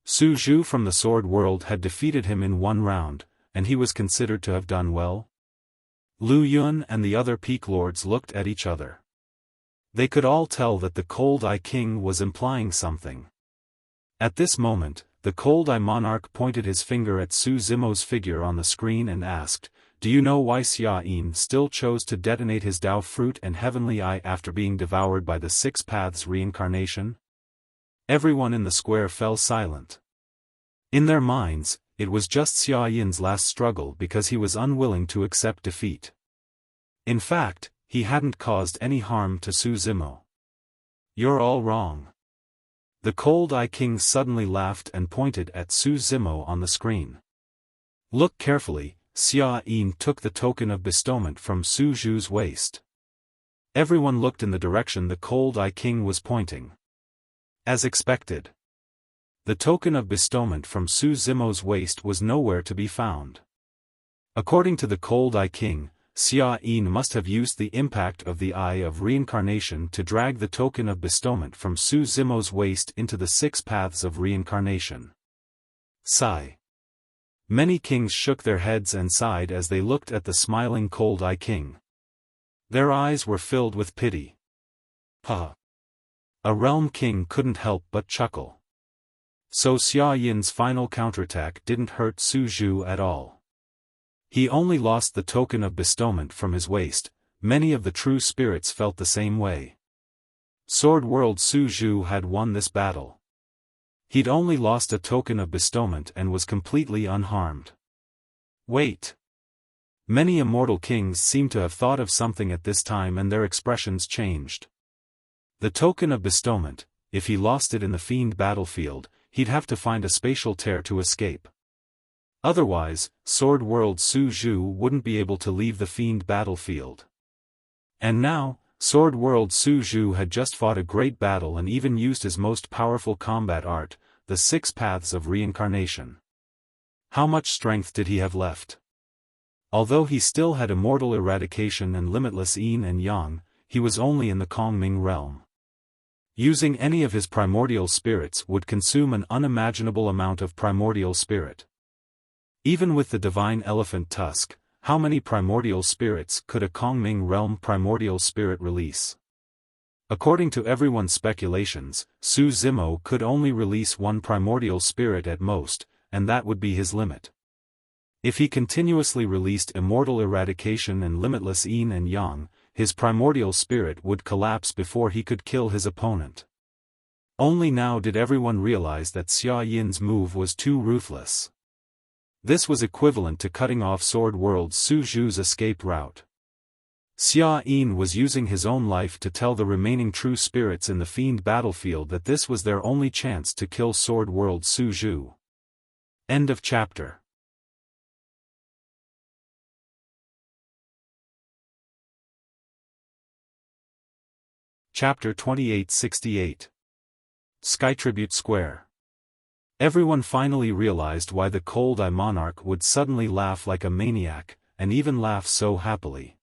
Su Zhu from the Sword World had defeated him in one round, and he was considered to have done well. Lu Yun and the other Peak Lords looked at each other. They could all tell that the Cold Eye King was implying something. At this moment, the Cold Eye Monarch pointed his finger at Su Zimo's figure on the screen and asked, "Do you know why Xiaofan still chose to detonate his Tao Fruit and Heavenly Eye after being devoured by the Six Paths reincarnation?" Everyone in the square fell silent. In their minds, it was just Xiaofan's last struggle because he was unwilling to accept defeat. In fact, he hadn't caused any harm to Su Zimo. You're all wrong. The Cold Eye King suddenly laughed and pointed at Su Zimo on the screen. Look carefully, Xiaofan took the token of bestowment from Su Zhu's waist. Everyone looked in the direction the Cold Eye King was pointing. As expected, the token of bestowment from Su Zimo's waist was nowhere to be found. According to the Cold Eye King, Xiaofan must have used the impact of the Eye of Reincarnation to drag the token of bestowment from Su Zimo's waist into the Six Paths of Reincarnation. Sigh. Many kings shook their heads and sighed as they looked at the smiling Cold Eye King. Their eyes were filled with pity. Ha! A realm king couldn't help but chuckle. So Xiaofan's final counterattack didn't hurt Su Zhu at all. He only lost the token of bestowment from his waist. Many of the true spirits felt the same way. Sword World Su Zhu had won this battle. He'd only lost a token of bestowment and was completely unharmed. Wait. Many immortal kings seemed to have thought of something at this time and their expressions changed. The token of bestowment, if he lost it in the Fiend battlefield, he'd have to find a spatial tear to escape. Otherwise, Sword World Su Zhu wouldn't be able to leave the Fiend battlefield. And now, Sword World Su Zhu had just fought a great battle and even used his most powerful combat art, the Six Paths of Reincarnation. How much strength did he have left? Although he still had Immortal Eradication and Limitless Yin and Yang, he was only in the Kongming realm. Using any of his primordial spirits would consume an unimaginable amount of primordial spirit. Even with the Divine Elephant Tusk, how many primordial spirits could a Kongming realm primordial spirit release? According to everyone's speculations, Su Zimo could only release one primordial spirit at most, and that would be his limit. If he continuously released Immortal Eradication and Limitless Yin and Yang, his primordial spirit would collapse before he could kill his opponent. Only now did everyone realize that Xiaofan's move was too ruthless. This was equivalent to cutting off Sword World Su Zhu's escape route. Xiaofan was using his own life to tell the remaining true spirits in the Fiend battlefield that this was their only chance to kill Sword World Su Zhu. End of chapter. Chapter 2868. Sky Tribute Square. Everyone finally realized why the Cold Eye Monarch would suddenly laugh like a maniac, and even laugh so happily.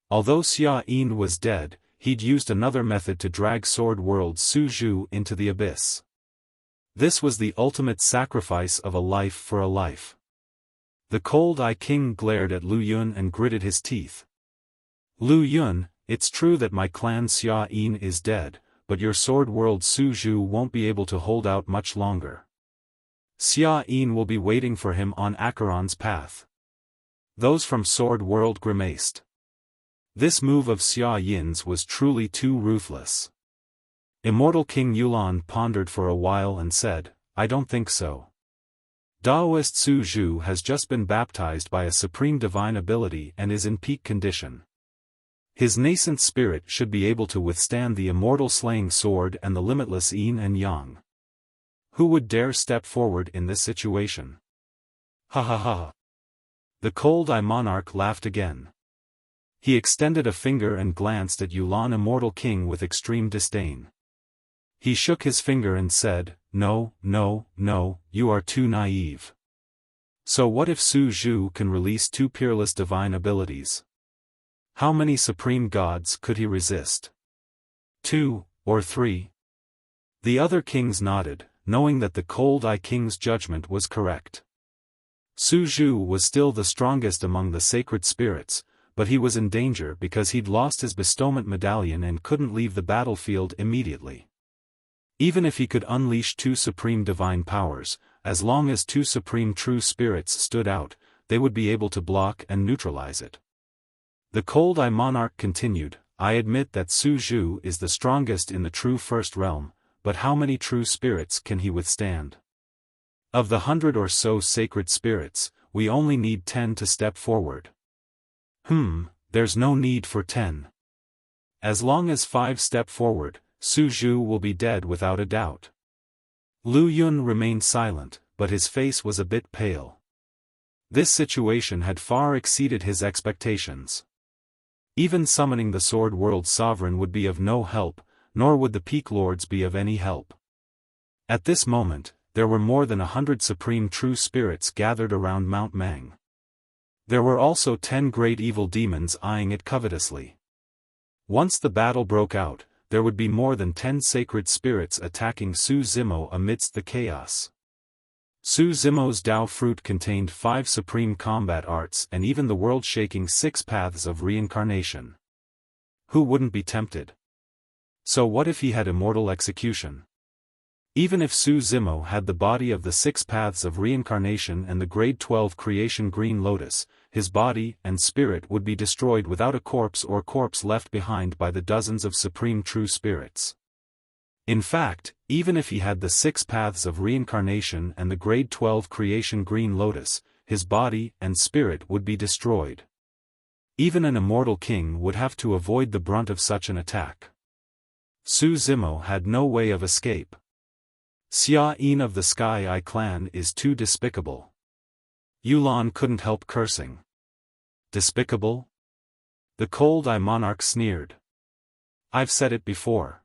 Although Xiaofan was dead, he'd used another method to drag Sword World Su Zhu into the abyss. This was the ultimate sacrifice of a life for a life. The cold-eye king glared at Lu Yun and gritted his teeth. Lu Yun, it's true that my clan Xiaofan is dead, but your Sword World Su Zhu won't be able to hold out much longer. Xiaofan will be waiting for him on Acheron's path. Those from Sword World grimaced. This move of Xiaoyan's was truly too ruthless. Immortal King Yulan pondered for a while and said, I don't think so. Daoist Su Zhu has just been baptized by a supreme divine ability and is in peak condition. His nascent spirit should be able to withstand the immortal slaying sword and the limitless yin and yang. Who would dare step forward in this situation? Ha ha ha. The cold-eye monarch laughed again. He extended a finger and glanced at Yulan Immortal King with extreme disdain. He shook his finger and said, No, no, no, you are too naive. So what if Su Zhu can release two peerless divine abilities? How many supreme gods could he resist? 2, or 3? The other kings nodded, knowing that the cold-eye king's judgment was correct. Su Zhu was still the strongest among the sacred spirits, but he was in danger because he'd lost his bestowment medallion and couldn't leave the battlefield immediately. Even if he could unleash two supreme divine powers, as long as two supreme true spirits stood out, they would be able to block and neutralize it. The cold-eye monarch continued, I admit that Su Zhu is the strongest in the true first realm, but how many true spirits can he withstand? Of the 100 or so sacred spirits, we only need 10 to step forward. There's no need for 10. As long as 5 step forward, Su Zhu will be dead without a doubt. Lu Yun remained silent, but his face was a bit pale. This situation had far exceeded his expectations. Even summoning the Sword World Sovereign would be of no help, nor would the Peak Lords be of any help. At this moment, there were more than 100 supreme true spirits gathered around Mount Mang. There were also 10 great evil demons eyeing it covetously. Once the battle broke out, there would be more than 10 sacred spirits attacking Su Zimo amidst the chaos. Su Zimo's Dao fruit contained 5 supreme combat arts and even the world-shaking 6 paths of reincarnation. Who wouldn't be tempted? So what if he had immortal execution? Even if Su Zimo had the body of the 6 paths of reincarnation and the grade 12 creation green lotus, his body and spirit would be destroyed without a corpse or corpse left behind by the dozens of supreme true spirits. In fact, even if he had the 6 paths of reincarnation and the grade 12 creation green lotus, his body and spirit would be destroyed. Even an immortal king would have to avoid the brunt of such an attack. Su Zimo had no way of escape. Xiaofan of the Sky Eye clan is too despicable. Yulan couldn't help cursing. Despicable? The cold-eye monarch sneered. I've said it before.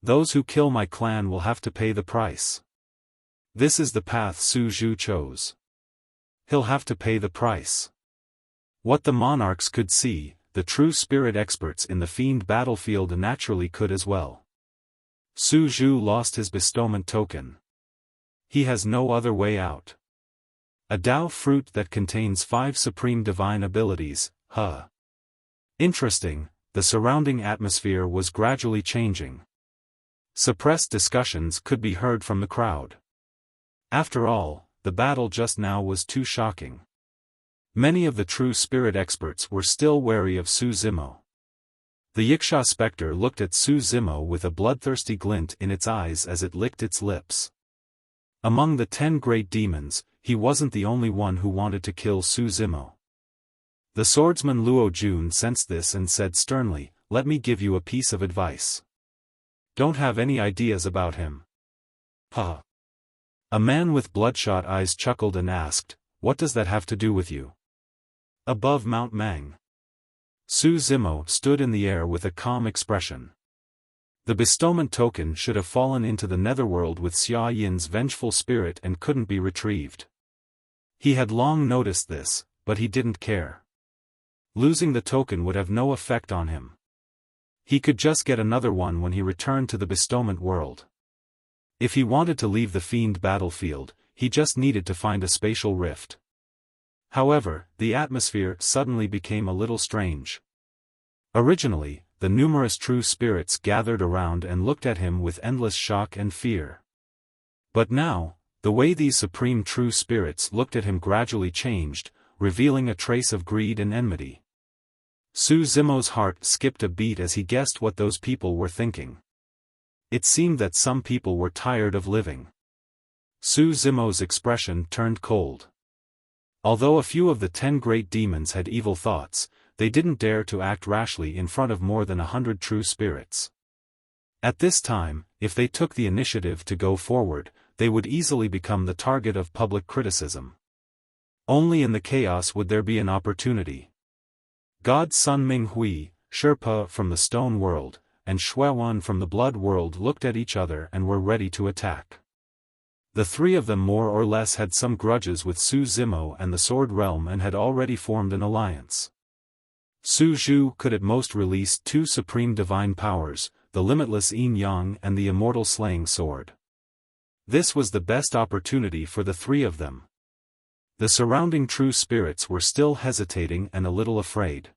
Those who kill my clan will have to pay the price. This is the path Su Zhu chose. He'll have to pay the price. What the monarchs could see, the true spirit experts in the fiend battlefield naturally could as well. Su Zhu lost his bestowment token. He has no other way out. A Dao fruit that contains 5 supreme divine abilities, Interesting, the surrounding atmosphere was gradually changing. Suppressed discussions could be heard from the crowd. After all, the battle just now was too shocking. Many of the true spirit experts were still wary of Su Zimo. The Yiksha specter looked at Su Zimo with a bloodthirsty glint in its eyes as it licked its lips. Among the 10 great demons, he wasn't the only one who wanted to kill Su Zimo. The swordsman Luo Jun sensed this and said sternly, "Let me give you a piece of advice. Don't have any ideas about him." A man with bloodshot eyes chuckled and asked, "What does that have to do with you?" Above Mount Mang, Su Zimo stood in the air with a calm expression. The bestowment token should have fallen into the netherworld with Xiaoyan's vengeful spirit and couldn't be retrieved. He had long noticed this, but he didn't care. Losing the token would have no effect on him. He could just get another one when he returned to the bestowment world. If he wanted to leave the fiend battlefield, he just needed to find a spatial rift. However, the atmosphere suddenly became a little strange. Originally, the numerous true spirits gathered around and looked at him with endless shock and fear. But now, the way these supreme true spirits looked at him gradually changed, revealing a trace of greed and enmity. Su Zimo's heart skipped a beat as he guessed what those people were thinking. It seemed that some people were tired of living. Su Zimo's expression turned cold. Although a few of the 10 great demons had evil thoughts, they didn't dare to act rashly in front of more than 100 true spirits. At this time, if they took the initiative to go forward, they would easily become the target of public criticism. Only in the chaos would there be an opportunity. God Sun Ming Hui, Sherpa from the Stone World, and Xiaofan from the Blood World looked at each other and were ready to attack. The three of them more or less had some grudges with Su Zimo and the Sword Realm and had already formed an alliance. Su Zhu could at most release 2 supreme divine powers, the limitless Yin Yang and the immortal slaying sword. This was the best opportunity for the three of them. The surrounding true spirits were still hesitating and a little afraid.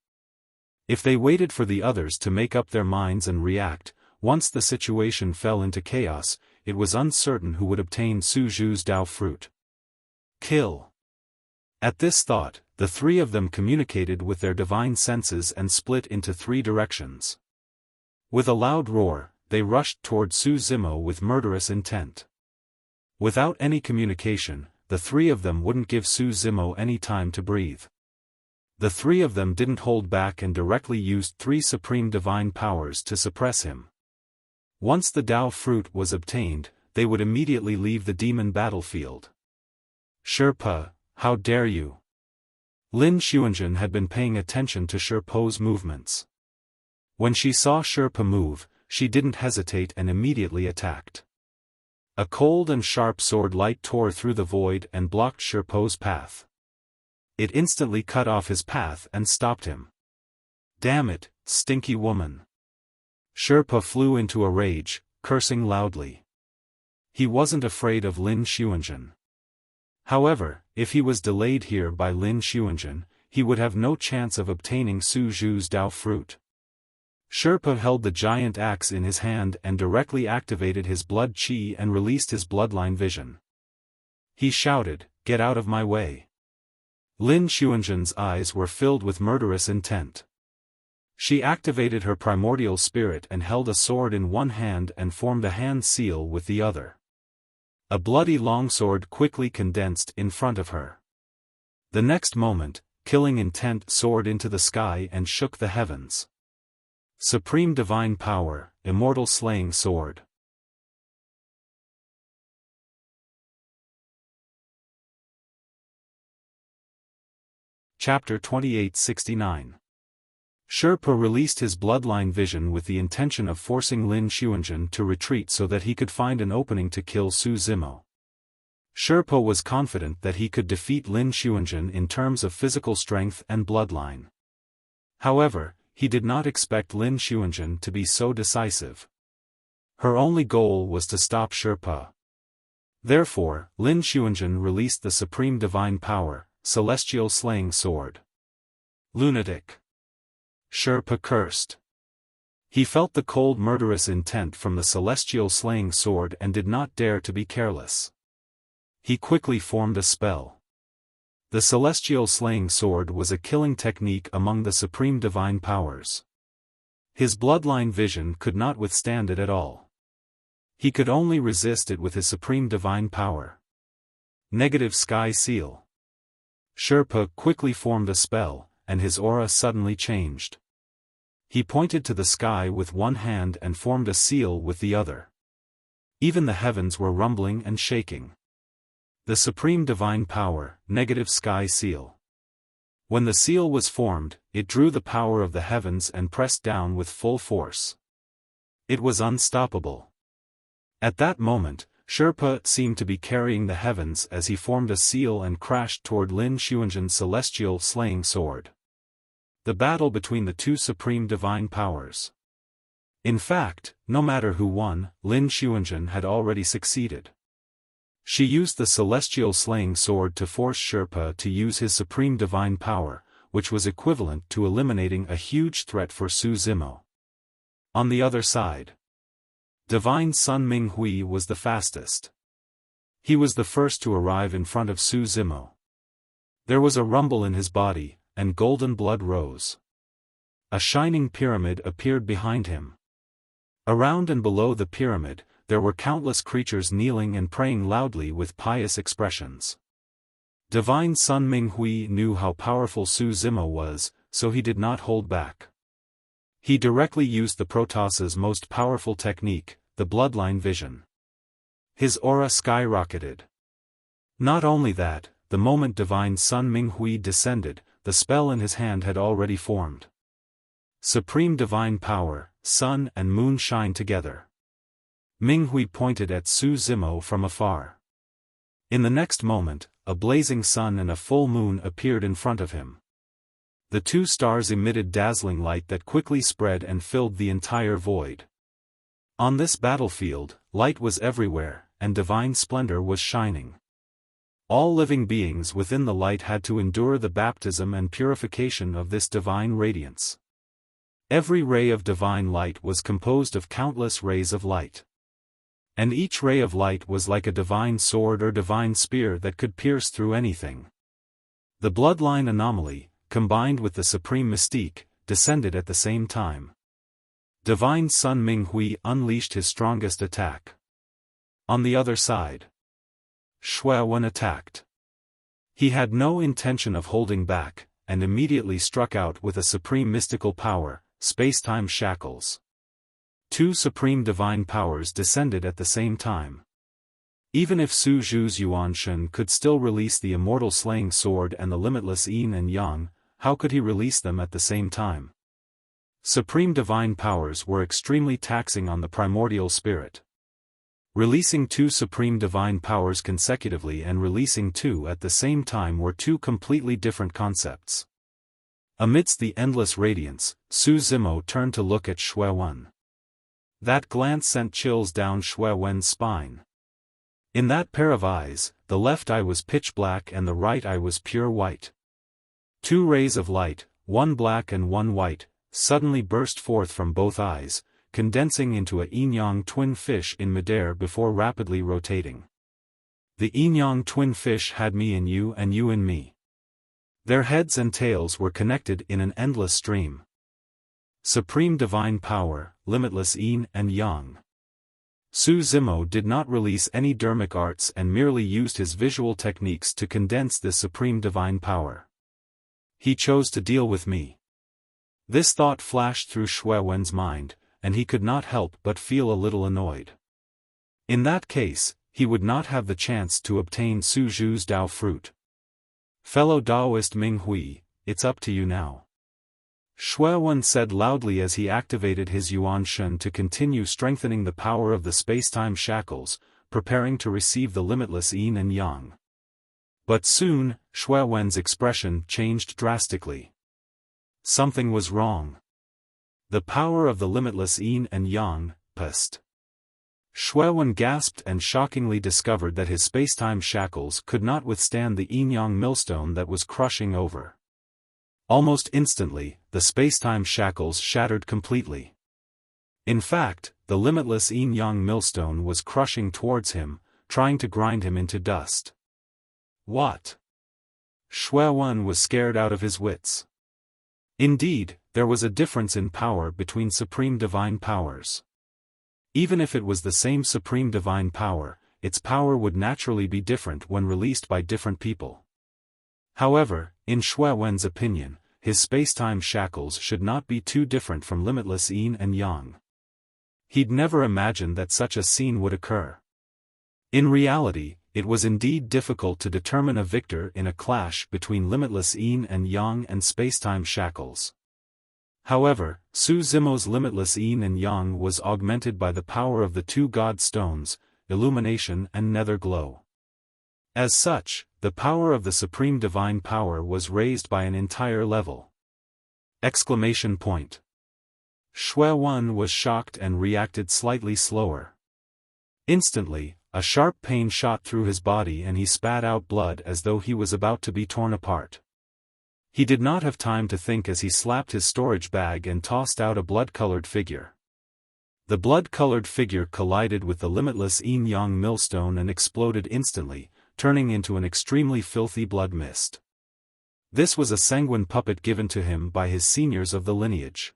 If they waited for the others to make up their minds and react, once the situation fell into chaos, it was uncertain who would obtain Su Zhu's Dao fruit. Kill. At this thought, the three of them communicated with their divine senses and split into 3 directions. With a loud roar, they rushed toward Su Zimo with murderous intent. Without any communication, the 3 of them wouldn't give Su Zimo any time to breathe. The 3 of them didn't hold back and directly used 3 supreme divine powers to suppress him. Once the Dao fruit was obtained, they would immediately leave the demon battlefield. Sherpa, how dare you? Lin Xuanjun had been paying attention to Sherpo's movements. When she saw Sherpa move, she didn't hesitate and immediately attacked. A cold and sharp sword light tore through the void and blocked Sherpo's path. It instantly cut off his path and stopped him. Damn it, stinky woman! Sherpa flew into a rage, cursing loudly. He wasn't afraid of Lin Xuanjun. However, if he was delayed here by Lin Xuanjun, he would have no chance of obtaining Su Zhu's Dao fruit. Sherpa held the giant axe in his hand and directly activated his blood qi and released his bloodline vision. He shouted, "Get out of my way!" Lin Xuanjun's eyes were filled with murderous intent. She activated her primordial spirit and held a sword in one hand and formed a hand seal with the other. A bloody longsword quickly condensed in front of her. The next moment, killing intent soared into the sky and shook the heavens. Supreme divine power, immortal slaying sword. Chapter 2869. Sherpa released his bloodline vision with the intention of forcing Lin Xuanjun to retreat so that he could find an opening to kill Su Zimo. Sherpa was confident that he could defeat Lin Xuanjun in terms of physical strength and bloodline. However, he did not expect Lin Xuanjun to be so decisive. Her only goal was to stop Sherpa. Therefore, Lin Xuanjun released the supreme divine power, celestial slaying sword. Lunatic! Sherpa cursed. He felt the cold murderous intent from the celestial slaying sword and did not dare to be careless. He quickly formed a spell. The celestial slaying sword was a killing technique among the supreme divine powers. His bloodline vision could not withstand it at all. He could only resist it with his supreme divine power. Negative sky seal. Sherpa quickly formed a spell, and his aura suddenly changed. He pointed to the sky with one hand and formed a seal with the other. Even the heavens were rumbling and shaking. The supreme divine power, negative sky seal. When the seal was formed, it drew the power of the heavens and pressed down with full force. It was unstoppable. At that moment, Sherpa seemed to be carrying the heavens as he formed a seal and crashed toward Lin Xuanzhen's celestial slaying sword. The battle between the two supreme divine powers. In fact, no matter who won, Lin Xuanzhen had already succeeded. She used the celestial slaying sword to force Sherpa to use his supreme divine power, which was equivalent to eliminating a huge threat for Su Zimo. On the other side, Divine Sun Minghui was the fastest. He was the first to arrive in front of Su Zimo. There was a rumble in his body, and golden blood rose. A shining pyramid appeared behind him. Around and below the pyramid, there were countless creatures kneeling and praying loudly with pious expressions. Divine Sun Minghui knew how powerful Su Zimo was, so he did not hold back. He directly used the Protoss's most powerful technique, the bloodline vision. His aura skyrocketed. Not only that, the moment Divine Sun Minghui descended, the spell in his hand had already formed. Supreme divine power, sun and moon shine together. Minghui pointed at Su Zimo from afar. In the next moment, a blazing sun and a full moon appeared in front of him. The two stars emitted dazzling light that quickly spread and filled the entire void. On this battlefield, light was everywhere, and divine splendor was shining. All living beings within the light had to endure the baptism and purification of this divine radiance. Every ray of divine light was composed of countless rays of light. And each ray of light was like a divine sword or divine spear that could pierce through anything. The bloodline anomaly, combined with the supreme mystique, descended at the same time. Divine Sun Minghui unleashed his strongest attack. On the other side, Xiaofan attacked. He had no intention of holding back, and immediately struck out with a supreme mystical power, space-time shackles. Two supreme divine powers descended at the same time. Even if Su Zhu's Yuanshan could still release the immortal slaying sword and the limitless yin and yang, how could he release them at the same time? Supreme divine powers were extremely taxing on the primordial spirit. Releasing two supreme divine powers consecutively and releasing two at the same time were two completely different concepts. Amidst the endless radiance, Su Zimo turned to look at Xiaofan. That glance sent chills down Xiaofan's spine. In that pair of eyes, the left eye was pitch black and the right eye was pure white. Two rays of light, one black and one white, suddenly burst forth from both eyes, condensing into a yin-yang twin fish in midair before rapidly rotating. The yin-yang twin fish had me in you and you in me. Their heads and tails were connected in an endless stream. Supreme divine power, limitless yin and yang. Su Zimo did not release any dermic arts and merely used his visual techniques to condense this supreme divine power. He chose to deal with me. This thought flashed through Xiaofan's mind, and he could not help but feel a little annoyed. In that case, he would not have the chance to obtain Su Zhu's Dao fruit. Fellow Daoist Minghui, it's up to you now. Xiaofan said loudly as he activated his Yuanshan to continue strengthening the power of the space-time shackles, preparing to receive the limitless yin and yang. But soon, Xiaofan's expression changed drastically. Something was wrong. The power of the limitless yin and yang, past. Xiaofan gasped and shockingly discovered that his space-time shackles could not withstand the yin-yang millstone that was crushing over. Almost instantly, the space-time shackles shattered completely. In fact, the limitless yin-yang millstone was crushing towards him, trying to grind him into dust. What? Xiaofan was scared out of his wits. Indeed, there was a difference in power between supreme divine powers. Even if it was the same supreme divine power, its power would naturally be different when released by different people. However, in Xiaofan's opinion, his space-time shackles should not be too different from limitless yin and yang. He'd never imagined that such a scene would occur. In reality, it was indeed difficult to determine a victor in a clash between limitless yin and yang and space-time shackles. However, Su Zimo's limitless yin and yang was augmented by the power of the two god stones, illumination and nether glow. As such, the power of the supreme divine power was raised by an entire level. Exclamation point. Xiaofan was shocked and reacted slightly slower. Instantly, a sharp pain shot through his body and he spat out blood as though he was about to be torn apart. He did not have time to think as he slapped his storage bag and tossed out a blood-colored figure. The blood-colored figure collided with the limitless yin-yang millstone and exploded instantly, turning into an extremely filthy blood mist. This was a sanguine puppet given to him by his seniors of the lineage.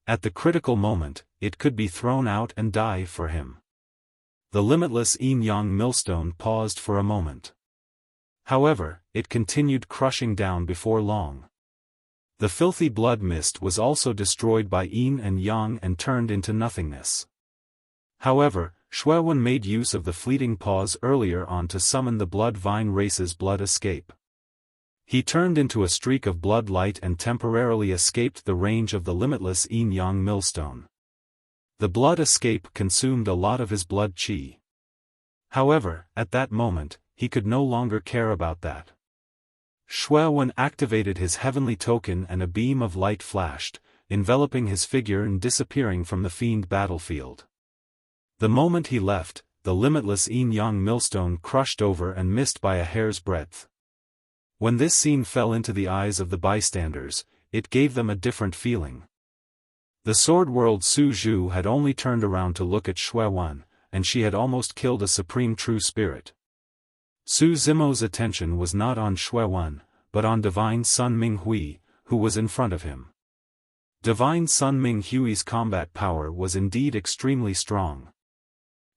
At the critical moment, it could be thrown out and die for him. The limitless yin-yang millstone paused for a moment. However, it continued crushing down before long. The filthy blood mist was also destroyed by yin and yang and turned into nothingness. However, Xiaofan made use of the fleeting pause earlier on to summon the blood vine race's blood escape. He turned into a streak of blood light and temporarily escaped the range of the limitless yin-yang millstone. The blood escape consumed a lot of his blood qi. However, at that moment, he could no longer care about that. Xiaofan activated his heavenly token and a beam of light flashed, enveloping his figure and disappearing from the fiend battlefield. The moment he left, the limitless yin-yang millstone crushed over and missed by a hair's breadth. When this scene fell into the eyes of the bystanders, it gave them a different feeling. The sword world Su Zhu had only turned around to look at Xiaofan, and she had almost killed a supreme true spirit. Su Zimo's attention was not on Xiaofan, but on Divine Sun Minghui, who was in front of him. Divine Sun Minghui's combat power was indeed extremely strong.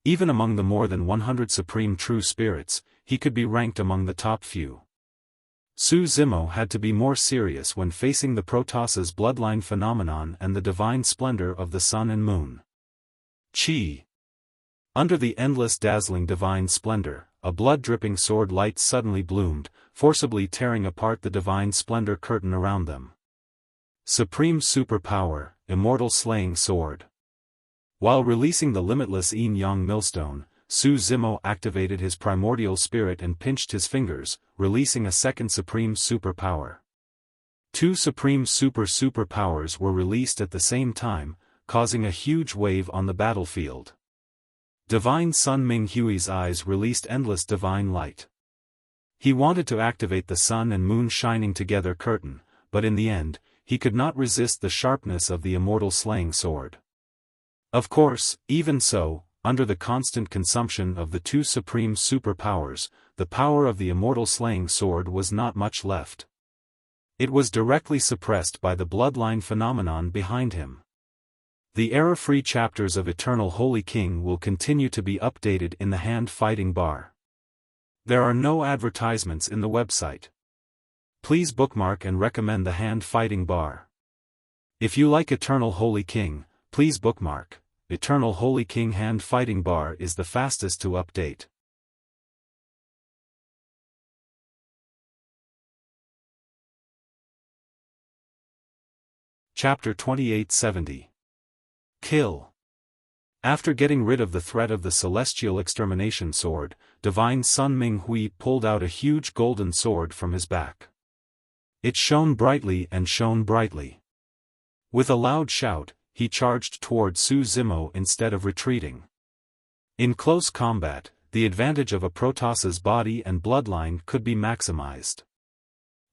Even among the more than 100 supreme true spirits, he could be ranked among the top few. Su Zimo had to be more serious when facing the Protoss's bloodline phenomenon and the divine splendor of the sun and moon. Qi. Under the endless dazzling divine splendor, a blood-dripping sword light suddenly bloomed, forcibly tearing apart the divine splendor curtain around them. Supreme superpower, immortal slaying sword. While releasing the limitless yin-yang millstone, Su Zimo activated his primordial spirit and pinched his fingers, releasing a second supreme superpower. Two supreme superpowers were released at the same time, causing a huge wave on the battlefield. Divine Sun Minghui's eyes released endless divine light. He wanted to activate the sun and moon shining together curtain, but in the end, he could not resist the sharpness of the immortal slaying sword. Of course, even so, under the constant consumption of the two supreme superpowers, the power of the immortal slaying sword was not much left. It was directly suppressed by the bloodline phenomenon behind him. The error-free chapters of Eternal Holy King will continue to be updated in the hand fighting bar. There are no advertisements in the website. Please bookmark and recommend the hand fighting bar. If you like Eternal Holy King, please bookmark. Eternal Holy King hand fighting bar is the fastest to update. Chapter 2870. Kill. After getting rid of the threat of the celestial extermination sword, Divine Sun Minghui pulled out a huge golden sword from his back. It shone brightly and shone brightly. With a loud shout, he charged toward Su Zimo instead of retreating. In close combat, the advantage of a Protoss's body and bloodline could be maximized.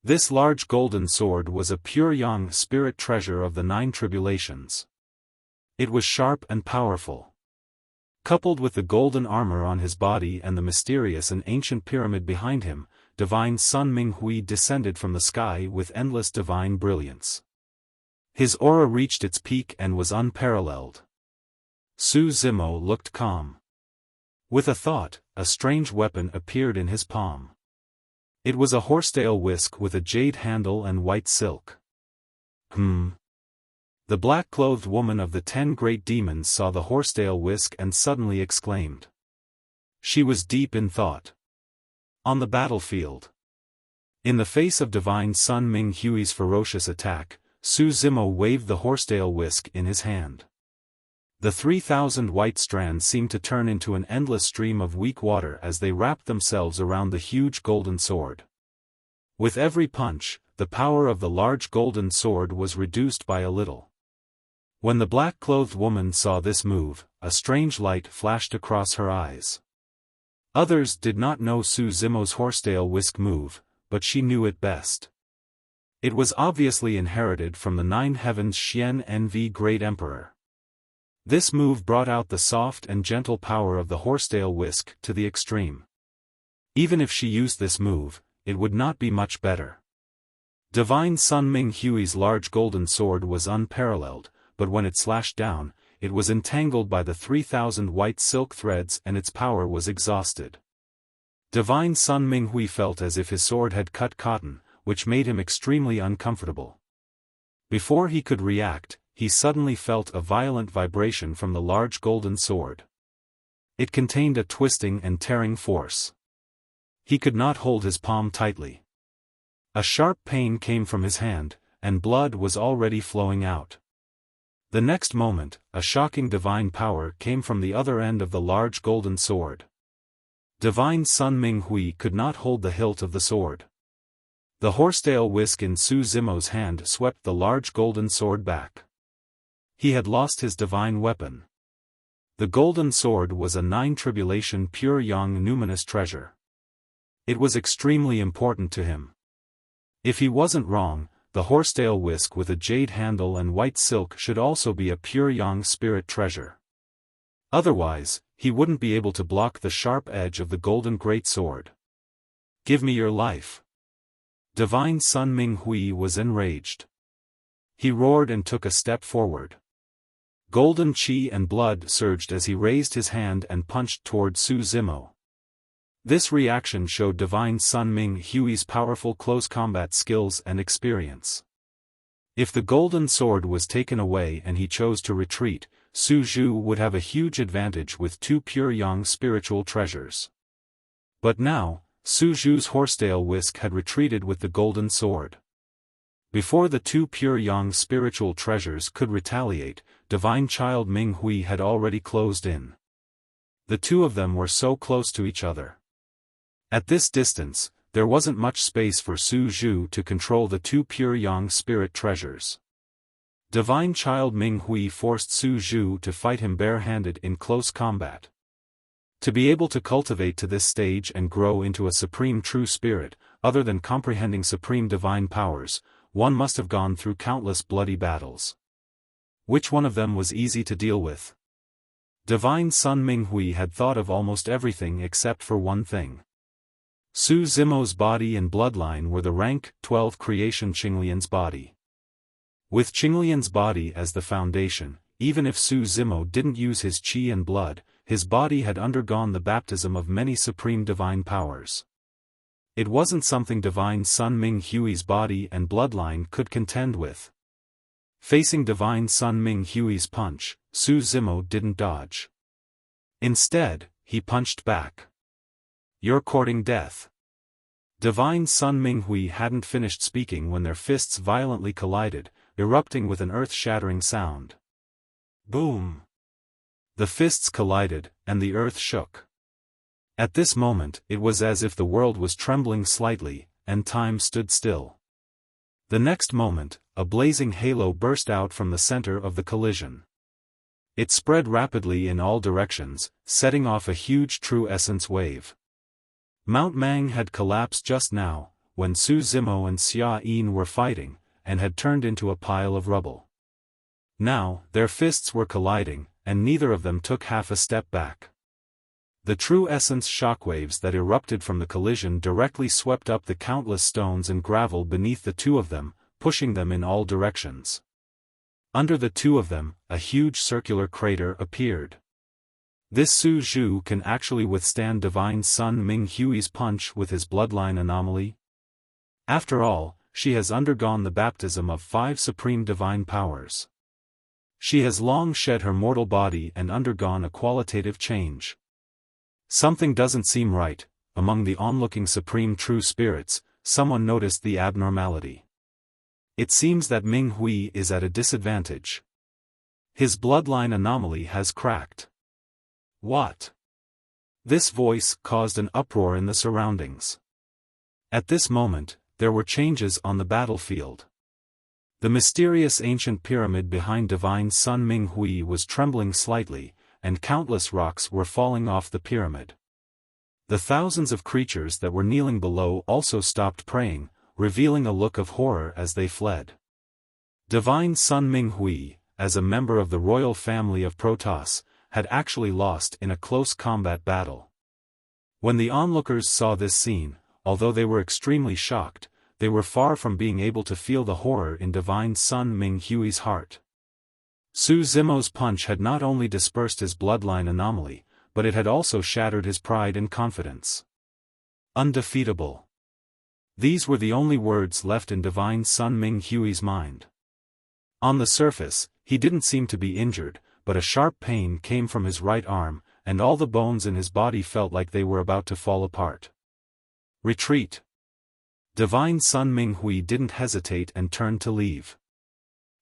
This large golden sword was a pure yang spirit treasure of the 9 tribulations. It was sharp and powerful. Coupled with the golden armor on his body and the mysterious and ancient pyramid behind him, Divine Sun Minghui descended from the sky with endless divine brilliance. His aura reached its peak and was unparalleled. Su Zimo looked calm. With a thought, a strange weapon appeared in his palm. It was a horsetail whisk with a jade handle and white silk. The black-clothed woman of the 10 great demons saw the horsetail whisk and suddenly exclaimed. She was deep in thought. On the battlefield. In the face of Divine Sun Minghui's ferocious attack, Su Zimo waved the horsetail whisk in his hand. The 3,000 white strands seemed to turn into an endless stream of weak water as they wrapped themselves around the huge golden sword. With every punch, the power of the large golden sword was reduced by a little. When the black-clothed woman saw this move, a strange light flashed across her eyes. Others did not know Su Zimo's horsetail whisk move, but she knew it best. It was obviously inherited from the Nine Heavens Xian Nv Great Emperor. This move brought out the soft and gentle power of the horsetail whisk to the extreme. Even if she used this move, it would not be much better. Divine Sun Ming Hui's large golden sword was unparalleled, but when it slashed down, it was entangled by the 3,000 white silk threads and its power was exhausted. Divine Sun Ming Hui felt as if his sword had cut cotton, which made him extremely uncomfortable. Before he could react, he suddenly felt a violent vibration from the large golden sword. It contained a twisting and tearing force. He could not hold his palm tightly. A sharp pain came from his hand, and blood was already flowing out. The next moment, a shocking divine power came from the other end of the large golden sword. Divine Sun Ming Hui could not hold the hilt of the sword. The horsetail whisk in Su Zimo's hand swept the large golden sword back. He had lost his divine weapon. The golden sword was a 9 tribulation pure yang numinous treasure. It was extremely important to him. If he wasn't wrong, the horsetail whisk with a jade handle and white silk should also be a pure yang spirit treasure. Otherwise, he wouldn't be able to block the sharp edge of the golden great sword. Give me your life. Divine Sun Ming Hui was enraged. He roared and took a step forward. Golden qi and blood surged as he raised his hand and punched toward Su Zimo. This reaction showed Divine Sun Ming Hui's powerful close combat skills and experience. If the golden sword was taken away and he chose to retreat, Su Zhu would have a huge advantage with 2 pure yang spiritual treasures. But now, Su Zhu's horsetail whisk had retreated with the golden sword. Before the 2 pure yang spiritual treasures could retaliate, Divine Child Ming Hui had already closed in. The two of them were so close to each other. At this distance, there wasn't much space for Su Zhu to control the 2 pure yang spirit treasures. Divine Child Ming Hui forced Su Zhu to fight him barehanded in close combat. To be able to cultivate to this stage and grow into a supreme true spirit, other than comprehending supreme divine powers, one must have gone through countless bloody battles. Which one of them was easy to deal with? Divine Sun Ming Hui had thought of almost everything except for one thing. Su Zimo's body and bloodline were the rank 12 creation Qinglian's body. With Qinglian's body as the foundation, even if Su Zimo didn't use his qi and blood, his body had undergone the baptism of many supreme divine powers. It wasn't something Divine Sun Ming Hui's body and bloodline could contend with. Facing Divine Sun Ming Hui's punch, Su Zimo didn't dodge. Instead, he punched back. You're courting death. Divine Sun Ming Hui hadn't finished speaking when their fists violently collided, erupting with an earth-shattering sound. Boom! The fists collided, and the earth shook. At this moment, it was as if the world was trembling slightly, and time stood still. The next moment, a blazing halo burst out from the center of the collision. It spread rapidly in all directions, setting off a huge true essence wave. Mount Mang had collapsed just now, when Su Zimo and Xia Yin were fighting, and had turned into a pile of rubble. Now, their fists were colliding, and neither of them took half a step back. The true essence shockwaves that erupted from the collision directly swept up the countless stones and gravel beneath the two of them, pushing them in all directions. Under the two of them, a huge circular crater appeared. This Su Zhu can actually withstand Divine Sun Ming Hui's punch with his bloodline anomaly? After all, she has undergone the baptism of 5 supreme divine powers. She has long shed her mortal body and undergone a qualitative change. Something doesn't seem right. Among the onlooking supreme true spirits, someone noticed the abnormality. It seems that Ming Hui is at a disadvantage. His bloodline anomaly has cracked. What? This voice caused an uproar in the surroundings. At this moment, there were changes on the battlefield. The mysterious ancient pyramid behind Divine Sun Ming Hui was trembling slightly, and countless rocks were falling off the pyramid. The thousands of creatures that were kneeling below also stopped praying, revealing a look of horror as they fled. Divine Sun Ming Hui, as a member of the royal family of Protoss, had actually lost in a close combat battle. When the onlookers saw this scene, although they were extremely shocked, they were far from being able to feel the horror in Divine Sun Ming Hui's heart. Su Zimo's punch had not only dispersed his bloodline anomaly, but it had also shattered his pride and confidence. Undefeatable. These were the only words left in Divine Sun Ming Hui's mind. On the surface, he didn't seem to be injured, but a sharp pain came from his right arm, and all the bones in his body felt like they were about to fall apart. Retreat. Divine Sun Ming Hui didn't hesitate and turned to leave.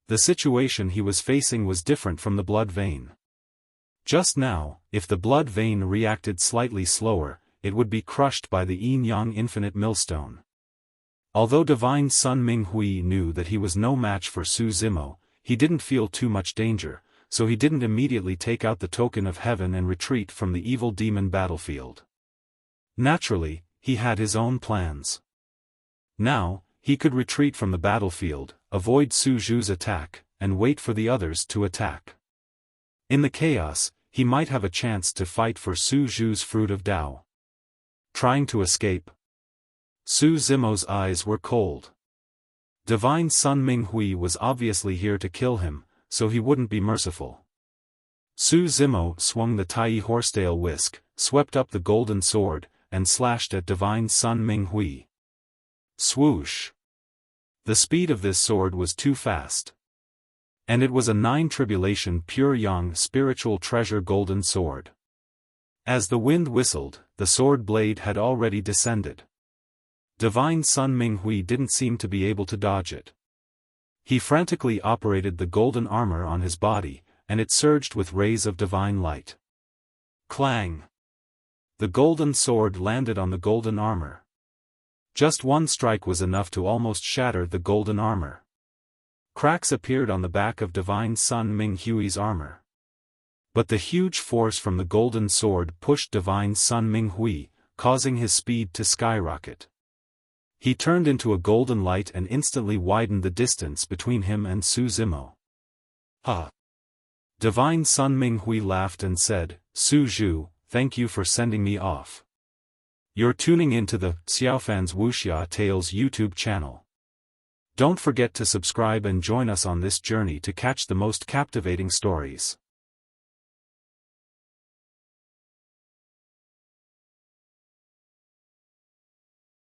The situation he was facing was different from the blood vein. Just now, if the blood vein reacted slightly slower, it would be crushed by the yin-yang infinite millstone. Although Divine Sun Ming Hui knew that he was no match for Su Zimo, he didn't feel too much danger, so he didn't immediately take out the token of heaven and retreat from the evil demon battlefield. Naturally, he had his own plans. Now, he could retreat from the battlefield, avoid Su Zhu's attack, and wait for the others to attack. In the chaos, he might have a chance to fight for Su Zhu's fruit of Tao. Trying to escape. Su Zimo's eyes were cold. Divine Sun Ming Hui was obviously here to kill him, so he wouldn't be merciful. Su Zimo swung the Tai horsetail whisk, swept up the golden sword, and slashed at Divine Sun Ming Hui. Swoosh! The speed of this sword was too fast. And it was a 9 tribulation pure yang spiritual treasure golden sword. As the wind whistled, the sword blade had already descended. Divine Sun Ming Hui didn't seem to be able to dodge it. He frantically operated the golden armor on his body, and it surged with rays of divine light. Clang! The golden sword landed on the golden armor. Just one strike was enough to almost shatter the golden armor. Cracks appeared on the back of Divine Sun Ming Hui's armor. But the huge force from the golden sword pushed Divine Sun Ming Hui, causing his speed to skyrocket. He turned into a golden light and instantly widened the distance between him and Su Zimo. Ha! Divine Sun Ming Hui laughed and said, Su Zhu, thank you for sending me off. You're tuning into the Xiaofan's Wuxia Tales YouTube channel. Don't forget to subscribe and join us on this journey to catch the most captivating stories.